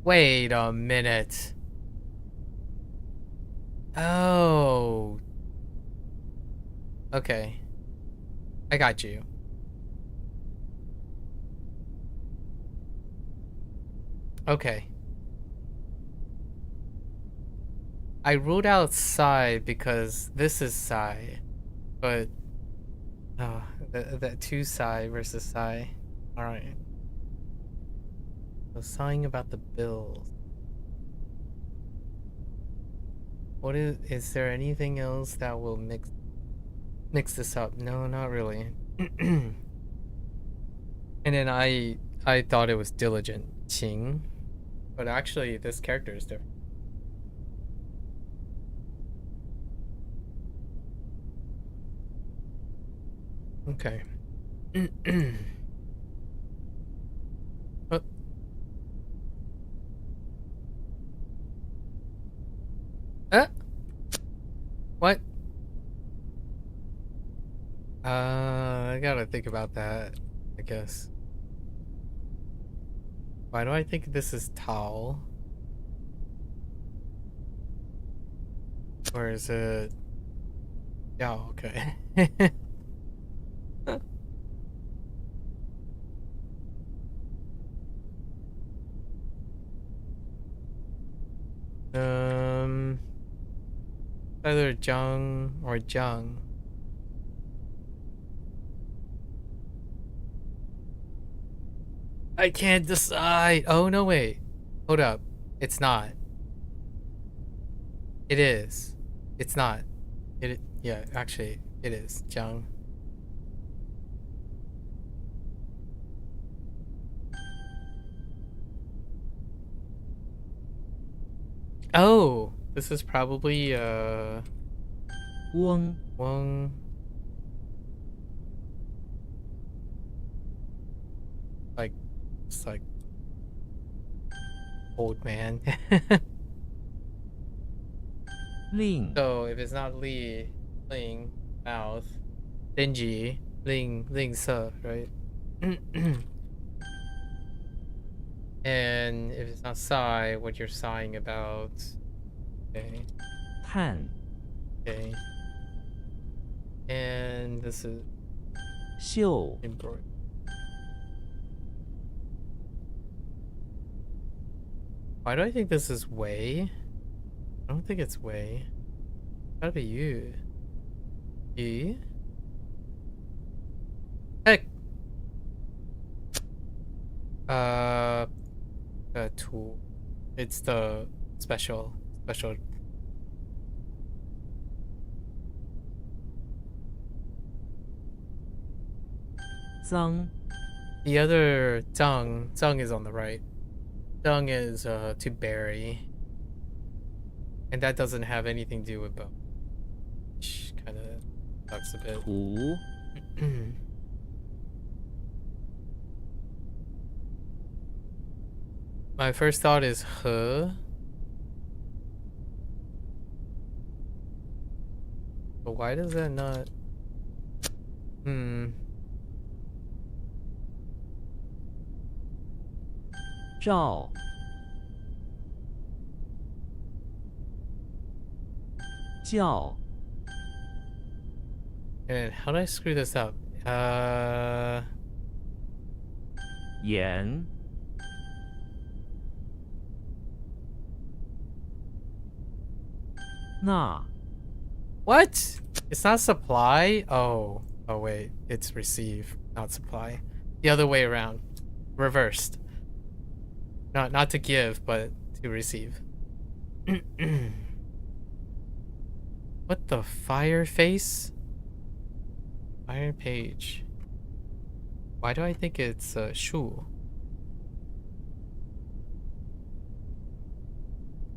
Wait a minute. Oh. Okay. I got you. Okay. I ruled out Psy because this is Psy, but that two Psy versus Psy. All right. So sighing about the bills. What is there anything else that will mix this up? No, not really. And then I thought it was diligent, Qing, but actually this character is different. Okay. Oh. What? I gotta think about that, I guess. Why do I think this is Tao? Or is it... Yeah, okay. Either Zhang or Zhang. I can't decide. Oh, no, wait. Hold up. It's not. It is. It's not. Yeah, actually, it is. Zhang. Oh, this is probably, Wang. Like, it's like old man. Ling. So if it's not Li, Ling, mouth, Dingy, Ling Se, right? And if it's not sigh, what you're sighing about. Okay. Tan. Okay. And this is Xiu. embroidery. Why do I think this is Wei? I don't think it's Wei. Gotta be you. You? Heck! The tool. It's the special. Zhang. The other Zhang is on the right. Zhang is to bury. And that doesn't have anything to do with bow. Which kind of sucks a bit. Tu. My first thought is He. why does that not...照 叫 And how did I screw this up? 盐 那 What? It's not supply? Oh. Oh wait, it's receive, not supply. The other way around. Reversed. Not to give, but to receive. What the fire face? Iron page. Why do I think it's shu?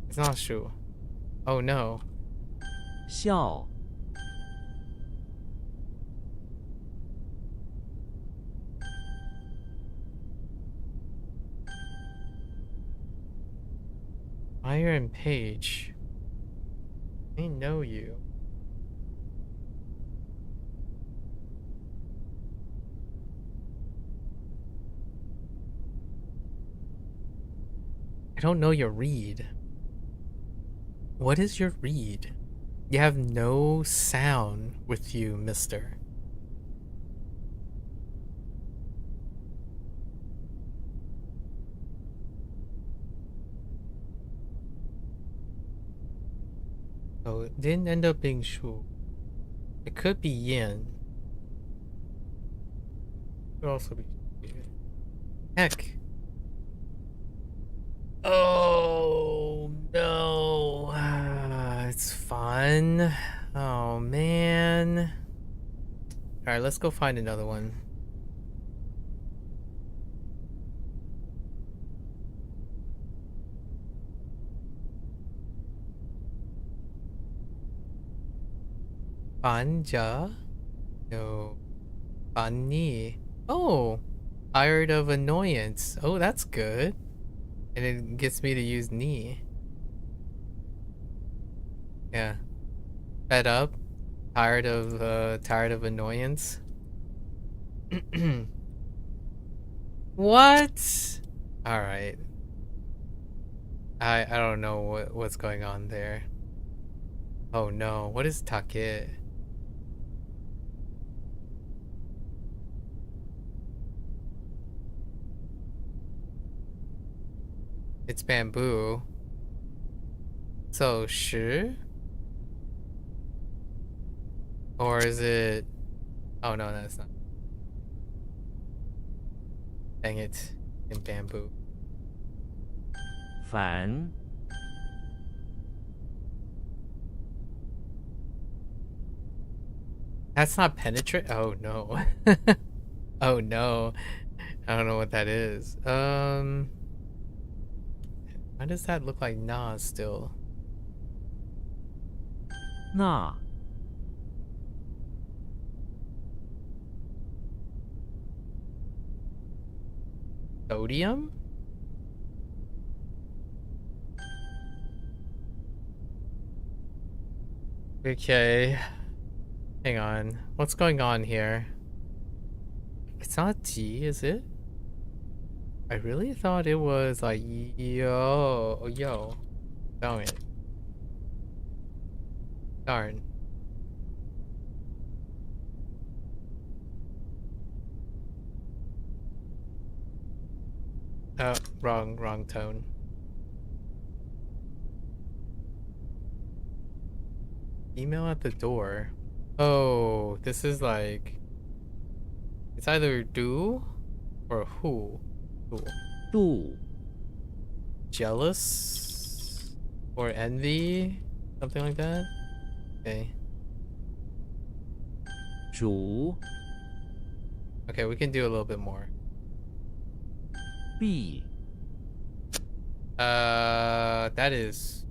It's not shu. Oh no. 笑 Iron page. I know you. I don't know your read. What is your read? You have no sound with you, mister. Oh, it didn't end up being shu. It could be yin. It could also be shu. Heck. Oh no. It's fun. Oh man. Alright, let's go find another one. Banja? No. Bani. Oh! Tired of annoyance. Oh, that's good. And it gets me to use ni. Yeah. Fed up. Tired of annoyance. What? Alright. I don't know what's going on there. Oh no, what is take? It's bamboo. So, shi? Or is it... Oh no, that's not. Dang it. In bamboo. 烦 That's not penetrate? Oh no. Oh no. I don't know what that is. Why does that look like nah still? 那 Sodium? Okay. Hang on. What's going on here? It's not G, is it? I really thought it was like yo. Darn it. Darn. Oh, wrong tone. Email at the door. Oh, this is like... It's either do or who. Who. 度 Jealous? Or envy? Something like that? Okay. 煮 Okay, we can do a little bit more. 必 That is...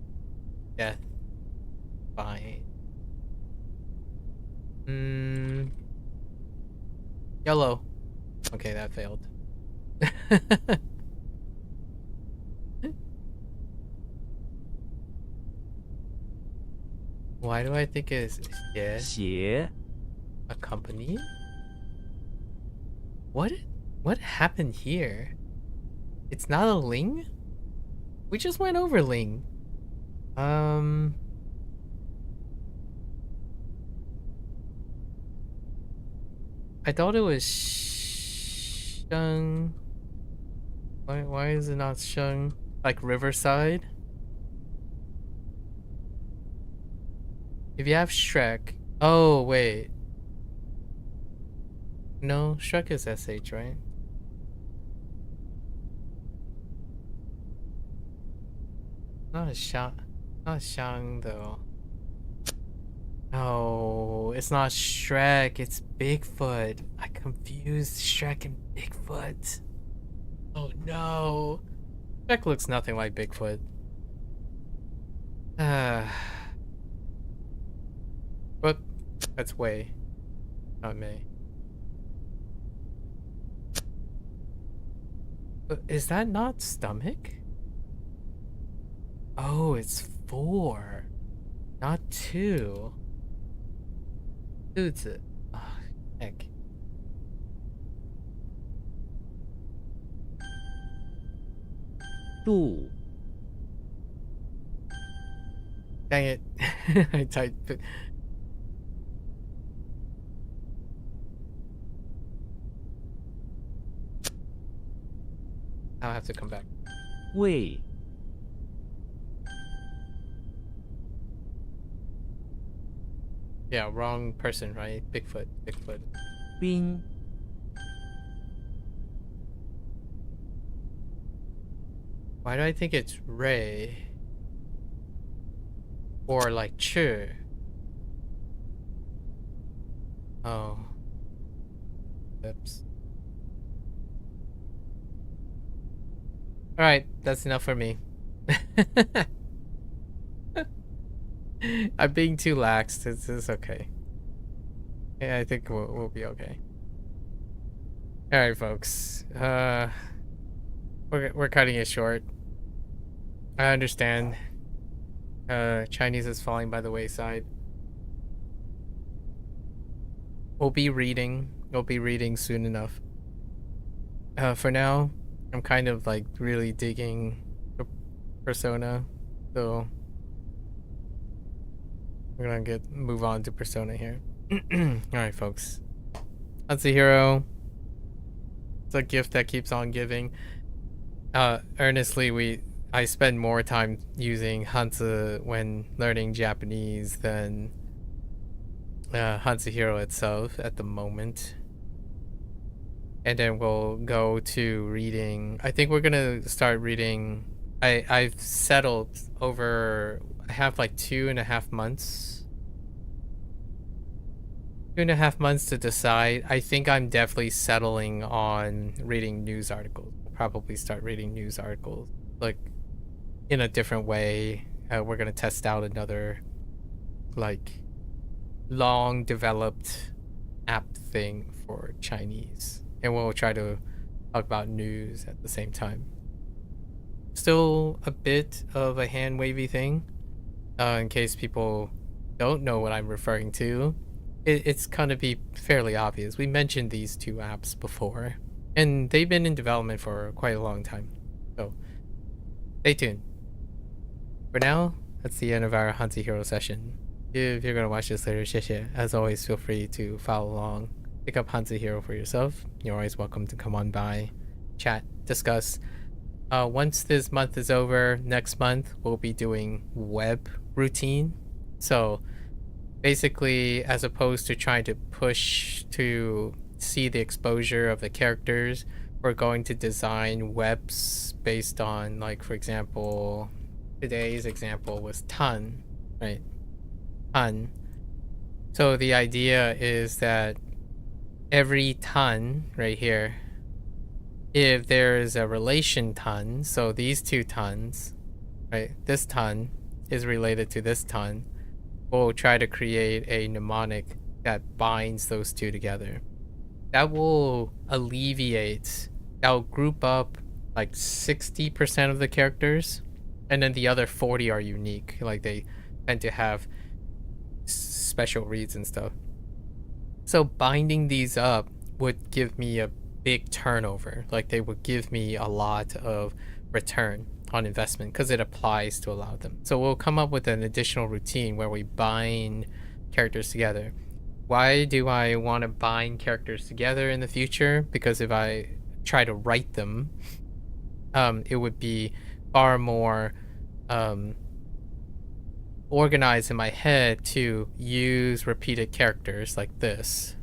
death. Fine. Yellow. Okay, that failed. Why do I think it's yeah, 鞋 a company? What happened here? It's not a Ling? We just went over Ling. I thought it was Sheng. Why is it not Sheng? Like Riverside? If you have Shrek. Oh, wait. No, Shrek is SH, right? Not a Shang though. No, it's not Shrek, it's Bigfoot. I confused Shrek and Bigfoot. Oh no. Shrek looks nothing like Bigfoot. But that's Way, not May. But is that not stomach? Oh, it's 4, not 2. Dude's it. Oh, heck.度 Dang it. I typed it. I'll have to come back. 位 Yeah, wrong person, right? Bigfoot. 冰 Why do I think it's Ray? Or like Chu? Oh. Oops. Alright, that's enough for me. I'm being too lax. It's okay. Yeah, I think we'll be okay. Alright, folks. We're cutting it short. I understand. Chinese is falling by the wayside. We'll be reading soon enough. For now, I'm kind of like really digging Persona, so we're gonna move on to Persona here. Alright, folks. HanziHero. It's a gift that keeps on giving. Earnestly, I spend more time using Hanzi when learning Japanese than HanziHero itself at the moment. And then we'll go to reading. I think we're gonna start reading. I've settled over. I have like 2.5 months. 2.5 months to decide. I think I'm definitely settling on reading news articles. We'll probably start reading news articles, like in a different way. We're gonna test out another, like, long developed app thing for Chinese, and we'll try to talk about news at the same time. Still a bit of a hand wavy thing, in case people don't know what I'm referring to. It's gonna be fairly obvious. We mentioned these 2 apps before, and they've been in development for quite a long time, so stay tuned. For now, that's the end of our HanziHero session. If you're gonna watch this later, 谢谢. As always, feel free to follow along. Pick up HanziHero for yourself. You're always welcome to come on by, chat, discuss. Once this month is over, next month we'll be doing web routine. So basically, as opposed to trying to push to see the exposure of the characters, we're going to design webs based on, like, for example, today's example was ton, right? Ton. So the idea is that every ton right here, if there is a relation ton, so these 2 tons, right? This ton is related to this ton. We'll try to create a mnemonic that binds those 2 together. That will alleviate, that'll group up like 60% of the characters, and then the other 40 are unique. Like, they tend to have special reads and stuff. So binding these up would give me a big turnover. Like they would give me a lot of return on investment because it applies to a lot of them. So we'll come up with an additional routine where we bind characters together. Why do I want to bind characters together in the future? Because if I try to write them, it would be far more organized in my head to use repeated characters like this,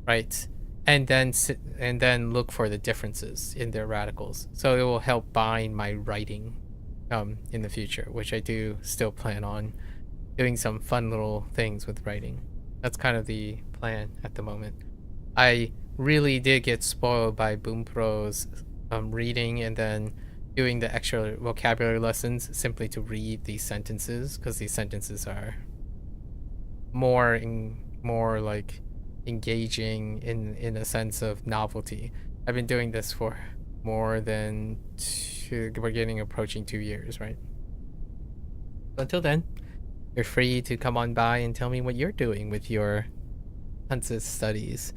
right? And then look for the differences in their radicals. So it will help bind my writing in the future, which I do still plan on doing some fun little things with writing. That's kind of the plan at the moment. I really did get spoiled by Bunpro's reading and then doing the extra vocabulary lessons simply to read these sentences, because these sentences are more like engaging in a sense of novelty. I've been doing this for more than we're approaching 2 years, right? So until then, you're free to come on by and tell me what you're doing with your Hanzi studies.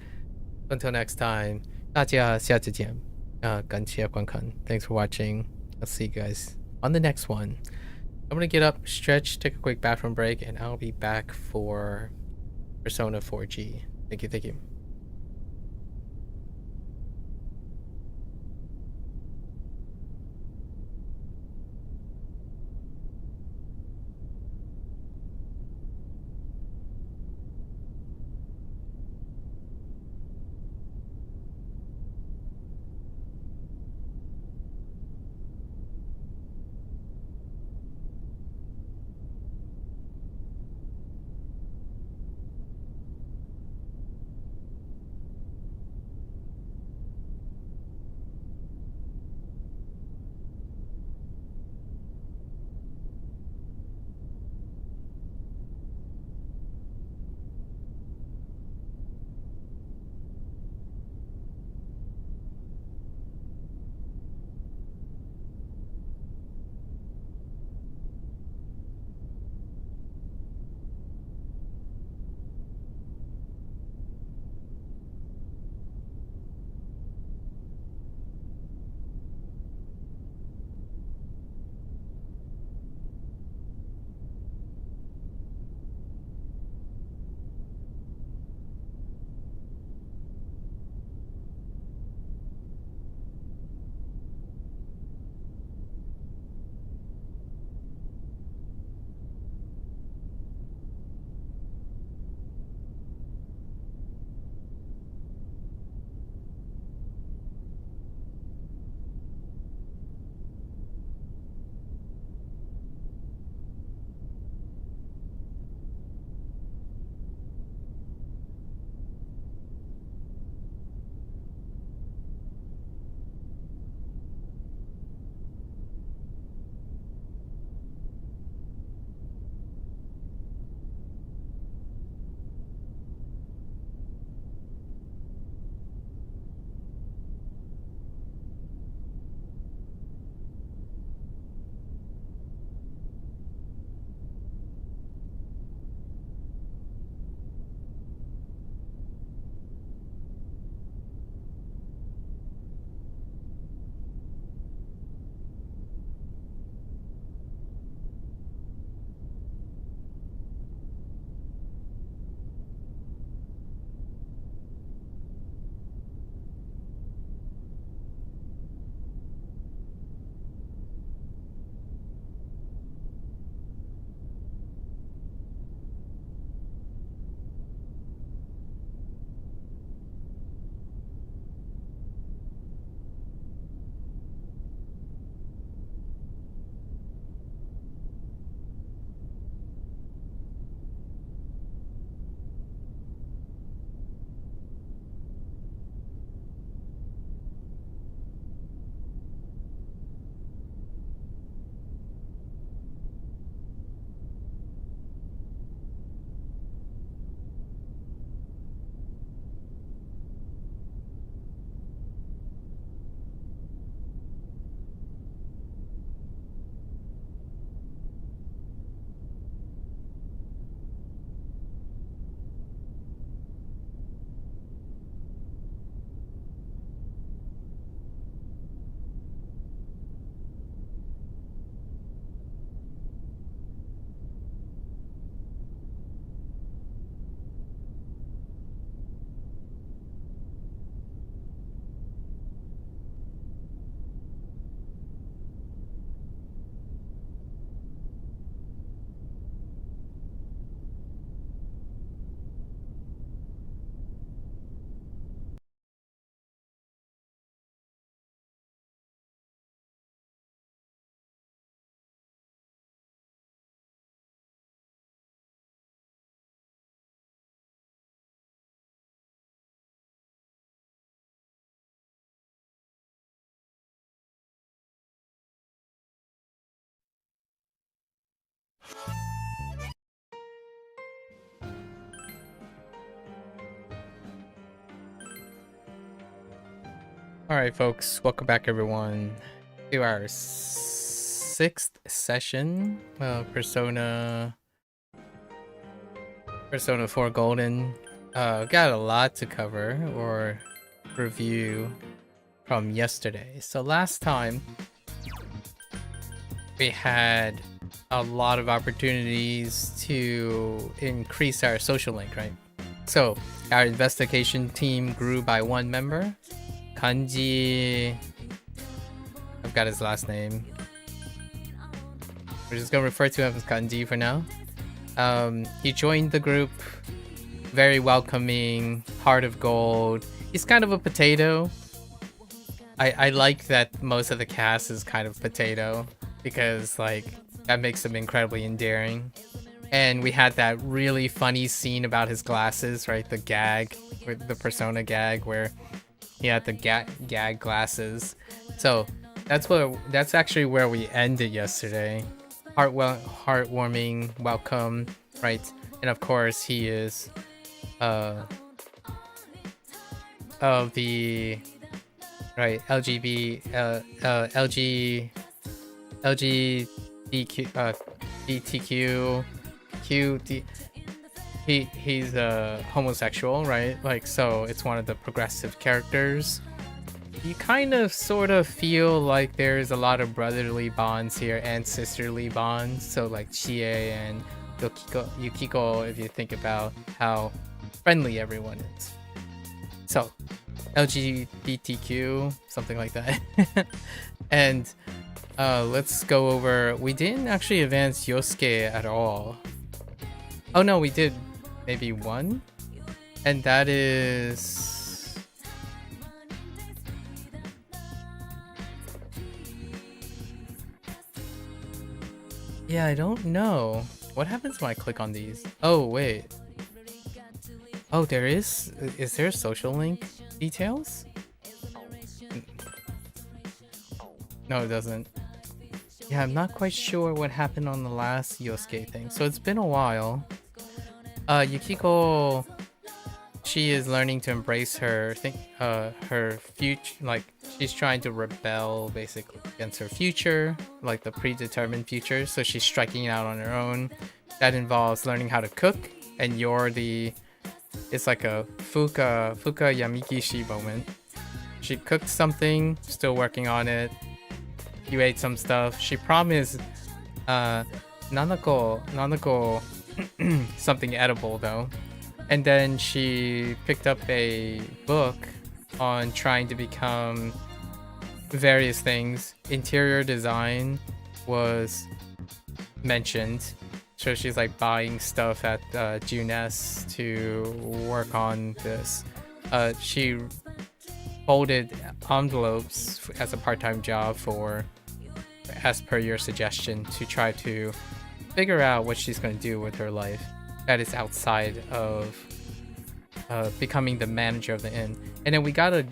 Until next time, 大家下次见。感谢观看. Thanks for watching. I'll see you guys on the next one. I'm gonna get up, stretch, take a quick bathroom break, and I'll be back for Persona 4G. Thank you. Alright folks, welcome back everyone to our 6th session of Persona 4 Golden. Got a lot to cover or review from yesterday. So last time we had a lot of opportunities to increase our social link, right? So our investigation team grew by 1 member. Kanji, I've got his last name. We're just gonna refer to him as Kanji for now. He joined the group, very welcoming, heart of gold. He's kind of a potato. I like that most of the cast is kind of potato because like that makes him incredibly endearing. And we had that really funny scene about his glasses, right? The gag, the Persona gag where he had the gag glasses. So that's actually where we ended yesterday. Heartwarming, welcome, right? And of course he is of the right LGBTQ he's homosexual, right? Like, so it's one of the progressive characters. You kind of sort of feel like there's a lot of brotherly bonds here and sisterly bonds. So like Chie and Yukiko, if you think about how friendly everyone is. So LGBTQ, something like that. And let's go over, we didn't actually advance Yosuke at all. Oh no, we did maybe 1, and that is yeah, I don't know what happens when I click on these. Oh wait, oh there is there social link details? No, it doesn't. Yeah, I'm not quite sure what happened on the last Yosuke thing, so it's been a while. Yukiko, she is learning to embrace her future, like she's trying to rebel basically against her future, like the predetermined future, so she's striking out on her own. That involves learning how to cook, and it's like a fuka yamikishi moment. She cooked something, still working on it. You ate some stuff. She promised Nanako something edible though. And then she picked up a book on trying to become various things. Interior design was mentioned. So she's like buying stuff at Junes to work on this. She folded envelopes as a part-time job as per your suggestion, to try to figure out what she's going to do with her life that is outside of becoming the manager of the inn. And then we got a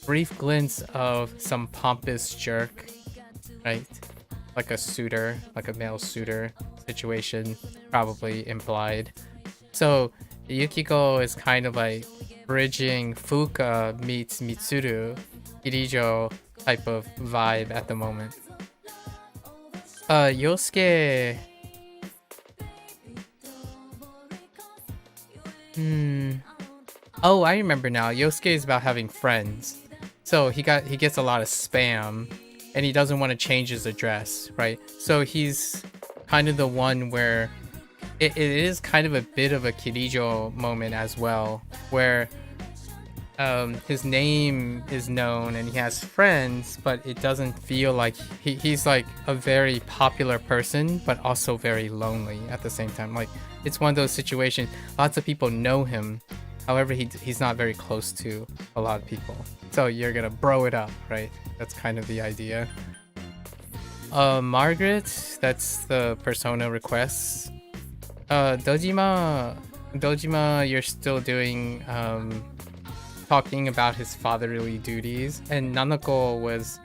brief glimpse of some pompous jerk, right? Like a suitor, like a male suitor situation, probably implied. So Yukiko is kind of like bridging Fuka meets Mitsuru, Kirijo type of vibe at the moment. Yosuke, oh, I remember now. Yosuke is about having friends. So he gets a lot of spam, and he doesn't want to change his address, right? So he's kind of the one where it is kind of a bit of a Kirijo moment as well, where his name is known and he has friends, but it doesn't feel like he's like a very popular person, but also very lonely at the same time. Like, it's one of those situations, lots of people know him, however he's not very close to a lot of people, so you're gonna bro it up, right? That's kind of the idea. Margaret, that's the persona requests. Dojima, you're still doing talking about his fatherly duties, and Nanako was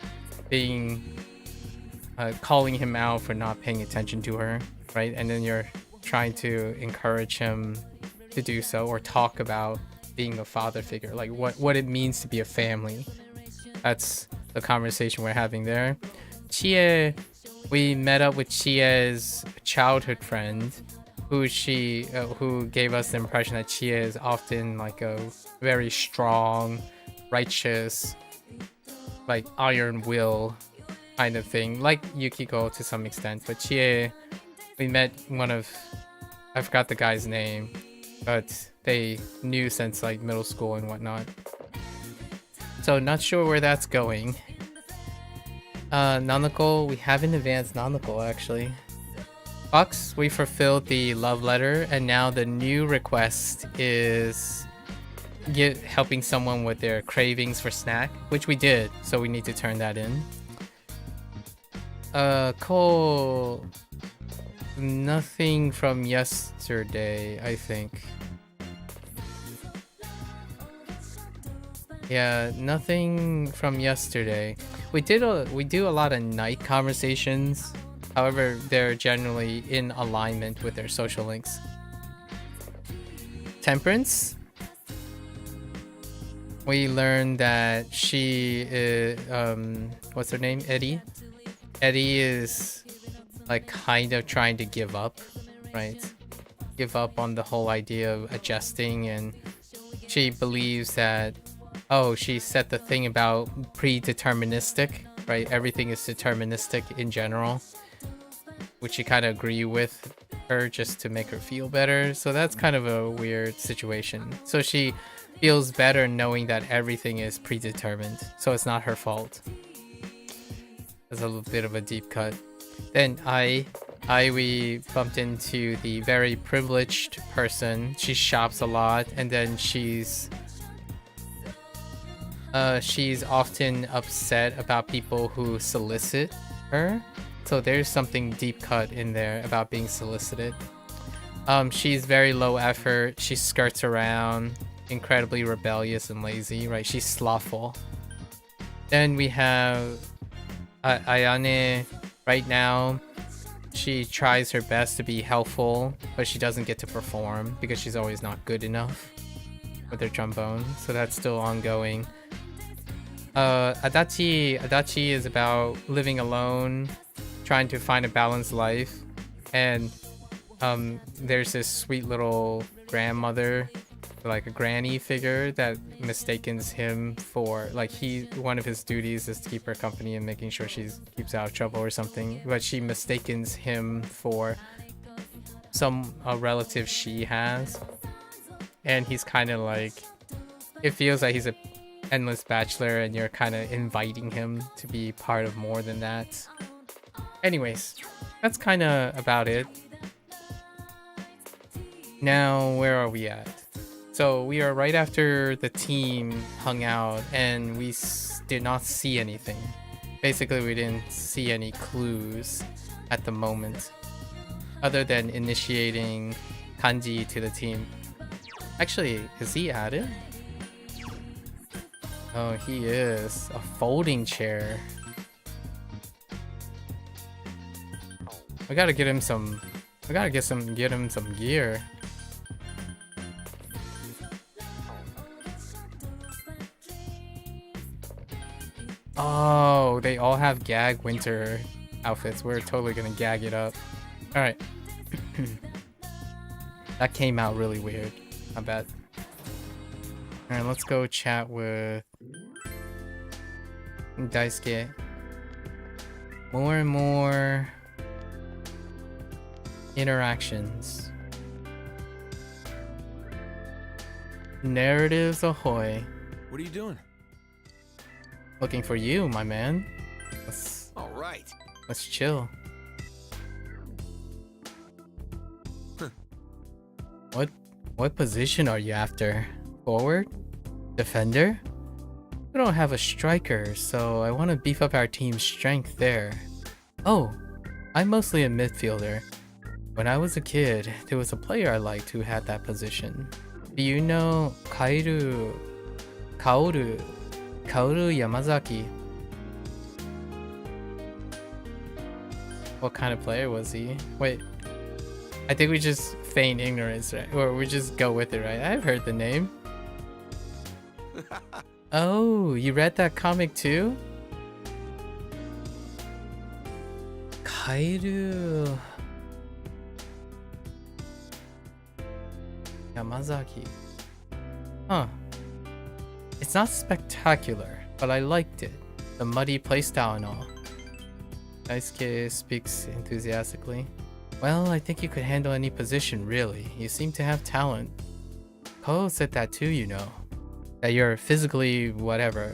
calling him out for not paying attention to her, right? And then you're trying to encourage him to do so, or talk about being a father figure, like what it means to be a family. That's the conversation we're having there. Chie, we met up with Chie's childhood friend, who gave us the impression that Chie is often like a very strong, righteous, like iron will kind of thing, like Yukiko to some extent. But Chie, we met I forgot the guy's name, but they knew since like middle school and whatnot. So not sure where that's going. Nanako, we haven't advanced Nanako actually. Fox, we fulfilled the love letter, and now the new request is helping someone with their cravings for snack, which we did, so we need to turn that in. Cole, nothing from yesterday, I think. Yeah, nothing from yesterday. We do a lot of night conversations. However, they're generally in alignment with their social links. Temperance. We learned that she is, what's her name? Eddie. Eddie is like kind of trying to give up, right? Give up on the whole idea of adjusting, and she believes that, oh, she said the thing about predeterministic, right? Everything is deterministic in general, which you kind of agree with her just to make her feel better. So that's kind of a weird situation. So she feels better knowing that everything is predetermined, so it's not her fault. That's a little bit of a deep cut. Then we bumped into the very privileged person. She shops a lot, and then she's often upset about people who solicit her. So there's something deep cut in there about being solicited. She's very low effort. She skirts around, incredibly rebellious and lazy, right? She's slothful. Then we have Ayane. Right now, she tries her best to be helpful, but she doesn't get to perform because she's always not good enough with her trombone. So that's still ongoing. Adachi is about living alone, trying to find a balanced life, and there's this sweet little grandmother, like a granny figure, that mistakes him for, like, one of his duties is to keep her company and making sure she keeps out of trouble or something, but she mistakes him for a relative she has, and he's kind of like, it feels like he's a endless bachelor and you're kind of inviting him to be part of more than that. Anyways, that's kind of about it. Now, where are we at? So we are right after the team hung out, and we did not see anything. Basically, we didn't see any clues at the moment, other than initiating Kanji to the team. Actually, is he added? Oh, he is. A folding chair. I gotta get him some. I gotta get him some gear. Oh, they all have gag winter outfits. We're totally gonna gag it up. All right. That came out really weird. I bet. All right, let's go chat with Daisuke. More and more interactions. Narratives ahoy. What are you doing? Looking for you, my man. All right. Let's chill. Huh. What position are you after? Forward? Defender? We don't have a striker, so I want to beef up our team's strength there. Oh, I'm mostly a midfielder. When I was a kid, there was a player I liked who had that position. Do you know Kaoru Yamazaki? What kind of player was he? Wait, I think we just feign ignorance, right? Or we just go with it, right? I've heard the name. Oh, you read that comic too? Kairu Yamazaki. Huh. It's not spectacular, but I liked it. The muddy playstyle and all. Daisuke speaks enthusiastically. Well, I think you could handle any position, really. You seem to have talent. Ko said that too, you know. That you're physically whatever.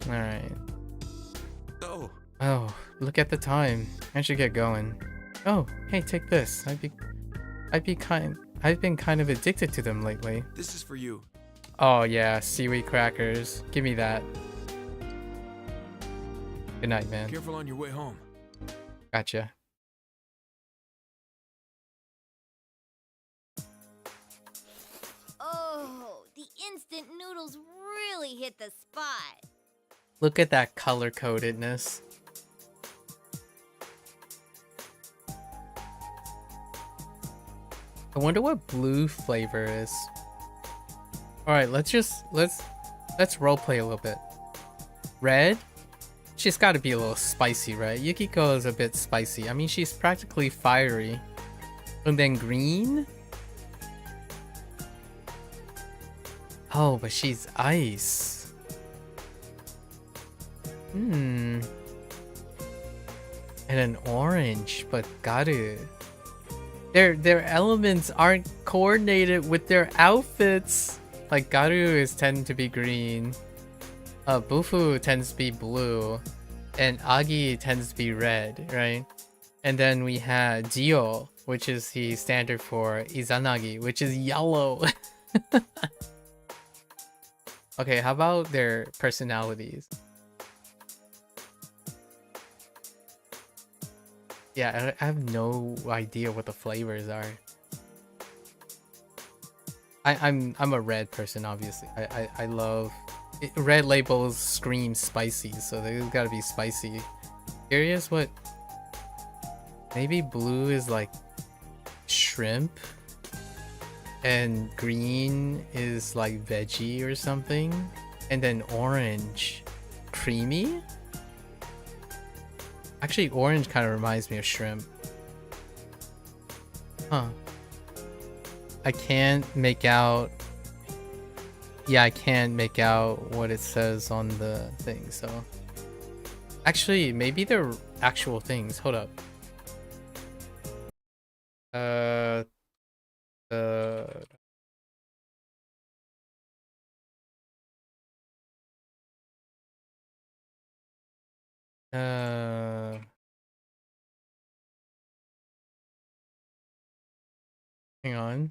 Alright. Oh, look at the time. I should get going. Oh, hey, take this. I've been kind of addicted to them lately. This is for you. Oh yeah, seaweed crackers. Give me that. Good night, man. Careful on your way home. Gotcha. Oh, the instant noodles really hit the spot. Look at that color codedness. I wonder what blue flavor is. All right, let's roleplay a little bit. Red, she's got to be a little spicy, right? Yukiko is a bit spicy. I mean, she's practically fiery. And then green. Oh, but she's ice. And an orange, but Garu. Their elements aren't coordinated with their outfits. Like Garu tend to be green. Bufu tends to be blue. And Agi tends to be red, right? And then we have Jio, which is the standard for Izanagi, which is yellow. Okay, how about their personalities? Yeah, I have no idea what the flavors are. I'm a red person, obviously. I love red labels scream spicy, so they've got to be spicy. Curious what? Maybe blue is like shrimp, and green is like veggie or something, and then orange, creamy. Actually, orange kind of reminds me of shrimp. Huh. I can't make out... Yeah, I can't make out what it says on the thing, so... Actually, maybe they're actual things. Hold up. Hang on.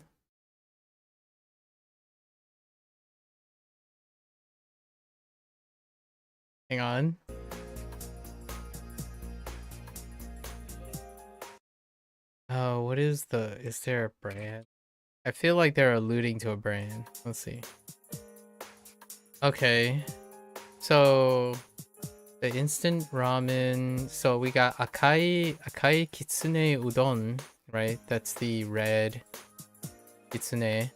Hang on. Oh, what is there a brand? I feel like they're alluding to a brand. Let's see. Okay. So the instant ramen. So we got Akai Kitsune Udon, right? That's the red kitsune.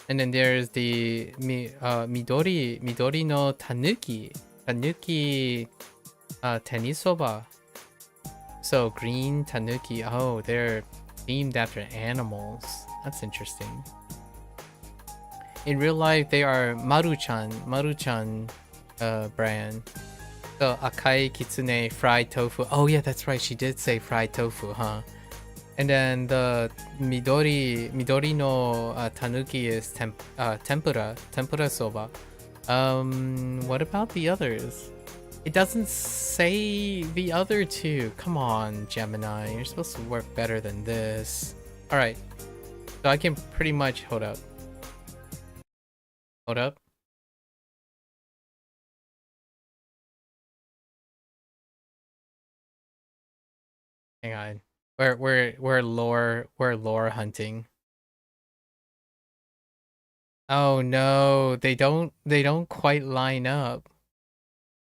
And then there's the Midori no Tanuki Tenisoba. So green Tanuki. Oh, they're themed after animals. That's interesting. In real life, they are Maruchan brand. So Akai Kitsune fried tofu. Oh yeah, that's right. She did say fried tofu, huh? And then the Midori no Tanuki is tempura soba. What about the others? It doesn't say the other two. Come on, Gemini. You're supposed to work better than this. Alright. So I can pretty much... Hold up. Hold up. Hang on. We're lore hunting. Oh no, they don't quite line up.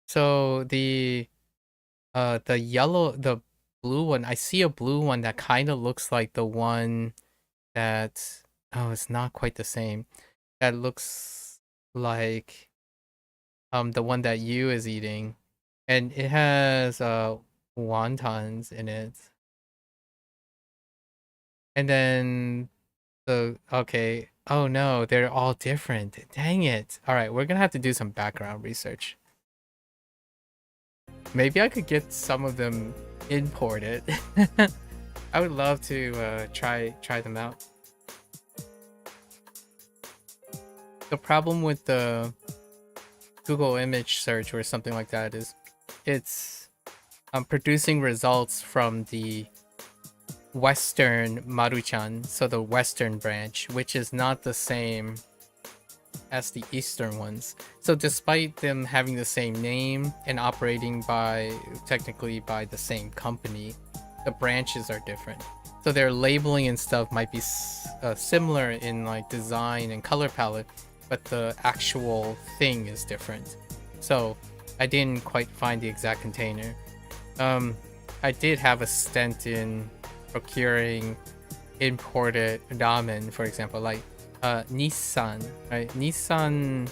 So the blue one, I see a blue one that kind of looks like the one that, oh, it's not quite the same. that looks like the one that Yu is eating, and it has wontons in it. And then okay. Oh no, they're all different. Dang it. All right, we're gonna have to do some background research. Maybe I could get some of them imported. I would love to try them out. The problem with the Google image search or something like that is it's producing results from the Western Maruchan, so the Western branch, which is not the same as the Eastern ones. So despite them having the same name and operating technically by the same company, the branches are different. So their labeling and stuff might be similar in like design and color palette, but the actual thing is different. So I didn't quite find the exact container. I did have a stint in procuring imported ramen, for example, like Nissan, right? Nissan,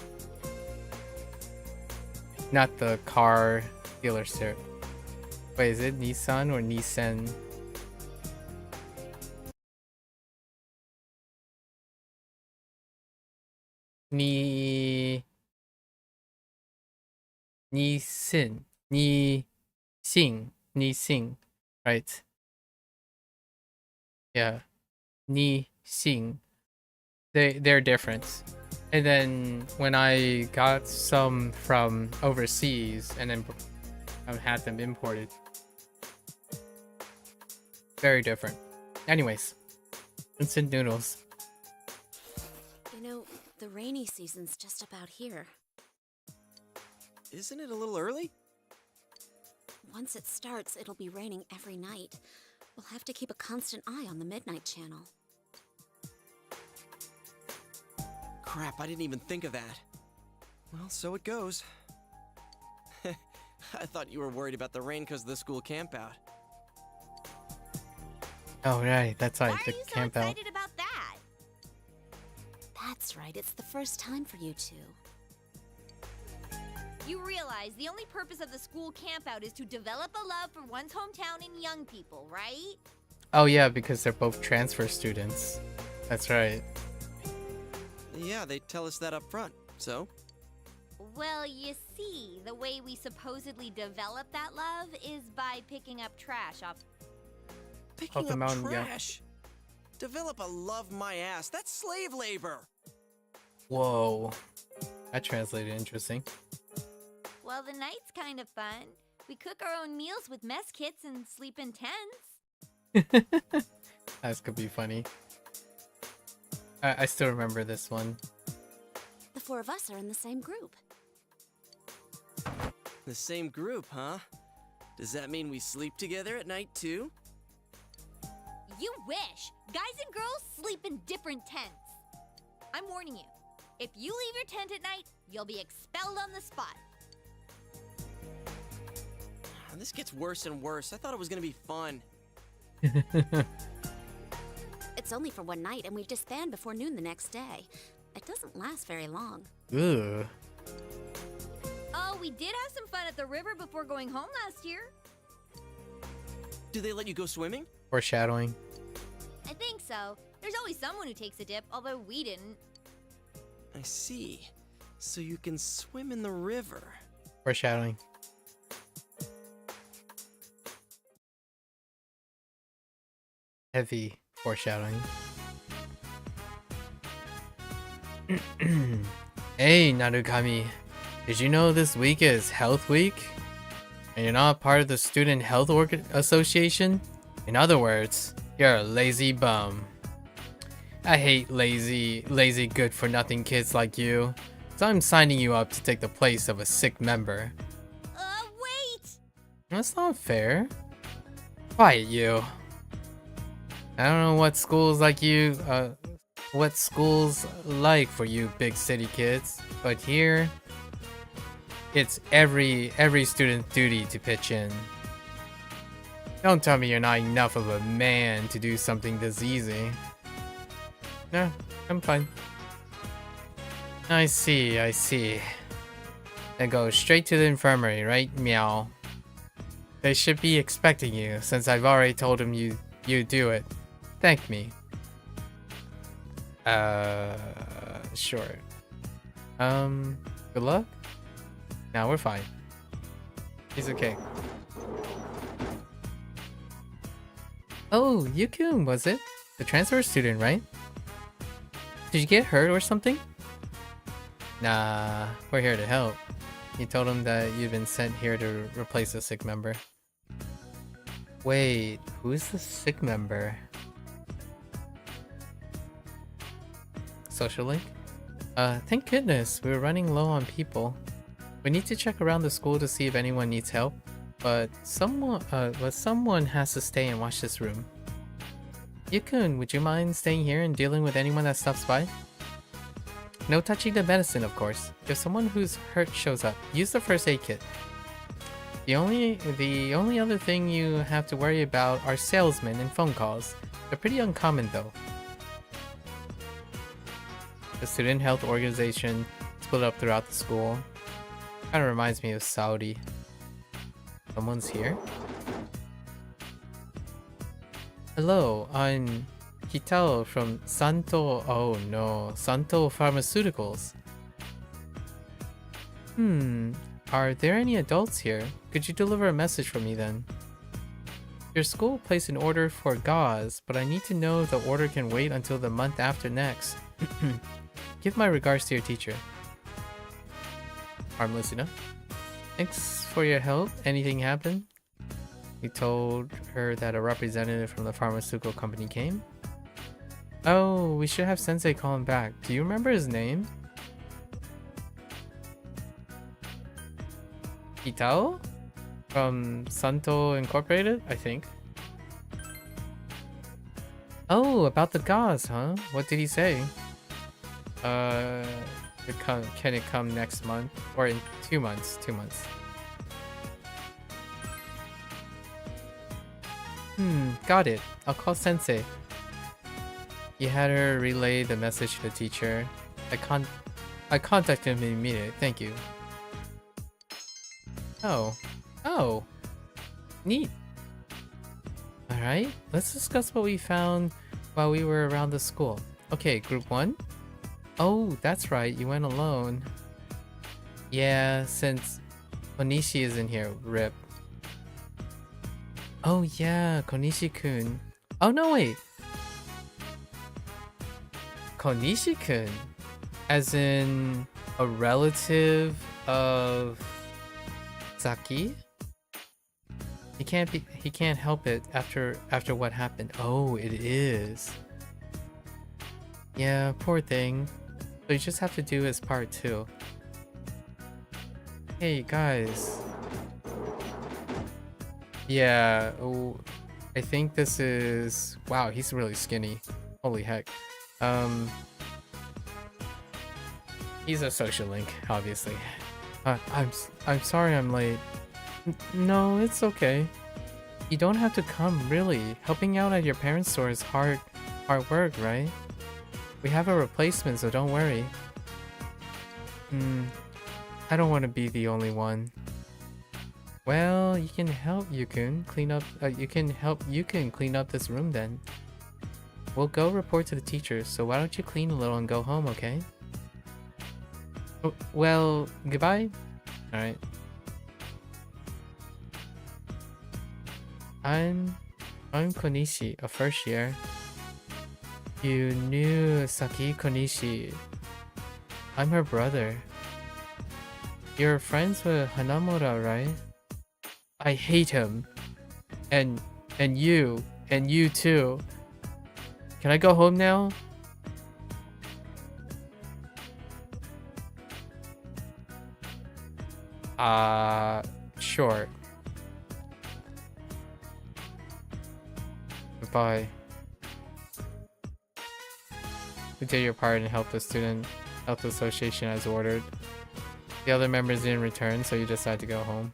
not the car dealership. Wait, is it Nissan or Nissan? Nissin, right? Yeah, Nissin. They're different. And then when I got some from overseas and then had them imported, very different. Anyways, instant noodles. You know, the rainy season's just about here. Isn't it a little early? Once it starts, it'll be raining every night. We'll have to keep a constant eye on the Midnight Channel. Crap, I didn't even think of that. Well, so it goes. I thought you were worried about the rain because of the school campout. Oh right, that's right. Why The are you so camp out. excited about that? That's right, it's the first time for you two. You realize the only purpose of the school campout is to develop a love for one's hometown and young people, right? Oh yeah, because they're both transfer students. That's right. Yeah, they tell us that up front, so? Well, you see, the way we supposedly develop that love is by picking up trash off. Picking the up mountain, yeah. trash? Develop a love my ass. That's slave labor. Whoa. That translated interesting. Well, the night's kind of fun. We cook our own meals with mess kits and sleep in tents. That could be funny. I still remember this one. The four of us are in the same group. The same group, huh? Does that mean we sleep together at night too? You wish! Guys and girls sleep in different tents. I'm warning you. If you leave your tent at night, you'll be expelled on the spot. This gets worse and worse. I thought it was gonna be fun. It's only for one night, and we disband before noon the next day. It doesn't last very long. Ugh. Oh, we did have some fun at the river before going home last year. Do they let you go swimming? Foreshadowing. I think so. There's always someone who takes a dip, although we didn't. I see. So you can swim in the river. Foreshadowing. Heavy foreshadowing. Hey, Narukami. Did you know this week is Health Week? And you're not part of the Student Health Association? In other words, you're a lazy bum. I hate lazy good-for-nothing kids like you. So I'm signing you up to take the place of a sick member. Wait! That's not fair. Quiet, you. I don't know what schools like you, what schools like for you big city kids, but here, it's every student's duty to pitch in. Don't tell me you're not enough of a man to do something this easy. No, I'm fine. I see, I see. Then go straight to the infirmary, right? Meow. They should be expecting you, since I've already told them you do it. Thank me. Sure. Good luck? Now we're fine. He's okay. Oh, Yukun, was it? The transfer student, right? Did you get hurt or something? Nah, we're here to help. You told him that you've been sent here to replace a sick member. Wait, who's the sick member? Social link? Thank goodness, we were running low on people. We need to check around the school to see if anyone needs help, but someone has to stay and watch this room. Yukun, would you mind staying here and dealing with anyone that stops by? No touching the medicine, of course. If someone who's hurt shows up, use the first aid kit. The only other thing you have to worry about are salesmen and phone calls. They're pretty uncommon though. The student health organization split up throughout the school. Kinda reminds me of Saudi. Someone's here? Hello, I'm Kitao from Santo Pharmaceuticals. Are there any adults here? Could you deliver a message for me then? Your school placed an order for gauze, but I need to know if the order can wait until the month after next. Give my regards to your teacher. Harmless enough. Thanks for your help. Anything happen? We told her that a representative from the pharmaceutical company came. Oh, we should have Sensei call him back. Do you remember his name? Kitao? From Santo Incorporated, I think. Oh, about the gauze, huh? What did he say? Can it come next month? Or in 2 months? 2 months. Got it. I'll call Sensei. You had her relay the message to the teacher. I contacted him immediately. Thank you. Oh. Neat. Alright, let's discuss what we found while we were around the school. Okay, group 1. Oh, that's right, you went alone. Yeah, since Konishi isn't here, rip. Oh yeah, Konishi-kun. Oh no, wait. Konishi-kun? As in a relative of Saki? He can't help it after what happened. Oh, it is. Yeah, poor thing. So you just have to do his part too. Hey guys. Yeah, oh, I think this is... Wow, he's really skinny. Holy heck. He's a social link, obviously. I'm sorry I'm late. No, it's okay. You don't have to come, really. Helping out at your parents' store is hard work, right? We have a replacement, so don't worry. I don't want to be the only one. Well, you can help Yukun clean up. You can help Yukun clean up this room then. We'll go report to the teachers. So why don't you clean a little and go home, okay? Oh, well, goodbye. All right. I'm Konishi, a first year. You knew Saki Konishi. I'm her brother. You're friends with Hanamura, right? I hate him. And you too. Can I go home now? Sure. Goodbye. You did your part and helped the student health association as ordered. The other members didn't return, so you decided to go home.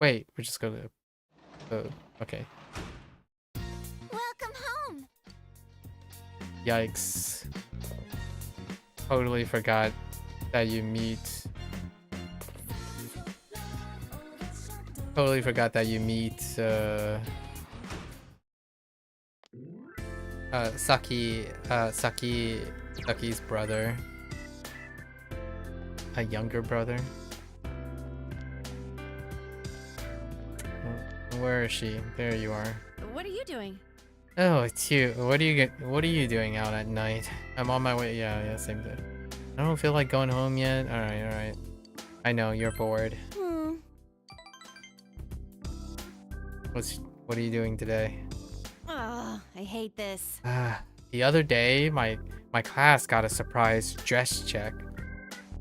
Wait, we're just gonna... okay. Welcome home! Yikes. Totally forgot that you meet. Totally forgot that you meet Saki's brother. A younger brother. Where is she? There you are. What are you doing? Oh, it's you. What are you doing out at night? I'm on my way. Yeah, same thing. I don't feel like going home yet. All right. I know you're bored. What are you doing today? Oh, I hate this. The other day, my class got a surprise dress check.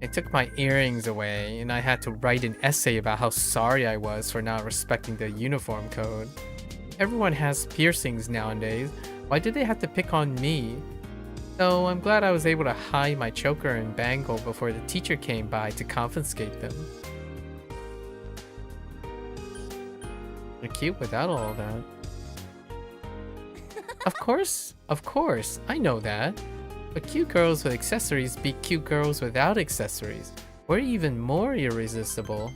They took my earrings away, and I had to write an essay about how sorry I was for not respecting the uniform code. Everyone has piercings nowadays. Why did they have to pick on me? So I'm glad I was able to hide my choker and bangle before the teacher came by to confiscate them. They're cute without all that. Of course, I know that. But cute girls with accessories beat cute girls without accessories. We're even more irresistible.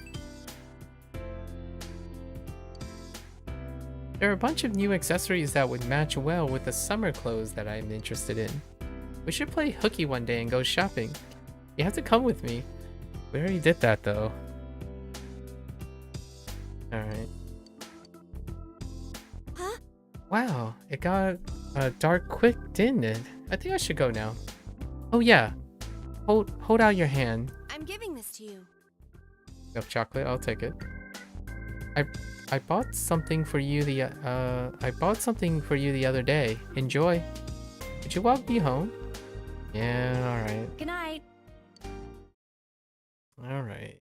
There are a bunch of new accessories that would match well with the summer clothes that I'm interested in. We should play hooky one day and go shopping. You have to come with me. We already did that though. Alright. Huh? Wow, it got dark quick, didn't it? I think I should go now. Oh yeah. Hold out your hand. I'm giving this to you. Milk chocolate, I'll take it. I bought something for you the other day. Enjoy. Could you walk me home? Yeah, alright. Good night. Alright.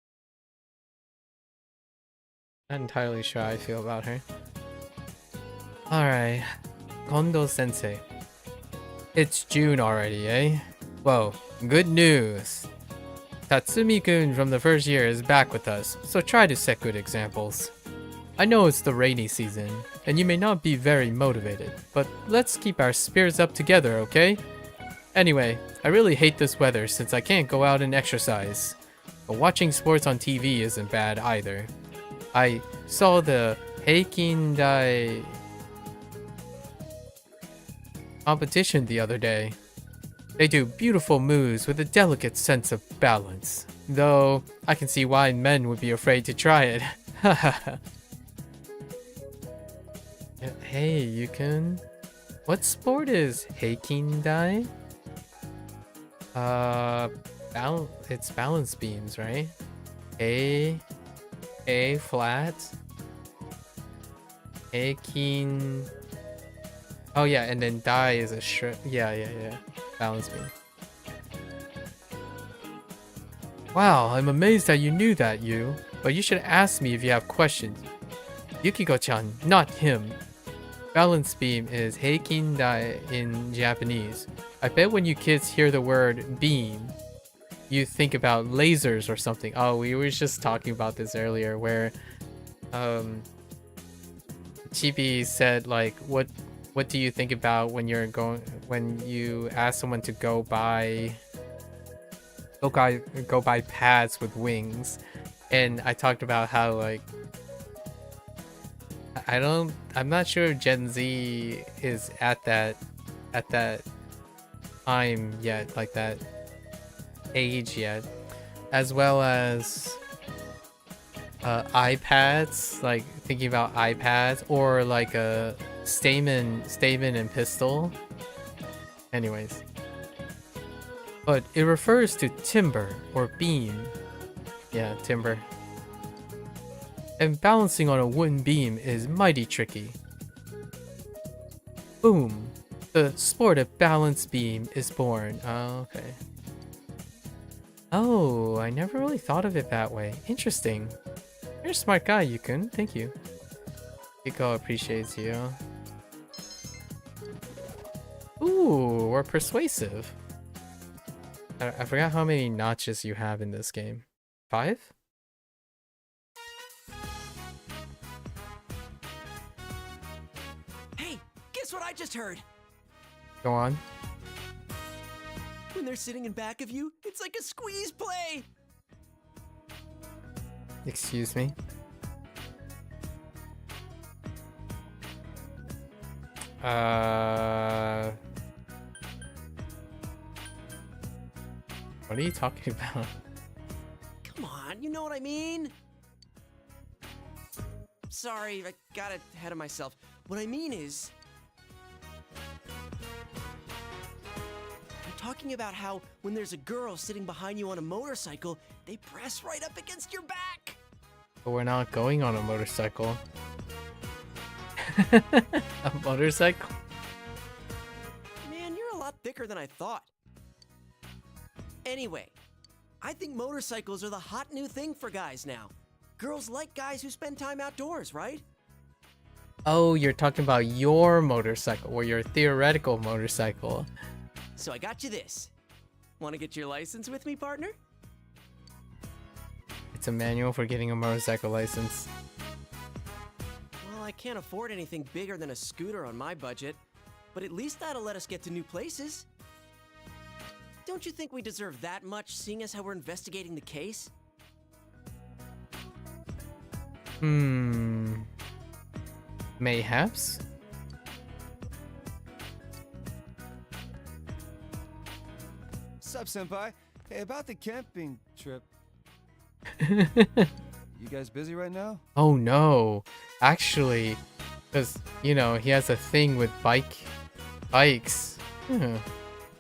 Not entirely sure how I feel about her. Alright. Kondo sensei. It's June already, eh? Whoa, good news. Tatsumi-kun from the first year is back with us, so try to set good examples. I know it's the rainy season, and you may not be very motivated, but let's keep our spirits up together, okay? Anyway, I really hate this weather since I can't go out and exercise. But watching sports on TV isn't bad either. I saw the Heikindai competition the other day. They do beautiful moves with a delicate sense of balance. Though, I can see why men would be afraid to try it. Haha. Hey, you can... What sport is Heikindai? It's balance beams, right? A flat. Heikin... Oh yeah, and then dai is a shirt. Yeah. Balance beam. Wow, I'm amazed that you knew that, you. But you should ask me if you have questions. Yukiko-chan, not him. Balance beam is Heikindai in Japanese. I bet when you kids hear the word beam, you think about lasers or something. Oh, we were just talking about this earlier where Chibi said like what do you think about when you ask someone to go buy pads with wings? And I talked about how like I'm not sure if Gen Z is at that time yet, like that age yet, as well as iPads, like thinking about iPads or like a stamen and pistol. Anyways, but it refers to timber or beam. Yeah, timber. And balancing on a wooden beam is mighty tricky. Boom! The sport of balance beam is born. Oh, okay. Oh, I never really thought of it that way. Interesting. You're a smart guy, Yukun. Thank you. Yukiko appreciates you. Ooh, we're persuasive. I forgot how many notches you have in this game. 5? Hey, guess what I just heard? Go on. When they're sitting in back of you, it's like a squeeze play! Excuse me. What are you talking about? Come on, you know what I mean? Sorry, I got ahead of myself. What I mean is... I'm talking about how when there's a girl sitting behind you on a motorcycle, they press right up against your back! But we're not going on a motorcycle. A motorcycle? Man, you're a lot thicker than I thought. Anyway, I think motorcycles are the hot new thing for guys now. Girls like guys who spend time outdoors, right? Oh, you're talking about your motorcycle, or your theoretical motorcycle. So I got you this. Want to get your license with me, partner? It's a manual for getting a motorcycle license. Well, I can't afford anything bigger than a scooter on my budget, but at least that'll let us get to new places. Don't you think we deserve that much, seeing as how we're investigating the case? Mayhaps? Sup, senpai? Hey, about the camping trip. You guys busy right now? Oh no. Actually, because, you know, he has a thing with bikes. Hmm.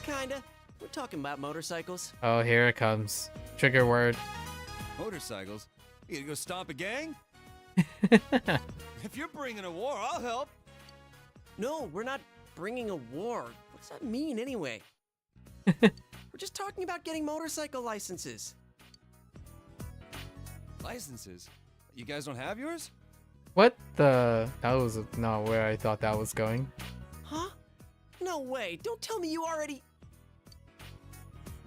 Kinda. We're talking about motorcycles. Oh, here it comes. Trigger word. Motorcycles? You gonna go stomp a gang? If you're bringing a war, I'll help. No, we're not bringing a war. What does that mean, anyway? We're just talking about getting motorcycle licenses. Licenses? You guys don't have yours? What the? That was not where I thought that was going. Huh? No way. Don't tell me you already...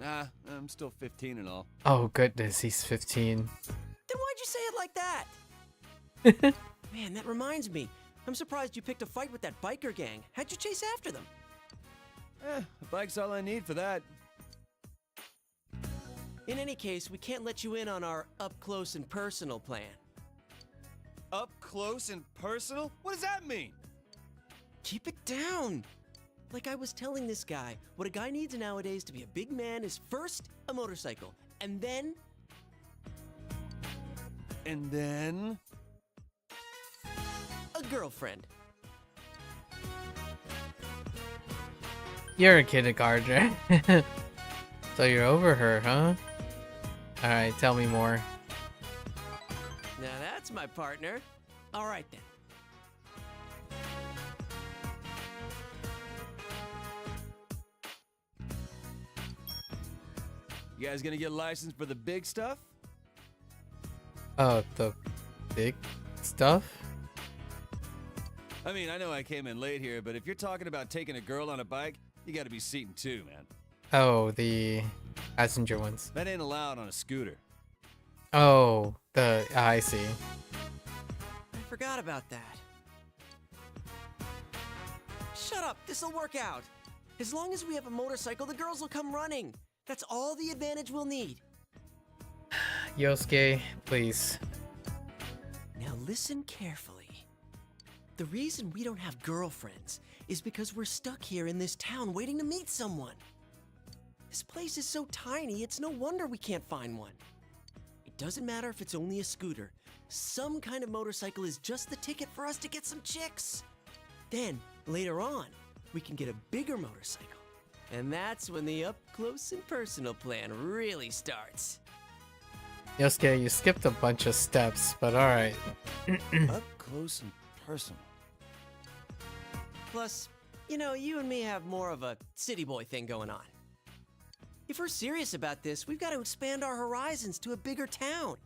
Nah, I'm still 15 and all. Oh goodness, he's 15. Then why'd you say it like that? Man, that reminds me. I'm surprised you picked a fight with that biker gang. How'd you chase after them? A bike's all I need for that. In any case, we can't let you in on our up-close and personal plan. Up close and personal? What does that mean? Keep it down. Like I was telling this guy, what a guy needs nowadays to be a big man is first a motorcycle, and then... And then... a girlfriend. You're a kindergartner. So you're over her, huh? Alright, tell me more. Now that's my partner. All right then. You guys gonna get licensed for the big stuff? Oh, the big stuff? I mean, I know I came in late here, but if you're talking about taking a girl on a bike, you gotta be seating two, man. Oh, the passenger ones. That ain't allowed on a scooter. Oh, I see. I forgot about that. Shut up, this'll work out. As long as we have a motorcycle, the girls will come running. That's all the advantage we'll need. Yosuke, please. Now listen carefully. The reason we don't have girlfriends is because we're stuck here in this town waiting to meet someone. This place is so tiny, it's no wonder we can't find one. It doesn't matter if it's only a scooter. Some kind of motorcycle is just the ticket for us to get some chicks. Then, later on, we can get a bigger motorcycle. And that's when the up-close and personal plan really starts. Yosuke, you skipped a bunch of steps, but alright. Up close and personal. Plus, you know, you and me have more of a city boy thing going on. If we're serious about this, we've got to expand our horizons to a bigger town.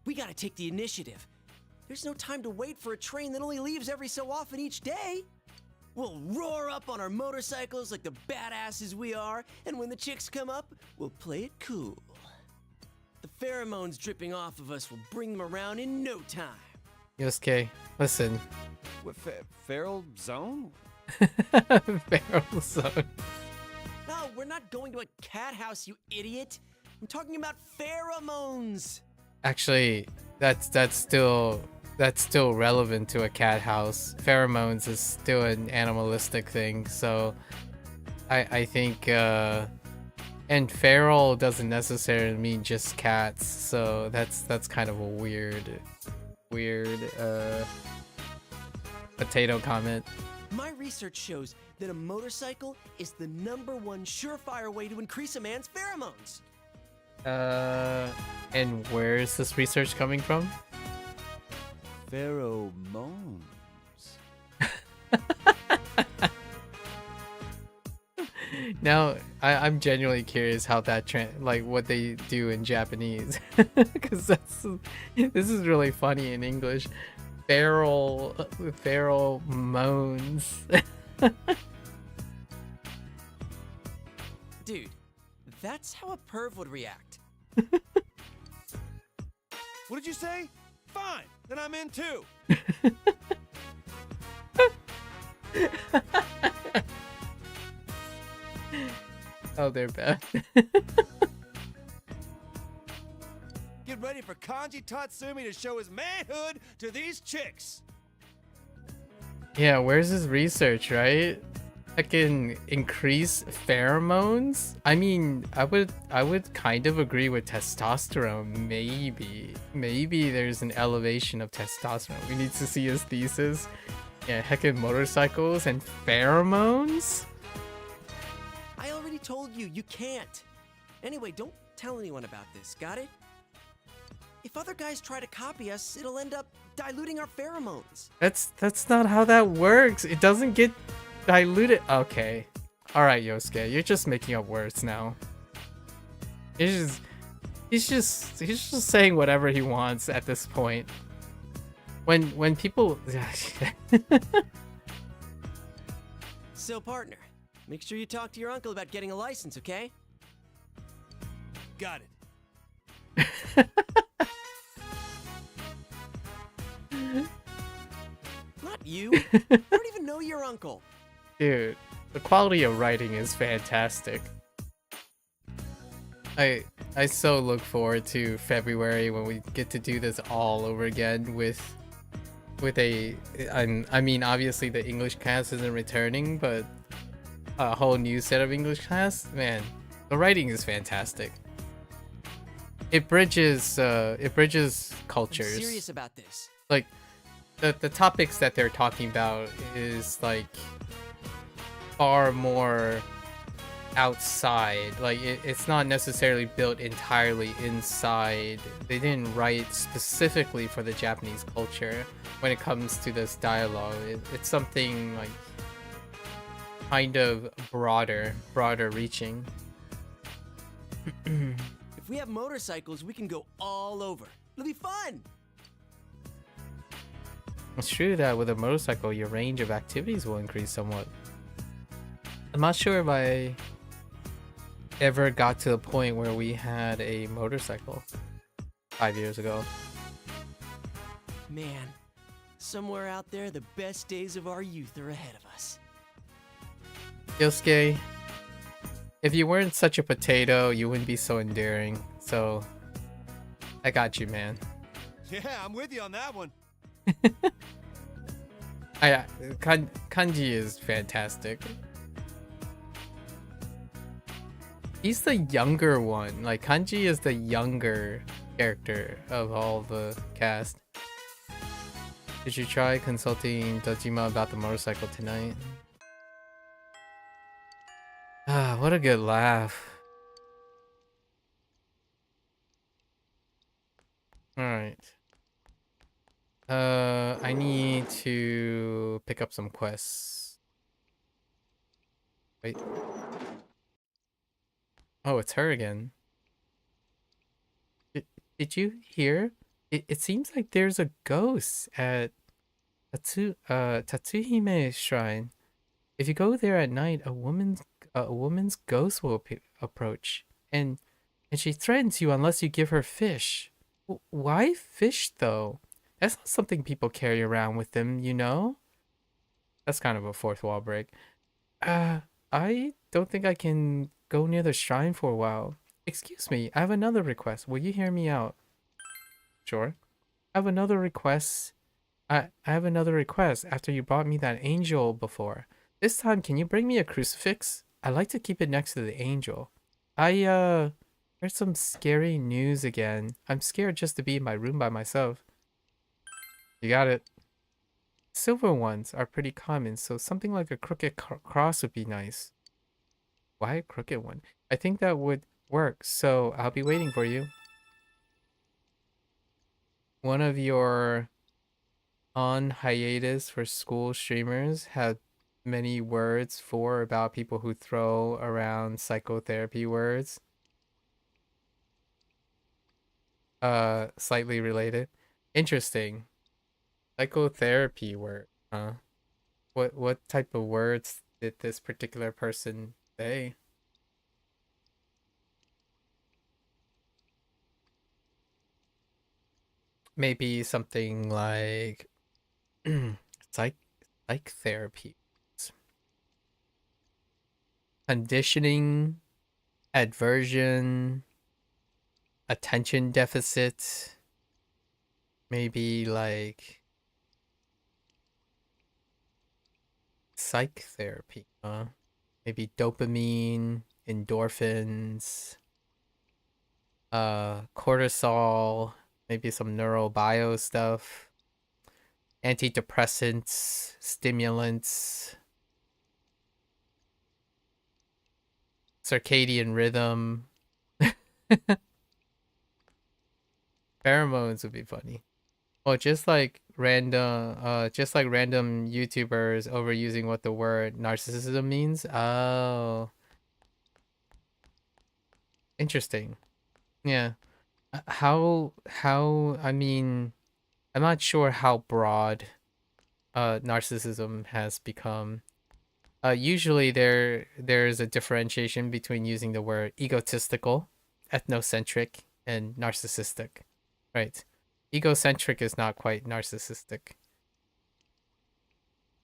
We got to take the initiative. There's no time to wait for a train that only leaves every so often each day. We'll roar up on our motorcycles like the badasses we are, and when the chicks come up, we'll play it cool. The pheromones dripping off of us will bring them around in no time. Yosuke, listen. What, feral zone? Feral zone. Oh, we're not going to a cat house, you idiot. I'm talking about pheromones. Actually, that's still relevant to a cat house. Pheromones is still an animalistic thing, so I think and feral doesn't necessarily mean just cats, so that's kind of a weird potato comment. My research shows that a motorcycle is the #1 surefire way to increase a man's pheromones. And where is this research coming from? Pheromones. Now, I'm genuinely curious how that like what they do in Japanese, because this is really funny in English. Feral moans. Dude, that's how a perv would react. What did you say? Fine, then I'm in too. Oh, they're bad. Get ready for Kanji Tatsumi to show his manhood to these chicks. Yeah, where's his research, right? I can increase pheromones. I mean, I would kind of agree with testosterone. Maybe there's an elevation of testosterone. We need to see his thesis. Yeah, heckin' motorcycles and pheromones. I already told you, you can't. Anyway, don't tell anyone about this, got it? If other guys try to copy us, it'll end up diluting our pheromones. That's not how that works. It doesn't get diluted. Okay. All right, Yosuke, you're just making up words now. He's just saying whatever he wants at this point. When people So, partner, make sure you talk to your uncle about getting a license, okay? Got it. Not you. I don't even know your uncle. Dude, the quality of writing is fantastic. I so look forward to February when we get to do this all over again with a I mean obviously the English class isn't returning, but a whole new set of English class. Man, the writing is fantastic. It bridges cultures. I'm serious about this. Like the topics that they're talking about is like far more outside. Like it's not necessarily built entirely inside. They didn't write specifically for the Japanese culture when it comes to this dialogue. It's something like kind of broader reaching. If we have motorcycles, we can go all over. It'll be fun. It's true that with a motorcycle, your range of activities will increase somewhat. I'm not sure if I ever got to the point where we had a motorcycle 5 years ago. Man, somewhere out there, the best days of our youth are ahead of us. Yosuke, if you weren't such a potato, you wouldn't be so endearing. So, I got you, man. Yeah, I'm with you on that one. Kanji is fantastic. He's the younger one. Like, Kanji is the younger character of all the cast. Did you try consulting Dojima about the motorcycle tonight? Ah, what a good laugh. Alright. I need to pick up some quests. Wait. Oh, it's her again. Did you hear? It seems like there's a ghost at Tatsuhime Shrine. If you go there at night, a woman's ghost will approach, and she threatens you unless you give her fish. Why fish though? That's not something people carry around with them, you know? That's kind of a fourth wall break. I don't think I can go near the shrine for a while. Excuse me, I have another request. Will you hear me out? Sure. I have another request. I have another request after you brought me that angel before. This time, can you bring me a crucifix? I like to keep it next to the angel. Heard some scary news again. I'm scared just to be in my room by myself. You got it. Silver ones are pretty common, so something like a crooked cross would be nice. Why a crooked one? I think that would work, so I'll be waiting for you. One of your on hiatus for school streamers had many words for about people who throw around psychotherapy words. Slightly related. Interesting. Psychotherapy word, huh? What type of words did this particular person say? Maybe something like psych therapy. Conditioning, aversion, attention deficit, maybe like psych therapy, huh? Maybe dopamine, endorphins, cortisol, maybe some neurobio stuff, antidepressants, stimulants, circadian rhythm. Pheromones would be funny. Oh, just like random YouTubers overusing what the word narcissism means. Oh, interesting. Yeah. How I mean, I'm not sure how broad narcissism has become. Usually there's a differentiation between using the word egotistical, ethnocentric, and narcissistic, right? Egocentric is not quite narcissistic.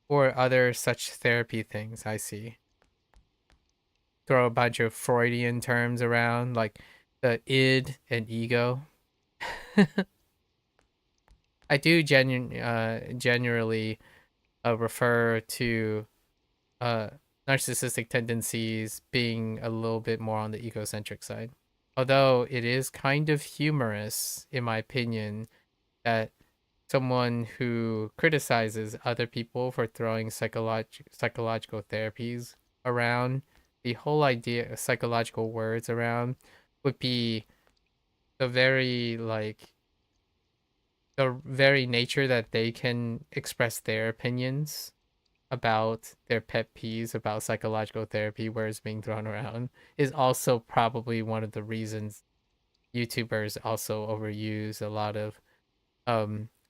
Or other such therapy things, I see. Throw a bunch of Freudian terms around, like the id and ego. I do generally refer to narcissistic tendencies being a little bit more on the egocentric side. Although it is kind of humorous, in my opinion, that someone who criticizes other people for throwing psychological therapies around, the whole idea of psychological words around, would be the very nature that they can express their opinions about their pet peeves about psychological therapy words being thrown around is also probably one of the reasons YouTubers also overuse a lot of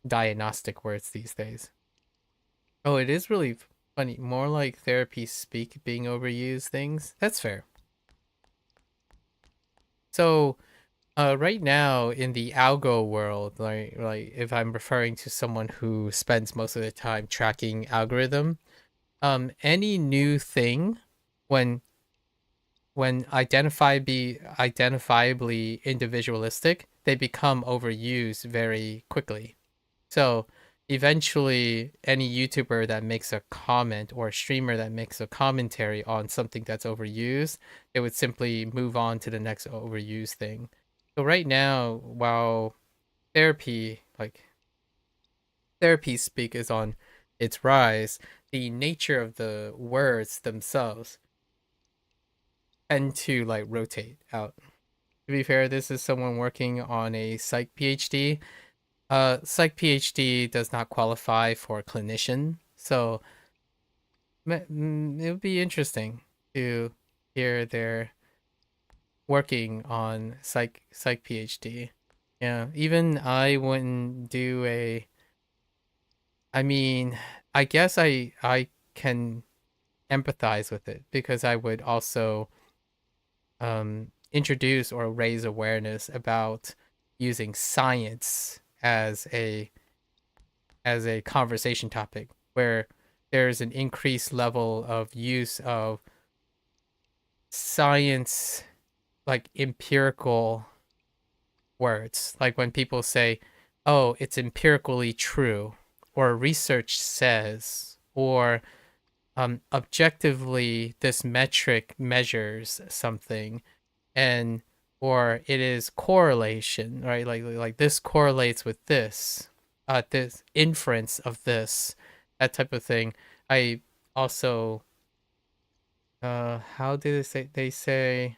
diagnostic words these days. Oh, it is really funny. More like therapy speak being overused things. That's fair. So, right now in the algo world, like if I'm referring to someone who spends most of the time tracking algorithm, any new thing when identifiably individualistic, they become overused very quickly. So eventually any YouTuber that makes a comment or a streamer that makes a commentary on something that's overused, it would simply move on to the next overused thing. So right now, while therapy speak is on its rise, the nature of the words themselves tend to like rotate out. To be fair, this is someone working on a psych PhD. Psych PhD does not qualify for clinician, so it would be interesting to hear they're working on psych PhD. Yeah, even I wouldn't do a. I mean, I guess I can empathize with it because I would also introduce or raise awareness about using science as a conversation topic where there's an increased level of use of science, like empirical words. Like when people say, oh, it's empirically true, or research says, or objectively this metric measures something, and or it is correlation, right? Like this correlates with this, this inference of this, that type of thing. I also how do they say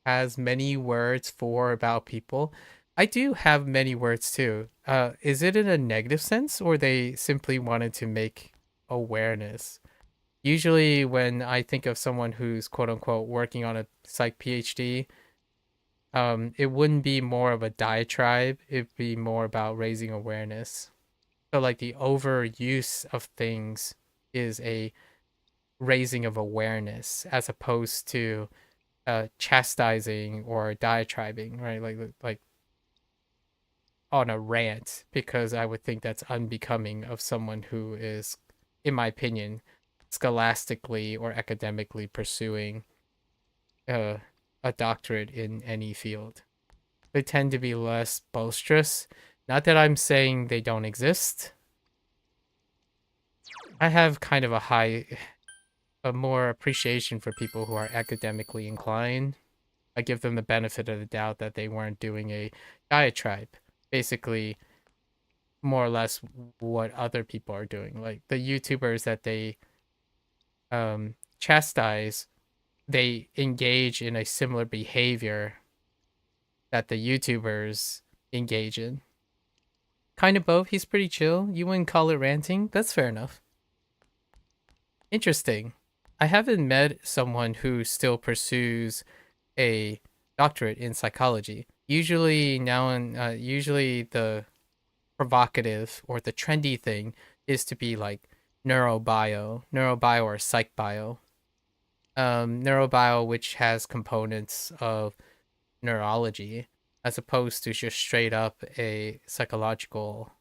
has many words for about people. I do have many words too. Is it in a negative sense, or they simply wanted to make awareness? Usually when I think of someone who's quote unquote working on a psych PhD, it wouldn't be more of a diatribe, it'd be more about raising awareness. So like the overuse of things is a raising of awareness as opposed to chastising or diatribing, right? Like on a rant, because I would think that's unbecoming of someone who is, in my opinion, scholastically or academically pursuing a doctorate in any field. They tend to be less boisterous. Not that I'm saying they don't exist. I have kind of a more appreciation for people who are academically inclined. I give them the benefit of the doubt that they weren't doing a diatribe. Basically, more or less what other people are doing. Like the YouTubers that they chastise, they engage in a similar behavior that the YouTubers engage in. Kind of both. He's pretty chill. You wouldn't call it ranting? That's fair enough. Interesting. I haven't met someone who still pursues a doctorate in psychology. Usually usually the provocative or the trendy thing is to be like neurobio or psych bio. Neurobio, which has components of neurology, as opposed to just straight up a psychological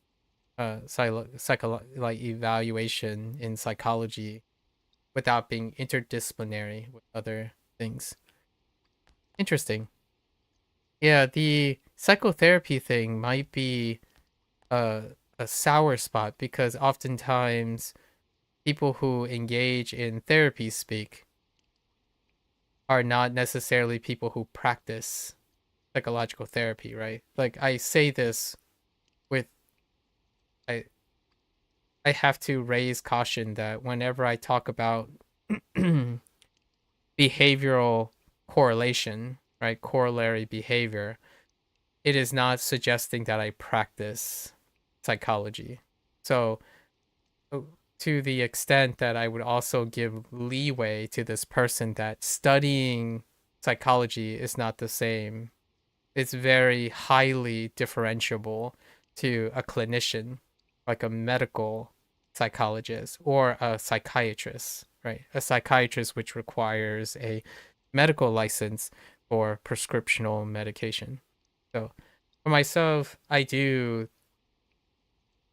like evaluation in psychology without being interdisciplinary with other things. Interesting. Yeah, the psychotherapy thing might be a sour spot, because oftentimes people who engage in therapy speak are not necessarily people who practice psychological therapy, right? Like I say this with I have to raise caution that whenever I talk about behavioral correlation, right, corollary behavior, it is not suggesting that I practice psychology. So to the extent that I would also give leeway to this person that studying psychology is not the same, it's very highly differentiable to a clinician, like a medical psychologist or a psychiatrist, right? A psychiatrist which requires a medical license for prescriptional medication. So for myself, I do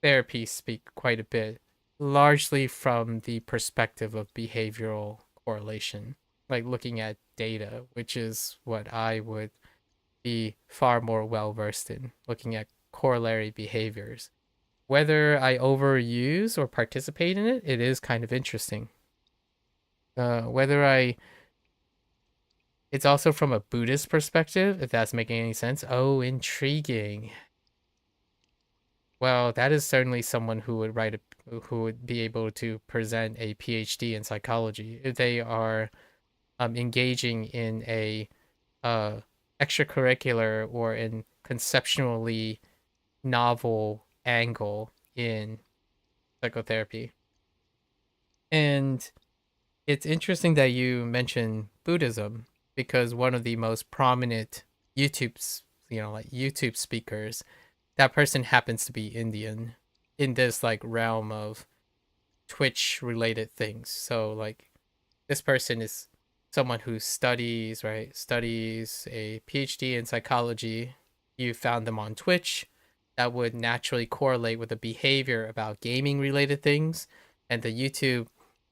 therapy speak quite a bit, largely from the perspective of behavioral correlation, like looking at data, which is what I would be far more well versed in, looking at corollary behaviors. Whether I overuse or participate in it, it is kind of interesting. It's also from a Buddhist perspective, if that's making any sense. Oh, intriguing. Well, that is certainly someone who would be able to present a PhD in psychology if they are engaging in a extracurricular or in conceptually novel angle in psychotherapy. And it's interesting that you mentioned Buddhism, because one of the most prominent YouTube speakers, that person happens to be Indian in this like realm of Twitch related things. So like this person is someone who studies a PhD in psychology. You found them on Twitch. That would naturally correlate with the behavior about gaming related things. And the YouTube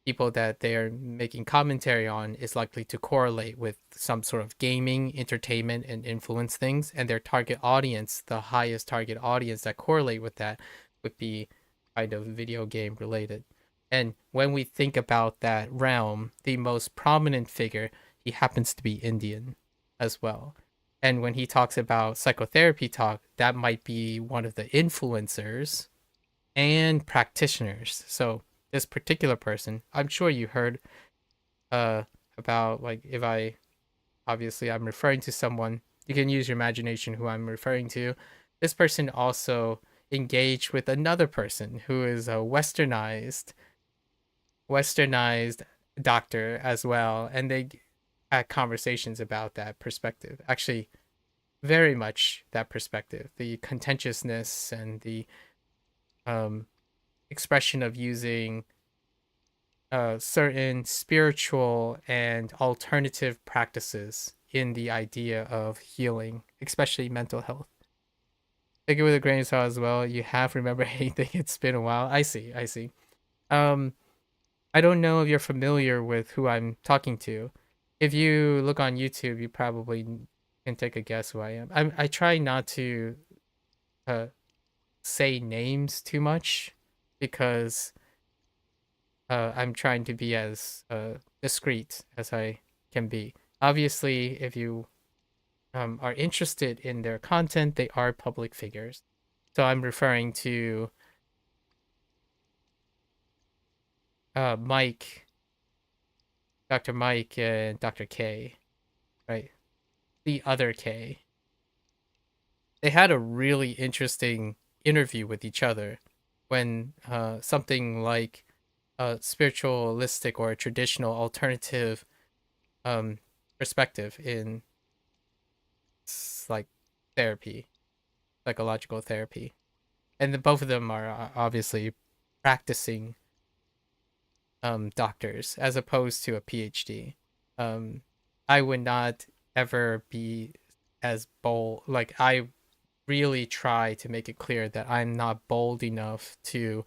people that they're making commentary on is likely to correlate with some sort of gaming, entertainment, and influence things. And their target audience, the highest target audience that correlate with that, would be kind of video game related. And when we think about that realm, the most prominent figure, he happens to be Indian as well. And when he talks about psychotherapy talk, that might be one of the influencers and practitioners. So this particular person, I'm sure you heard about, like, if I obviously I'm referring to someone, you can use your imagination who I'm referring to. This person also engaged with another person who is a westernized doctor as well, and they had conversations about that perspective. Actually, very much that perspective, the contentiousness and the expression of using certain spiritual and alternative practices in the idea of healing, especially mental health. Take it with a grain of salt as well. You have remember anything. It's been a while. I see. I don't know if you're familiar with who I'm talking to. If you look on YouTube, you probably can take a guess who I am. I try not to say names too much because I'm trying to be as discreet as I can be. Obviously, if you are interested in their content, they are public figures. So I'm referring to Mike, Dr. Mike, and Dr. K, right? The other K. They had a really interesting interview with each other when something like a spiritualistic or a traditional alternative perspective in like therapy, psychological therapy, and both of them are obviously practicing doctors as opposed to a PhD. I would not ever be as bold. Like, I really try to make it clear that I'm not bold enough to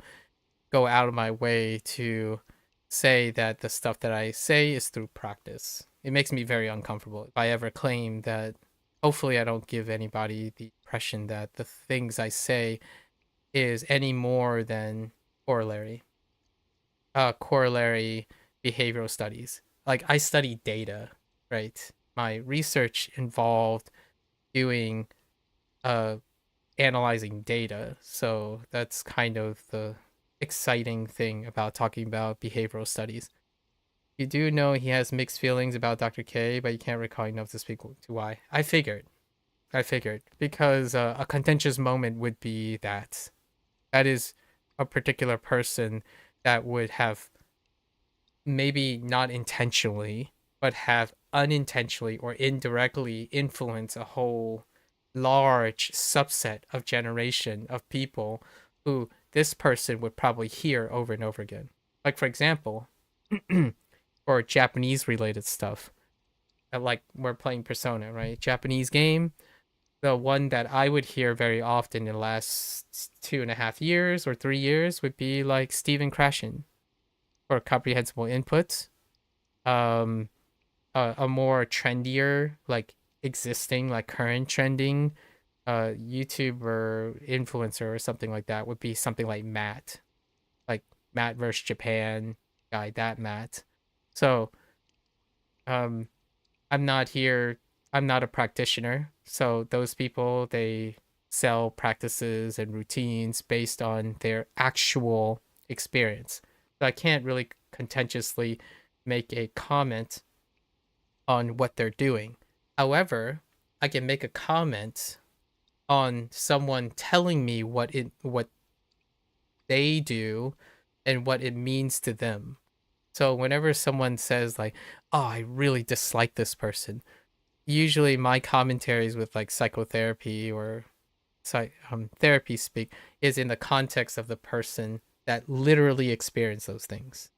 go out of my way to say that the stuff that I say is through practice. It makes me very uncomfortable if I ever claim that. Hopefully I don't give anybody the impression that the things I say is any more than corollary behavioral studies. Like, I study data, right? My research involved doing analyzing data. So that's kind of the exciting thing about talking about behavioral studies. You do know he has mixed feelings about Dr. K, but you can't recall enough to speak to why. I figured. Because a contentious moment would be that. That is a particular person that would have maybe not intentionally, but have unintentionally or indirectly influenced a whole large subset of generation of people who this person would probably hear over and over again. Like, for example, or Japanese related stuff. Like, we're playing Persona, right? Japanese game. The one that I would hear very often in the last 2.5 years or 3 years would be like Steven Krashen for comprehensible input. A more trendier, like existing, like current trending YouTuber influencer or something like that would be something like Matt. Like Matt vs. Japan guy, that Matt. So I'm not a practitioner. So those people, they sell practices and routines based on their actual experience. So I can't really contentiously make a comment on what they're doing. However, I can make a comment on someone telling me what they do and what it means to them. So whenever someone says like, "Oh, I really dislike this person," usually my commentaries with like psychotherapy or therapy speak is in the context of the person that literally experienced those things.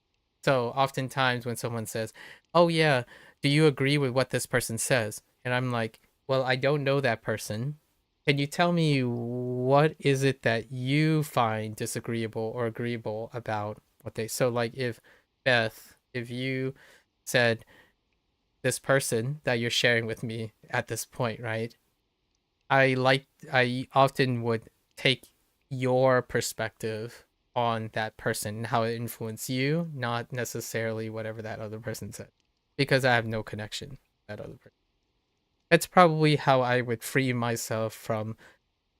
So oftentimes when someone says, "Oh yeah, do you agree with what this person says?" And I'm like, "Well, I don't know that person. Can you tell me what is it that you find disagreeable or agreeable about what they..." So like, if Beth, if you said this person that you're sharing with me at this point, right? I often would take your perspective on that person and how it influenced you, not necessarily whatever that other person said, because I have no connection to that other person. That's probably how I would free myself from,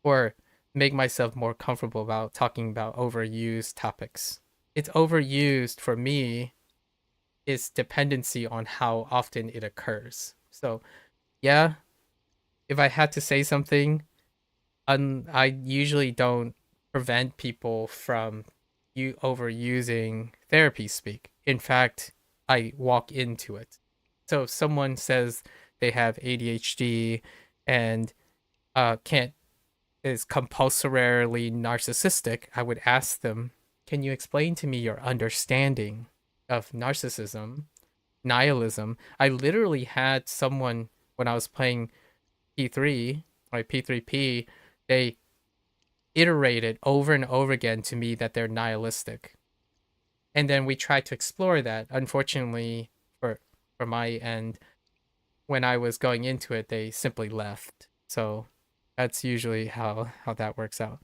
or make myself more comfortable about talking about overused topics. It's overused for me is dependency on how often it occurs. So, yeah, if I had to say something, I usually don't prevent people from you overusing therapy speak. In fact, I walk into it. So if someone says they have ADHD and can't is compulsorily narcissistic, I would ask them, "Can you explain to me your understanding of narcissism, nihilism?" I literally had someone when I was playing P3, like P3P, they iterated over and over again to me that they're nihilistic. And then we tried to explore that. Unfortunately, for my end, when I was going into it, they simply left. So that's usually how that works out.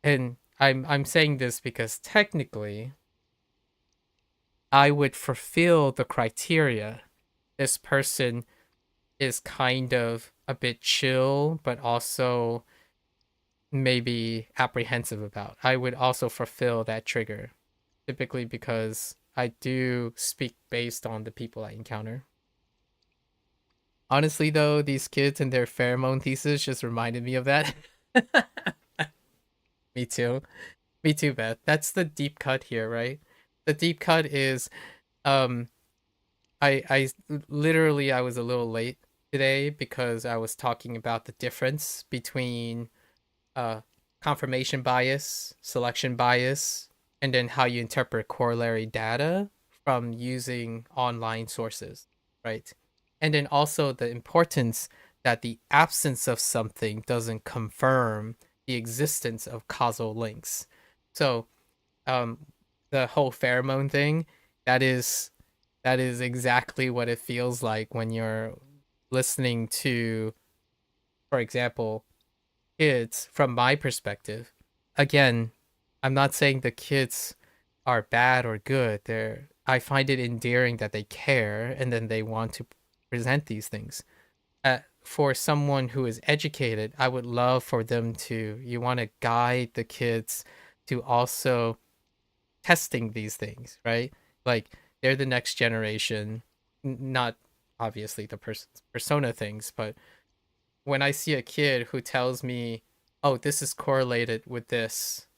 And I'm saying this because technically I would fulfill the criteria. This person is kind of a bit chill, but also maybe apprehensive about. I would also fulfill that trigger, typically because I do speak based on the people I encounter. Honestly, though, these kids and their pheromone thesis just reminded me of that. Me too. Me too, Beth. That's the deep cut here, right? The deep cut is, I literally I was a little late today because I was talking about the difference between confirmation bias, selection bias, and then how you interpret corollary data from using online sources, right? And then also the importance that the absence of something doesn't confirm the existence of causal links. So, the whole pheromone thing, that is exactly what it feels like when you're listening to, for example, kids from my perspective. Again, I'm not saying the kids are bad or good. I find it endearing that they care and then they want to present these things. For someone who is educated, I would love for them to, you want to guide the kids to also testing these things, right? Like they're the next generation, not obviously the persona things, but when I see a kid who tells me, "Oh, this is correlated with this,"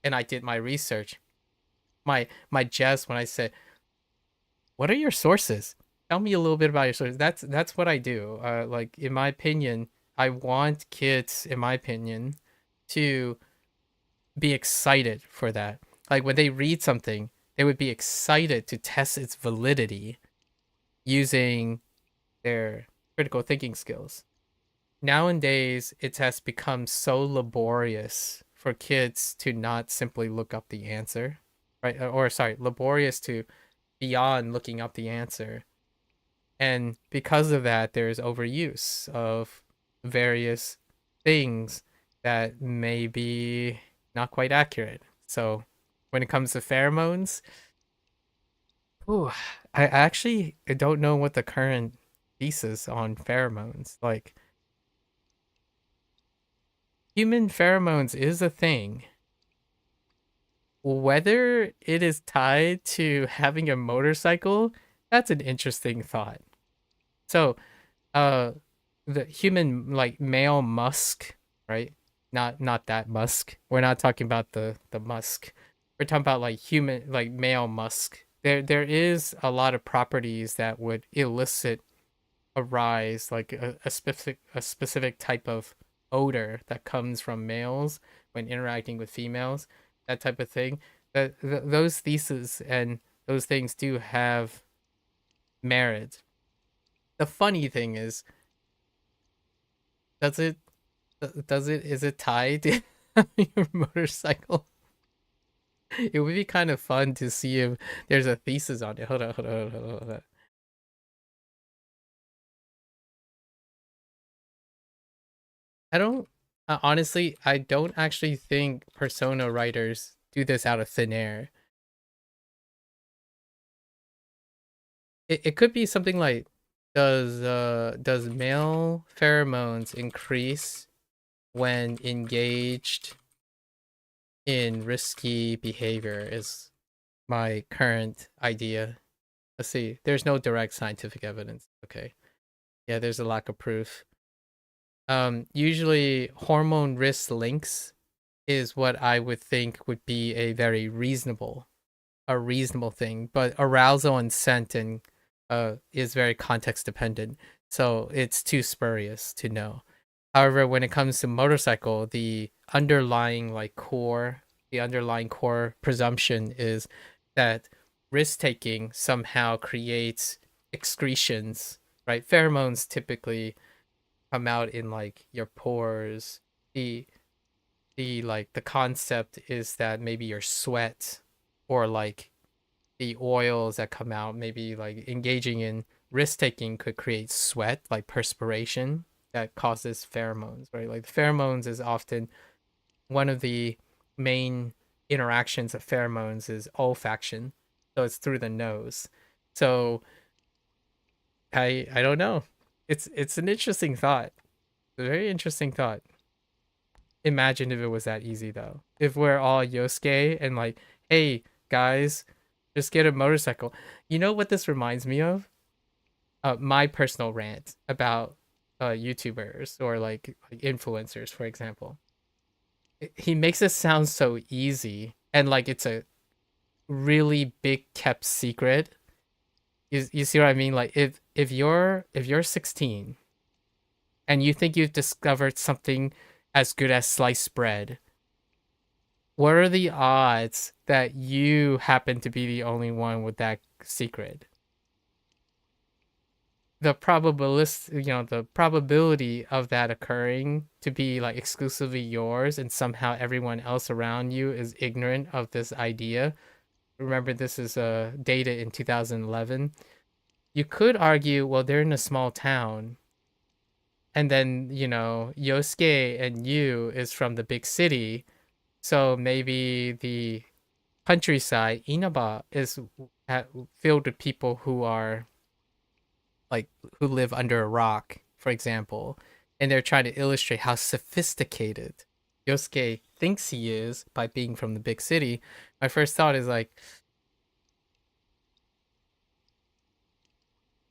and I did my research, my jest when I said, "What are your sources? Tell me a little bit about your sources." That's what I do. Like in my opinion, I want kids, in my opinion, to be excited for that. Like when they read something, they would be excited to test its validity using their critical thinking skills. Nowadays, it has become so laborious for kids to not simply look up the answer, right? Or sorry, laborious to beyond looking up the answer. And because of that, there's overuse of various things that may be not quite accurate. So when it comes to pheromones, ooh, I actually don't know what the current thesis on pheromones. Like, human pheromones is a thing. Whether it is tied to having a motorcycle, that's an interesting thought. So, the human like male musk, right? Not that musk. We're not talking about the musk. We're talking about like human like male musk. There is a lot of properties that would elicit a rise, like a specific type of odor that comes from males when interacting with females, that type of thing. Those theses and those things do have merit. The funny thing is, does it is it tied to your motorcycle? It would be kind of fun to see if there's a thesis on it. Hold on, hold on, hold on, hold on. I don't honestly, I don't actually think Persona writers do this out of thin air. It could be something like, does male pheromones increase when engaged in risky behavior is my current idea. Let's see. There's no direct scientific evidence. Okay. Yeah, there's a lack of proof. Usually hormone risk links is what I would think would be a very reasonable thing, but arousal and scent and is very context dependent, so it's too spurious to know. However, when it comes to motorcycle, the underlying core presumption is that risk taking somehow creates excretions, right? Pheromones typically come out in your pores. The concept is that maybe your sweat or the oils that come out, maybe engaging in risk taking could create sweat, like perspiration, that causes pheromones, right? Like pheromones is often one of the main interactions of pheromones is olfaction, so it's through the nose. So I don't know. It's an interesting thought. A very interesting thought. Imagine if it was that easy though. If we're all Yosuke and hey guys, just get a motorcycle. You know what this reminds me of? My personal rant about YouTubers or influencers, for example. He makes it sound so easy and it's a really big kept secret. You see what I mean? Like if you're 16 and you think you've discovered something as good as sliced bread, what are the odds that you happen to be the only one with that secret? The probability of that occurring to be exclusively yours and somehow everyone else around you is ignorant of this idea. Remember, this is data in 2011. You could argue, well, they're in a small town. And then, Yosuke and you is from the big city. So maybe the countryside, Inaba, is filled with people who are who live under a rock, for example. And they're trying to illustrate how sophisticated Yosuke thinks he is by being from the big city. My first thought is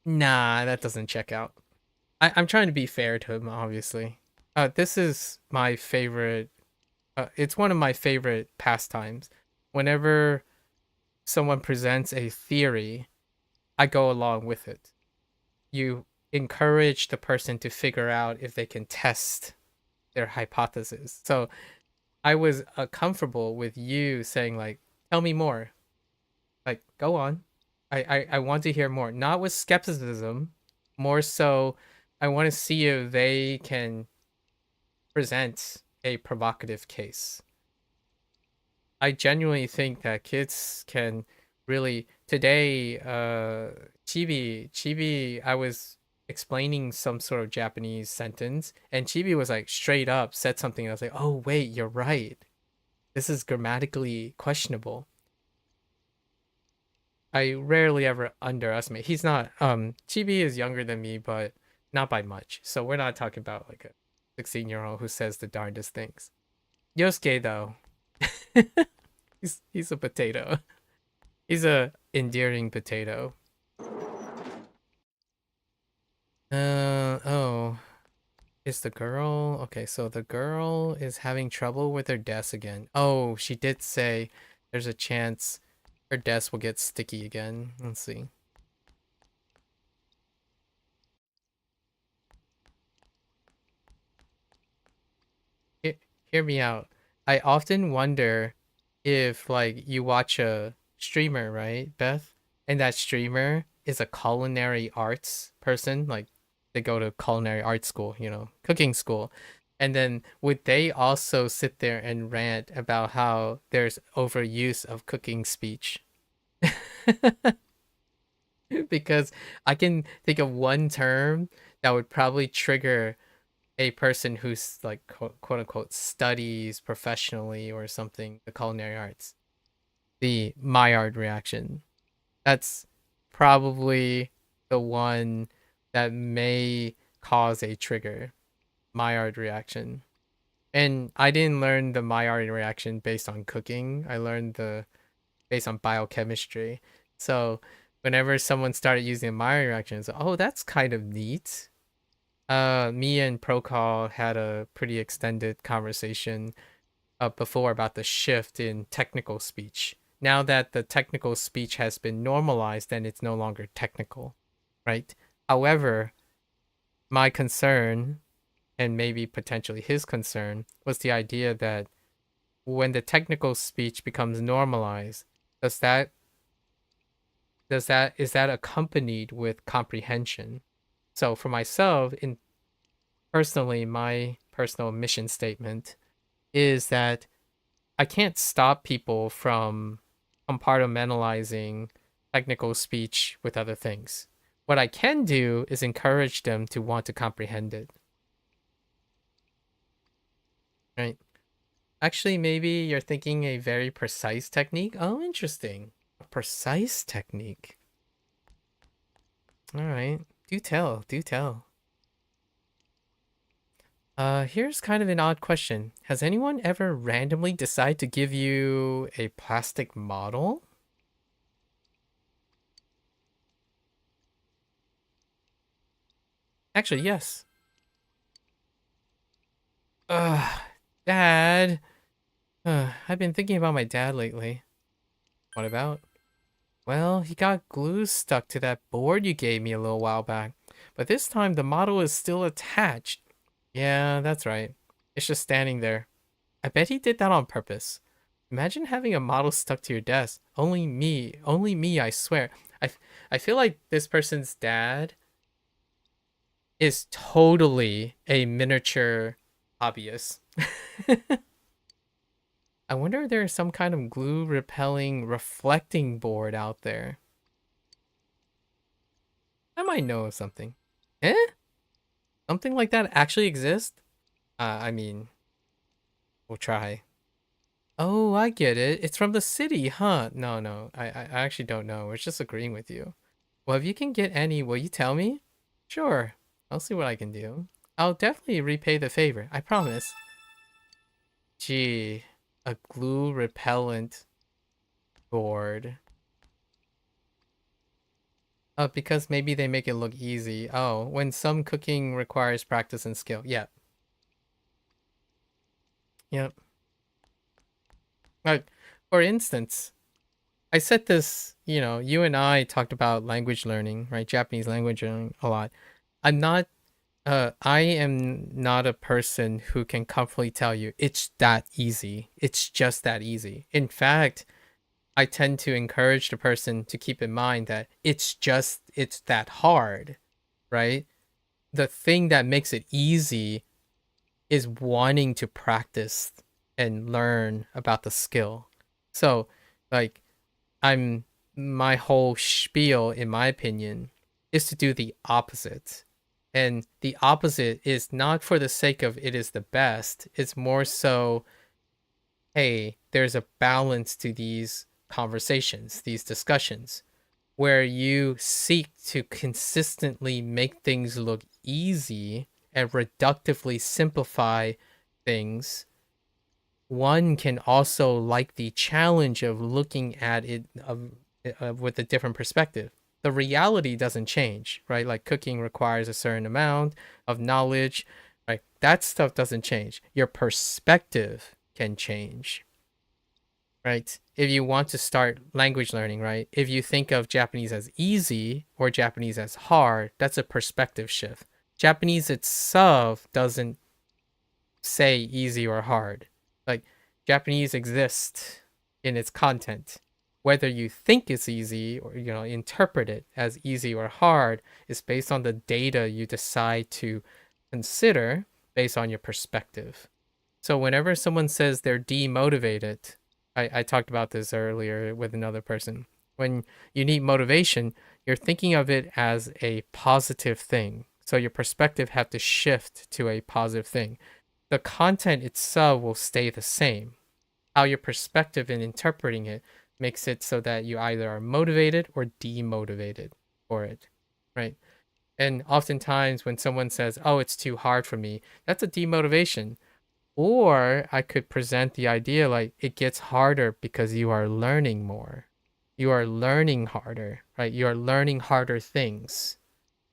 nah, that doesn't check out. I'm trying to be fair to him, obviously. This is my favorite. It's one of my favorite pastimes. Whenever someone presents a theory, I go along with it. You encourage the person to figure out if they can test their hypothesis. So I was comfortable with you saying tell me more. Go on. I want to hear more. Not with skepticism, more so I want to see if they can present a provocative case. I genuinely think that kids can really today Chibi, I was explaining some sort of Japanese sentence and Chibi was straight up said something and I was like, oh wait, you're right. This is grammatically questionable. I rarely ever underestimate. He's not Chibi is younger than me, but not by much. So we're not talking about a 16-year-old who says the darndest things. Yosuke though, he's a potato. He's a endearing potato. Oh. Is the girl... Okay, so the girl is having trouble with her desk again. Oh, she did say there's a chance her desk will get sticky again. Let's see. Hear me out. I often wonder if you watch a streamer, right, Beth? And that streamer is a culinary arts person, they go to culinary art school, cooking school. And then would they also sit there and rant about how there's overuse of cooking speech? Because I can think of one term that would probably trigger a person who's like quote unquote studies professionally or something the culinary arts. The Maillard reaction. That's probably the one that may cause a trigger. Maillard reaction. And I didn't learn the Maillard reaction based on cooking. I learned the based on biochemistry. So whenever someone started using the Maillard reaction, it's like, oh, that's kind of neat. Me and Procol had a pretty extended conversation before about the shift in technical speech. Now that the technical speech has been normalized, then it's no longer technical, right? However, my concern, and maybe potentially his concern, was the idea that when the technical speech becomes normalized, is that accompanied with comprehension? So for myself, in personally, my personal mission statement is that I can't stop people from compartmentalizing technical speech with other things. What I can do is encourage them to want to comprehend it. Right? Actually, maybe you're thinking a very precise technique. Oh, interesting. A precise technique. All right. Do tell. Do tell. Here's kind of an odd question. Has anyone ever randomly decided to give you a plastic model? Actually, yes. Dad. I've been thinking about my dad lately. What about? Well, he got glue stuck to that board you gave me a little while back. But this time the model is still attached. Yeah, that's right. It's just standing there. I bet he did that on purpose. Imagine having a model stuck to your desk. Only me, I swear. I feel like this person's dad is totally a miniature hobbyist. I wonder if there's some kind of glue repelling reflecting board out there. I might know of something. Eh? Something like that actually exists? I mean, we'll try. Oh, I get it. It's from the city, huh? No. I actually don't know. We're just agreeing with you. Well, if you can get any, will you tell me? Sure. I'll see what I can do. I'll definitely repay the favor. I promise. Gee, a glue repellent board. Because maybe they make it look easy. Oh, when some cooking requires practice and skill. Yeah. Yep. Like, for instance, I said this, you and I talked about language learning, right? Japanese language learning a lot. I am not a person who can comfortably tell you it's that easy. It's just that easy. In fact, I tend to encourage the person to keep in mind that it's that hard, right? The thing that makes it easy is wanting to practice and learn about the skill. So, like, my whole spiel, in my opinion, is to do the opposite. And the opposite is not for the sake of it is the best. It's more so, hey, there's a balance to these conversations, these discussions, where you seek to consistently make things look easy and reductively simplify things. One can also like the challenge of looking at it with a different perspective. The reality doesn't change, right? Like cooking requires a certain amount of knowledge, right? That stuff doesn't change. Your perspective can change, right? If you want to start language learning, right? If you think of Japanese as easy or Japanese as hard, that's a perspective shift. Japanese itself doesn't say easy or hard. Like, Japanese exists in its content. Whether you think it's easy or, interpret it as easy or hard is based on the data you decide to consider based on your perspective. So whenever someone says they're demotivated, I talked about this earlier with another person. When you need motivation, you're thinking of it as a positive thing. So your perspective have to shift to a positive thing. The content itself will stay the same. How your perspective in interpreting it makes it so that you either are motivated or demotivated for it, right? And oftentimes when someone says, oh, it's too hard for me, that's a demotivation. Or I could present the idea like it gets harder because you are learning more. You are learning harder, right? You are learning harder things.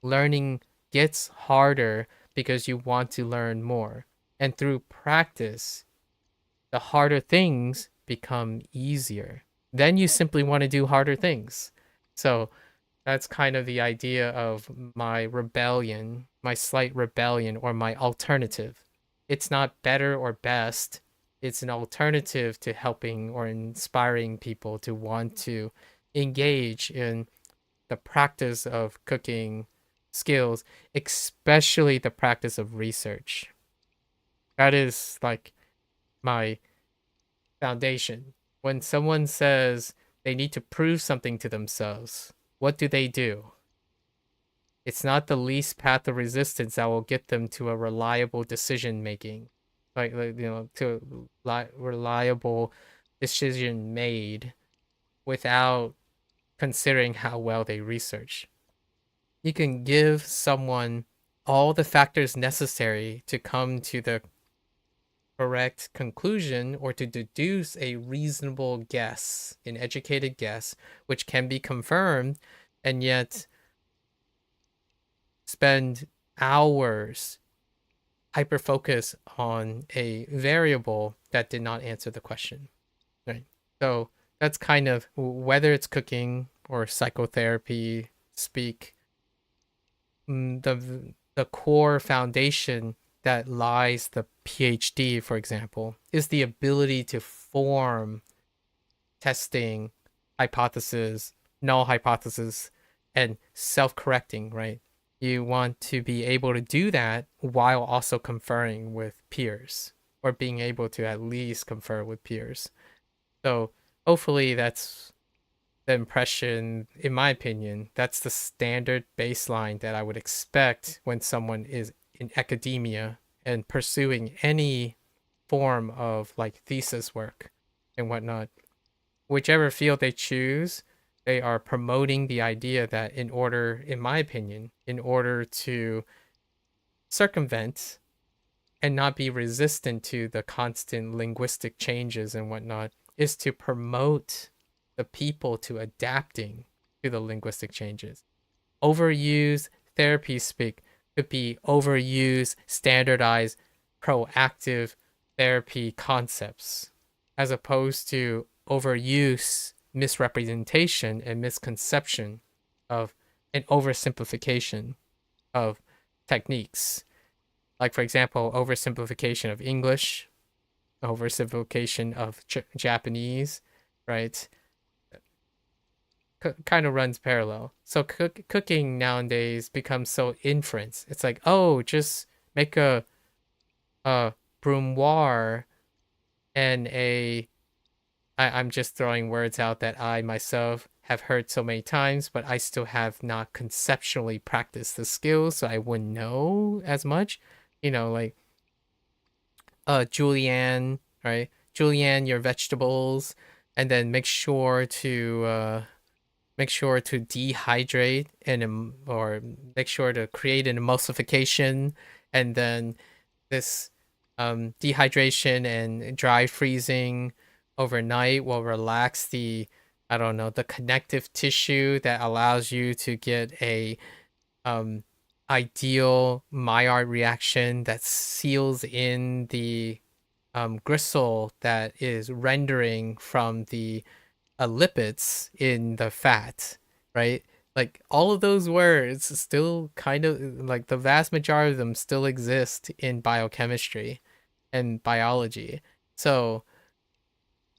Learning gets harder because you want to learn more. And through practice, the harder things become easier. Then you simply want to do harder things. So that's kind of the idea of my rebellion, my slight rebellion, or my alternative. It's not better or best. It's an alternative to helping or inspiring people to want to engage in the practice of cooking skills, especially the practice of research. That is like my foundation. When someone says they need to prove something to themselves, what do? It's not the least path of resistance that will get them to a reliable decision making, to reliable decision made without considering how well they research. You can give someone all the factors necessary to come to the correct conclusion or to deduce a reasonable guess, an educated guess, which can be confirmed, and yet spend hours hyper focus on a variable that did not answer the question, right? So that's kind of, whether it's cooking or psychotherapy speak, the core foundation that lies the PhD, for example, is the ability to form testing hypothesis, null hypothesis, and self-correcting, right? You want to be able to do that while also conferring with peers, or being able to at least confer with peers. So hopefully that's the impression, in my opinion, that's the standard baseline that I would expect when someone is in academia and pursuing any form of like thesis work and whatnot. Whichever field they choose, they are promoting the idea that in my opinion, in order to circumvent and not be resistant to the constant linguistic changes and whatnot, is to promote the people to adapting to the linguistic changes. Overused therapy speak could be overused, standardized, proactive therapy concepts, as opposed to overuse, misrepresentation, and misconception of an oversimplification of techniques. Like, for example, oversimplification of English, oversimplification of Japanese, right? Kind of runs parallel. So cooking nowadays becomes so inference. It's like, oh, just make a brunoise and I'm just throwing words out that I myself have heard so many times, but I still have not conceptually practiced the skills, so I wouldn't know as much. Like julienne, right? Julienne your vegetables, and then make sure to dehydrate or make sure to create an emulsification, and then this dehydration and dry freezing overnight will relax the connective tissue that allows you to get a ideal Maillard reaction that seals in the gristle that is rendering from the lipids in the fat, right? Like all of those words still kind of like the vast majority of them still exist in biochemistry and biology. So,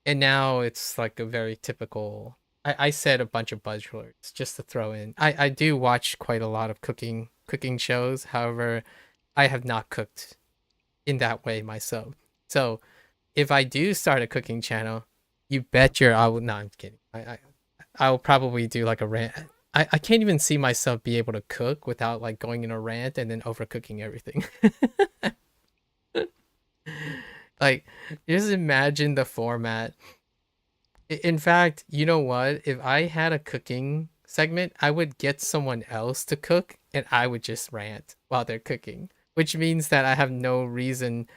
and now it's like a very typical, I said a bunch of buzzwords just to throw in. I do watch quite a lot of cooking shows. However, I have not cooked in that way myself. So if I do start a cooking channel, you bet I will. No, I'm kidding. I'll probably do like a rant. I can't even see myself be able to cook without like going in a rant and then overcooking everything. Like, just imagine the format. In fact, you know what? If I had a cooking segment, I would get someone else to cook and I would just rant while they're cooking, which means that I have no reason.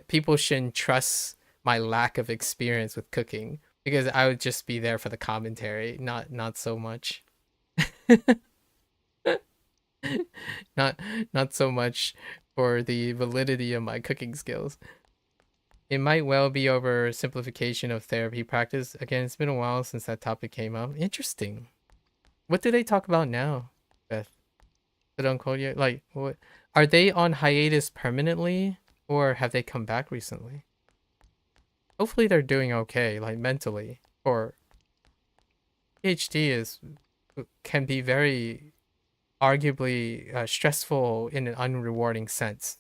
People shouldn't trust my lack of experience with cooking because I would just be there for the commentary, not so much. not not so much for the validity of my cooking skills. It might well be over simplification of therapy practice. Again, it's been a while since that topic came up. Interesting. What do they talk about now, Beth? But unquote yet? Like, what are they on hiatus permanently, or have they come back recently? Hopefully, they're doing okay, like mentally. Or PhD can be very arguably stressful in an unrewarding sense.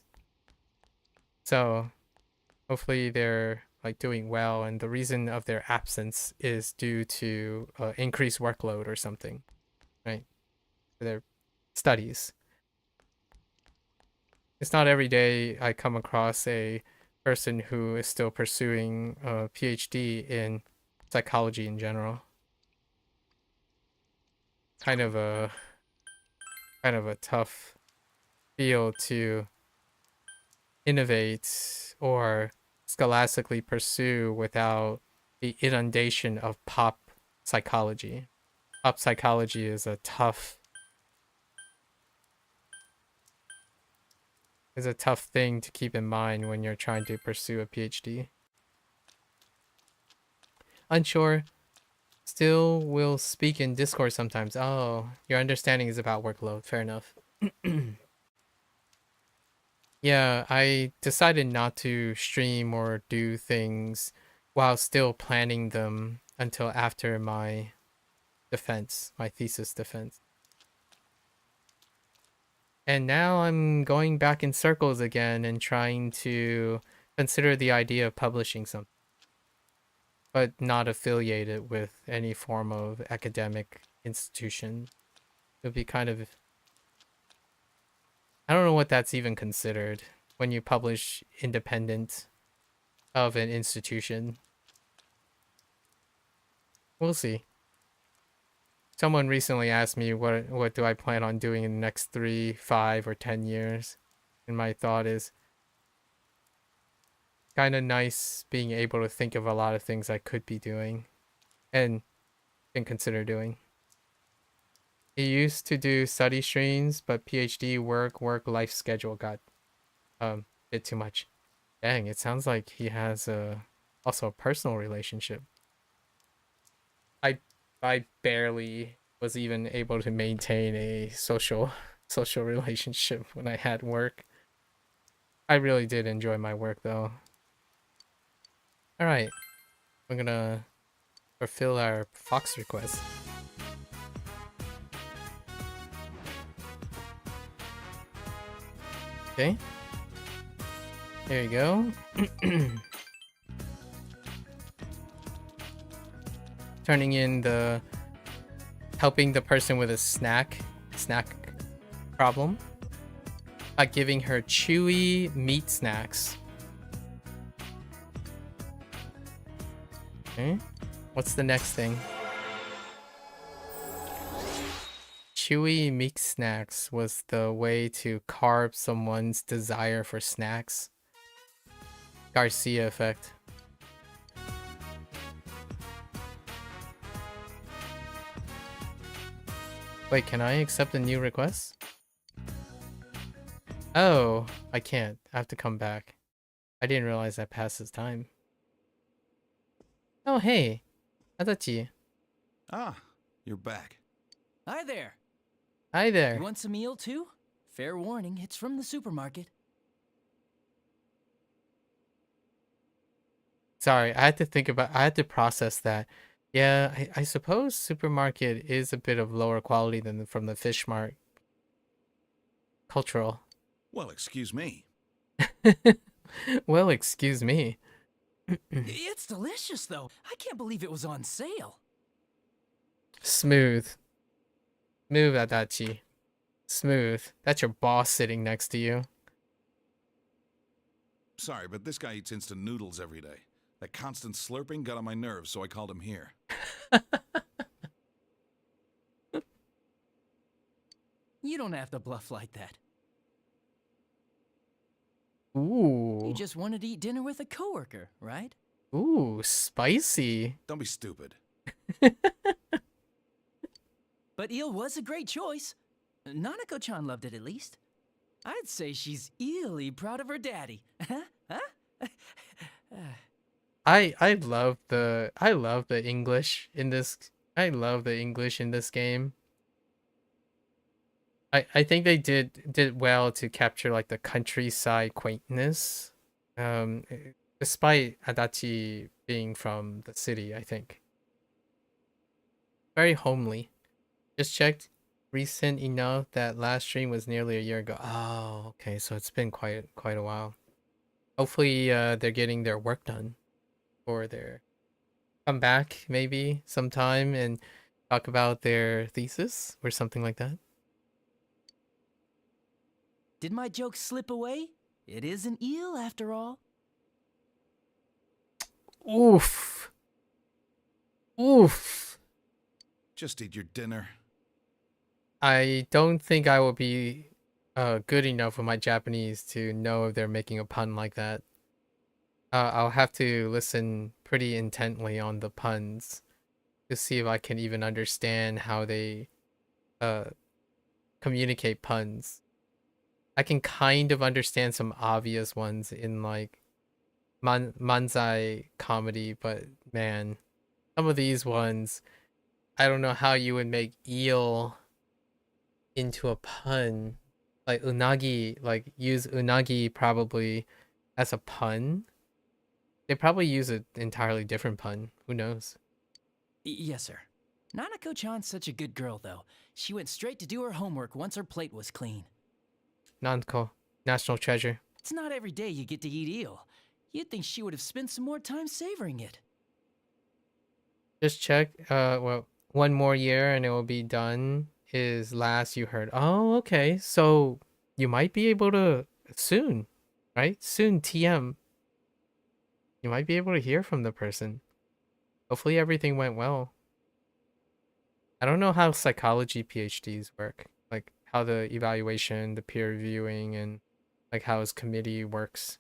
So hopefully they're like doing well, and the reason of their absence is due to increased workload or something, right? For their studies. It's not every day I come across a person who is still pursuing a PhD in psychology in general. Kind of a tough field to innovate or scholastically pursue without the inundation of pop psychology. Pop psychology is a tough thing to keep in mind when you're trying to pursue a PhD. Unsure. Still will speak in Discord sometimes. Oh, your understanding is about workload. Fair enough. Yeah, I decided not to stream or do things while still planning them until after my defense, my thesis defense. And now I'm going back in circles again and trying to consider the idea of publishing something, but not affiliated with any form of academic institution. It would be kind of... I don't know what that's even considered when you publish independent of an institution. We'll see. Someone recently asked me what do I plan on doing in the next 3, 5, or 10 years. And my thought is kind of nice being able to think of a lot of things I could be doing and can consider doing. He used to do study streams, but PhD work life schedule got a bit too much. Dang, it sounds like he has also a personal relationship. I barely was even able to maintain a social relationship when I had work. I really did enjoy my work though. All right, we're gonna fulfill our Fox request. Okay. There you go. Turning in helping the person with a snack problem by giving her chewy meat snacks. Okay. What's the next thing? Chewy meat snacks was the way to carve someone's desire for snacks. Garcia effect. Wait, can I accept a new request? Oh, I can't. I have to come back. I didn't realize that passes time. Oh, hey. Adachi. Ah, you're back. Hi there. Hi there. You want some meal too? Fair warning, it's from the supermarket. Sorry, I had to process that. Yeah, I suppose supermarket is a bit of lower quality than from the fish mart. Cultural. Well, excuse me. Well, excuse me. It's delicious, though. I can't believe it was on sale. Smooth. Smooth, Adachi. Smooth. That's your boss sitting next to you. Sorry, but this guy eats instant noodles every day. That constant slurping got on my nerves, so I called him here. You don't have to bluff like that. Ooh. You just wanted to eat dinner with a coworker, right? Ooh, spicy. Don't be stupid. But eel was a great choice. Nanako-chan loved it at least. I'd say she's eerily proud of her daddy. Huh? I love the English in this. I love the English in this game. I think they did well to capture like the countryside quaintness. Despite Adachi being from the city, I think. Very homely. Just checked. Recent enough that last stream was nearly a year ago. Oh, okay, so it's been quite a while. Hopefully they're getting their work done or their come back maybe sometime and talk about their thesis or something like that. Did my joke slip away? It is an eel after all. Oof. Oof. Just eat your dinner. I don't think I will be good enough with my Japanese to know if they're making a pun like that. I'll have to listen pretty intently on the puns to see if I can even understand how they communicate puns. I can kind of understand some obvious ones in like manzai comedy, but man, some of these ones, I don't know how you would make eel into a pun. Like unagi, like use unagi probably as a pun. They probably use an entirely different pun. Who knows? Yes, sir. Nanako-chan's such a good girl, though. She went straight to do her homework once her plate was clean. Nanko, national treasure. It's not every day you get to eat eel. You'd think she would have spent some more time savoring it. Just check. Well, one more year and it will be done. Is last you heard. Oh, okay. So you might be able to soon, right? Soon, TM. You might be able to hear from the person. Hopefully everything went well. I don't know how psychology PhDs work. Like how the evaluation, the peer reviewing, and like how his committee works.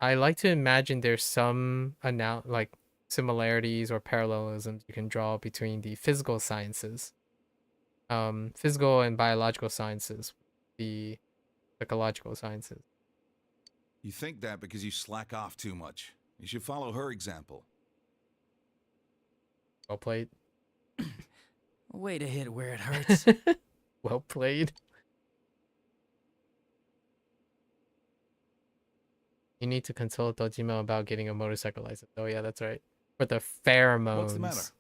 I like to imagine there's some like similarities or parallelisms you can draw between the physical sciences. Physical and biological sciences, the psychological sciences. You think that because you slack off too much. You should follow her example. Well played. Way to hit where it hurts. Well played. You need to consult Dojima about getting a motorcycle license. Oh yeah, that's right. For the pheromones. What's the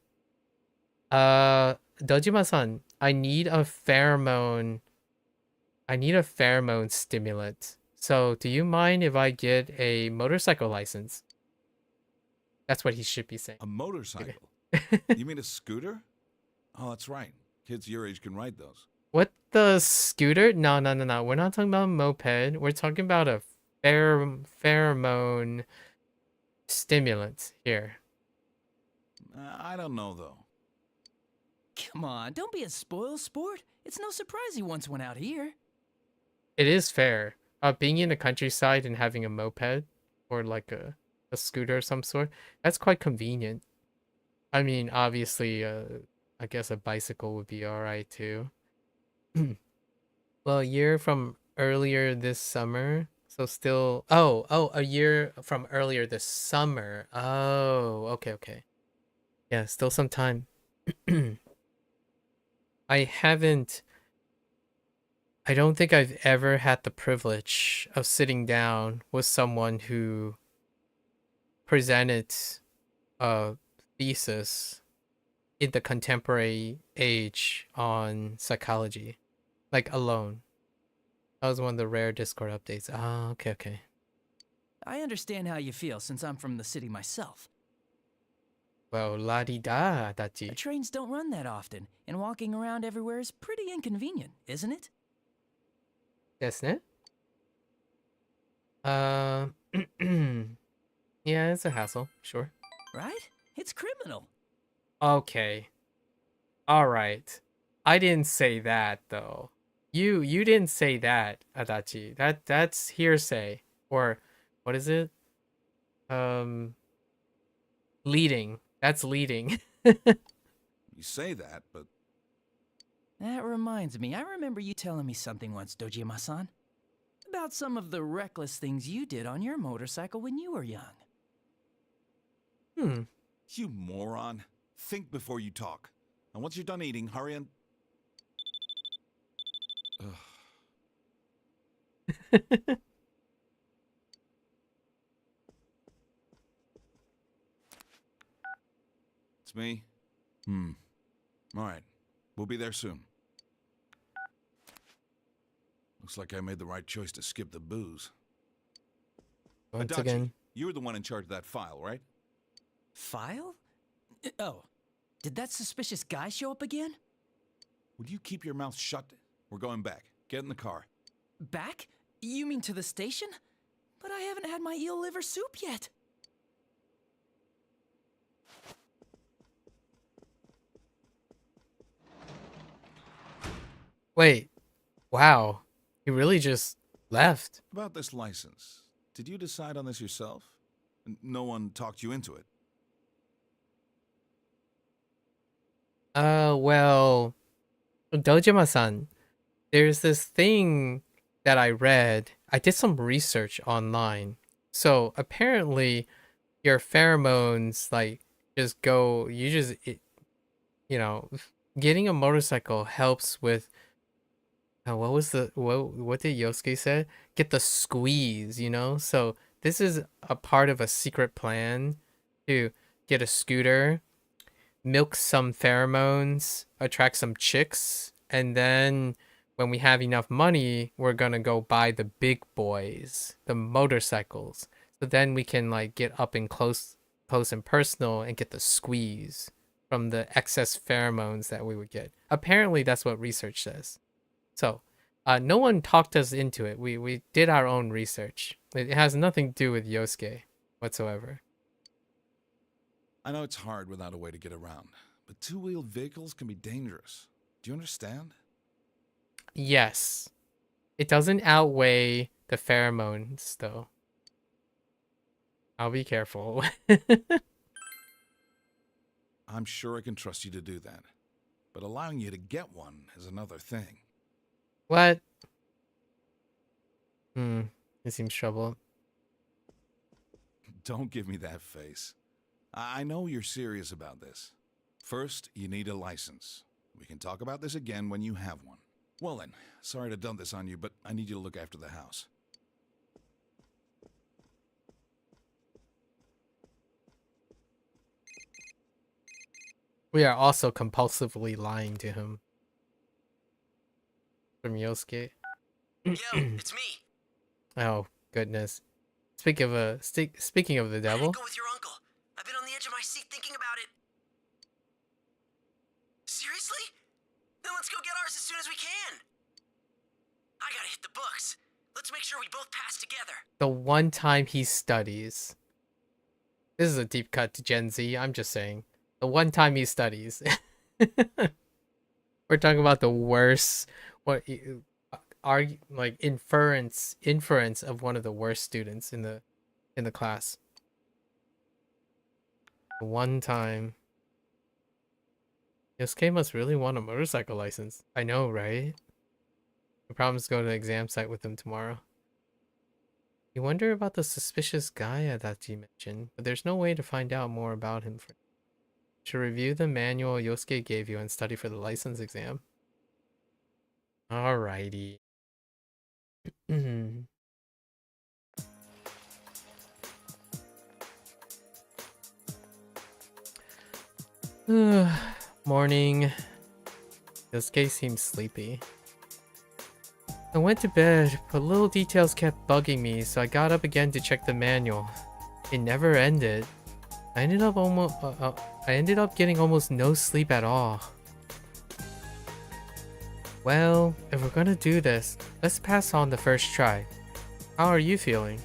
matter? Dojima-san, I need a pheromone stimulant. So, do you mind if I get a motorcycle license? That's what he should be saying. A motorcycle? You mean a scooter? Oh, that's right. Kids your age can ride those. What, the scooter? No. We're not talking about a moped. We're talking about a pheromone stimulant here. I don't know, though. Come on, don't be a spoil sport. It's no surprise he once went out here. It is fair. Being in the countryside and having a moped or like a scooter of some sort, that's quite convenient. I mean, obviously, I guess a bicycle would be alright too. Well, a year from earlier this summer, so still... Oh, a year from earlier this summer. Oh, okay. Yeah, still some time. I don't think I've ever had the privilege of sitting down with someone who presented a thesis in the contemporary age on psychology, like alone. That was one of the rare Discord updates. Oh, okay. I understand how you feel since I'm from the city myself. Well, la-di-da, Adachi. Trains don't run that often, and walking around everywhere is pretty inconvenient, isn't it? ですね. Yeah, it's a hassle, sure. Right? It's criminal. Okay. All right. I didn't say that though. You didn't say that, Adachi. That's hearsay, or what is it? Leading. That's leading. You say that, but That reminds me, I remember you telling me something once, Dojima-san. About some of the reckless things you did on your motorcycle when you were young. you moron. Think before you talk. And once you're done eating, hurry and... Ugh. It's me? Alright. We'll be there soon. Looks like I made the right choice to skip the booze. Once Adachi, again. you were the one in charge of that file, right? File? Oh, did that suspicious guy show up again? Would you keep your mouth shut? We're going back. Get in the car. Back? You mean to the station? But I haven't had my eel liver soup yet. Wait. Wow. He really just left. About this license. Did you decide on this yourself? No one talked you into it? Well, Dojima-san, there's this thing that I read. I did some research online. So apparently your pheromones like just go, getting a motorcycle helps with what did Yosuke say? Get the squeeze, So this is a part of a secret plan to get a scooter, milk some pheromones, attract some chicks, and then when we have enough money, we're gonna go buy the big boys, the motorcycles. So then we can like get up and close and personal and get the squeeze from the excess pheromones that we would get. Apparently that's what research says. So no one talked us into it. We did our own research. It has nothing to do with Yosuke whatsoever. I know it's hard without a way to get around, but two-wheeled vehicles can be dangerous. Do you understand? Yes. It doesn't outweigh the pheromones, though. I'll be careful. I'm sure I can trust you to do that. But allowing you to get one is another thing. What? It seems trouble. Don't give me that face. I know you're serious about this. First, you need a license. We can talk about this again when you have one. Well then, sorry to dump this on you, but I need you to look after the house. We are also compulsively lying to him. From Yosuke. Yo, it's me. Oh, goodness. Speaking of the devil. Go with your uncle. I've been on the edge of my seat thinking about it. Seriously? Then let's go get ours as soon as we can. I gotta hit the books. Let's make sure we both pass together. The one time he studies. This is a deep cut to Gen Z, I'm just saying. The one time he studies. We're talking about the worst, inference of one of the worst students in the class. One time. Yosuke must really want a motorcycle license. I know, right? I promise to go to the exam site with him tomorrow. You wonder about the suspicious guy that you mentioned, but there's no way to find out more about him. To review the manual Yosuke gave you and study for the license exam. Alrighty. Morning. Yosuke seems sleepy. I went to bed, but little details kept bugging me, so I got up again to check the manual. It never ended. I ended up getting almost no sleep at all. Well, if we're gonna do this, let's pass on the first try. How are you feeling?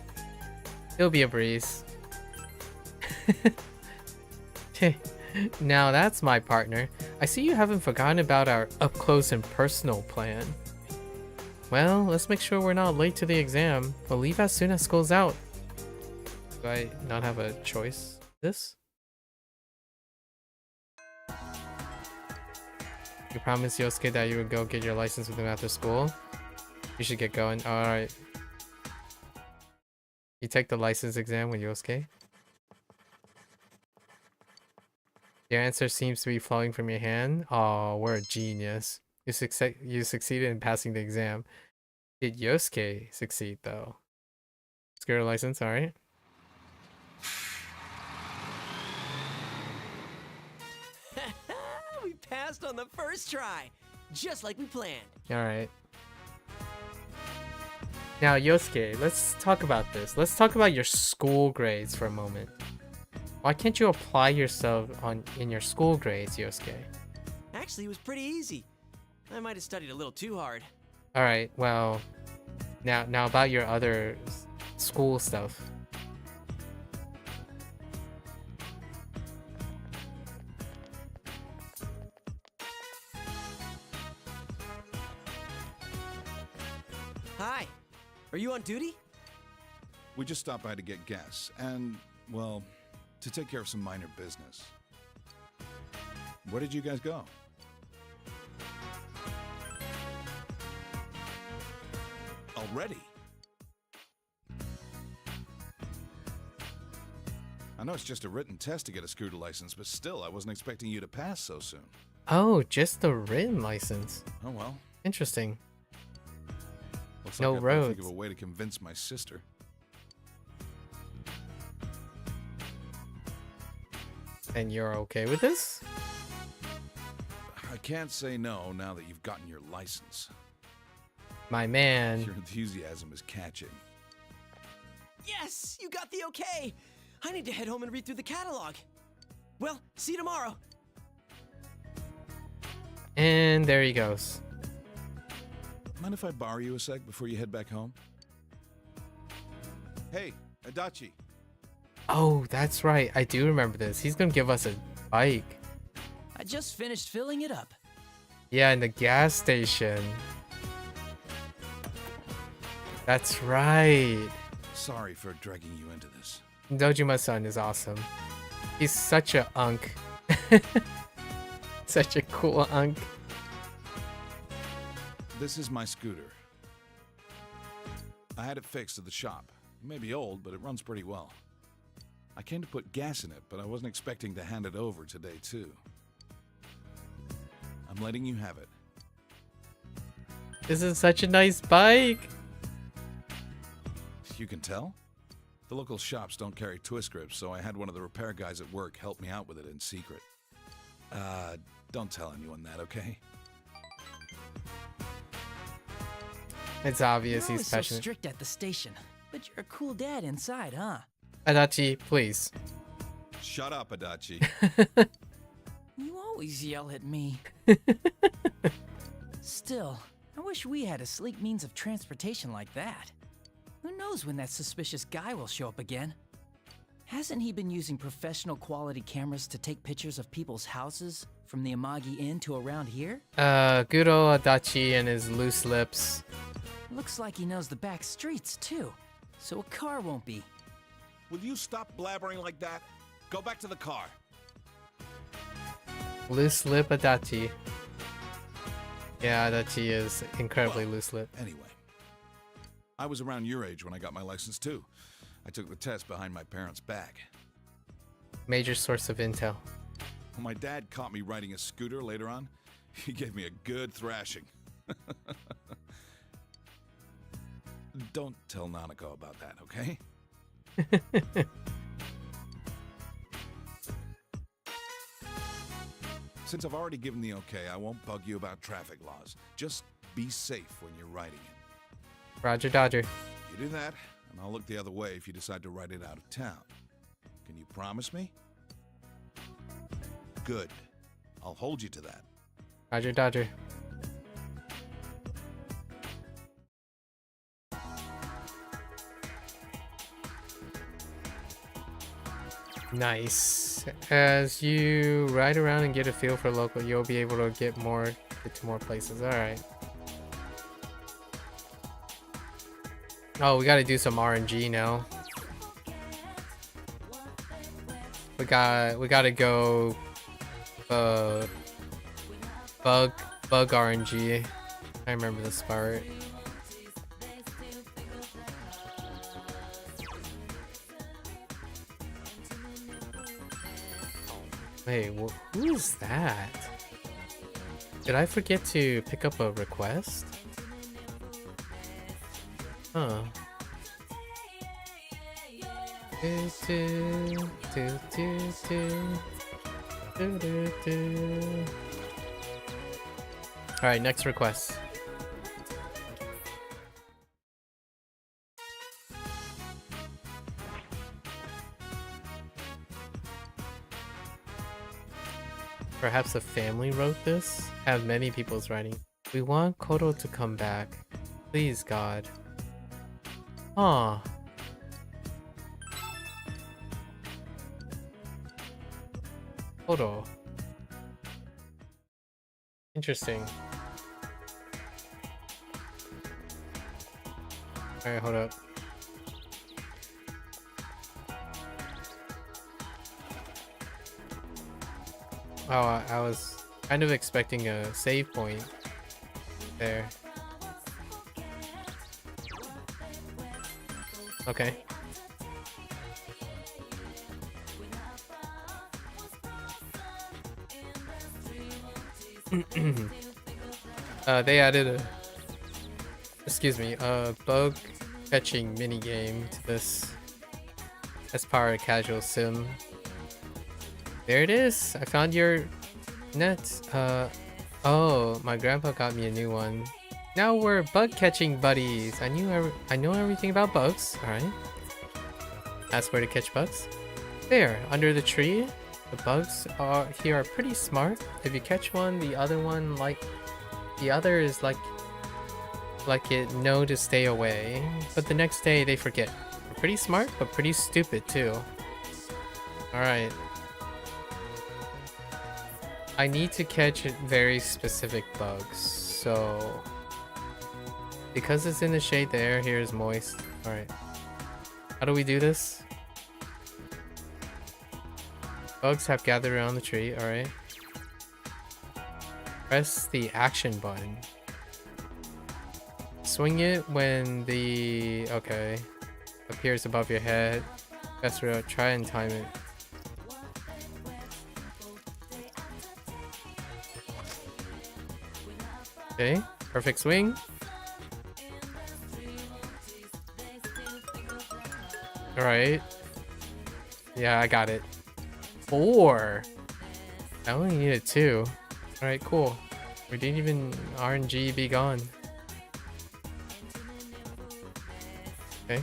It'll be a breeze. Now that's my partner. I see you haven't forgotten about our up-close and personal plan. Well, let's make sure we're not late to the exam, but leave as soon as school's out. Do I not have a choice? This? You promised Yosuke that you would go get your license with him after school? You should get going. Alright. You take the license exam with Yosuke? Your answer seems to be flowing from your hand. Oh, we're a genius. You succeeded in passing the exam. Did Yosuke succeed though? Scooter license, alright. We passed on the first try, just like we planned. Alright. Now Yosuke, let's talk about this. Let's talk about your school grades for a moment. Why can't you apply yourself in your school grades, Yosuke? Actually, it was pretty easy. I might have studied a little too hard. Alright, well, now about your other school stuff. Hi, are you on duty? We just stopped by to get gas and, well, to take care of some minor business. Where did you guys go? Already? I know it's just a written test to get a scooter license, but still, I wasn't expecting you to pass so soon. Oh, just the written license. Oh well. Interesting. Looks No like I have to think roads. of a way to convince my sister. And you're okay with this? I can't say no now that you've gotten your license. My man. Your enthusiasm is catching. Yes, you got the okay. I need to head home and read through the catalog. Well, see you tomorrow. And there he goes. Mind if I borrow you a sec before you head back home? Hey, Adachi. Oh, that's right. I do remember this. He's gonna give us a bike. I just finished filling it up. Yeah, in the gas station. That's right. Sorry for dragging you into this. Dojima-san is awesome. He's such a unk. Such a cool unk. This is my scooter. I had it fixed at the shop. It may be old, but it runs pretty well. I came to put gas in it, but I wasn't expecting to hand it over today, too. I'm letting you have it. This is such a nice bike. You can tell? The local shops don't carry twist grips, so I had one of the repair guys at work help me out with it in secret. Don't tell anyone that, okay? It's obvious You're he's always so passionate. strict at the station, but you're a cool dad inside, huh? Adachi, please. Shut up, Adachi. You always yell at me. Still, I wish we had a sleek means of transportation like that. Who knows when that suspicious guy will show up again? Hasn't he been using professional quality cameras to take pictures of people's houses from the Amagi Inn to around here? Good old Adachi and his loose lips. Looks like he knows the back streets too, so a car won't be. Will you stop blabbering like that? Go back to the car. Loose lip Adachi. Yeah, Adachi is incredibly loose lip. Anyway, I was around your age when I got my license too. I took the test behind my parents' back. Major source of intel. When my dad caught me riding a scooter later on, he gave me a good thrashing. Don't tell Nanako about that, okay? Since I've already given the okay, I won't bug you about traffic laws. Just be safe when you're riding it. Roger Dodger. You do that, and I'll look the other way if you decide to write it out of town. Can you promise me? Good. I'll hold you to that. Roger Dodger. Nice. As you ride around and get a feel for local, you'll be able to get to more places. All right. Oh, we got to do some RNG now. We got to go bug RNG. I remember this part. Wait, who is that? Did I forget to pick up a request? Huh. Alright, next request. Perhaps the family wrote this? Have many people's writing. We want Koto to come back. Please, God. Aw. Koto. Interesting. Alright, hold up. Oh, I was kind of expecting a save point there. Okay. They added a bug catching mini game to this as part of casual sim. There it is. I found your net. Oh, my grandpa got me a new one. Now we're bug catching buddies. I know everything about bugs. All right. That's where to catch bugs. There, under the tree. The bugs here are pretty smart. If you catch one, the other is like it know to stay away. But the next day they forget. They're pretty smart, but pretty stupid too. All right. I need to catch very specific bugs, so because it's in the shade, the air here is moist. All right, how do we do this? Bugs have gathered around the tree. All right, press the action button. Swing it when the appears above your head. Best row. Try and time it. Okay, perfect swing. Alright. Yeah, I got it. 4. I only needed 2. Alright, cool. We didn't even RNG be gone. Okay.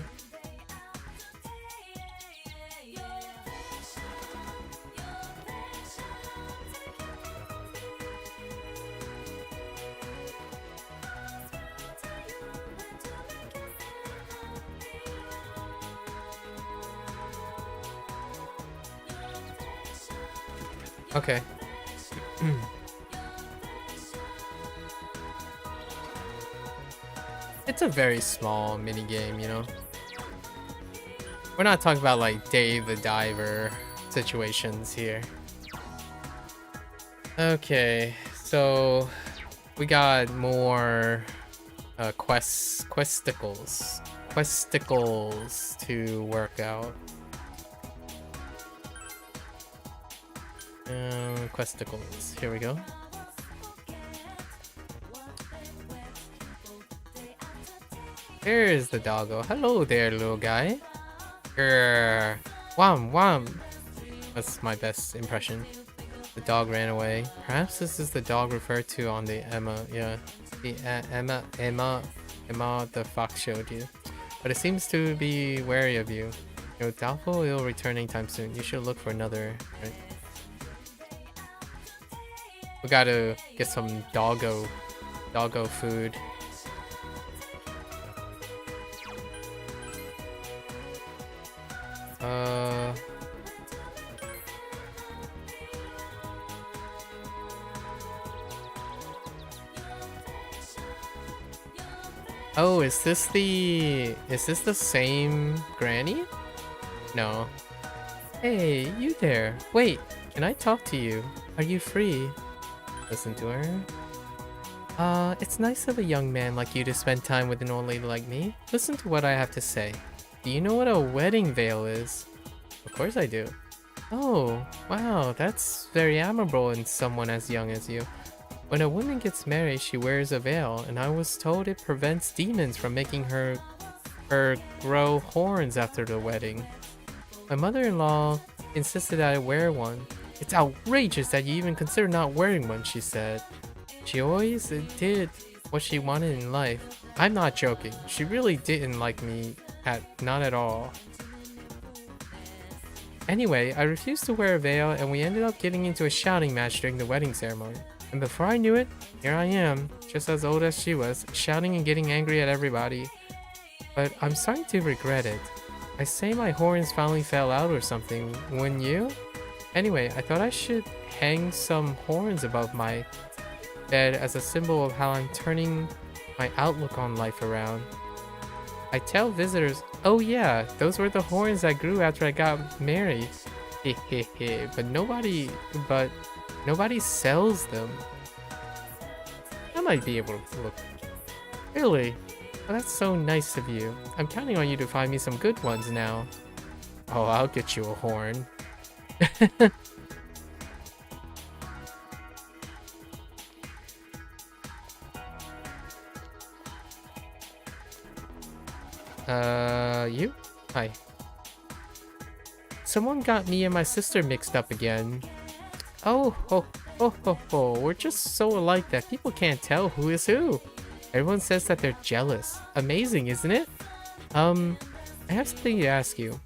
Okay. It's a very small mini game, you know. We're not talking about like Dave the Diver situations here. Okay, so we got more questicles to work out. Questicles. Here we go. Here's the doggo. Hello there, little guy. Grrr. Wham wham. That's my best impression. The dog ran away. Perhaps this is the dog referred to on the Emma. Yeah, the Emma the fox showed you. But it seems to be wary of you. You're doubtful it'll return anytime soon. You should look for another, right? We gotta get some doggo food. Oh, is this the same granny? No. Hey, you there. Wait, can I talk to you? Are you free? Listen to her. It's nice of a young man like you to spend time with an old lady like me. Listen to what I have to say. Do you know what a wedding veil is? Of course I do. Oh, wow, that's very admirable in someone as young as you. When a woman gets married, she wears a veil, and I was told it prevents demons from making her grow horns after the wedding. My mother-in-law insisted I wear one. It's outrageous that you even consider not wearing one, she said. She always did what she wanted in life. I'm not joking. She really didn't like me not at all. Anyway, I refused to wear a veil, and we ended up getting into a shouting match during the wedding ceremony. And before I knew it, here I am, just as old as she was, shouting and getting angry at everybody. But I'm starting to regret it. I say my horns finally fell out or something, wouldn't you? Anyway, I thought I should hang some horns above my bed as a symbol of how I'm turning my outlook on life around. I tell visitors, oh yeah, those were the horns that grew after I got married. Hehehe, but nobody sells them. I might be able to look. Really? Well, that's so nice of you. I'm counting on you to find me some good ones now. Oh, I'll get you a horn. You? Hi. Someone got me and my sister mixed up again. Oh, ho, ho, ho, ho. We're just so alike that people can't tell who is who. Everyone says that they're jealous. Amazing, isn't it? I have something to ask you.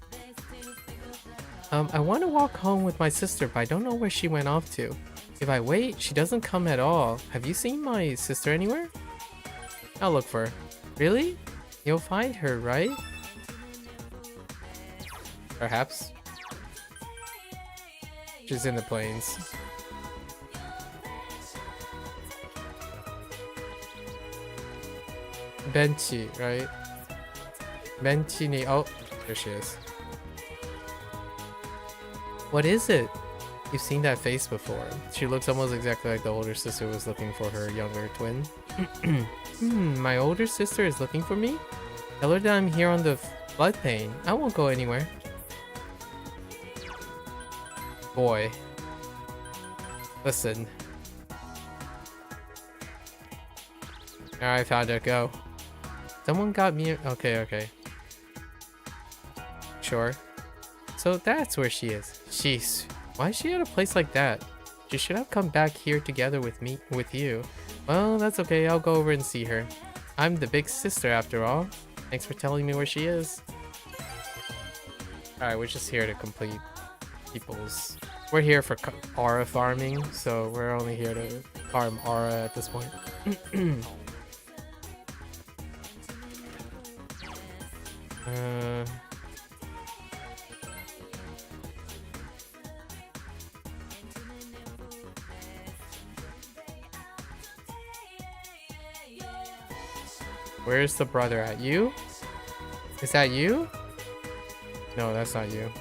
I want to walk home with my sister, but I don't know where she went off to. If I wait, she doesn't come at all. Have you seen my sister anywhere? I'll look for her. Really? You'll find her, right? Perhaps. She's in the plains. Benchy, right? Benchy ni. Oh, there she is. What is it? You've seen that face before. She looks almost exactly like the older sister was looking for her younger twin. My older sister is looking for me? Tell her that I'm here on the floodplain. I won't go anywhere. Boy. Listen. Alright, found her. Go. Someone got me. Okay. Sure. So that's where she is. Jeez. Why is she at a place like that? She should have come back here together with you. Well, that's okay. I'll go over and see her. I'm the big sister after all. Thanks for telling me where she is. Alright, we're just here to complete people's... We're here for aura farming, so we're only here to farm aura at this point. Where's the brother at? You? Is that you? No, that's not you.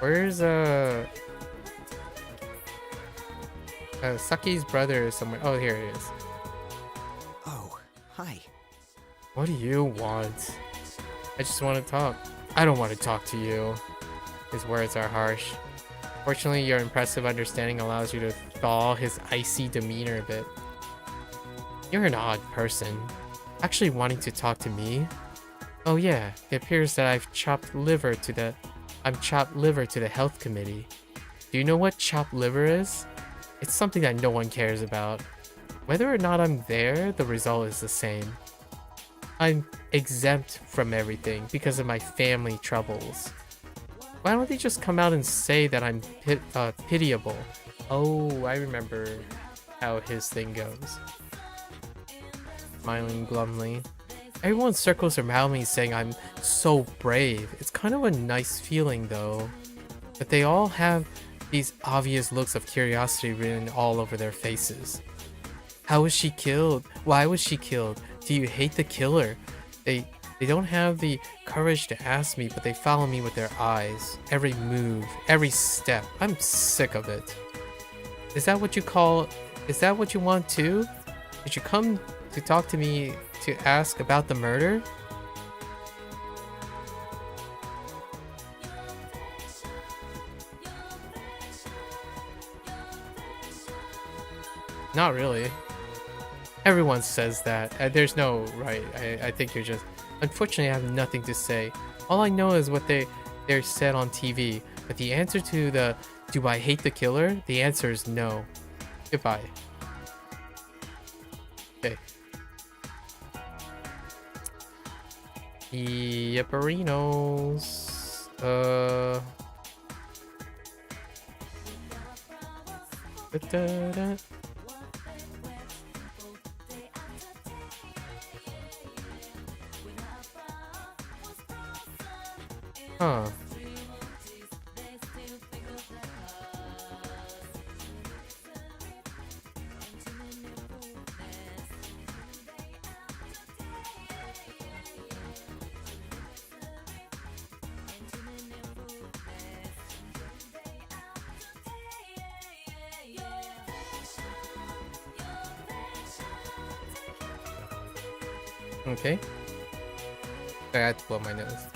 Where's Saki's brother is somewhere. Oh, here it is. Oh, hi. What do you want? I just want to talk. I don't want to talk to you. His words are harsh. Fortunately, your impressive understanding allows you to thaw his icy demeanor a bit. You're an odd person. Actually wanting to talk to me? Oh yeah, it appears that I'm chopped liver to the health committee. Do you know what chopped liver is? It's something that no one cares about. Whether or not I'm there, the result is the same. I'm exempt from everything because of my family troubles. Why don't they just come out and say that I'm pitiable? Oh, I remember how his thing goes. Smiling glumly. Everyone circles around me saying I'm so brave. It's kind of a nice feeling though. But they all have these obvious looks of curiosity written all over their faces. How was she killed? Why was she killed? Do you hate the killer? They don't have the courage to ask me, but they follow me with their eyes. Every move, every step. I'm sick of it. Is that what you want too? Did you come to talk to me to ask about the murder? Not really. Everyone says that. There's no right. I think you're just... Unfortunately, I have nothing to say. All I know is what they're said on TV. But the answer to the "Do I hate the killer?" The answer is no. Goodbye. Okay. Yipperinos. Da-da-da. Huh. Okay. I had to blow my nose.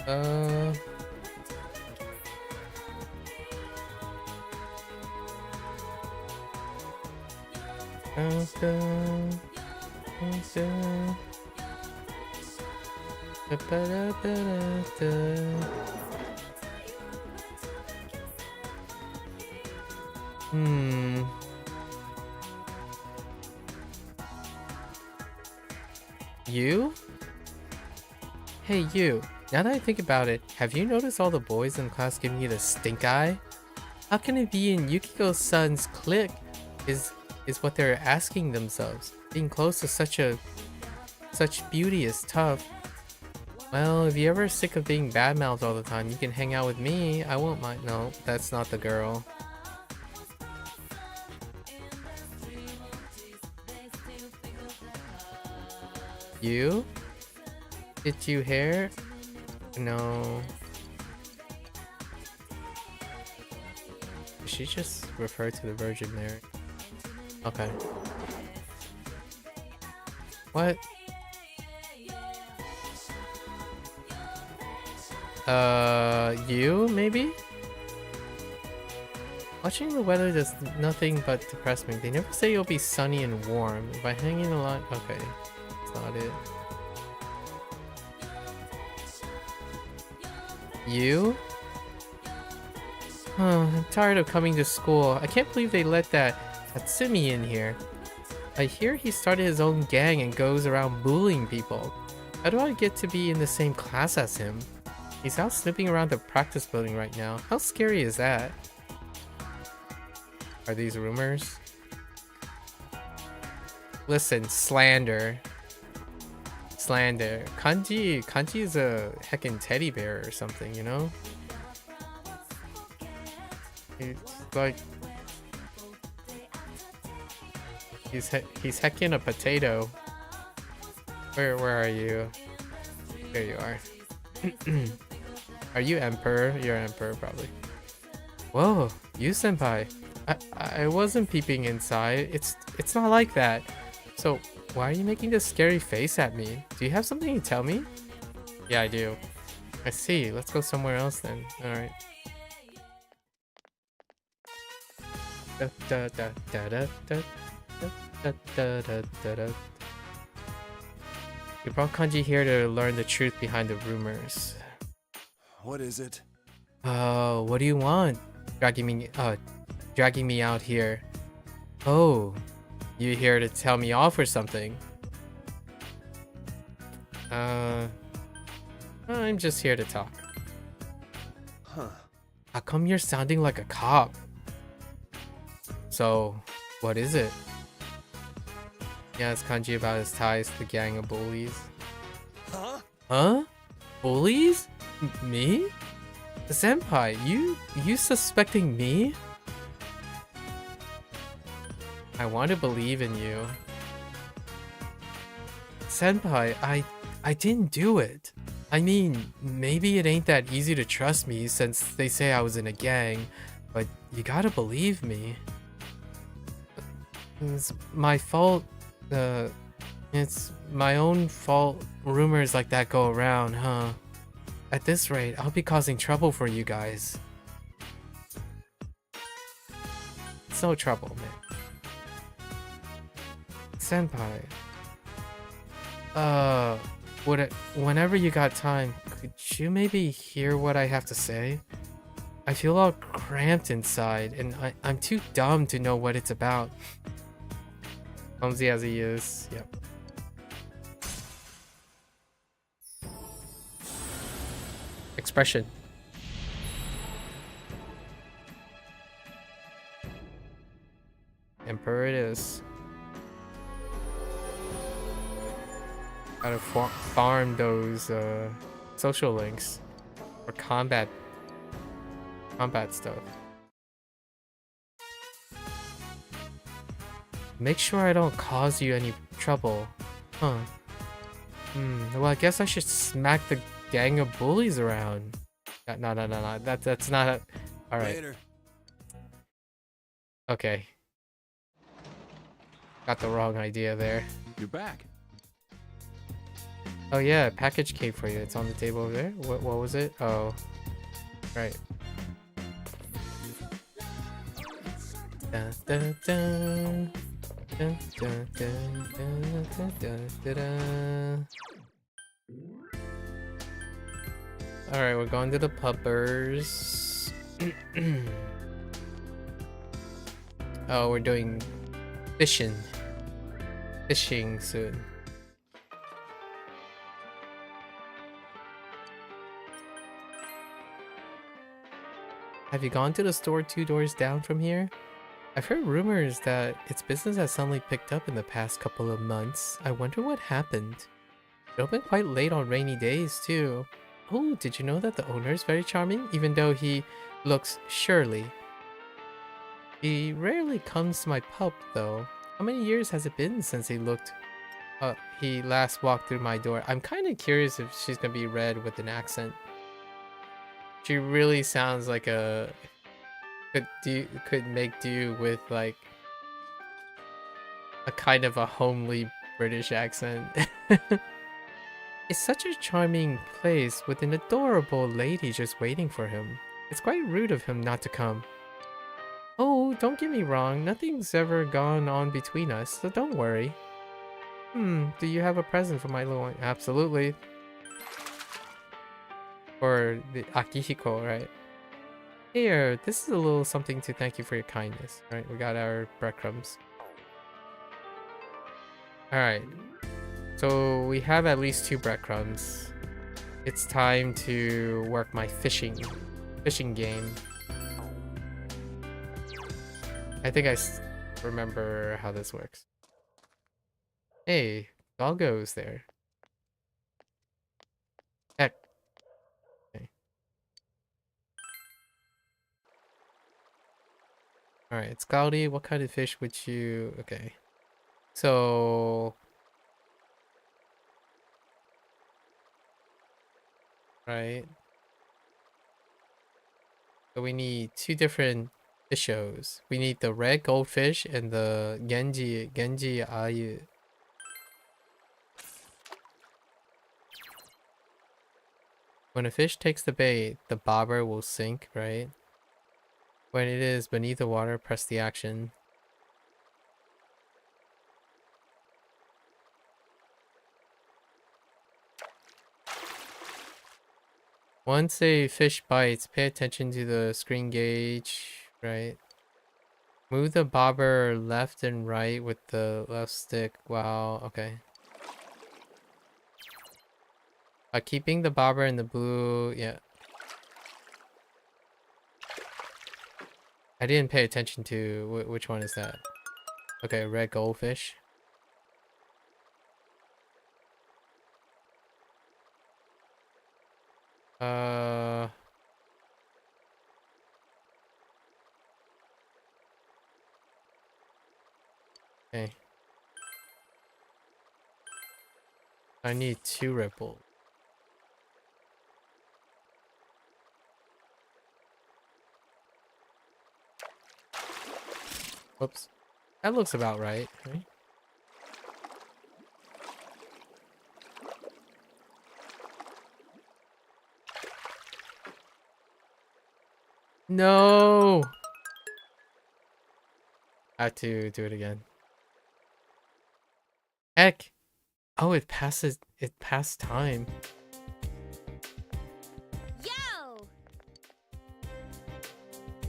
You? Hey you, now that I think about it, have you noticed all the boys in class giving you the stink eye? How can it be in Yukiko-san's clique is what they're asking themselves? Being close to such beauty is tough. Well, if you're ever sick of being badmouthed all the time, you can hang out with me. I won't mind. No, that's not the girl. You? Did you hair? No. Did she just refer to the Virgin Mary? Okay. What? You, maybe? Watching the weather does nothing but depress me. They never say it'll be sunny and warm. If I hang in a lot... Okay. That's not it. You? I'm tired of coming to school. I can't believe they let that Tatsumi in here. I hear he started his own gang and goes around bullying people. How do I get to be in the same class as him? He's out snooping around the practice building right now. How scary is that? Are these rumors? Listen, slander. Slander. Kanji is a heckin' teddy bear or something, you know? It's like... He's heckin' a potato. Where are you? There you are. Are you Emperor? You're Emperor, probably. Whoa, you senpai. I wasn't peeping inside. It's not like that. So, why are you making this scary face at me? Do you have something to tell me? Yeah, I do. I see. Let's go somewhere else then. Alright. We brought Kanji here to learn the truth behind the rumors. What is it? Oh, what do you want? Dragging me out here. Oh, you here to tell me off or something? I'm just here to talk. Huh. How come you're sounding like a cop? So, what is it? He asked Kanji about his ties to the gang of bullies. Huh? Huh? Bullies? Me? Senpai, you suspecting me? I want to believe in you. Senpai, I didn't do it. I mean, maybe it ain't that easy to trust me since they say I was in a gang, but you gotta believe me. It's my fault. It's my own fault rumors like that go around, huh? At this rate, I'll be causing trouble for you guys. It's no trouble, man. Senpai. Whenever you got time, could you maybe hear what I have to say? I feel all cramped inside, and I'm too dumb to know what it's about. Clumsy as he is, yep. Expression. Emperor it is. Gotta farm those social links for combat stuff. Make sure I don't cause you any trouble. Huh. Well, I guess I should smack the gang of bullies around. No. That's not a... Alright. Later. Okay. Got the wrong idea there. You're back. Oh yeah, package came for you. It's on the table over there. What was it? Oh. Right. Dun, dun, dun. Dun, dun, dun, dun, dun, dun, dun, dun. Alright, we're going to the pubbers. Oh, we're doing fishing. Fishing soon. Have you gone to the store 2 doors down from here? I've heard rumors that its business has suddenly picked up in the past couple of months. I wonder what happened. It opened quite late on rainy days too. Oh, did you know that the owner is very charming, even though he looks surly? He rarely comes to my pub though. How many years has it been since he last walked through my door? I'm kind of curious if she's gonna be red with an accent. She really sounds like a could make do with like a kind of a homely British accent. It's such a charming place with an adorable lady just waiting for him. It's quite rude of him not to come. Oh, don't get me wrong, nothing's ever gone on between us, so don't worry. Do you have a present for my little one? Absolutely. For the Akihiko, right? Here, this is a little something to thank you for your kindness. Alright, we got our breadcrumbs. Alright. So we have at least 2 breadcrumbs. It's time to work my fishing game. I think I remember how this works. Hey, Doggo's there. Heck. Okay. Alright, it's cloudy. What kind of fish would you... Okay. So... Right. So we need 2 different fishos. We need the red goldfish and the Genji Ayu. When a fish takes the bait, the bobber will sink, right? When it is beneath the water, press the action. Once a fish bites, pay attention to the screen gauge, right? Move the bobber left and right with the left stick. Wow, okay. Keeping the bobber in the blue, yeah. I didn't pay attention to which one is that. Okay, red goldfish. Okay. I need 2 ripple. Whoops. That looks about right, right? No! I have to do it again. Heck! Oh, it passed time. Yo!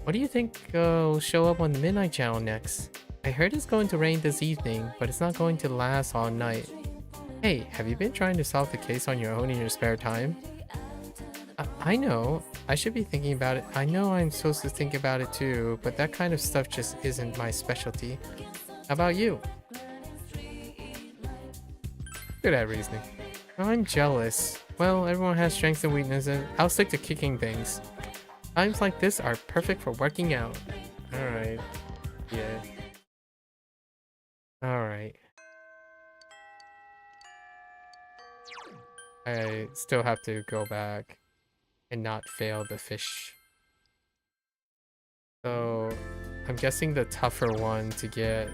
What do you think will show up on the Midnight Channel next? I heard it's going to rain this evening, but it's not going to last all night. Hey, have you been trying to solve the case on your own in your spare time? I know. I should be thinking about it. I know I'm supposed to think about it too, but that kind of stuff just isn't my specialty. How about you? Good at reasoning. I'm jealous. Well, everyone has strengths and weaknesses. I'll stick to kicking things. Times like this are perfect for working out. Alright. Yeah. Alright. I still have to go back and not fail the fish. So I'm guessing the tougher one to get.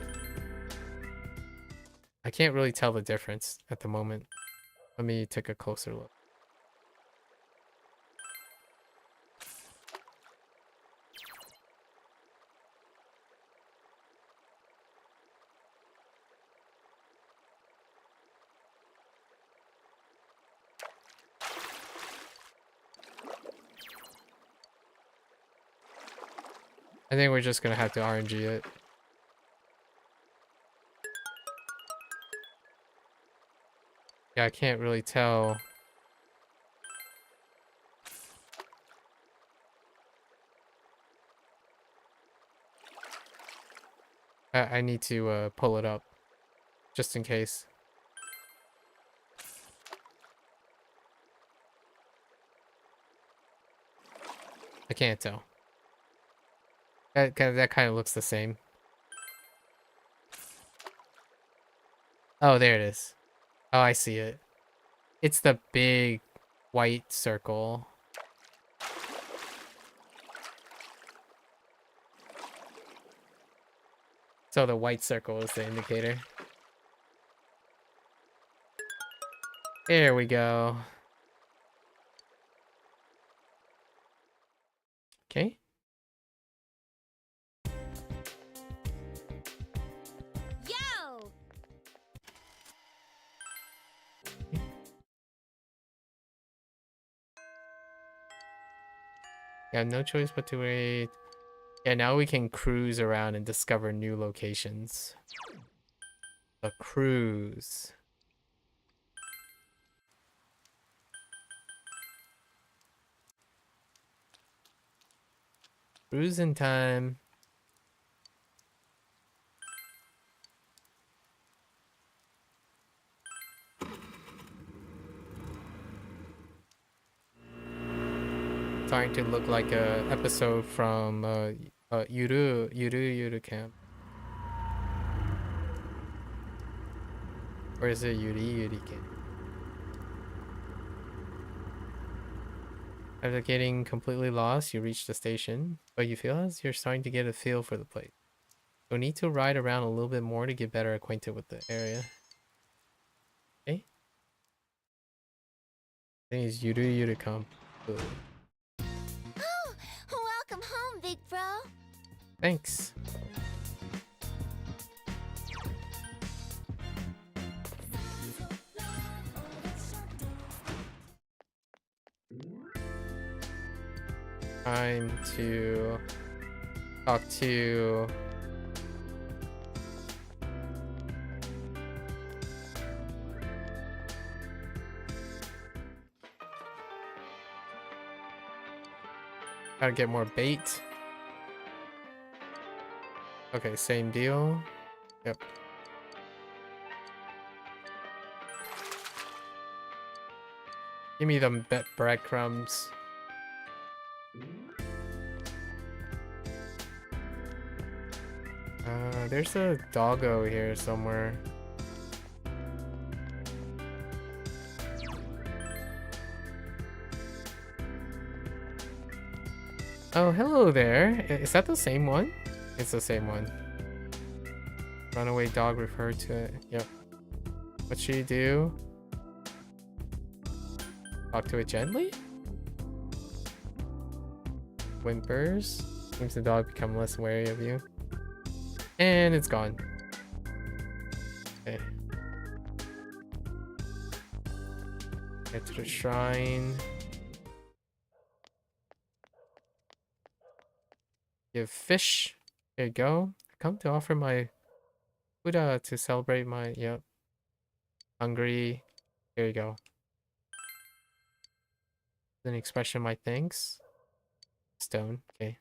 I can't really tell the difference at the moment. Let me take a closer look. I think we're just gonna have to RNG it. Yeah, I can't really tell. I need to pull it up just in case. I can't tell. That kind of looks the same. Oh, there it is. Oh, I see it. It's the big white circle. So the white circle is the indicator. There we go. Okay. Yo! Yeah, no choice but to wait. Yeah, now we can cruise around and discover new locations. A cruise. Cruising time. Starting to look like a episode from Yuru Camp. Or is it Yuri Camp? After getting completely lost, you reach the station, but you feel as you're starting to get a feel for the place. You'll need to ride around a little bit more to get better acquainted with the area. Okay. I think it's Yuru Camp. Welcome home, big bro. Thanks. Time to talk to Gotta get more bait. Okay, same deal. Yep. Give me them breadcrumbs. There's a doggo here somewhere. Oh, hello there. Is that the same one? It's the same one. Runaway dog referred to it. Yep. What should you do? Talk to it gently? Whimpers. Seems the dog become less wary of you. And it's gone. Okay. Get to the shrine. Give fish. There you go. I come to offer my Buddha to celebrate my, yep. Hungry. Here you go. An expression of my thanks. Stone. Okay.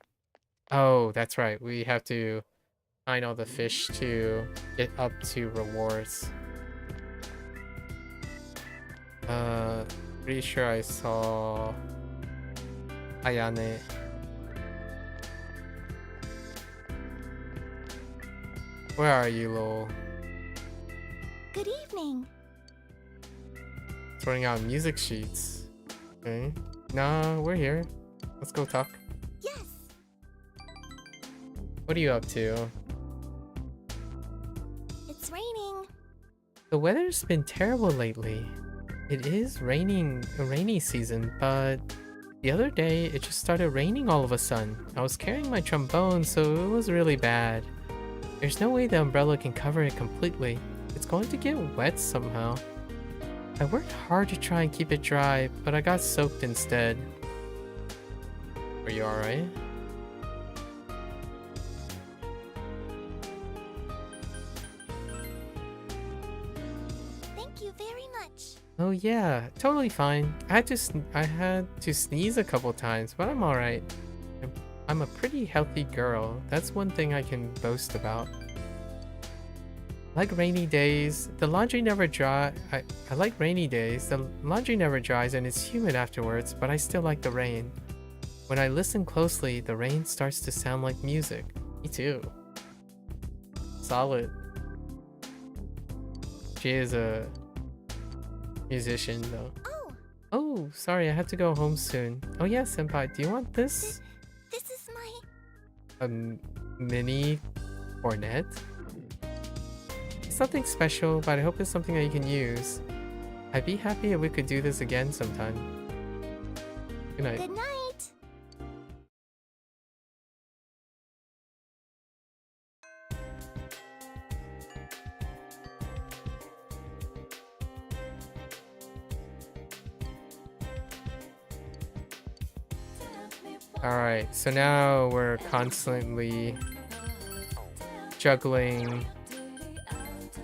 Oh, that's right. We have to find all the fish to get up to rewards. Pretty sure I saw Ayane. Where are you, Lowell? Good evening. Sorting out music sheets. Okay. No, we're here. Let's go talk. Yes. What are you up to? It's raining. The weather's been terrible lately. It is raining, a rainy season, but the other day it just started raining all of a sudden. I was carrying my trombone, so it was really bad. There's no way the umbrella can cover it completely. It's going to get wet somehow. I worked hard to try and keep it dry, but I got soaked instead. Are you alright? Thank you very much. Oh yeah, totally fine. I had to sneeze a couple times, but I'm alright. I'm a pretty healthy girl. That's one thing I can boast about. Like rainy days, the laundry never dries. I like rainy days. The laundry never dries and it's humid afterwards, but I still like the rain. When I listen closely, the rain starts to sound like music. Me too. Solid. She is a musician though. Oh. Oh, sorry, I have to go home soon. Oh yeah, senpai, do you want this? This is my... A mini cornet? It's nothing special, but I hope it's something that you can use. I'd be happy if we could do this again sometime. Good night. Good night. Alright, so now we're constantly juggling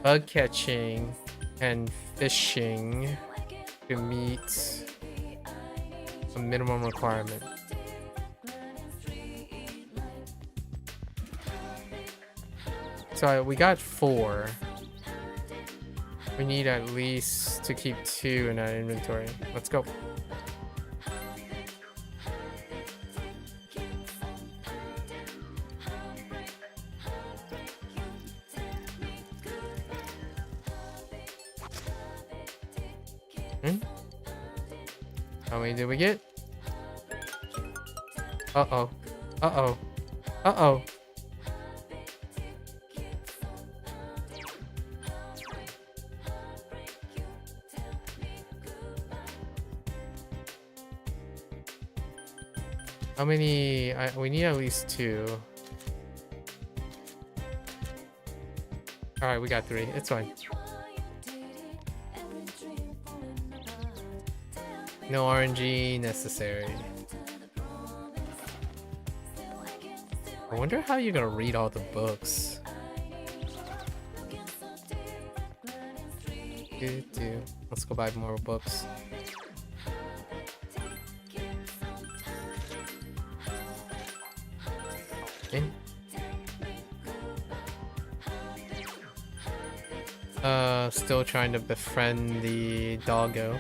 bug catching and fishing to meet a minimum requirement. So we got 4. We need at least to keep 2 in our inventory. Let's go. How many did we get? Uh-oh. Uh-oh. Uh-oh. How many? We need at least 2. Alright, we got 3. It's fine. No RNG necessary. I wonder how you're gonna read all the books. Let's go buy more books. Okay. Still trying to befriend the doggo.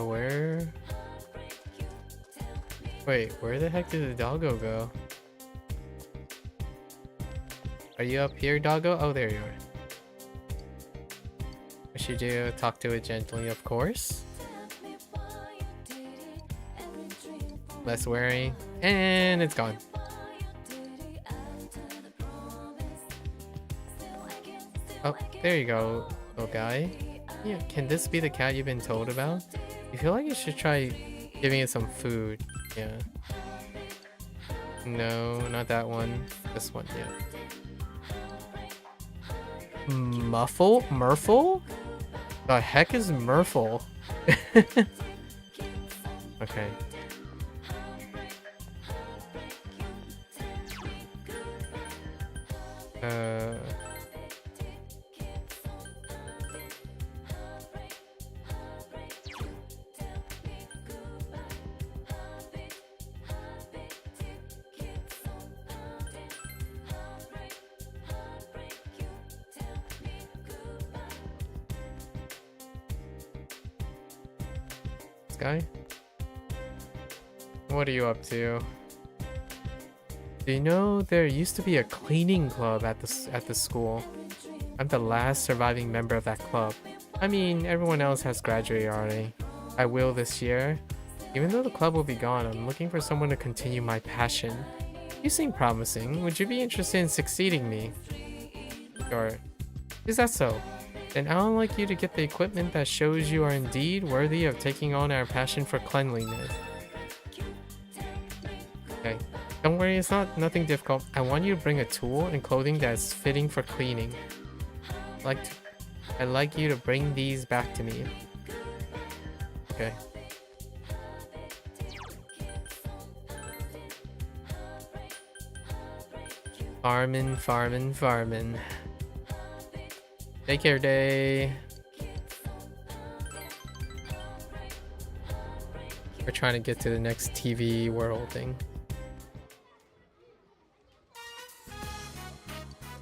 Where? Wait, where the heck did the doggo go? Are you up here, doggo? Oh, there you are. What should you do? Talk to it gently, of course. Less worry. And it's gone. Oh, there you go, little guy. Yeah, can this be the cat you've been told about? You feel like you should try giving it some food. Yeah. No, not that one. This one, yeah. Muffle? Murphle? The heck is Murphle? Okay. Guy? What are you up to? Do you know there used to be a cleaning club at the school? I'm the last surviving member of that club. I mean, everyone else has graduated already. I will this year. Even though the club will be gone, I'm looking for someone to continue my passion. You seem promising. Would you be interested in succeeding me? Sure. Is that so? Then I would like you to get the equipment that shows you are indeed worthy of taking on our passion for cleanliness. Okay. Don't worry, it's nothing difficult. I want you to bring a tool and clothing that's fitting for cleaning. I'd like you to bring these back to me. Okay. Farmin'. Daycare day. We're trying to get to the next TV world thing.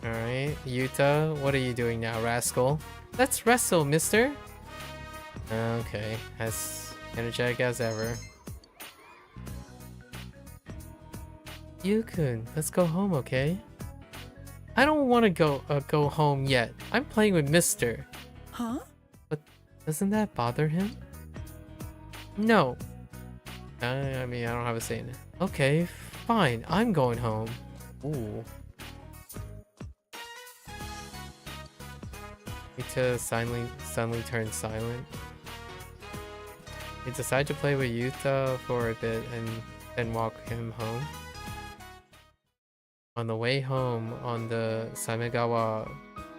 Alright, Yuta, what are you doing now, rascal? Let's wrestle, mister! Okay, as energetic as ever. Yukun, let's go home, okay? I don't want to go home yet. I'm playing with Mister. Huh? But doesn't that bother him? No. I mean, I don't have a say in it. Okay, fine. I'm going home. Ooh. Yuta suddenly turned silent. He decided to play with Yuta for a bit and then walk him home. On the way home on the Samegawa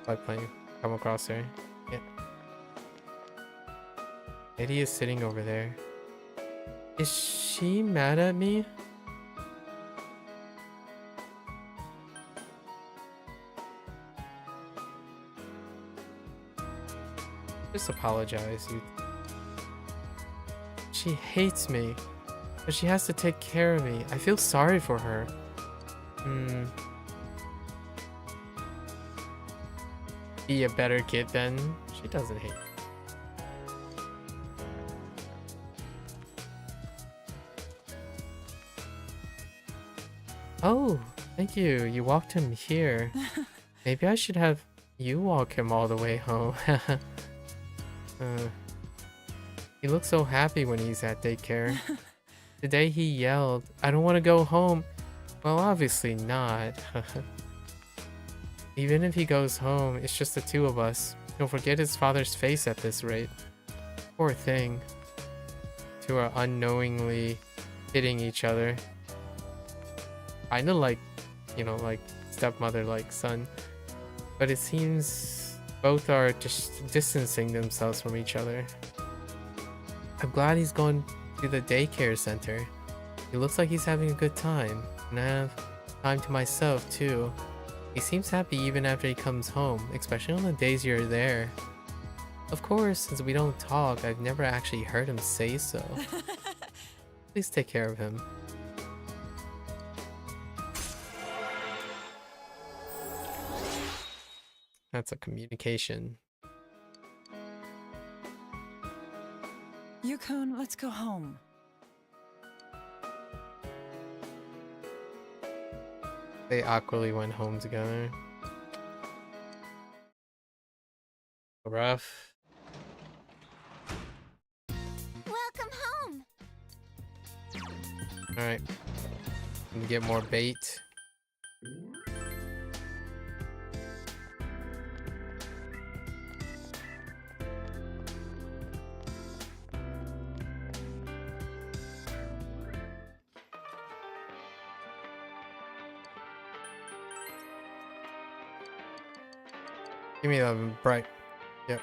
biplane, come across her. Yeah. Lady is sitting over there. Is she mad at me? Just apologize. She hates me, but she has to take care of me. I feel sorry for her. Be a better kid then. She doesn't hate. Oh, thank you. You walked him here. Maybe I should have you walk him all the way home. He looks so happy when he's at daycare. Today he yelled, "I don't want to go home." Well, obviously not. Even if he goes home, it's just the two of us. He'll forget his father's face at this rate. Poor thing. Two are unknowingly hitting each other. Kinda like, you know, like stepmother, like son. But it seems both are just distancing themselves from each other. I'm glad he's going to the daycare center. He looks like he's having a good time, and I have time to myself too. He seems happy even after he comes home, especially on the days you're there. Of course, since we don't talk, I've never actually heard him say so. Please take care of him. That's a communication. Yukon, let's go home. They awkwardly went home together. Rough. Welcome home. Alright. Get more bait. Give me them bright. Yep.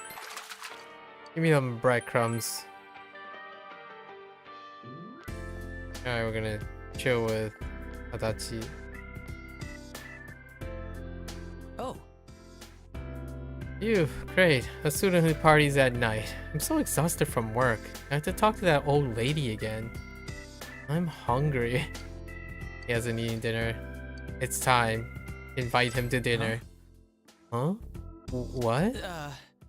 Give me them breadcrumbs. Alright, we're gonna chill with Adachi. Oh, Phew, great. A student who parties at night. I'm so exhausted from work. I have to talk to that old lady again. I'm hungry. He hasn't eaten dinner. It's time. Invite him to dinner. Huh? What?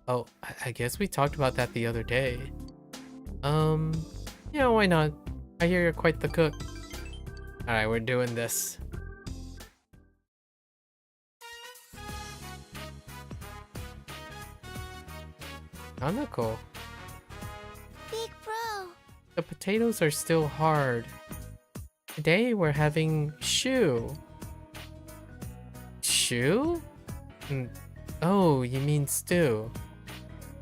Oh, I guess we talked about that the other day. Yeah, why not? I hear you're quite the cook. Alright, we're doing this. Hanako, Big bro. the potatoes are still hard. Today we're having shu. Shu? Oh, you mean stew.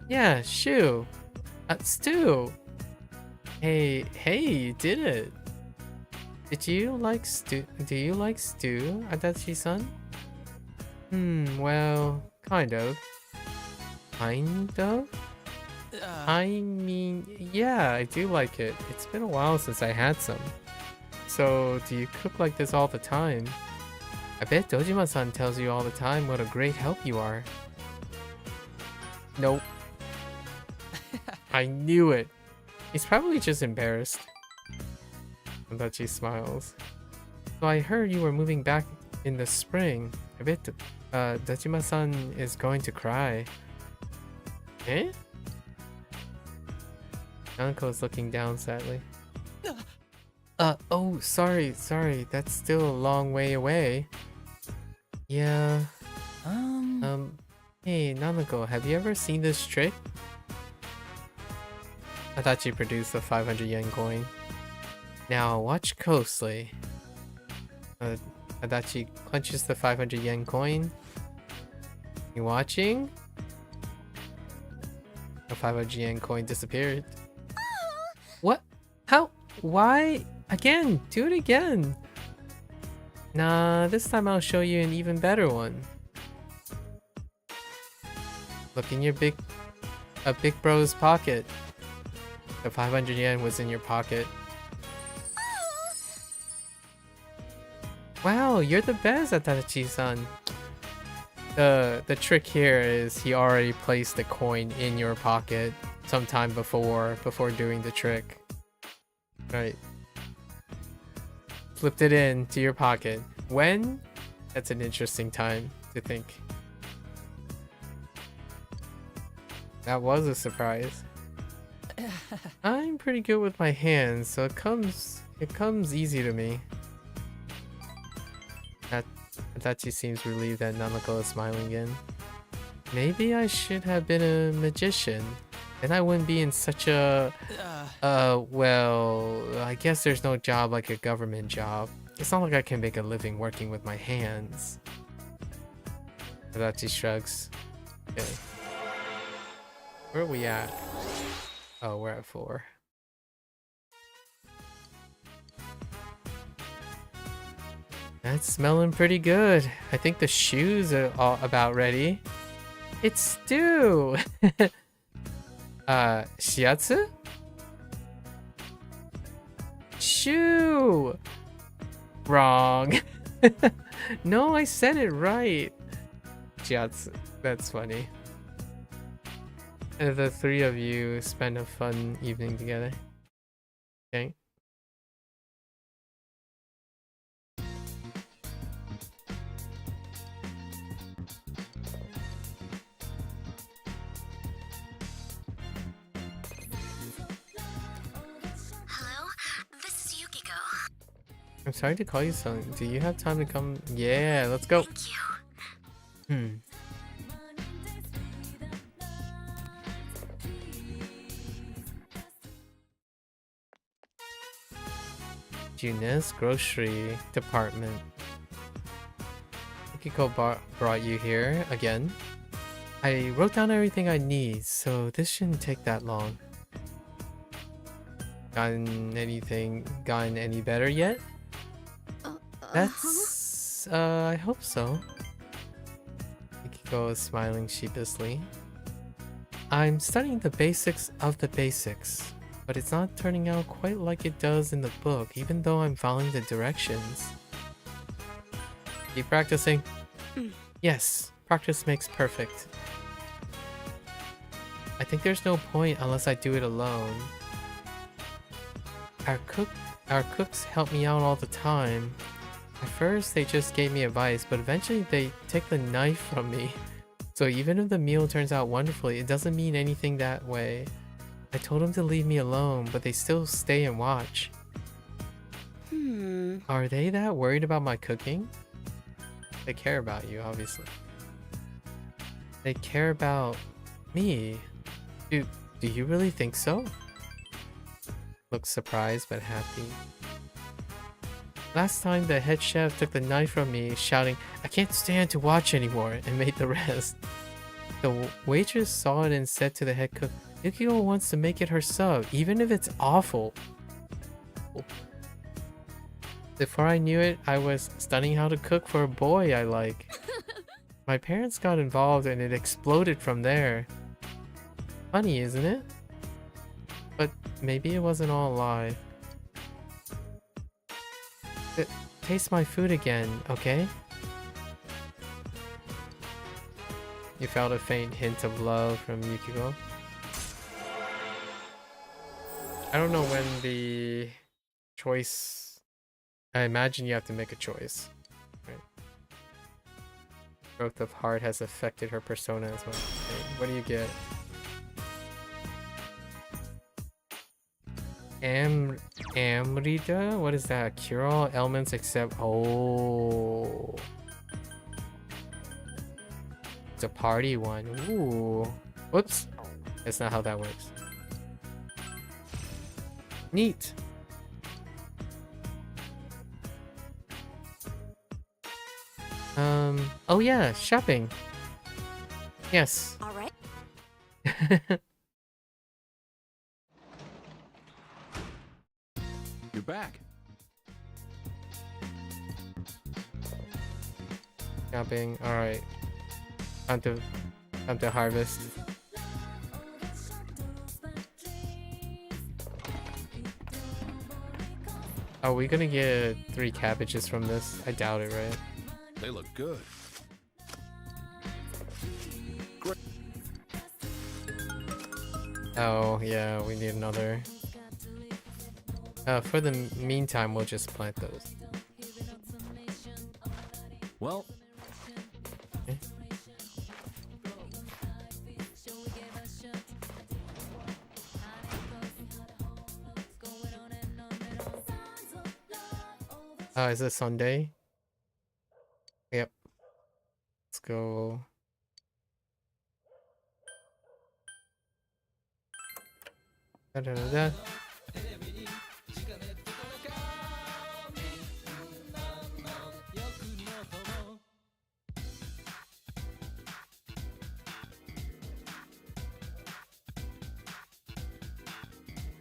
Yeah, shu. Stew. Hey, you did it. Did you like stew? Do you like stew, Adachi-san? Well, kind of. Kind of? I mean, yeah, I do like it. It's been a while since I had some. So, do you cook like this all the time? I bet Dojima-san tells you all the time what a great help you are. Nope. I knew it. He's probably just embarrassed. Adachi smiles. So I heard you were moving back in the spring. I bet Dojima-san is going to cry. Eh? Nanako is looking down sadly. Oh, sorry. That's still a long way away. Yeah. Hey, Nanako, have you ever seen this trick? Adachi produced a 500 yen coin. Now, watch closely. Adachi clenches the 500 yen coin. You watching? The 500 yen coin disappeared. What? How? Why? Again, do it again. Nah, this time I'll show you an even better one. Look in your big bro's pocket. The 500 yen was in your pocket. Wow, you're the best, Adachi-san. The trick here is he already placed the coin in your pocket sometime before doing the trick. Right. Flipped it into your pocket. When? That's an interesting time to think. That was a surprise. I'm pretty good with my hands, so it comes easy to me. Adachi seems relieved that Nanako is smiling again. Maybe I should have been a magician. Then I wouldn't be in such a... well, I guess there's no job like a government job. It's not like I can make a living working with my hands. Adachi shrugs. Okay. Where are we at? Oh, we're at 4. That's smelling pretty good. I think the shoes are all about ready. It's stew! Shiatsu? shoe! Wrong. No, I said it right. Yeah, that's funny. And the three of you spend a fun evening together. Okay. Hello, this is Yukiko. I'm sorry to call you son. Do you have time to come? Yeah, let's go. Thank you. Junes grocery department. Yukiko brought you here again. I wrote down everything I need, so this shouldn't take that long. Gotten any better yet? That's I hope so. Yukiko is smiling sheepishly. I'm studying the basics of the basics, but it's not turning out quite like it does in the book, even though I'm following the directions. Keep practicing. Yes, practice makes perfect. I think there's no point unless I do it alone. Our cooks help me out all the time. At first, they just gave me advice, but eventually they take the knife from me. So even if the meal turns out wonderfully, it doesn't mean anything that way. I told them to leave me alone, but they still stay and watch. Are they that worried about my cooking? They care about you, obviously. They care about me. Do you really think so? Looks surprised but happy. Last time the head chef took the knife from me, shouting, "I can't stand to watch anymore," and made the rest. The waitress saw it and said to the head cook, "Yukiko wants to make it her sub, even if it's awful." Before I knew it, I was studying how to cook for a boy I like. My parents got involved and it exploded from there. Funny, isn't it? But maybe it wasn't all a lie. Taste my food again, okay? You felt a faint hint of love from Yukiko. I don't know when the choice... I imagine you have to make a choice. Right? Growth of heart has affected her persona as well. Okay, what do you get? Amrita? What is that? Cure all ailments except... Oh. It's a party one. Ooh. Whoops. That's not how that works. Neat. Oh yeah, shopping. Yes. All right. You're back. Shopping. All right. Time to harvest. Are we gonna get 3 cabbages from this? I doubt it, right? They look good. Great. Oh, yeah, we need another. For the meantime, we'll just plant those. Well, Okay. Is it Sunday? Yep. Let's go. Da, da, da, da.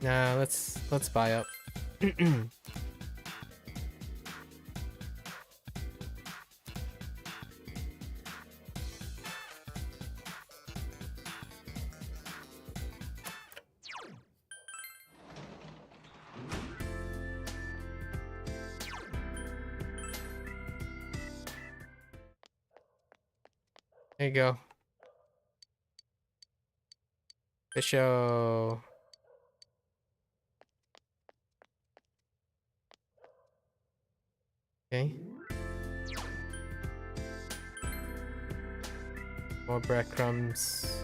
Nah, let's buy up. There you go. The show. Okay. More breadcrumbs.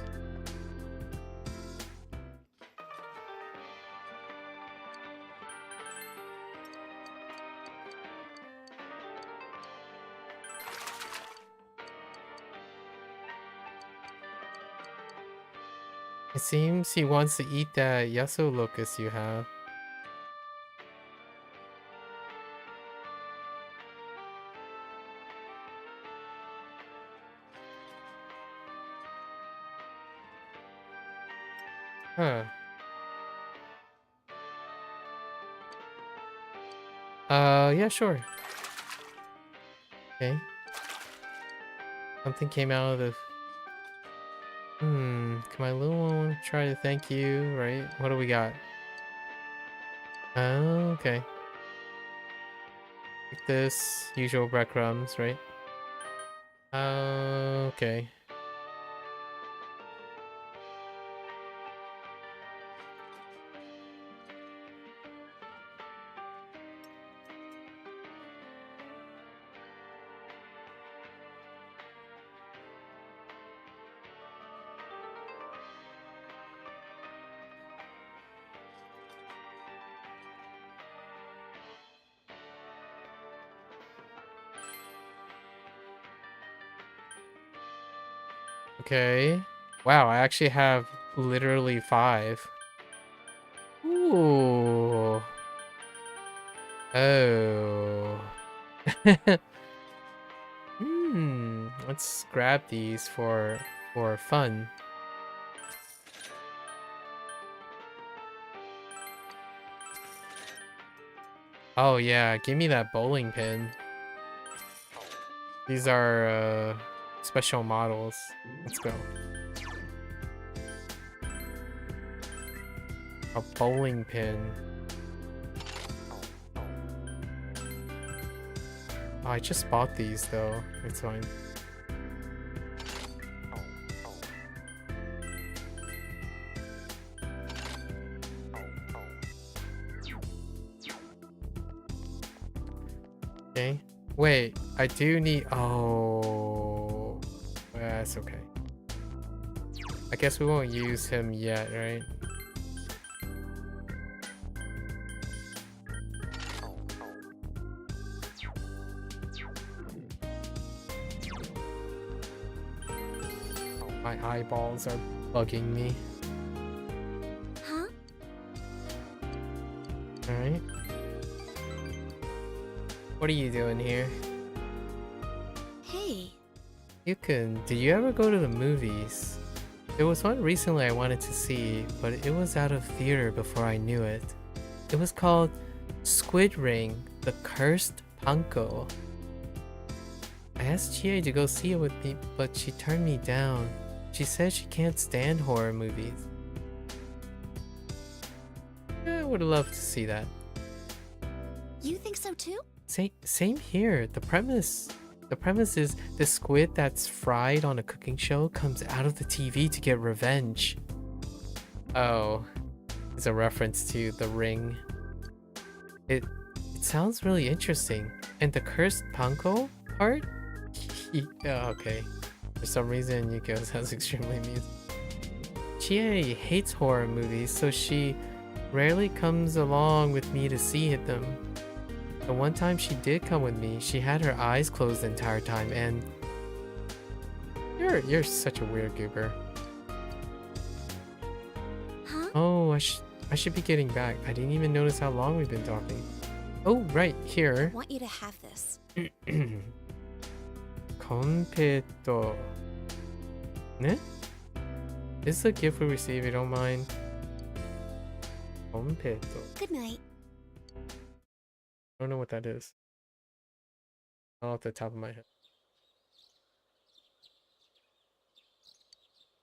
It seems he wants to eat that Yasuo locust you have. Huh. Yeah, sure. Okay. Something came out of the... Can my little one try to thank you, right? What do we got? Oh, okay. Like this, usual breadcrumbs, right? Okay. Okay. Wow, I actually have literally 5. Ooh. Oh. Let's grab these for fun. Oh yeah, give me that bowling pin. These are special models. Let's go. A bowling pin. Oh, I just bought these though. It's fine. Okay. Wait, I do need... Oh... That's okay. I guess we won't use him yet, right? My eyeballs are bugging me. Huh? Alright. What are you doing here? Hey. Yukun, did you ever go to the movies? There was one recently I wanted to see, but it was out of theater before I knew it. It was called Squid Ring, The Cursed Panko. I asked Chie to go see it with me, but she turned me down. She says she can't stand horror movies. I would love to see that. You think so too? Same here. The premise is the squid that's fried on a cooking show comes out of the TV to get revenge. Oh, it's a reference to The Ring. It sounds really interesting. And the cursed panko part? Yeah, okay. For some reason, Yuko sounds extremely amused. Chie hates horror movies, so she rarely comes along with me to see them. The one time she did come with me, she had her eyes closed the entire time, and you're such a weird goober. Huh? Oh, I should be getting back. I didn't even notice how long we've been talking. Oh, right here. I want you to have this. Konpeto. Ne? This is a gift we receive, if you don't mind. Konpeto. Good night. I don't know what that is. Not off the top of my head.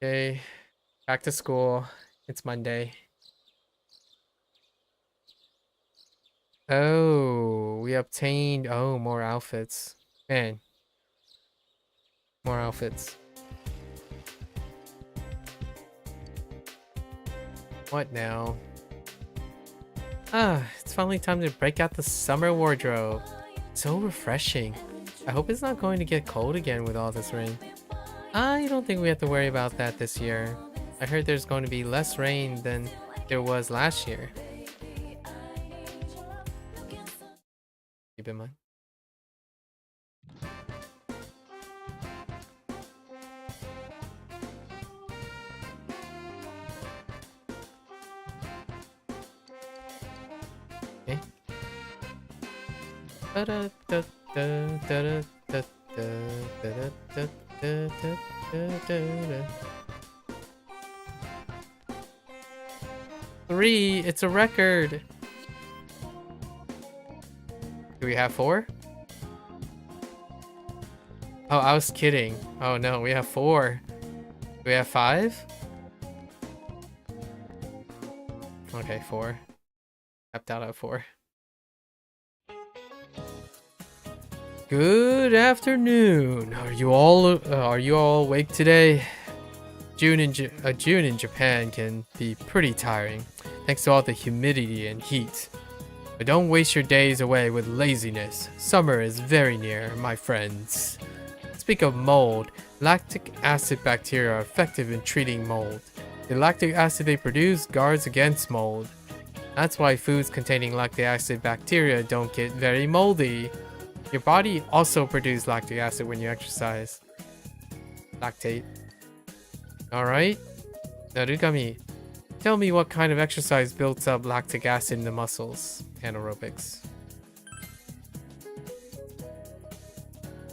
Okay, back to school. It's Monday. Oh, we obtained... Oh, more outfits. Man. More outfits. What now? Ah, it's finally time to break out the summer wardrobe. So refreshing. I hope it's not going to get cold again with all this rain. I don't think we have to worry about that this year. I heard there's going to be less rain than there was last year. Keep in mind. Okay. Three, it's a record. Do we have 4? Oh, I was kidding. Oh no, we have 4. Do we have 5? Okay, 4. Tapped out at 4. Good afternoon. Are you all awake today? June in Japan can be pretty tiring, thanks to all the humidity and heat. But don't waste your days away with laziness. Summer is very near, my friends. Speak of mold, lactic acid bacteria are effective in treating mold. The lactic acid they produce guards against mold. That's why foods containing lactic acid bacteria don't get very moldy. Your body also produces lactic acid when you exercise. Lactate. Alright. Narukami, tell me what kind of exercise builds up lactic acid in the muscles. Anaerobics.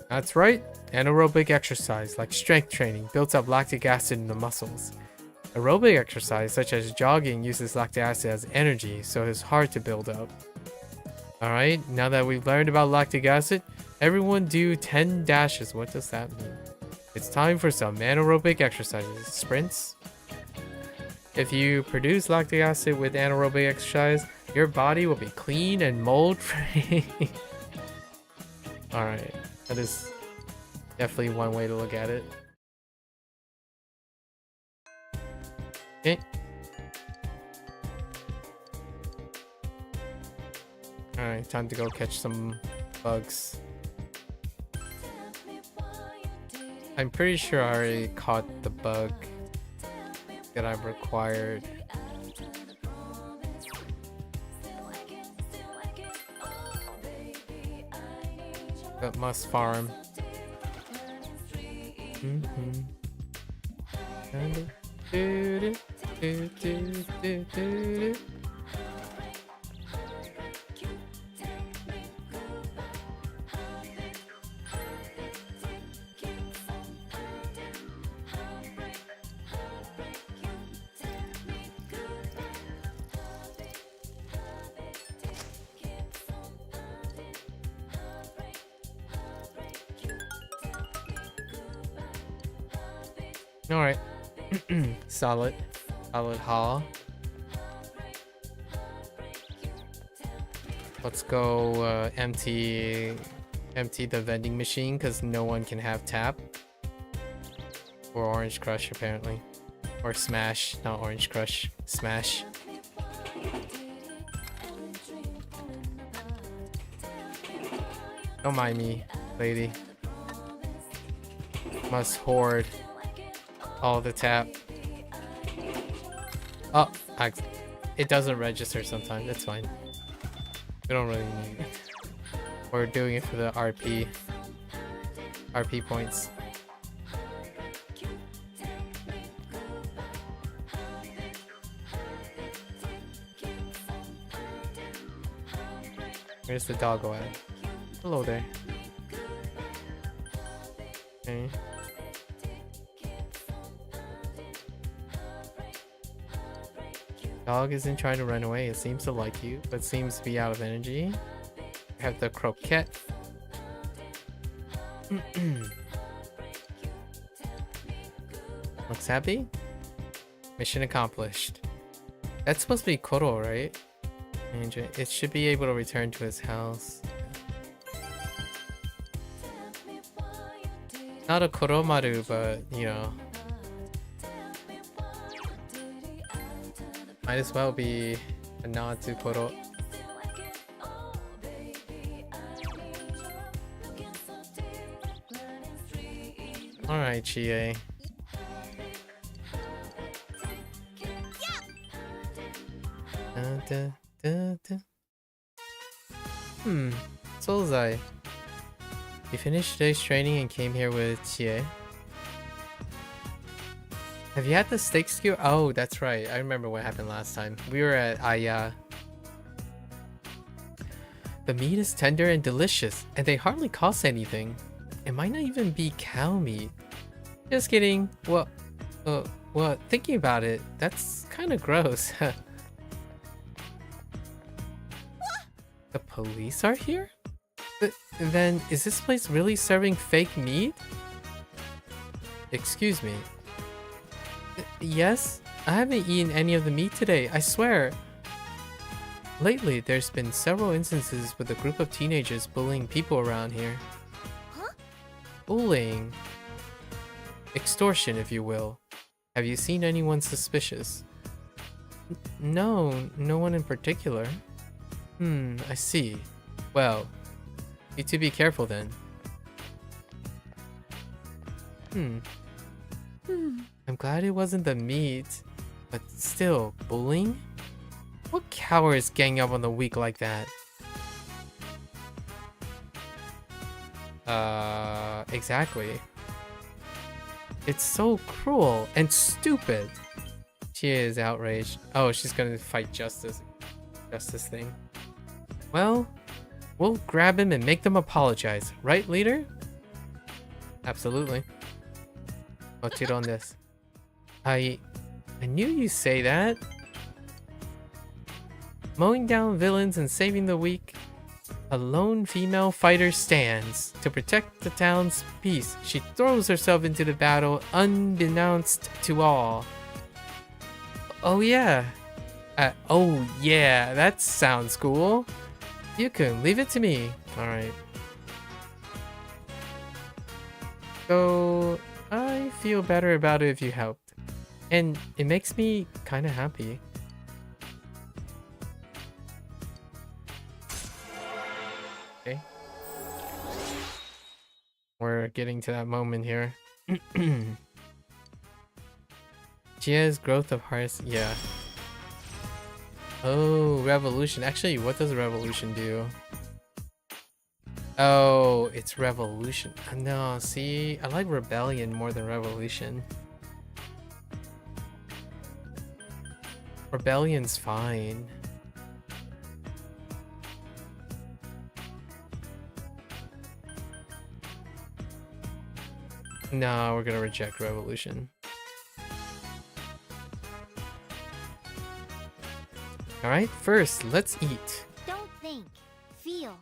That's right. Anaerobic exercise, like strength training, builds up lactic acid in the muscles. Aerobic exercise, such as jogging, uses lactic acid as energy, so it's hard to build up. Alright, now that we've learned about lactic acid, everyone do 10 dashes. What does that mean? It's time for some anaerobic exercises. Sprints. If you produce lactic acid with anaerobic exercise, your body will be clean and mold free. Alright, that is definitely one way to look at it. Okay. Alright, time to go catch some bugs. I'm pretty sure I already caught the bug that I've required. But must farm. Alright. Solid haul. Let's go empty the vending machine because no one can have tap. Or Orange Crush apparently. Or Smash, not Orange Crush. Smash. Don't mind me, lady. Must hoard all the tap. Oh, it doesn't register sometimes. That's fine. We don't really need it. We're doing it for the RP points. Where's the doggo at? Hello there. Okay. Dog isn't trying to run away. It seems to like you, but seems to be out of energy. We have the croquette. Looks happy. Mission accomplished. That's supposed to be Koro, right? It should be able to return to his house. Not a Koromaru, but you know. Might as well be a nod to Koro. Alright, Chie. Soulzai. You finished today's training and came here with Chie. Have you had the steak skewer? Oh, that's right. I remember what happened last time. We were at Aya. The meat is tender and delicious, and they hardly cost anything. It might not even be cow meat. Just kidding. Well, thinking about it, that's kind of gross. The police are here? Then, is this place really serving fake meat? Excuse me. Yes? I haven't eaten any of the meat today, I swear. Lately, there's been several instances with a group of teenagers bullying people around here. Huh? Bullying? Extortion, if you will. Have you seen anyone suspicious? No, no one in particular. I see. Well, need to be careful then. I'm glad it wasn't the meat, but still, bullying? What cowards gang up on the weak like that? Exactly. It's so cruel and stupid. She is outraged. Oh, she's gonna fight justice thing. Well, we'll grab him and make them apologize, right, leader? Absolutely. What's it on this? I knew you'd say that. Mowing down villains and saving the weak. A lone female fighter stands. To protect the town's peace, she throws herself into the battle unbeknownst to all. Oh yeah. Oh yeah, that sounds cool. You can leave it to me. Alright. So, I feel better about it if you helped. And it makes me kind of happy. Okay. We're getting to that moment here. Gia's growth of hearts. Yeah. Oh, revolution. Actually, what does revolution do? Oh, it's revolution. No, see, I like rebellion more than revolution. Rebellion's fine. No, we're gonna reject revolution. Alright, first, let's eat. Don't think, feel.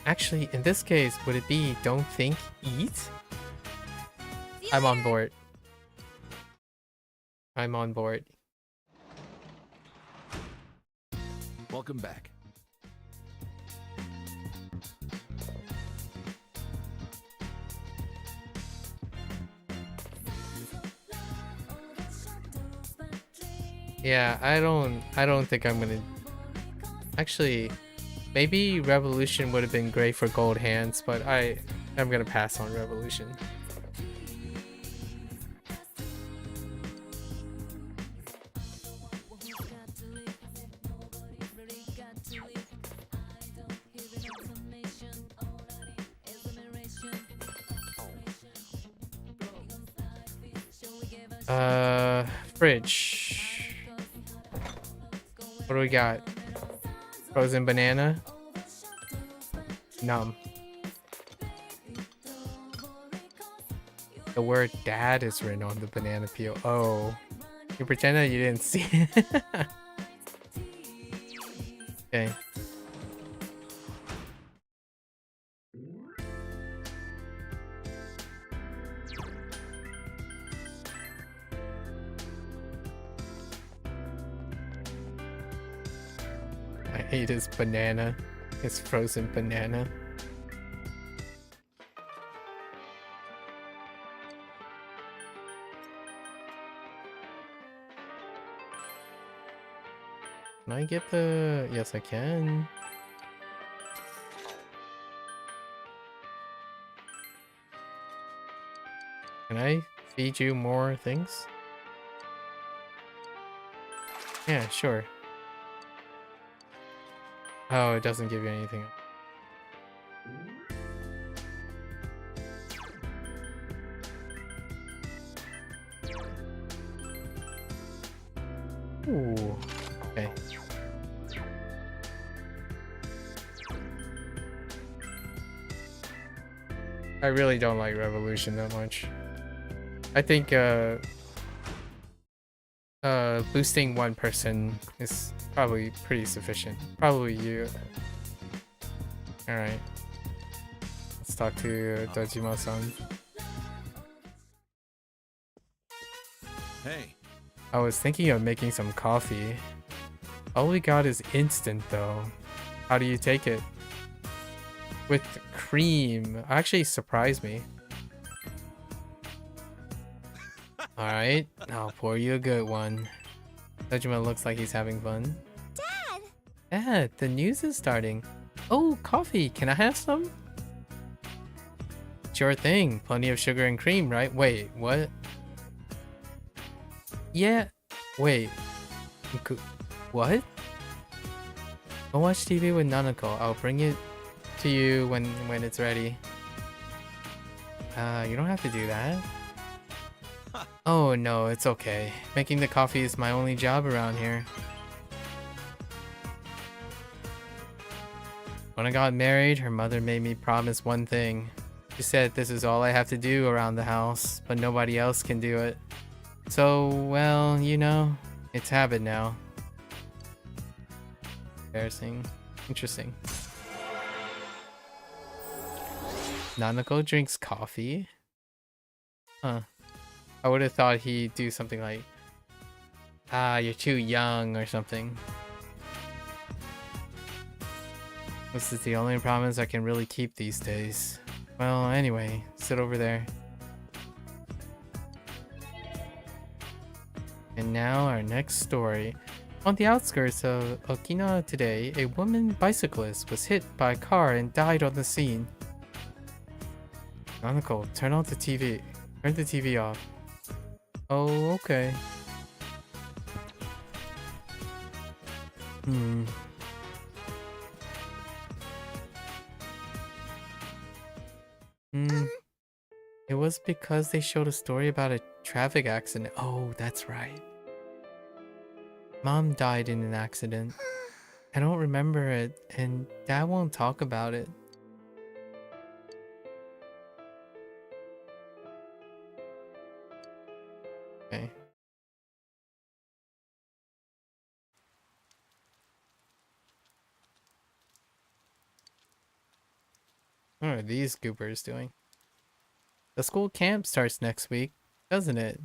Actually, in this case, would it be don't think, eat? I'm on board. I'm on board. Welcome back. Yeah, I don't think I'm gonna... Actually, maybe revolution would have been great for gold hands, but I'm gonna pass on revolution. Fridge. What do we got? Frozen banana? Numb. The word dad is written on the banana peel. Oh. You pretend that you didn't see it. Okay. I hate his banana. His frozen banana. Can I get the... Yes, I can. Can I feed you more things? Yeah, sure. Oh, it doesn't give you anything. Ooh. Okay. I really don't like Revolution that much. I think boosting one person is probably pretty sufficient. Probably you. Alright. Let's talk to Dojima-san. Hey, I was thinking of making some coffee. All we got is instant though. How do you take it? With cream. Actually surprised me. Alright, I'll pour you a good one. Dojima looks like he's having fun. Dad, the news is starting. Oh, coffee. Can I have some? Sure thing. Plenty of sugar and cream, right? Wait, what? Yeah. Wait. What? Go watch TV with Nanako. I'll bring it to you when it's ready. You don't have to do that. Oh no, it's okay. Making the coffee is my only job around here. When I got married, her mother made me promise one thing. She said this is all I have to do around the house, but nobody else can do it. So, well, you know, it's habit now. Embarrassing. Interesting. Nanako drinks coffee? Huh. I would have thought he'd do something like, ah, you're too young or something. This is the only promise I can really keep these days. Well, anyway, sit over there. And now our next story. On the outskirts of Okinawa today, a woman bicyclist was hit by a car and died on the scene. Nanako, turn on the TV. Turn the TV off. Oh, okay. It was because they showed a story about a traffic accident. Oh, that's right. Mom died in an accident. I don't remember it, and Dad won't talk about it. Okay. What are these goobers doing? The school camp starts next week, doesn't it?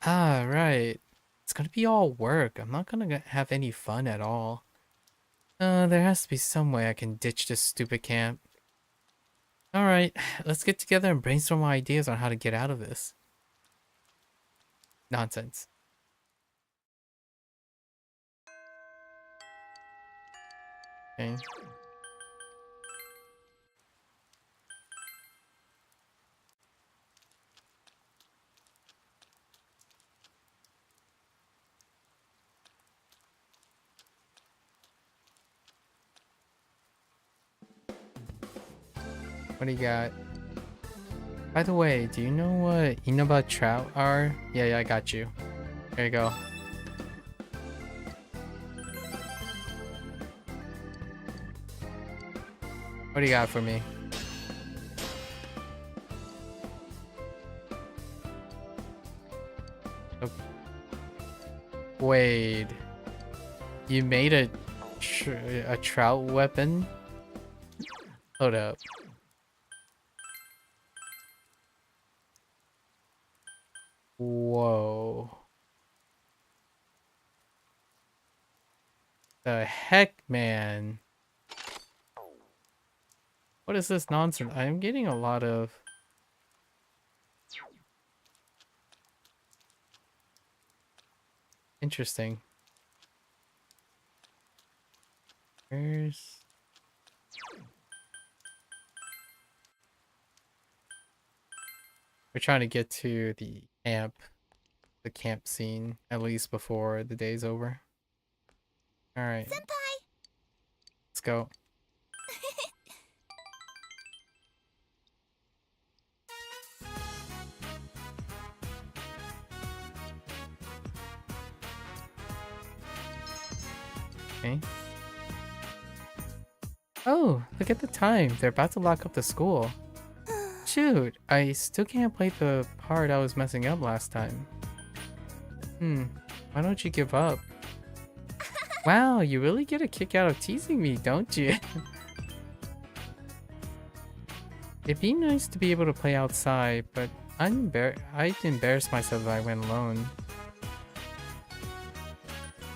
Ah, right. It's gonna be all work. I'm not gonna have any fun at all. There has to be some way I can ditch this stupid camp. Alright, let's get together and brainstorm ideas on how to get out of this. Nonsense. Okay. What do you got? By the way, do you know what Inaba trout are? Yeah, I got you. There you go. What do you got for me? Oh. Wait. You made a trout weapon? Hold up. Whoa. The heck, man. What is this nonsense? I'm getting a lot of... Interesting. Where's... We're trying to get to the camp scene, at least before the day's over. Alright. Senpai! Let's go. Okay. Oh, look at the time. They're about to lock up the school. Shoot, I still can't play the part I was messing up last time. Why don't you give up? Wow, you really get a kick out of teasing me, don't you? It'd be nice to be able to play outside, but I'd embarrass myself if I went alone.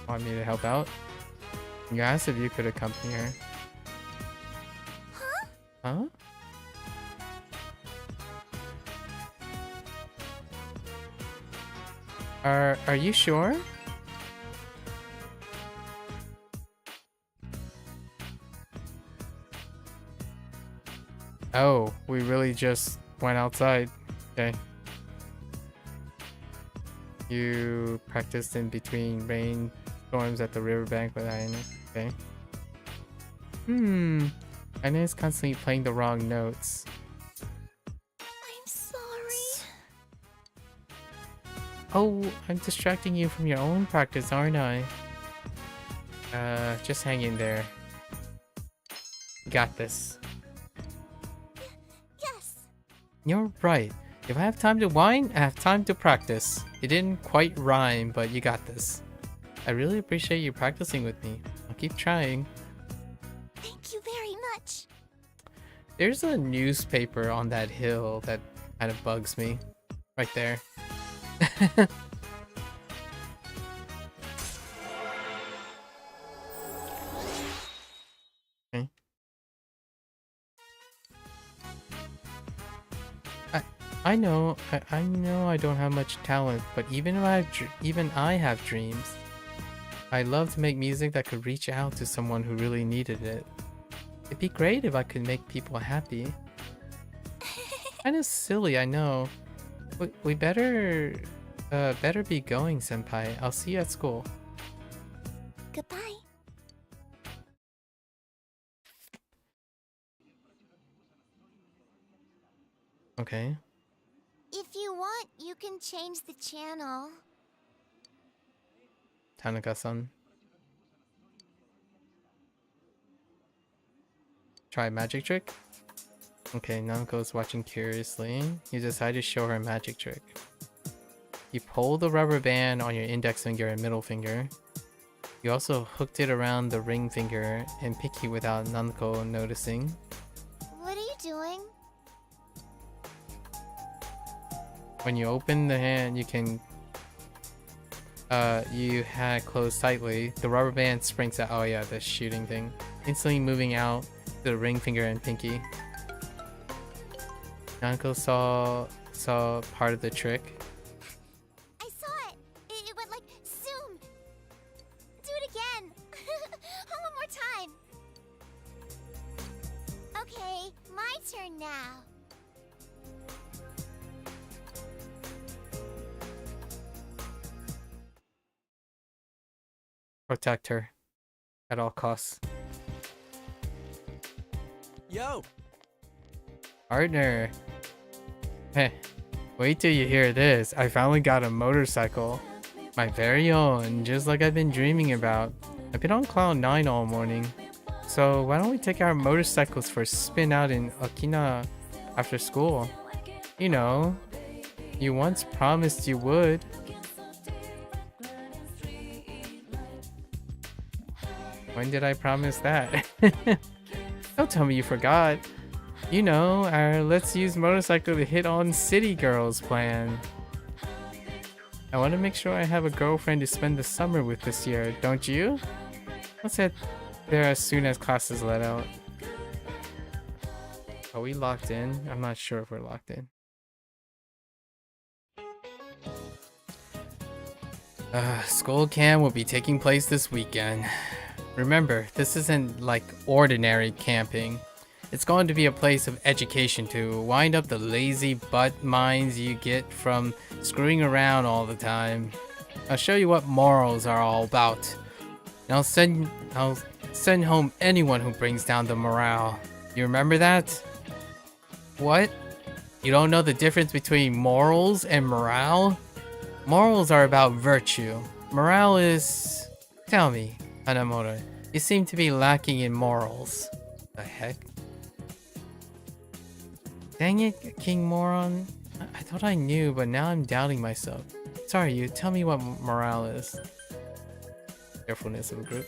Want me to help out? You asked if you could accompany her. Huh? Are you sure? Oh, we really just went outside. Okay. You practiced in between rainstorms at the riverbank with Aina. Okay. Aina is constantly playing the wrong notes. I'm sorry. Oh, I'm distracting you from your own practice, aren't I? Just hang in there. You got this. Yes. You're right. If I have time to whine, I have time to practice. It didn't quite rhyme, but you got this. I really appreciate you practicing with me. I'll keep trying. Thank you very much. There's a newspaper on that hill that kind of bugs me. Right there. Okay. I know I don't have much talent, but even I have dreams. I love to make music that could reach out to someone who really needed it. It'd be great if I could make people happy. Kinda silly, I know. We better be going, senpai. I'll see you at school. Goodbye. Okay. If you want, you can change the channel. Tanaka-san. Try a magic trick? Okay, Naoko's watching curiously. You decide to show her a magic trick. You pull the rubber band on your index finger and middle finger. You also hooked it around the ring finger and pinky without Nanako noticing. What are you doing? When you open the hand, you can... you had closed tightly. The rubber band springs out. Oh yeah, the shooting thing. Instantly moving out the ring finger and pinky. Nanako saw part of the trick. I saw it. It went like zoom. Do it again. One more time. Okay, my turn now. Protect her at all costs. Yo! Partner. Heh. Wait till you hear this. I finally got a motorcycle. My very own, just like I've been dreaming about. I've been on cloud 9 all morning. So why don't we take our motorcycles for a spin out in Okinawa after school? You know, you once promised you would. When did I promise that? Don't tell me you forgot. You know, our let's use motorcycle to hit on city girls plan. I want to make sure I have a girlfriend to spend the summer with this year, don't you? Let's head there as soon as classes let out. Are we locked in? I'm not sure if we're locked in. School camp will be taking place this weekend. Remember, this isn't like ordinary camping. It's going to be a place of education to wind up the lazy butt minds you get from screwing around all the time. I'll show you what morals are all about. And I'll send home anyone who brings down the morale. You remember that? What? You don't know the difference between morals and morale? Morals are about virtue. Morale is... Tell me, Hanamoto, you seem to be lacking in morals. The heck? Dang it, King Moron. I thought I knew, but now I'm doubting myself. Sorry, you tell me what morale is. Carefulness of a group.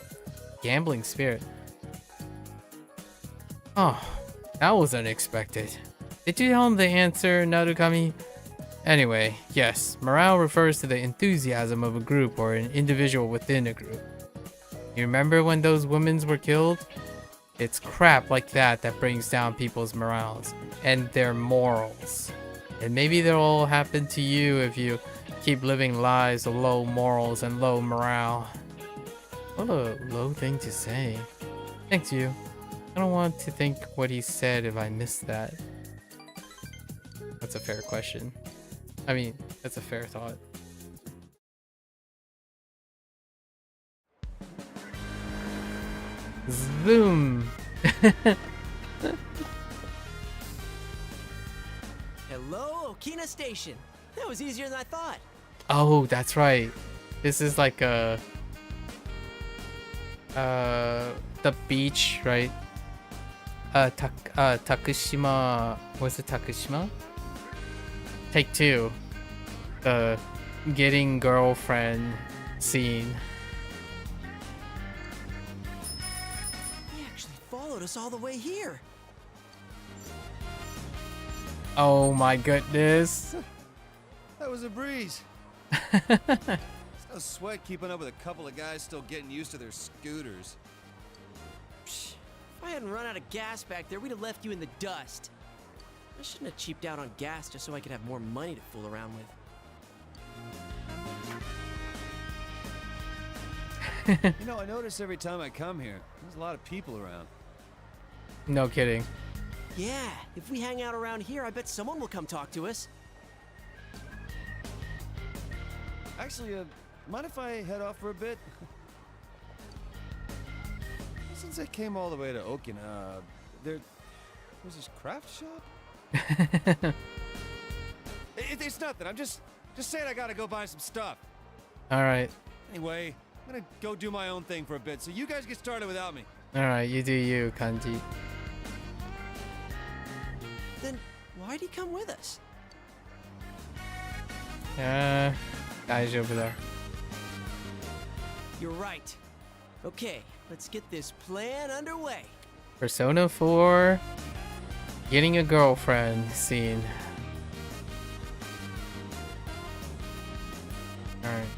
Gambling spirit. Oh, that was unexpected. Did you tell him the answer, Narukami? Anyway, yes, morale refers to the enthusiasm of a group or an individual within a group. You remember when those women were killed? It's crap like that that brings down people's morals and their morals. And maybe that'll happen to you if you keep living lives of low morals and low morale. What a low thing to say. Thanks, you. I don't want to think what he said if I missed that. That's a fair question. I mean, that's a fair thought. Zoom! Hello, Okina Station. That was easier than I thought. Oh, that's right. This is like the beach, right? Takushima, was it Takushima? Take 2. The getting girlfriend scene. He actually followed us all the way here. Oh my goodness. That was a breeze. No sweat keeping up with a couple of guys still getting used to their scooters. Psh, if I hadn't run out of gas back there, we'd have left you in the dust. I shouldn't have cheaped out on gas just so I could have more money to fool around with. You know, I notice every time I come here, there's a lot of people around. No kidding. Yeah, if we hang out around here, I bet someone will come talk to us. Actually, mind if I head off for a bit? Since I came all the way to Okinawa, there's this craft shop? It's nothing. I'm just saying I gotta go buy some stuff. Alright. Anyway, I'm gonna go do my own thing for a bit, so you guys get started without me. Alright, you do you, Kanji. Then why'd he come with us? Guys over there. You're right. Okay, let's get this plan underway. Persona 4 getting a girlfriend scene. Alright.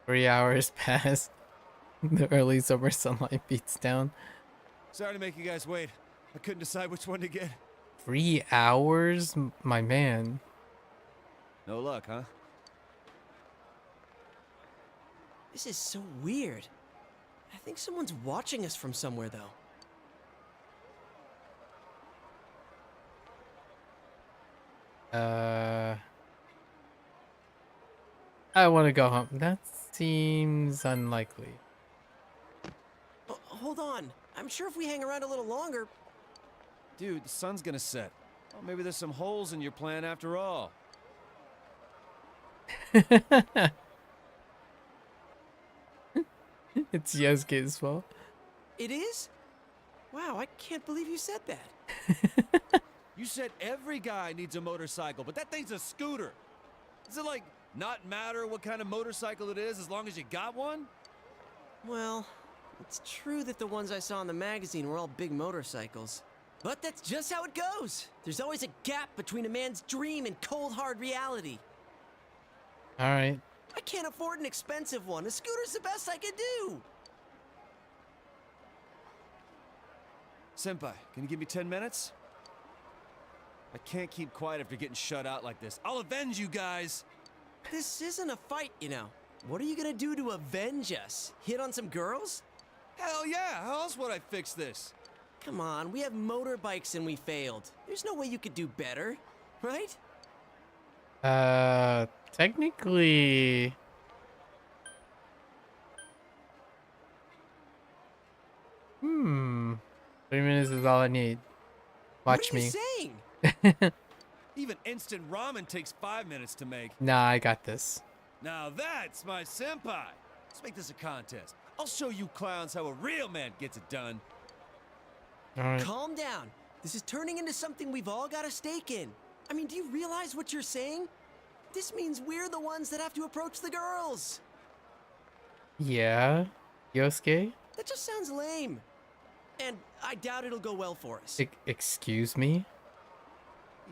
3 hours pass. The early summer sunlight beats down. Sorry to make you guys wait. I couldn't decide which one to get. 3 hours? My man. No luck, huh? This is so weird. I think someone's watching us from somewhere, though. I want to go home. That seems unlikely. Oh, hold on. I'm sure if we hang around a little longer... Dude, the sun's gonna set. Well, maybe there's some holes in your plan after all. It's Yosuke's fault. It is? Wow, I can't believe you said that. You said every guy needs a motorcycle, but that thing's a scooter. Does it, like, not matter what kind of motorcycle it is as long as you got one? Well, it's true that the ones I saw in the magazine were all big motorcycles. But that's just how it goes. There's always a gap between a man's dream and cold, hard reality. Alright. I can't afford an expensive one. A scooter's the best I can do. Senpai, can you give me 10 minutes? I can't keep quiet after getting shut out like this. I'll avenge you guys! This isn't a fight, you know. What are you gonna do to avenge us? Hit on some girls? Hell yeah, how else would I fix this? Come on, we have motorbikes and we failed. There's no way you could do better, right? Technically... 3 minutes is all I need. Watch What are me. you saying? Even instant ramen takes 5 minutes to make. Nah, I got this. Now that's my senpai. Let's make this a contest. I'll show you clowns how a real man gets it done. Alright. Calm down. This is turning into something we've all got a stake in. I mean, do you realize what you're saying? This means we're the ones that have to approach the girls. Yeah? Yosuke? That just sounds lame. And I doubt it'll go well for us. Excuse me?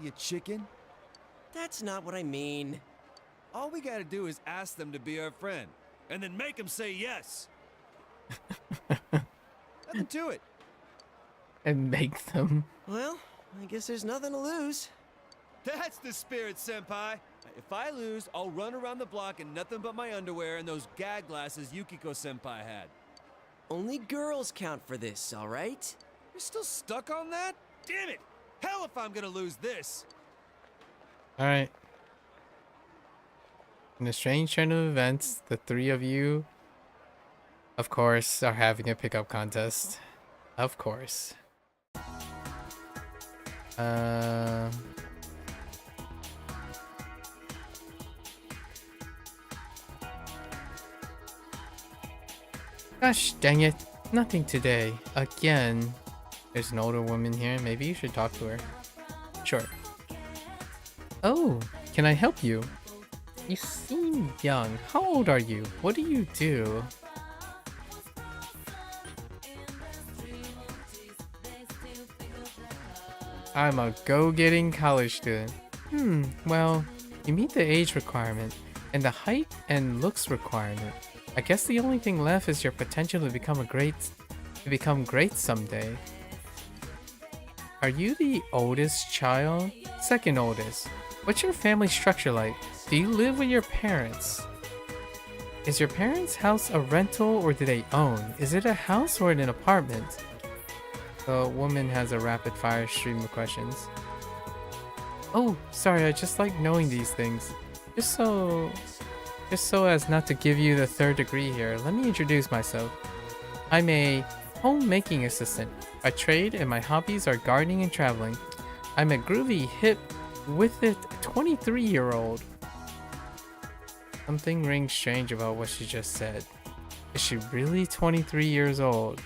You chicken? That's not what I mean. All we gotta do is ask them to be our friend, and then make them say yes. Nothing to it. And make them. Well, I guess there's nothing to lose. That's the spirit, senpai. If I lose, I'll run around the block in nothing but my underwear and those gag glasses Yukiko senpai had. Only girls count for this, all right? You're still stuck on that? Damn it! Hell if I'm gonna lose this! Alright. In a strange turn of events, the three of you, of course, are having a pickup contest. Of course. Gosh dang it. Nothing today. Again. There's an older woman here. Maybe you should talk to her. Sure. Oh, can I help you? You seem young. How old are you? What do you do? I'm a go-getting college student. Well, you meet the age requirement and the height and looks requirement. I guess the only thing left is your potential to become great someday. Are you the oldest child? Second oldest. What's your family structure like? Do you live with your parents? Is your parents' house a rental or do they own? Is it a house or an apartment? The woman has a rapid fire stream of questions. Oh, sorry, I just like knowing these things. Just so as not to give you the third degree here, let me introduce myself. I'm a homemaking assistant. I trade and my hobbies are gardening and traveling. I'm a groovy, hip, with it 23-year-old. Something rings strange about what she just said. Is she really 23 years old?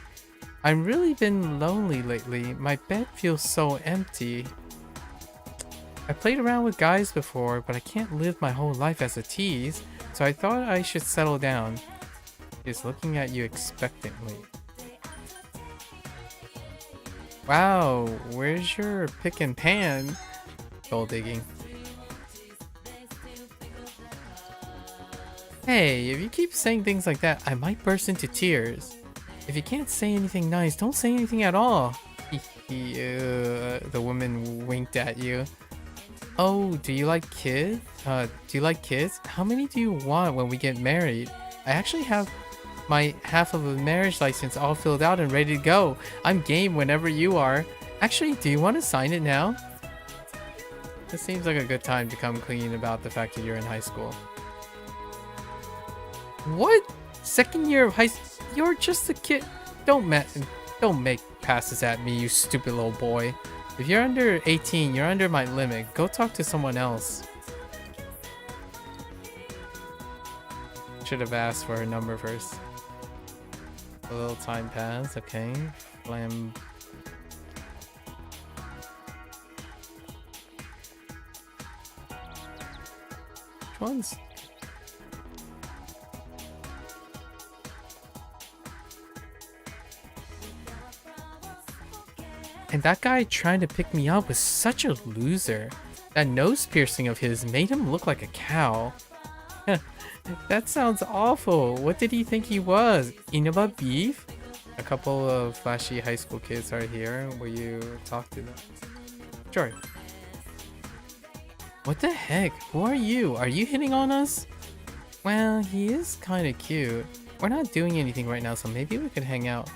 I've really been lonely lately. My bed feels so empty. I played around with guys before, but I can't live my whole life as a tease, so I thought I should settle down. He's looking at you expectantly. Wow, where's your pick and pan? Gold digging. Hey, if you keep saying things like that, I might burst into tears. If you can't say anything nice, don't say anything at all. The woman winked at you. Oh, do you like kids? How many do you want when we get married? I actually have my half of a marriage license all filled out and ready to go. I'm game whenever you are. Actually, do you want to sign it now? This seems like a good time to come clean about the fact that you're in high school. What? Second year of high school? You're just a kid. Don't make passes at me, you stupid little boy. If you're under 18, you're under my limit. Go talk to someone else. Should have asked for her number first. A little time passed, okay. Which one's? And that guy trying to pick me up was such a loser. That nose piercing of his made him look like a cow. That sounds awful. What did he think he was? Inaba beef? A couple of flashy high school kids are here. Will you talk to them? Sure. What the heck? Who are you? Are you hitting on us? Well, he is kind of cute. We're not doing anything right now, so maybe we could hang out.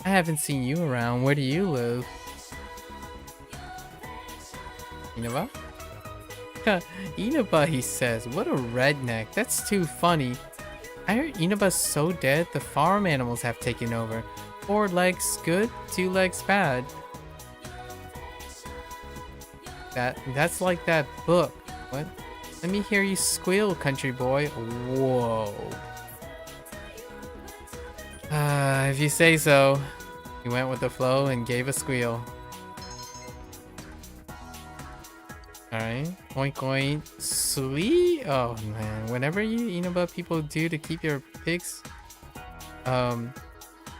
I haven't seen you around. Where do you live? Inaba? Inaba, he says. What a redneck. That's too funny. I heard Inaba's so dead, the farm animals have taken over. 4 legs good, 2 legs bad. That's like that book. What? Let me hear you squeal, country boy. Whoa. If you say so. He went with the flow and gave a squeal. Alright. Oink oink. Sweet. Oh man. Whenever you Inaba people do to keep your pigs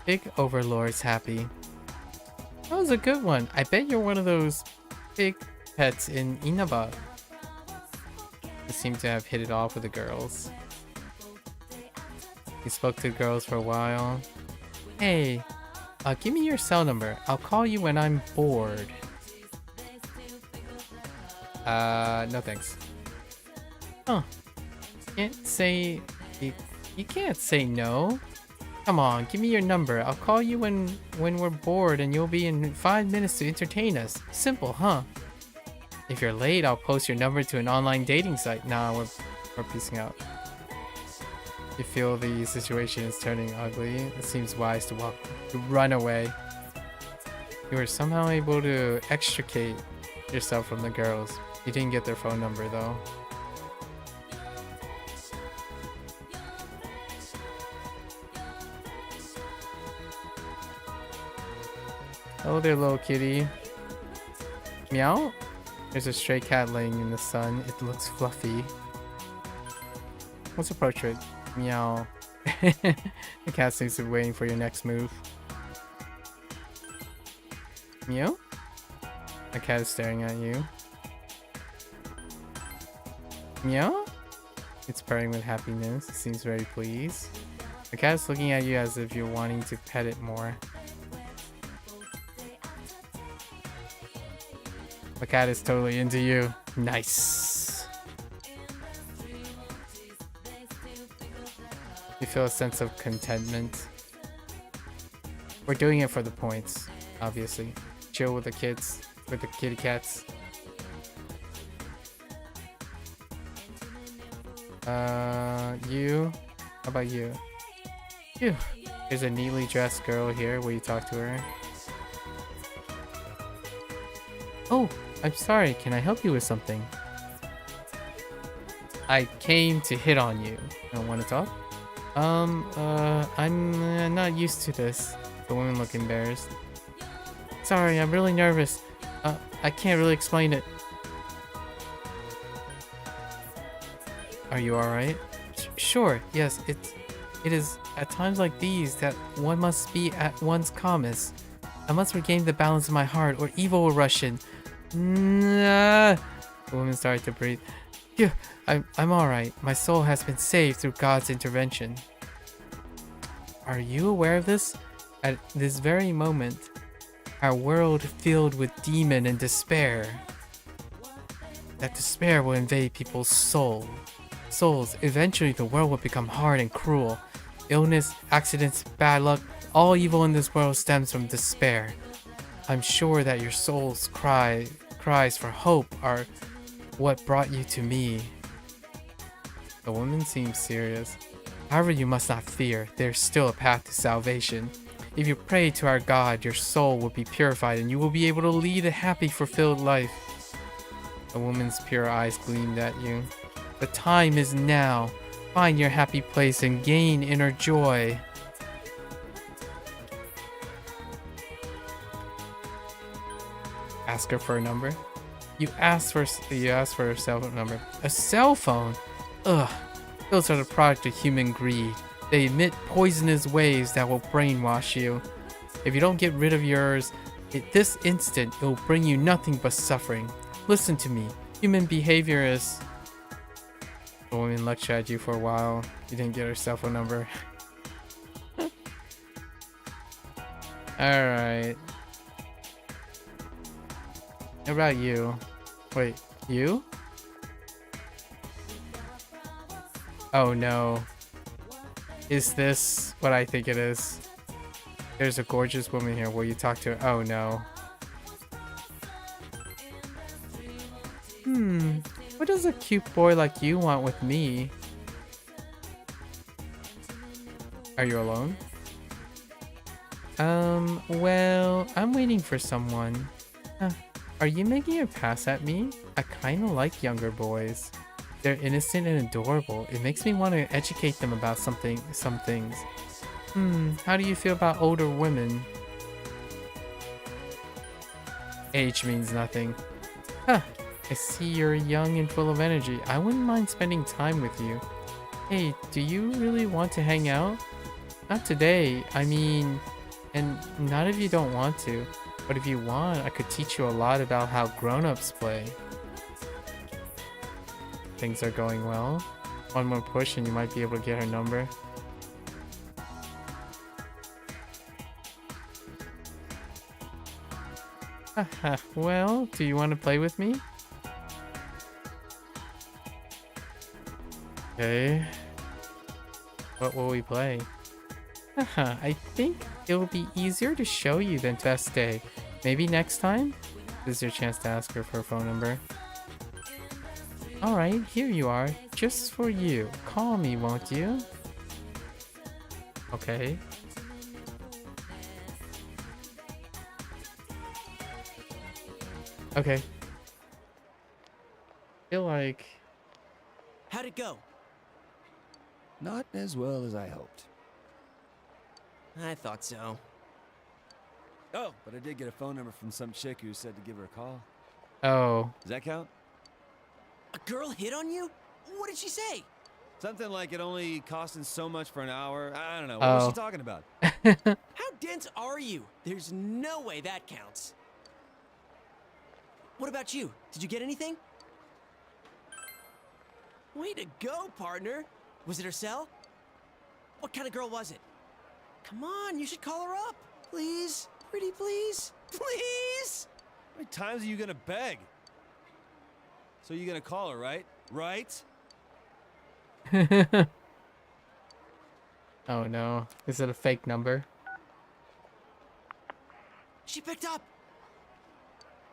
pig overlords happy. That was a good one. I bet you're one of those pig pets in Inaba. He seemed to have hit it off with the girls. He spoke to the girls for a while. Hey, give me your cell number. I'll call you when I'm bored. No thanks. Huh. You can't say no. Come on, give me your number. I'll call you when we're bored and you'll be in 5 minutes to entertain us. Simple, huh? If you're late, I'll post your number to an online dating site. Nah, we're peacing out. You feel the situation is turning ugly. It seems wise to run away. You were somehow able to extricate yourself from the girls. You didn't get their phone number though. Hello there, little kitty. Meow? There's a stray cat laying in the sun. It looks fluffy. Let's approach it. Meow. The cat seems to be waiting for your next move. Meow? The cat is staring at you. Meow? It's purring with happiness. It seems very pleased. The cat is looking at you as if you're wanting to pet it more. The cat is totally into you. Nice. You feel a sense of contentment. We're doing it for the points, obviously. Chill with the kids, with the kitty cats. You? How about you? You. There's a neatly dressed girl here. Will you talk to her? Oh, I'm sorry. Can I help you with something? I came to hit on you. You don't want to talk? I'm not used to this. The woman looked embarrassed. Sorry, I'm really nervous. I can't really explain it. Are you alright? Sure, yes, it is at times like these that one must be at one's calmest. I must regain the balance of my heart or evil will rush in. The woman started to breathe. Yeah, I'm alright. My soul has been saved through God's intervention. Are you aware of this? At this very moment, our world filled with demon and despair. That despair will invade people's souls. Eventually the world will become hard and cruel. Illness, accidents, bad luck, all evil in this world stems from despair. I'm sure that your soul's cries for hope are what brought you to me. The woman seems serious. However, you must not fear. There's still a path to salvation. If you pray to our God, your soul will be purified and you will be able to lead a happy, fulfilled life. The woman's pure eyes gleamed at you. The time is now. Find your happy place and gain inner joy. Ask her for a number. You asked for a cell phone number. A cell phone? Ugh. Those are the product of human greed. They emit poisonous waves that will brainwash you. If you don't get rid of yours, at this instant, it will bring you nothing but suffering. Listen to me. Human behavior is... The woman lectured at you for a while. You didn't get her cell phone number. Alright. How about you? Wait, you? Oh no. Is this what I think it is? There's a gorgeous woman here. Will you talk to her? Oh no. What does a cute boy like you want with me? Are you alone? Well, I'm waiting for someone. Are you making a pass at me? I kinda like younger boys. They're innocent and adorable. It makes me want to educate them about some things. How do you feel about older women? Age means nothing. Huh, I see you're young and full of energy. I wouldn't mind spending time with you. Hey, do you really want to hang out? Not today, I mean, and not if you don't want to. But if you want, I could teach you a lot about how grown-ups play. Things are going well. One more push and you might be able to get her number. Haha, well, do you want to play with me? Okay. What will we play? Haha, I think it will be easier to show you than best day. Maybe next time? This is your chance to ask her for a phone number. Alright, here you are. Just for you. Call me, won't you? Okay. Okay. Feel like... How'd it go? Not as well as I hoped. I thought so. Oh, but I did get a phone number from some chick who said to give her a call. Oh. Does that count? A girl hit on you? What did she say? Something like it only costing so much for an hour. I don't know. What was she talking about? How dense are you? There's no way that counts. What about you? Did you get anything? Way to go, partner. Was it her cell? What kind of girl was it? Come on, you should call her up. Please. Pretty please. Please. How many times are you gonna beg? So you're gonna call her, right? Right? Oh no. Is it a fake number? She picked up.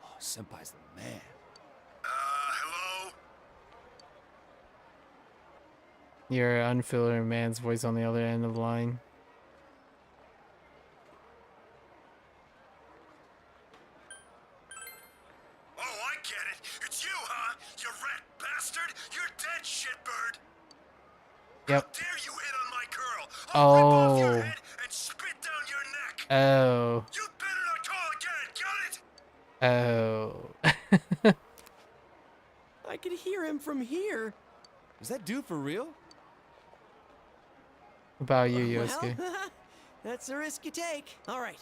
Oh, Senpai's the man. Hello? Your unfiltered man's voice on the other end of the line. Oh, I get it. It's you, huh? You rat bastard. You're dead, shitbird. Yep. How dare you hit on my girl? I'll rip off your Oh. head and spit down your neck. Oh. You better not call again, got it? Oh. I could hear him from here. Is that dude for real? About you, Yosuke. Well, that's the risk you take. All right,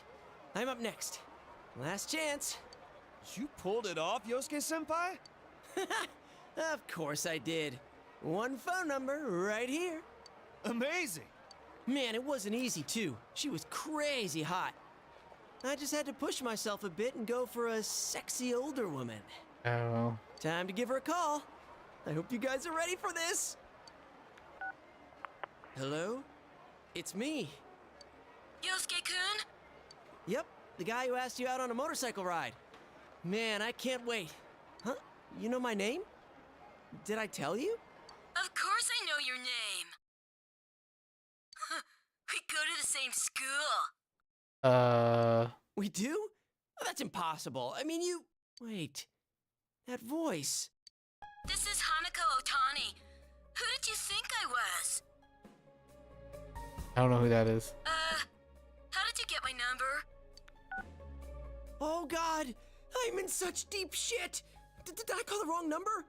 I'm up next. Last chance. You pulled it off, Yosuke-senpai? Of course I did. One phone number right here. Amazing. Man, it wasn't easy, too. She was crazy hot. I just had to push myself a bit and go for a sexy older woman. Oh. Time to give her a call. I hope you guys are ready for this. Hello? It's me. Yosuke-kun? Yep, the guy who asked you out on a motorcycle ride. Man, I can't wait. Huh? You know my name? Did I tell you? Of course I know your name. We go to the same school. We do? Oh, that's impossible. I mean, you... Wait. That voice. This is Hanako Otani. Who did you think I was? I don't know who that is. How did you get my number? Oh, God! I'm in such deep shit! Did I call the wrong number?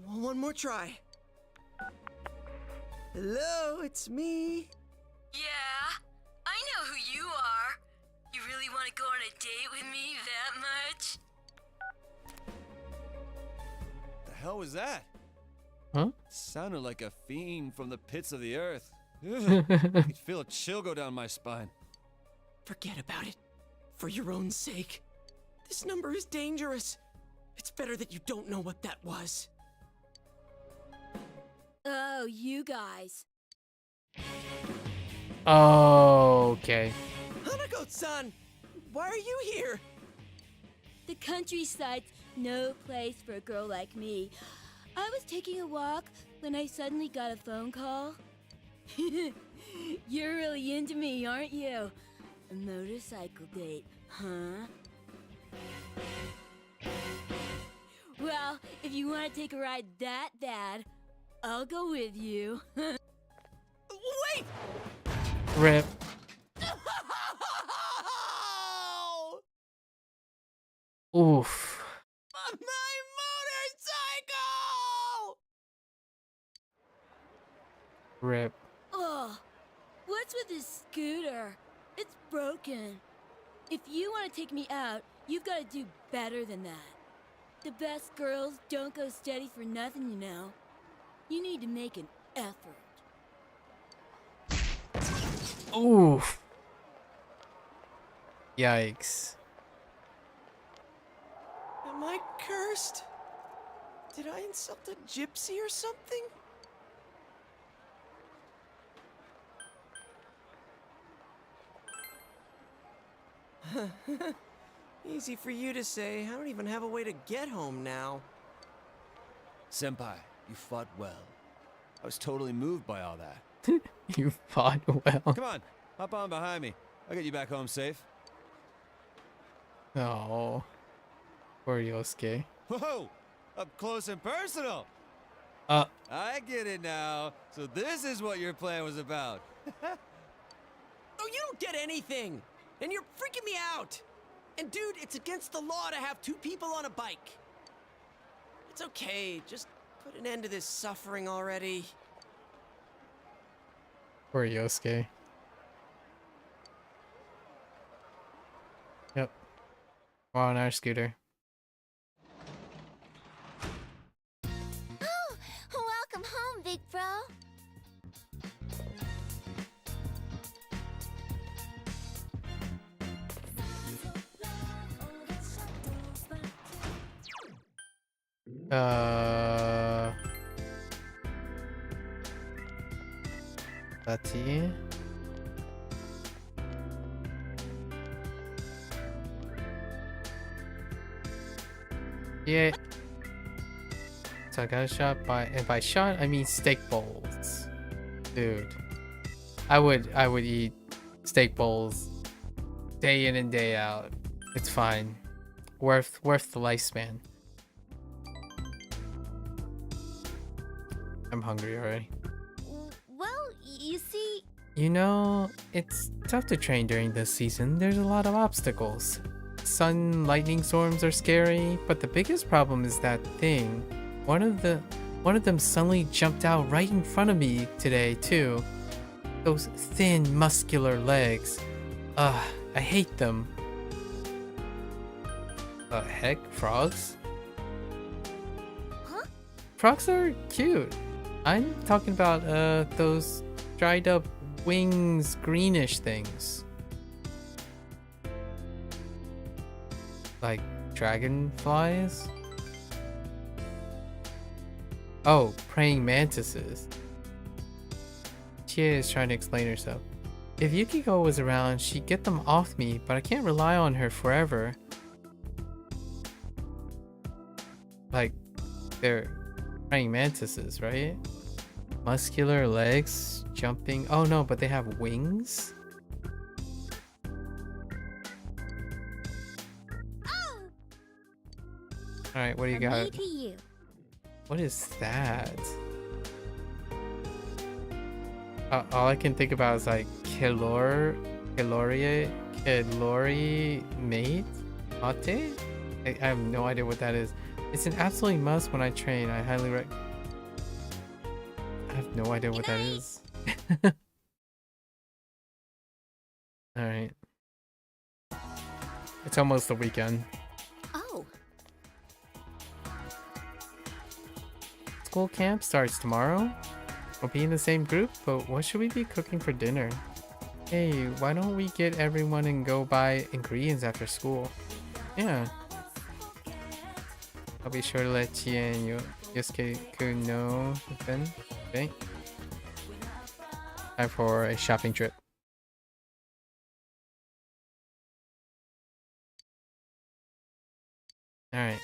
One more try. Hello, it's me. Yeah, I know who you are. You really want to go on a date with me that much? The hell was that? Huh? Sounded like a fiend from the pits of the earth. Ugh, I could feel a chill go down my spine. Forget about it. For your own sake. This number is dangerous. It's better that you don't know what that was. Oh, you guys. Oh, okay. Hanako-san, why are you here? The countryside's no place for a girl like me. I was taking a walk when I suddenly got a phone call. You're really into me, aren't you? A motorcycle date, huh? Well, if you want to take a ride that bad, I'll go with you. Wait! Rip. Oof. My motorcycle! Rip. Oh, what's with this scooter? It's broken. If you want to take me out, you've got to do better than that. The best girls don't go steady for nothing, you know. You need to make an effort. Oof. Yikes. Am I cursed? Did I insult a gypsy or something? Easy for you to say. I don't even have a way to get home now. Senpai, you fought well. I was totally moved by all that. You fought well. Come on, hop on behind me. I'll get you back home safe. Oh. Poor Yosuke. Whoa! Up close and personal! Uh. I get it now. So this is what your plan was about. Oh, you don't get anything! And you're freaking me out! And dude, it's against the law to have two people on a bike. It's okay, just put an end to this suffering already. Poor Yosuke. Yep. We're on our scooter. Oh, welcome home, big bro. Let's see. Yeah. So I got a shot by, and by shot I mean steak bowls. Dude. I would eat steak bowls day in and day out. It's fine. Worth the lifespan. I'm hungry already. Well, you see... You know, it's tough to train during this season. There's a lot of obstacles. Sun lightning storms are scary, but the biggest problem is that thing. One of them suddenly jumped out right in front of me today too. Those thin, muscular legs. Ugh, I hate them. Heck, frogs? Huh? Frogs are cute. I'm talking about those dried up wings, greenish things. Like dragonflies? Oh, praying mantises. Chie is trying to explain herself. If Yukiko was around, she'd get them off me, but I can't rely on her forever. Like, they're praying mantises, right? Muscular legs, jumping. Oh no, but they have wings? Oh! Alright, what do you From got? me to you. What is that? All I can think about is like Kilori mate? Mate? I have no idea what that is. It's an absolute must when I train. I highly recommend. I have no idea what that is. Alright. It's almost the weekend. Oh, School camp starts tomorrow. We'll be in the same group, but what should we be cooking for dinner? Hey, why don't we get everyone and go buy ingredients after school? Yeah. I'll be sure to let Chie and Yosuke-kun know then. Okay. Time for a shopping trip. Alright.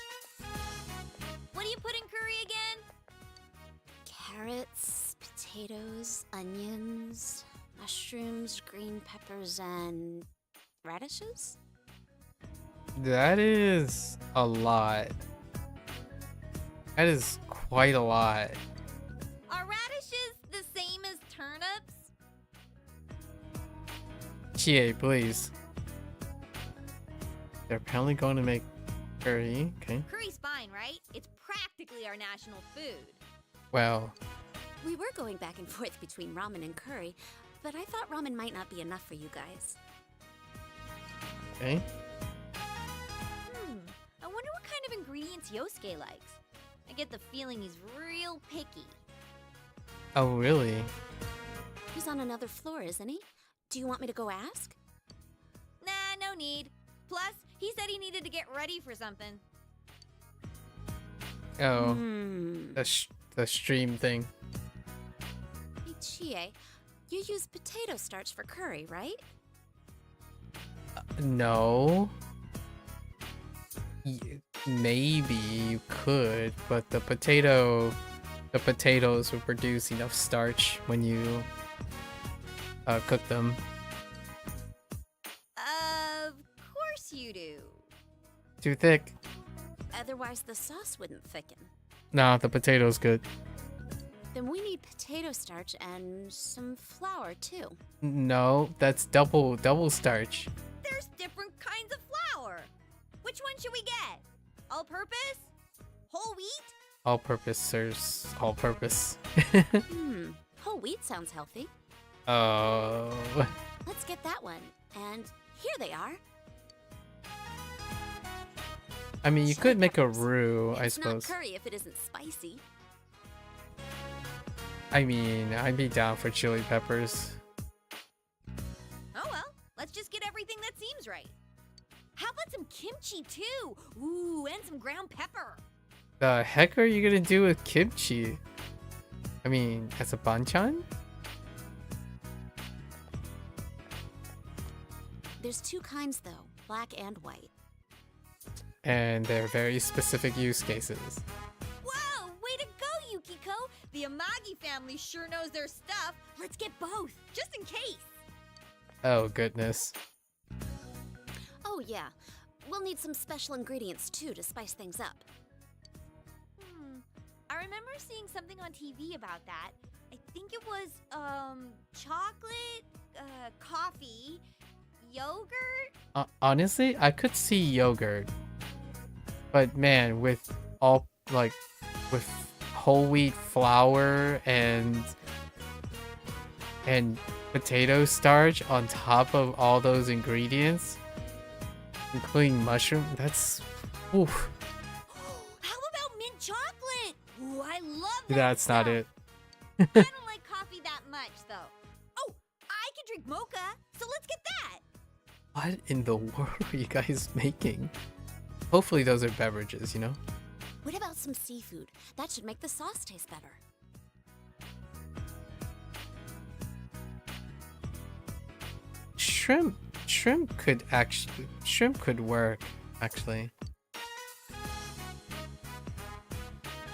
What do you put in curry again? Carrots, potatoes, onions, mushrooms, green peppers, and radishes? That is a lot. That is quite a lot. Are radishes the same as turnips? Chie, please. They're apparently going to make curry. Okay. Curry's fine, right? It's practically our national food. Well, We were going back and forth between ramen and curry, but I thought ramen might not be enough for you guys. okay. I wonder what kind of ingredients Yosuke likes. I get the feeling he's real picky. Oh, really? He's on another floor, isn't he? Do you want me to go ask? Nah, no need. Plus, he said he needed to get ready for something. Oh, Hmm. the stream thing. Hey, Chie, you use potato starch for curry, right? No. Maybe you could, but the potatoes will produce enough starch when you cook them. Of course you do. Too thick. Otherwise, the sauce wouldn't thicken. Nah, the potato's good. Then we need potato starch and some flour, too. No, that's double starch. There's different kinds of flour. Which one should we get? All purpose? Whole wheat? All purpose serves all purpose. Whole wheat sounds healthy. Oh. Let's get that one. And here they are. I mean, you Chili could make a peppers. roux, I It's suppose. not curry if it isn't spicy. I mean, I'd be down for chili peppers. Oh well, let's just get everything that seems right. How about some kimchi too? Ooh, and some ground pepper. The heck are you gonna do with kimchi? I mean, as a banchan? There's two kinds, though, black and white. And they're very specific use cases. Whoa, way to go, Yukiko! The Amagi family sure knows their stuff. Let's get both, just in case. Oh, goodness. Oh, yeah. We'll need some special ingredients, too, to spice things up. I remember seeing something on TV about that. I think it was, chocolate, coffee, yogurt? Honestly, I could see yogurt. But man, with whole wheat flour and potato starch on top of all those ingredients, including mushroom, that's oof. How about mint chocolate? Ooh, I love that That's not stuff. it. I don't like coffee that much, though. Oh, I can drink mocha, so let's get that. What in the world are you guys making? Hopefully those are beverages, you know? What about some seafood? That should make the sauce taste better. Shrimp could work, actually.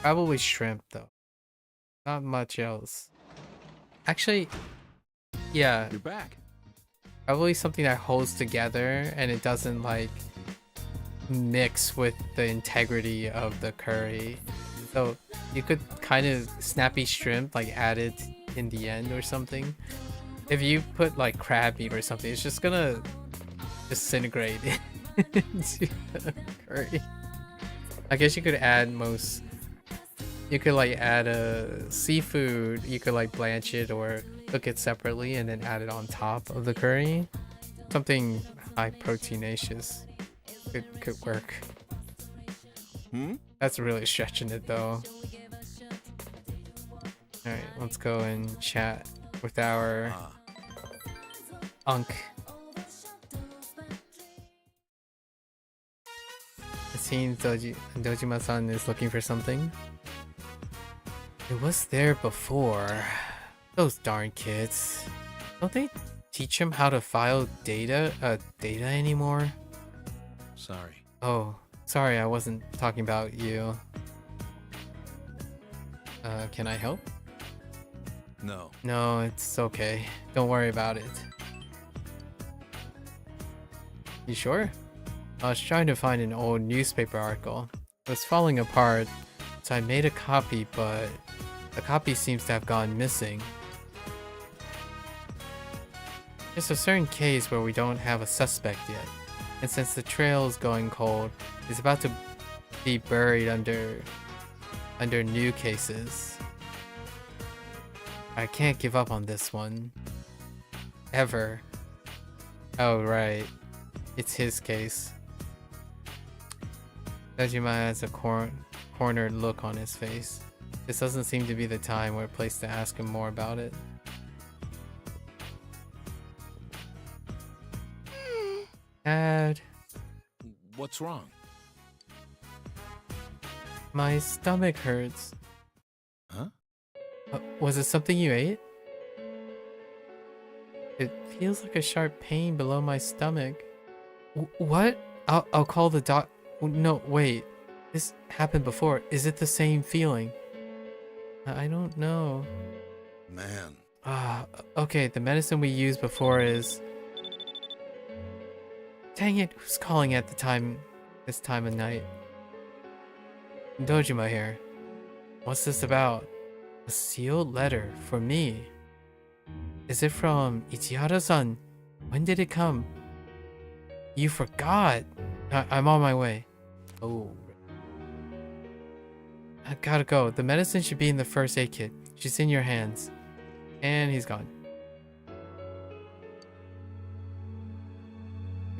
Probably shrimp though. Not much else. Actually, yeah, You're back. probably something that holds together and it doesn't like mix with the integrity of the curry. So you could kind of snappy shrimp, like add it in the end or something. If you put like crab meat or something, it's just gonna disintegrate into the curry. I guess you could add you could like add a seafood, you could like blanch it or cook it separately and then add it on top of the curry. Something high proteinaceous could work. That's really stretching it though. Alright, let's go and chat with our Unk. It seems Dojima-san is looking for something. It was there before. Those darn kids. Don't they teach him how to file data anymore? Sorry. Oh, sorry, I wasn't talking about you. Can I help? No. No, it's okay. Don't worry about it. You sure? I was trying to find an old newspaper article. It was falling apart, so I made a copy, but the copy seems to have gone missing. There's a certain case where we don't have a suspect yet, and since the trail is going cold, it's about to be buried under new cases. I can't give up on this one. Ever. Oh, right. It's his case. Dojima has a cornered look on his face. This doesn't seem to be the time or place to ask him more about it. Dad, What's wrong? my stomach hurts. Huh? Was it something you ate? It feels like a sharp pain below my stomach. What? I'll call the doc. No, wait. This happened before. Is it the same feeling? I don't know. Man. Okay, the medicine we used before is... Dang it, who's calling at this time of night? Dojima here. What's this about? A sealed letter for me. Is it from Ichihara-san? When did it come? You forgot. I'm on my way. Oh. I gotta go. The medicine should be in the first aid kit. She's in your hands. And he's gone.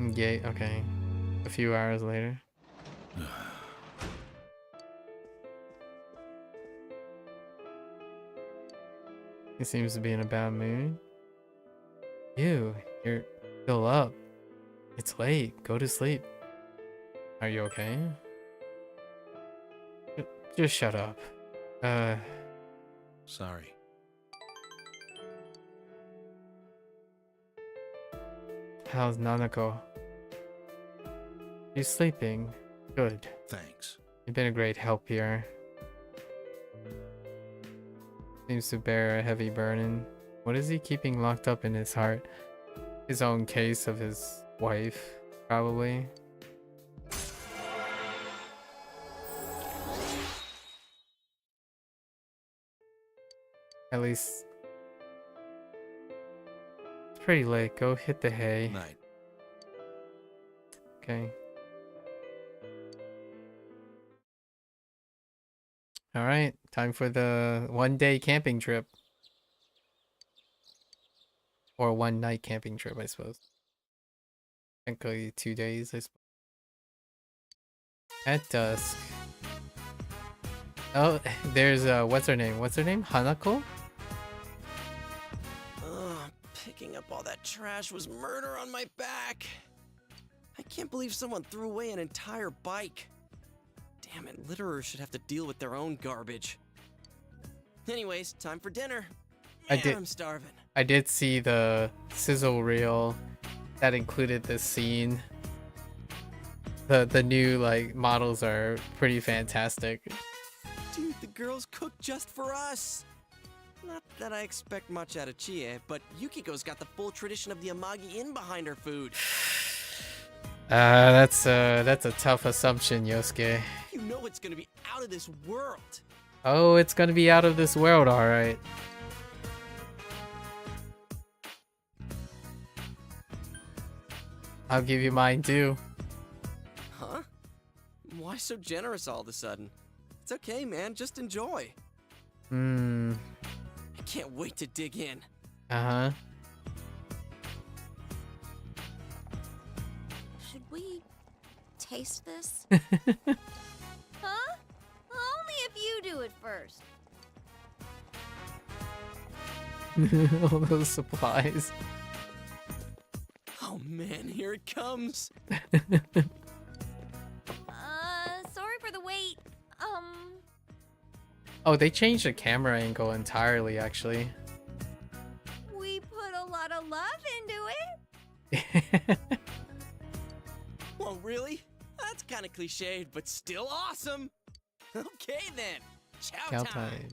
Yay, okay. A few hours later. He seems to be in a bad mood. Ew, you're still up. It's late. Go to sleep. Are you okay? Just shut up. Sorry. How's Nanako? She's sleeping. Good. Thanks. You've been a great help here. Seems to bear a heavy burden. What is he keeping locked up in his heart? His own case of his wife, probably. At least... It's pretty late. Go hit the hay. Night. Okay. Alright, time for the one-day camping trip. Or one-night camping trip, I suppose. Technically 2 days, I suppose. At dusk. Oh, there's what's her name? What's her name? Hanako? Picking up all that trash was murder on my back. I can't believe someone threw away an entire bike. Damn it, litterers should have to deal with their own garbage. Anyways, time for dinner. Man, I'm starving. I did see the sizzle reel that included this scene. The new like models are pretty fantastic. Dude, the girls cook just for us. Not that I expect much out of Chie, but Yukiko's got the full tradition of the Amagi Inn behind her food. That's a tough assumption, Yosuke. You know it's gonna be out of this world. Oh, it's gonna be out of this world, alright. I'll give you mine too. Huh? Why so generous all of a sudden? It's okay, man. Just enjoy. I can't wait to dig in. Uh-huh. Should we taste this? Huh? Only if you do it first. All those supplies. Oh man, here it comes. Sorry for the wait. Oh, they changed the camera angle entirely, actually. We put a lot of love into it. Well, really? That's kind of cliched, but still awesome. Okay then, chow Cow time.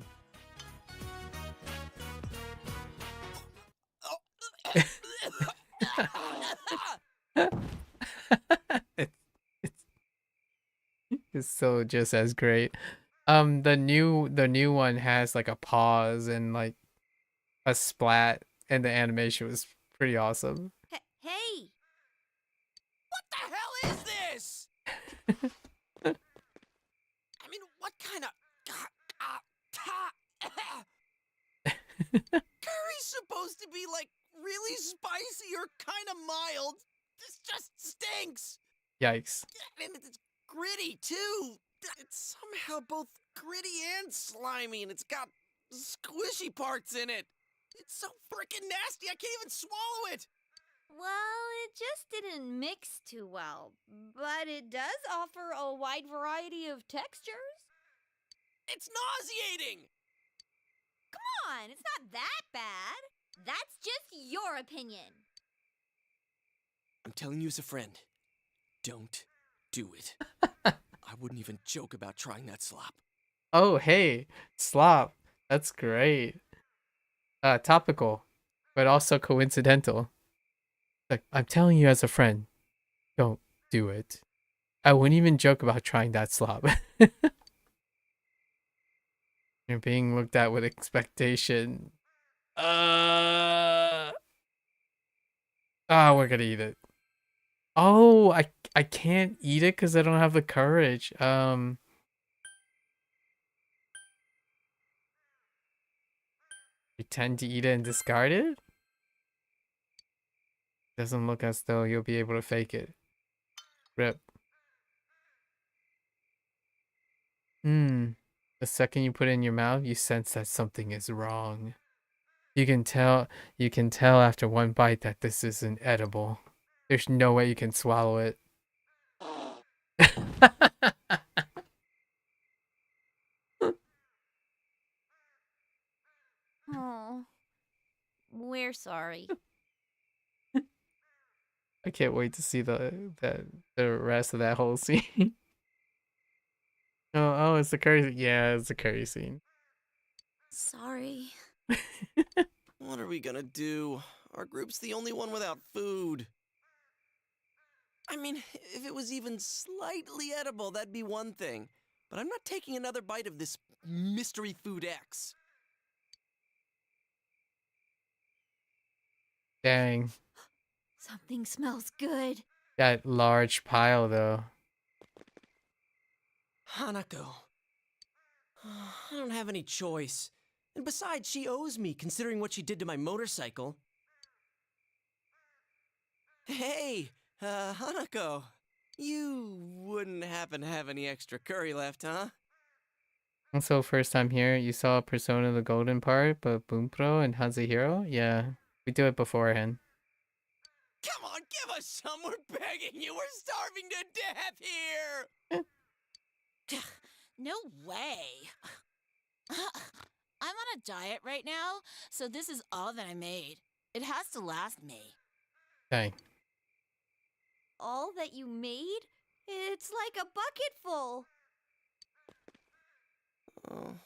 it's, it's still just as great. The new one has like a pause and like a splat, and the animation was pretty awesome. Hey! What the hell is this? I mean, what kind of curry's supposed to be like really spicy or kind of mild? This just stinks. Yikes. And it's gritty too. It's somehow both gritty and slimy, and it's got squishy parts in it. It's so freaking nasty, I can't even swallow it. Well, it just didn't mix too well, but it does offer a wide variety of textures. It's nauseating. Come on, it's not that bad. That's just your opinion. I'm telling you as a friend, don't do it. I wouldn't even joke about trying that slop. Oh, hey, slop. That's great. Topical, but also coincidental. Like, I'm telling you as a friend, don't do it. I wouldn't even joke about trying that slop. You're being looked at with expectation. We're gonna eat it. Oh, I can't eat it because I don't have the courage. Pretend to eat it and discard it? Doesn't look as though you'll be able to fake it. Rip. The second you put it in your mouth, you sense that something is wrong. You can tell after one bite that this isn't edible. There's no way you can swallow it. Oh, we're sorry. I can't wait to see the rest of that whole scene. Oh, it's the curry. Yeah, it's the curry scene. Sorry. What are we gonna do? Our group's the only one without food. I mean, if it was even slightly edible, that'd be one thing. But I'm not taking another bite of this mystery food X. Dang. Something smells good. That large pile, though. Hanako. I don't have any choice. And besides, she owes me, considering what she did to my motorcycle. Hey, Hanako. You wouldn't happen to have any extra curry left, huh? Also, first time here, you saw Persona the Golden part, but Bunpro and HanziHero? Yeah, we do it beforehand. Come on, give us some! We're begging you! We're starving to death here! No way. I'm on a diet right now, so this is all that I made. It has to last me. Dang. All that you made? It's like a bucket full. Oh,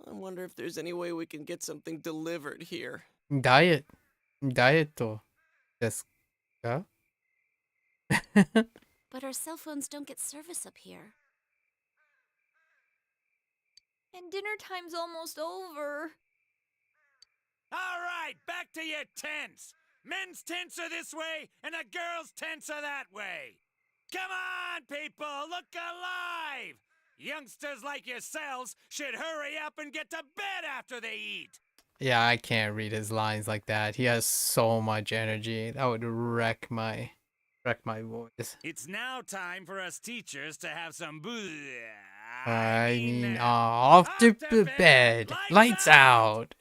I wonder if there's any way we can get something delivered here. Diet. Diet to. Desu ka? But our cell phones don't get service up here. And dinner time's almost over. All right, back to your tents. Men's tents are this way, and the girls' tents are that way. Come on, people, look alive! Youngsters like yourselves should hurry up and get to bed after they eat. Yeah, I can't read his lines like that. He has so much energy. That would wreck my voice. It's now time for us teachers to have some off to bed. Lights out.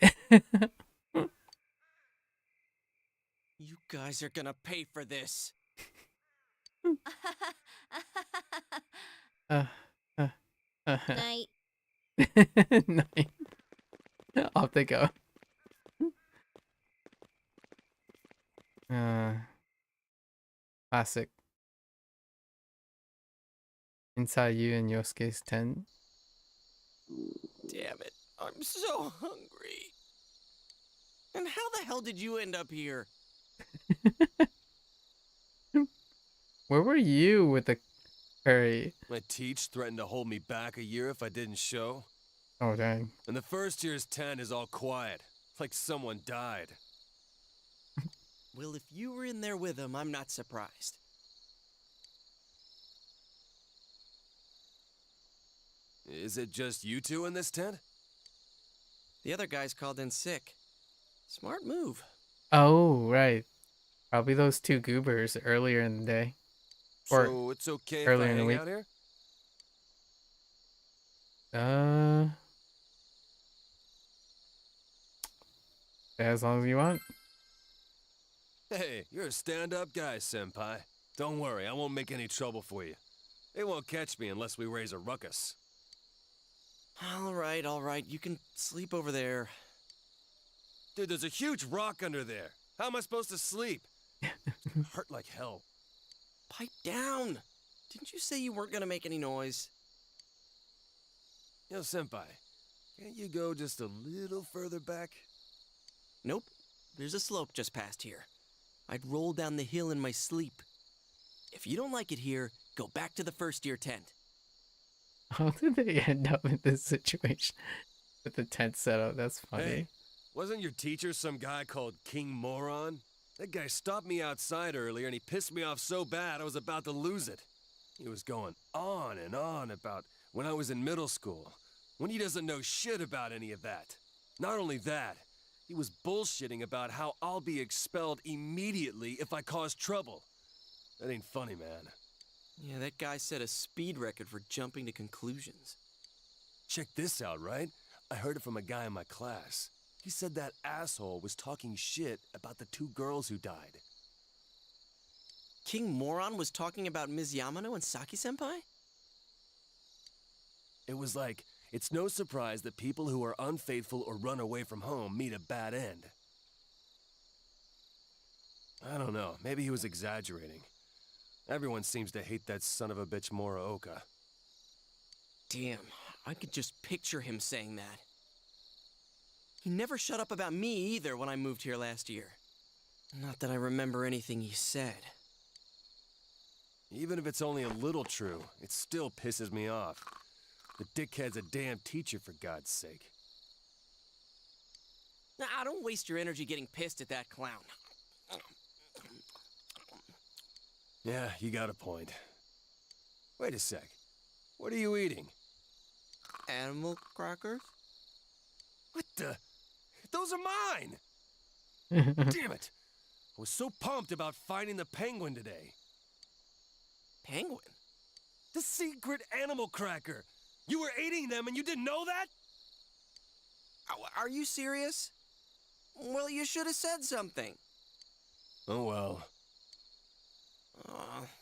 You guys are gonna pay for this. Night. Nice. Off they go. Classic. Inside you and Yosuke's tent. Damn it, I'm so hungry. And how the hell did you end up here? Where were you with the curry? My teach threatened to hold me back a year if I didn't show. Oh, dang. And the first year's tent is all quiet, like someone died. Well, if you were in there with him, I'm not surprised. Is it just you two in this tent? The other guys called in sick. Smart move. Oh, right. Probably those two goobers earlier in the day. Or so it's okay if earlier I in the hang week. out here? As long as you want. Hey, you're a stand-up guy, senpai. Don't worry, I won't make any trouble for you. They won't catch me unless we raise a ruckus. All right. You can sleep over there. Dude, there's a huge rock under there. How am I supposed to sleep? Hurt like hell. Pipe down. Didn't you say you weren't gonna make any noise? Yo, senpai, can't you go just a little further back? Nope. There's a slope just past here. I'd roll down the hill in my sleep. If you don't like it here, go back to the first year tent. How did they end up in this situation with the tent setup? That's funny. Hey, wasn't your teacher some guy called King Moron? That guy stopped me outside earlier and he pissed me off so bad I was about to lose it. He was going on and on about when I was in middle school, when he doesn't know shit about any of that. Not only that, he was bullshitting about how I'll be expelled immediately if I cause trouble. That ain't funny, man. Yeah, that guy set a speed record for jumping to conclusions. Check this out, right? I heard it from a guy in my class. He said that asshole was talking shit about the two girls who died. King Moron was talking about Ms. Yamano and Saki-senpai? It was like, it's no surprise that people who are unfaithful or run away from home meet a bad end. I don't know, maybe he was exaggerating. Everyone seems to hate that son of a bitch Muraoka. Damn, I could just picture him saying that. He never shut up about me either when I moved here last year. Not that I remember anything he said. Even if it's only a little true, it still pisses me off. The dickhead's a damn teacher, for God's sake. Nah, don't waste your energy getting pissed at that clown. Yeah, you got a point. Wait a sec. What are you eating? Animal crackers? What the? Those are mine! Damn it! I was so pumped about finding the penguin today. Penguin? The secret animal cracker! You were eating them and you didn't know that? Are you serious? Well, you should have said something. Oh well.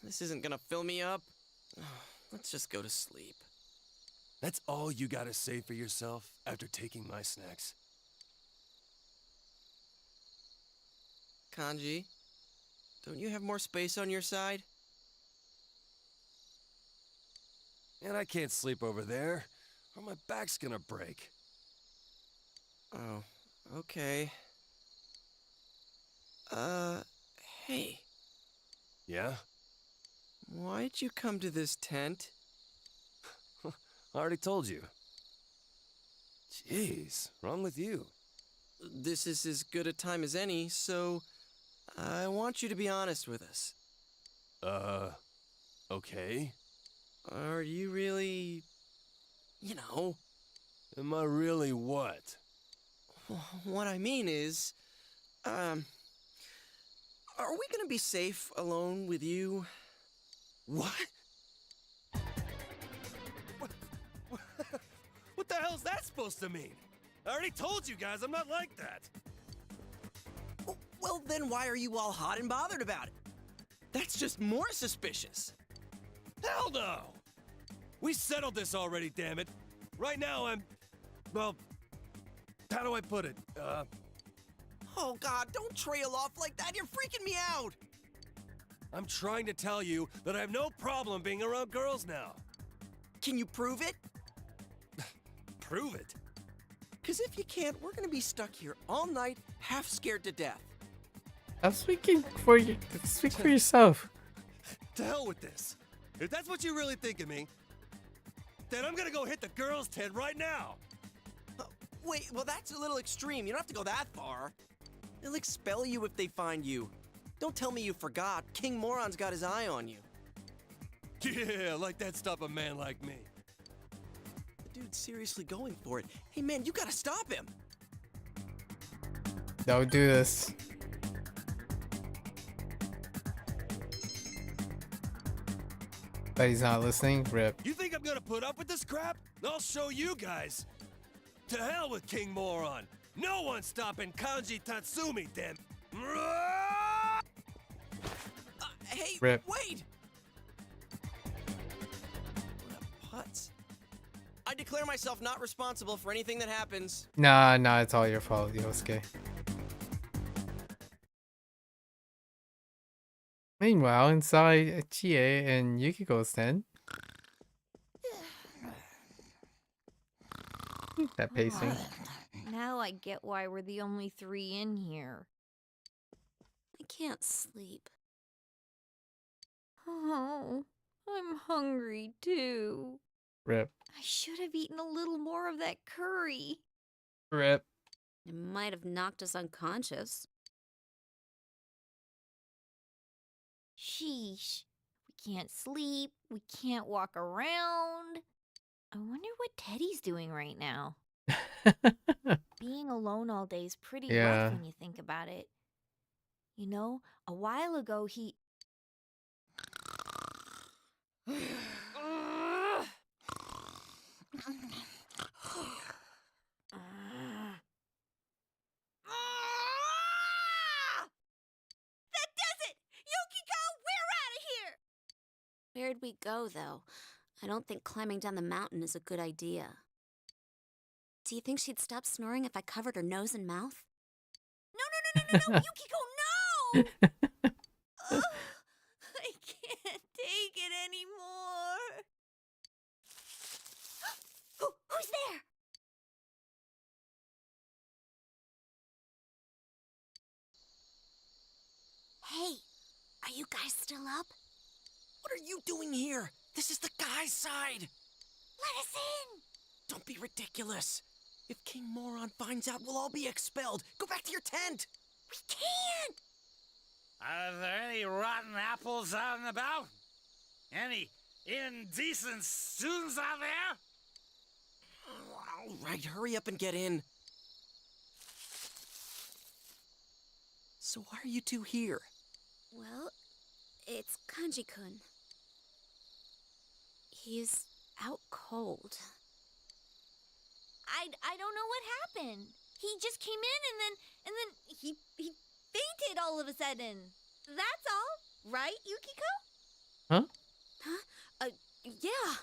This isn't gonna fill me up. Let's just go to sleep. That's all you gotta say for yourself after taking my snacks? Kanji, don't you have more space on your side? And I can't sleep over there, or my back's gonna break. Oh, okay. Hey. Yeah? Why'd you come to this tent? I already told you. Jeez, wrong with you? This is as good a time as any, so I want you to be honest with us. Okay. Are you really... Am I really what? What I mean is, are we gonna be safe alone with you? What? What the hell's that supposed to mean? I already told you guys I'm not like that. Well, then why are you all hot and bothered about it? That's just more suspicious. Hell no! We settled this already, damn it. Right now, I'm. Well, how do I put it? Oh, God, don't trail off like that. You're freaking me out. I'm trying to tell you that I have no problem being around girls now. Can you prove it? Prove it. Because if you can't, we're gonna be stuck here all night, half scared to death. I'm speaking for you. Speak for yourself. To hell with this. If that's what you really think of me, then I'm gonna go hit the girls' tent right now. Wait, well, that's a little extreme. You don't have to go that far. They'll expel you if they find you. Don't tell me you forgot. King Moron's got his eye on you. Yeah, like that stop a man like me. The dude's seriously going for it. Hey, man, you gotta stop him. Don't do this. But he's not listening. Rip. You think I'm gonna put up with this crap? I'll show you guys. To hell with King Moron. No one's stopping Kanji Tatsumi, damn. Hey, Rip. wait! What a putz. I declare myself not responsible for anything that happens. Nah, it's all your fault, Yosuke. Meanwhile, inside Chie and Yukiko's tent. That pacing. Now I get why we're the only 3 in here. I can't sleep. Oh, I'm hungry too. Rip. I should have eaten a little more of that curry. Rip. It might have knocked us unconscious. Sheesh. We can't sleep. We can't walk around. I wonder what Teddy's doing right now. Being alone all day is pretty Yeah. rough when you think about it. You know, a while ago he... That does it! Yukiko, we're out of here! Where'd we go, though? I don't think climbing down the mountain is a good idea. Do you think she'd stop snoring if I covered her nose and mouth? No, Yukiko, no! Ugh, I can't take it anymore. Who's there? Hey, are you guys still up? What are you doing here? This is the guy's side. Let us in. Don't be ridiculous. If King Moron finds out, we'll all be expelled. Go back to your tent. We can't. Are there any rotten apples out and about? Any indecent students out there? All right, hurry up and get in. So why are you two here? Well, it's Kanji-kun. He's out cold. I don't know what happened. He just came in and then he fainted all of a sudden. That's all, right, Yukiko? Huh? Yeah.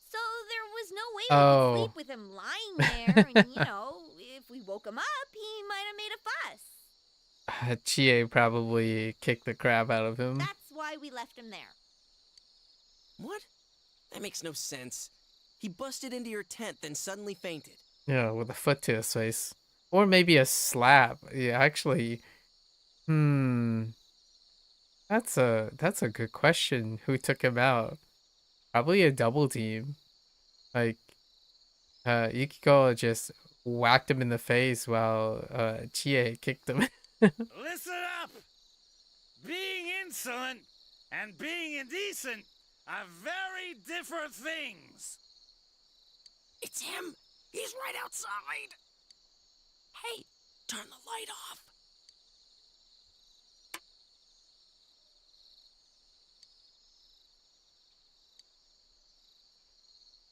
So there was no way Oh. we could sleep with him lying there, and you know, if we woke him up, he might have made a fuss. Chie probably kicked the crap out of him. That's why we left him there. What? That makes no sense. He busted into your tent, then suddenly fainted. Yeah, with a foot to his face. Or maybe a slap. Yeah, actually. That's a good question. Who took him out? Probably a double team. Like, Yukiko just whacked him in the face while Chie kicked him. Listen up! Being insolent and being indecent are very different things. It's him! He's right outside! Hey, turn the light off.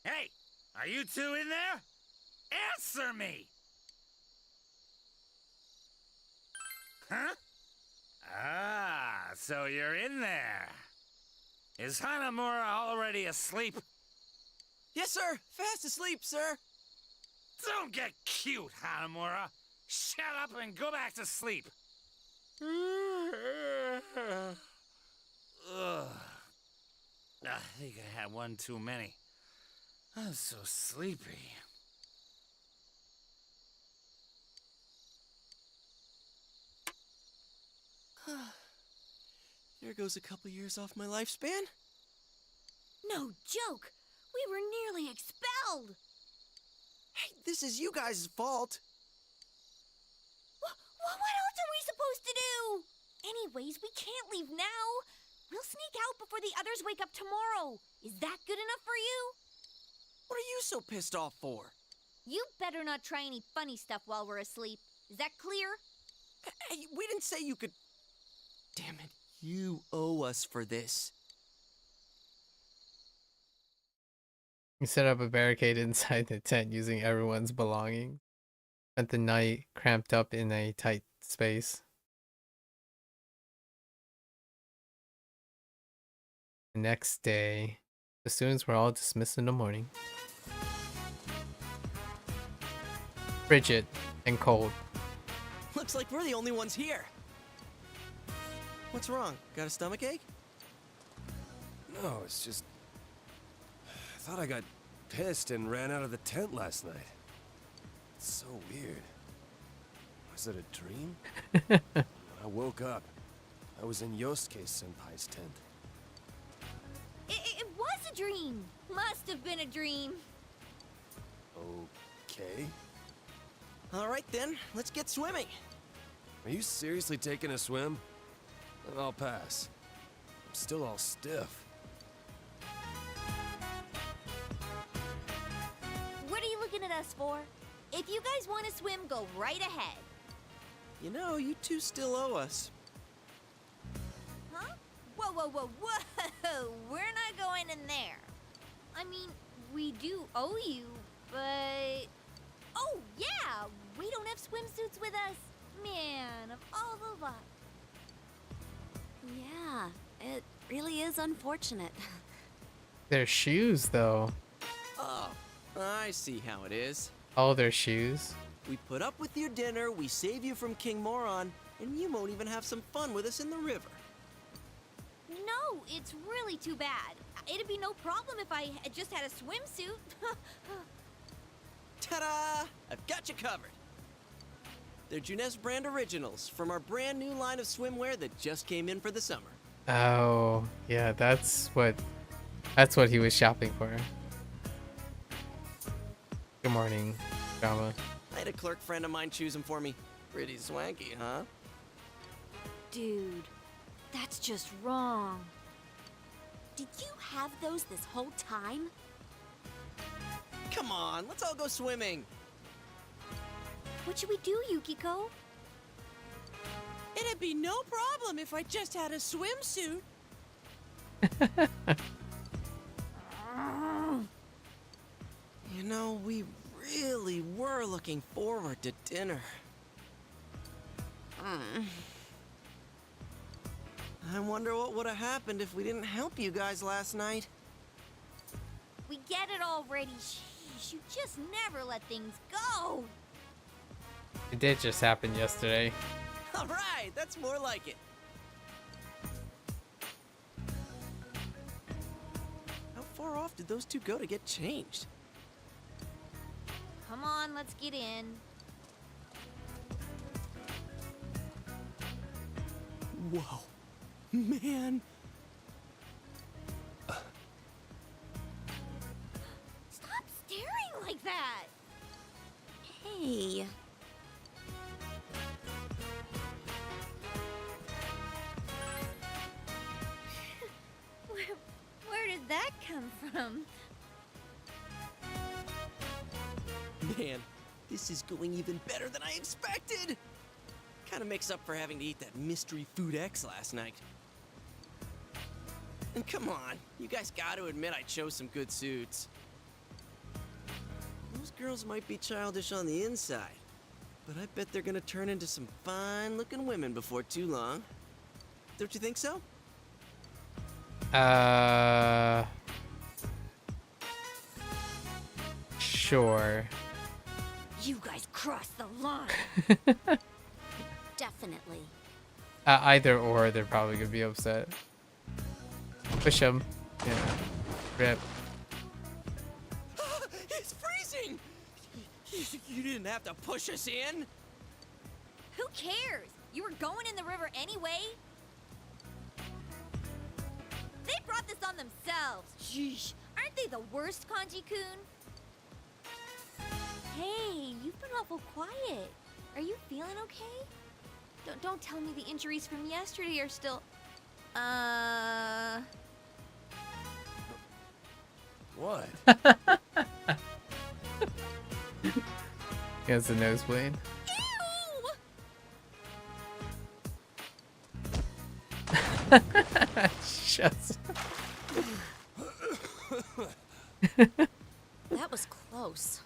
Hey, are you two in there? Answer me! Huh? Ah, so you're in there. Is Hanamura already asleep? Yes, sir. Fast asleep, sir. Don't get cute, Hanamura. Shut up and go back to sleep. Ugh. I think I had one too many. I'm so sleepy. There goes a couple years off my lifespan. No joke! We were nearly expelled! Hey, this is you guys' fault. What else are we supposed to do? Anyways, we can't leave now. We'll sneak out before the others wake up tomorrow. Is that good enough for you? What are you so pissed off for? You better not try any funny stuff while we're asleep. Is that clear? Hey, we didn't say you could... Damn it, you owe us for this. You set up a barricade inside the tent using everyone's belongings. Spent the night cramped up in a tight space. The next day, the students were all dismissed in the morning. Frigid and cold. Looks like we're the only ones here. What's wrong? Got a stomachache? No, it's just... I thought I got pissed and ran out of the tent last night. It's so weird. Was it a dream? When I woke up, I was in Yosuke Senpai's tent. It was a dream. Must have been a dream. Okay. All right then, let's get swimming. Are you seriously taking a swim? I'll pass. I'm still all stiff. What are you looking at us for? If you guys want to swim, go right ahead. You know, you two still owe us. Huh? Whoa. We're not going in there. I mean, we do owe you, but... Oh, yeah! We don't have swimsuits with us. Man, of all the luck. Yeah, it really is unfortunate. Their shoes, though. Oh, I see how it is. All their shoes. We put up with your dinner, we save you from King Moron, and you won't even have some fun with us in the river. No, it's really too bad. It'd be no problem if I just had a swimsuit. Ta-da! I've got you covered. They're Junes brand originals from our brand new line of swimwear that just came in for the summer. Oh, yeah, that's what he was shopping for. Good morning, Drama. I had a clerk friend of mine choose them for me. Pretty swanky, huh? Dude, that's just wrong. Did you have those this whole time? Come on, let's all go swimming. What should we do, Yukiko? It'd be no problem if I just had a swimsuit. You know, we really were looking forward to dinner. I wonder what would have happened if we didn't help you guys last night. We get it already. Sheesh, you just never let things go. It did just happen yesterday. All right, that's more like it. How far off did those two go to get changed? Come on, let's get in. Whoa, man. Stop staring like that. Hey. Where did that come from? Man, this is going even better than I expected. Kind of makes up for having to eat that mystery food X last night. And come on, you guys got to admit I chose some good suits. Those girls might be childish on the inside, but I bet they're gonna turn into some fine-looking women before too long. Don't you think so? sure. You guys crossed the line. Definitely. Either or, they're probably gonna be upset. Push them. Yeah. Rip. It's freezing! You didn't have to push us in. Who cares? You were going in the river anyway. They brought this on themselves. Sheesh. Aren't they the worst, Kanji-kun? Hey, you've been awful quiet. Are you feeling okay? Don't tell me the injuries from yesterday are still... What? He has a nosebleed. Shucks. That was close.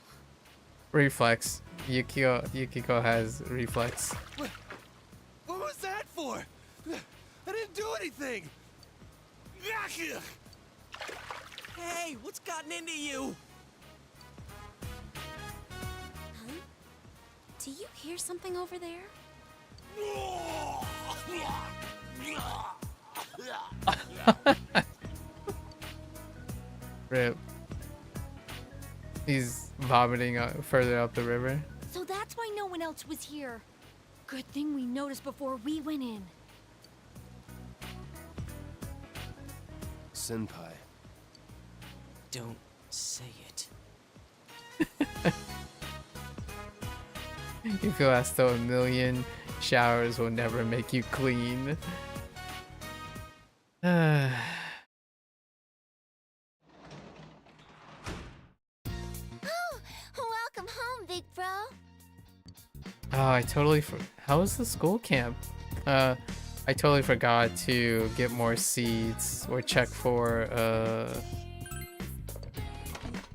Reflex. Yukiko has reflex. What was that for? I didn't do anything. Hey, what's gotten into you? Huh? Do you hear something over there? Rip. He's vomiting further up the river. So that's why no one else was here. Good thing we noticed before we went in. Senpai. Don't say it. You feel as though a million showers will never make you clean. Welcome home, big bro. Oh, I totally how was the school camp? I totally forgot to get more seeds or check for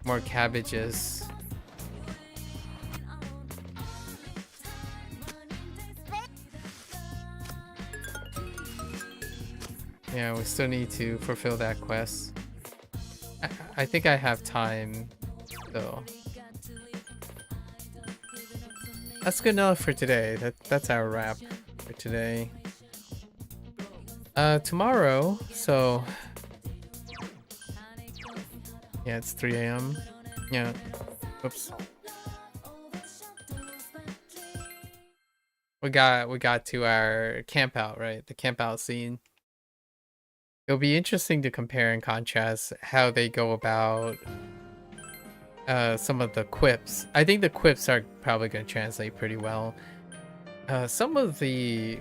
more cabbages. Yeah, we still need to fulfill that quest. I think I have time though. That's good enough for today. That's our wrap for today. Tomorrow, so yeah, it's 3 a.m. Yeah. Oops. We got to our camp out, right? The camp out scene. It'll be interesting to compare and contrast how they go about some of the quips. I think the quips are probably going to translate pretty well. Some of the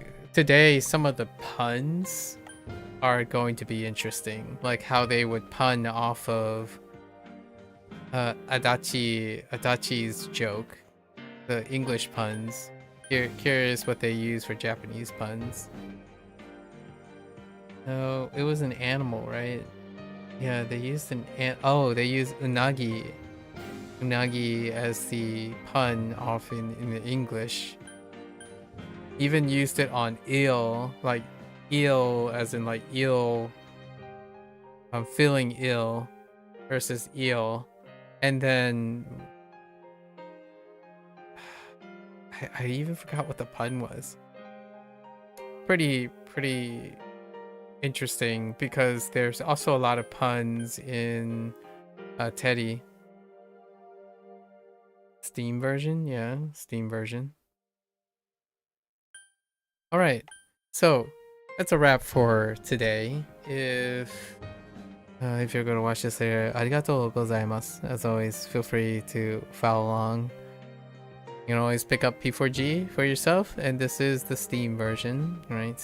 puns are going to be interesting, like how they would pun off of Adachi's joke, the English puns. Curious what they use for Japanese puns. No, it was an animal, right? Yeah, they used they used unagi as the pun off in the English. Even used it on ill, like ill as in like ill. I'm feeling ill versus ill, and then I even forgot what the pun was. Pretty interesting because there's also a lot of puns in Teddy. Steam version, yeah, Steam version. All right, so that's a wrap for today. If you're going to watch this later, arigatou gozaimasu. As always, feel free to follow along. You can always pick up P4G for yourself, and this is the Steam version, right?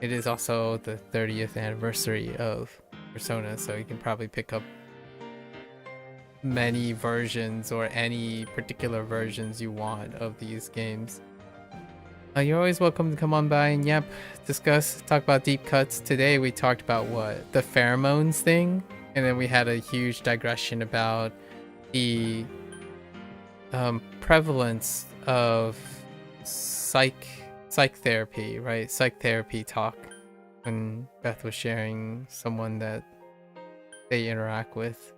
It is also the 30th anniversary of Persona, so you can probably pick up many versions or any particular versions you want of these games. You're always welcome to come on by and discuss, talk about deep cuts. Today we talked about what? The pheromones thing, and then we had a huge digression about the prevalence of psych therapy, right? Psych therapy talk, when Beth was sharing someone that they interact with.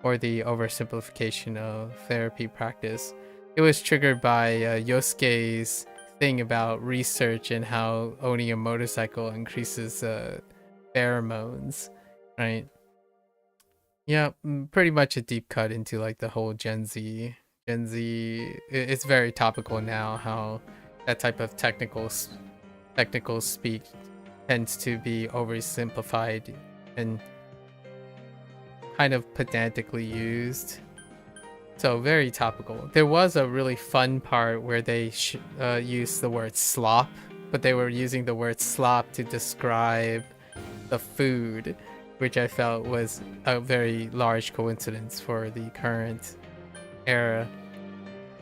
or the oversimplification of therapy practice. It was triggered by Yosuke's thing about research and how owning a motorcycle increases pheromones, right? Yeah, pretty much a deep cut into like the whole Gen Z. It's very topical now how that type of technical speak tends to be oversimplified and kind of pedantically used. So very topical. There was a really fun part where they used the word slop, but they were using the word slop to describe the food, which I felt was a very large coincidence for the current era.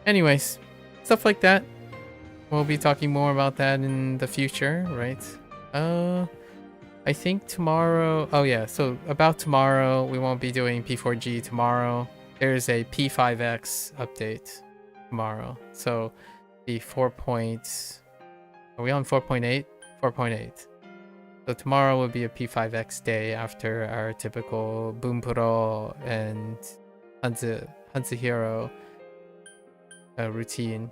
Anyways, stuff like that. We'll be talking more about that in the future, right? I think tomorrow... Oh yeah, so about tomorrow, we won't be doing P4G tomorrow. There's a P5X update tomorrow. So the 4. Are we on 4.8? 4.8. So tomorrow will be a P5X day after our typical Bunpro and HanziHero routine.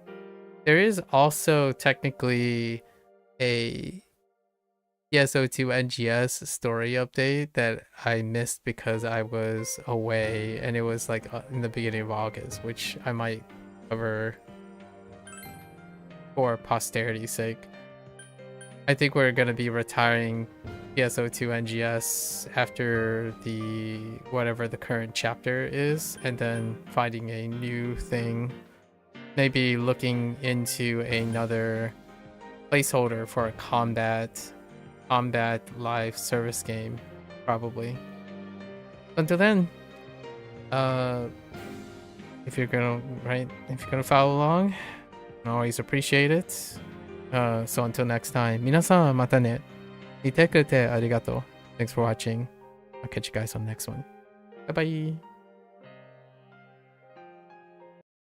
There is also technically a PSO2 NGS story update that I missed because I was away, and it was like in the beginning of August, which I might cover for posterity's sake. I think we're going to be retiring PSO2 NGS after the whatever the current chapter is, and then finding a new thing. Maybe looking into another placeholder for a combat live service game, probably. Until then, if you're gonna follow along, I always appreciate it. So until next time, 皆さんまたね。見てくれてありがとう. Thanks for watching. I'll catch you guys on the next one. Bye bye.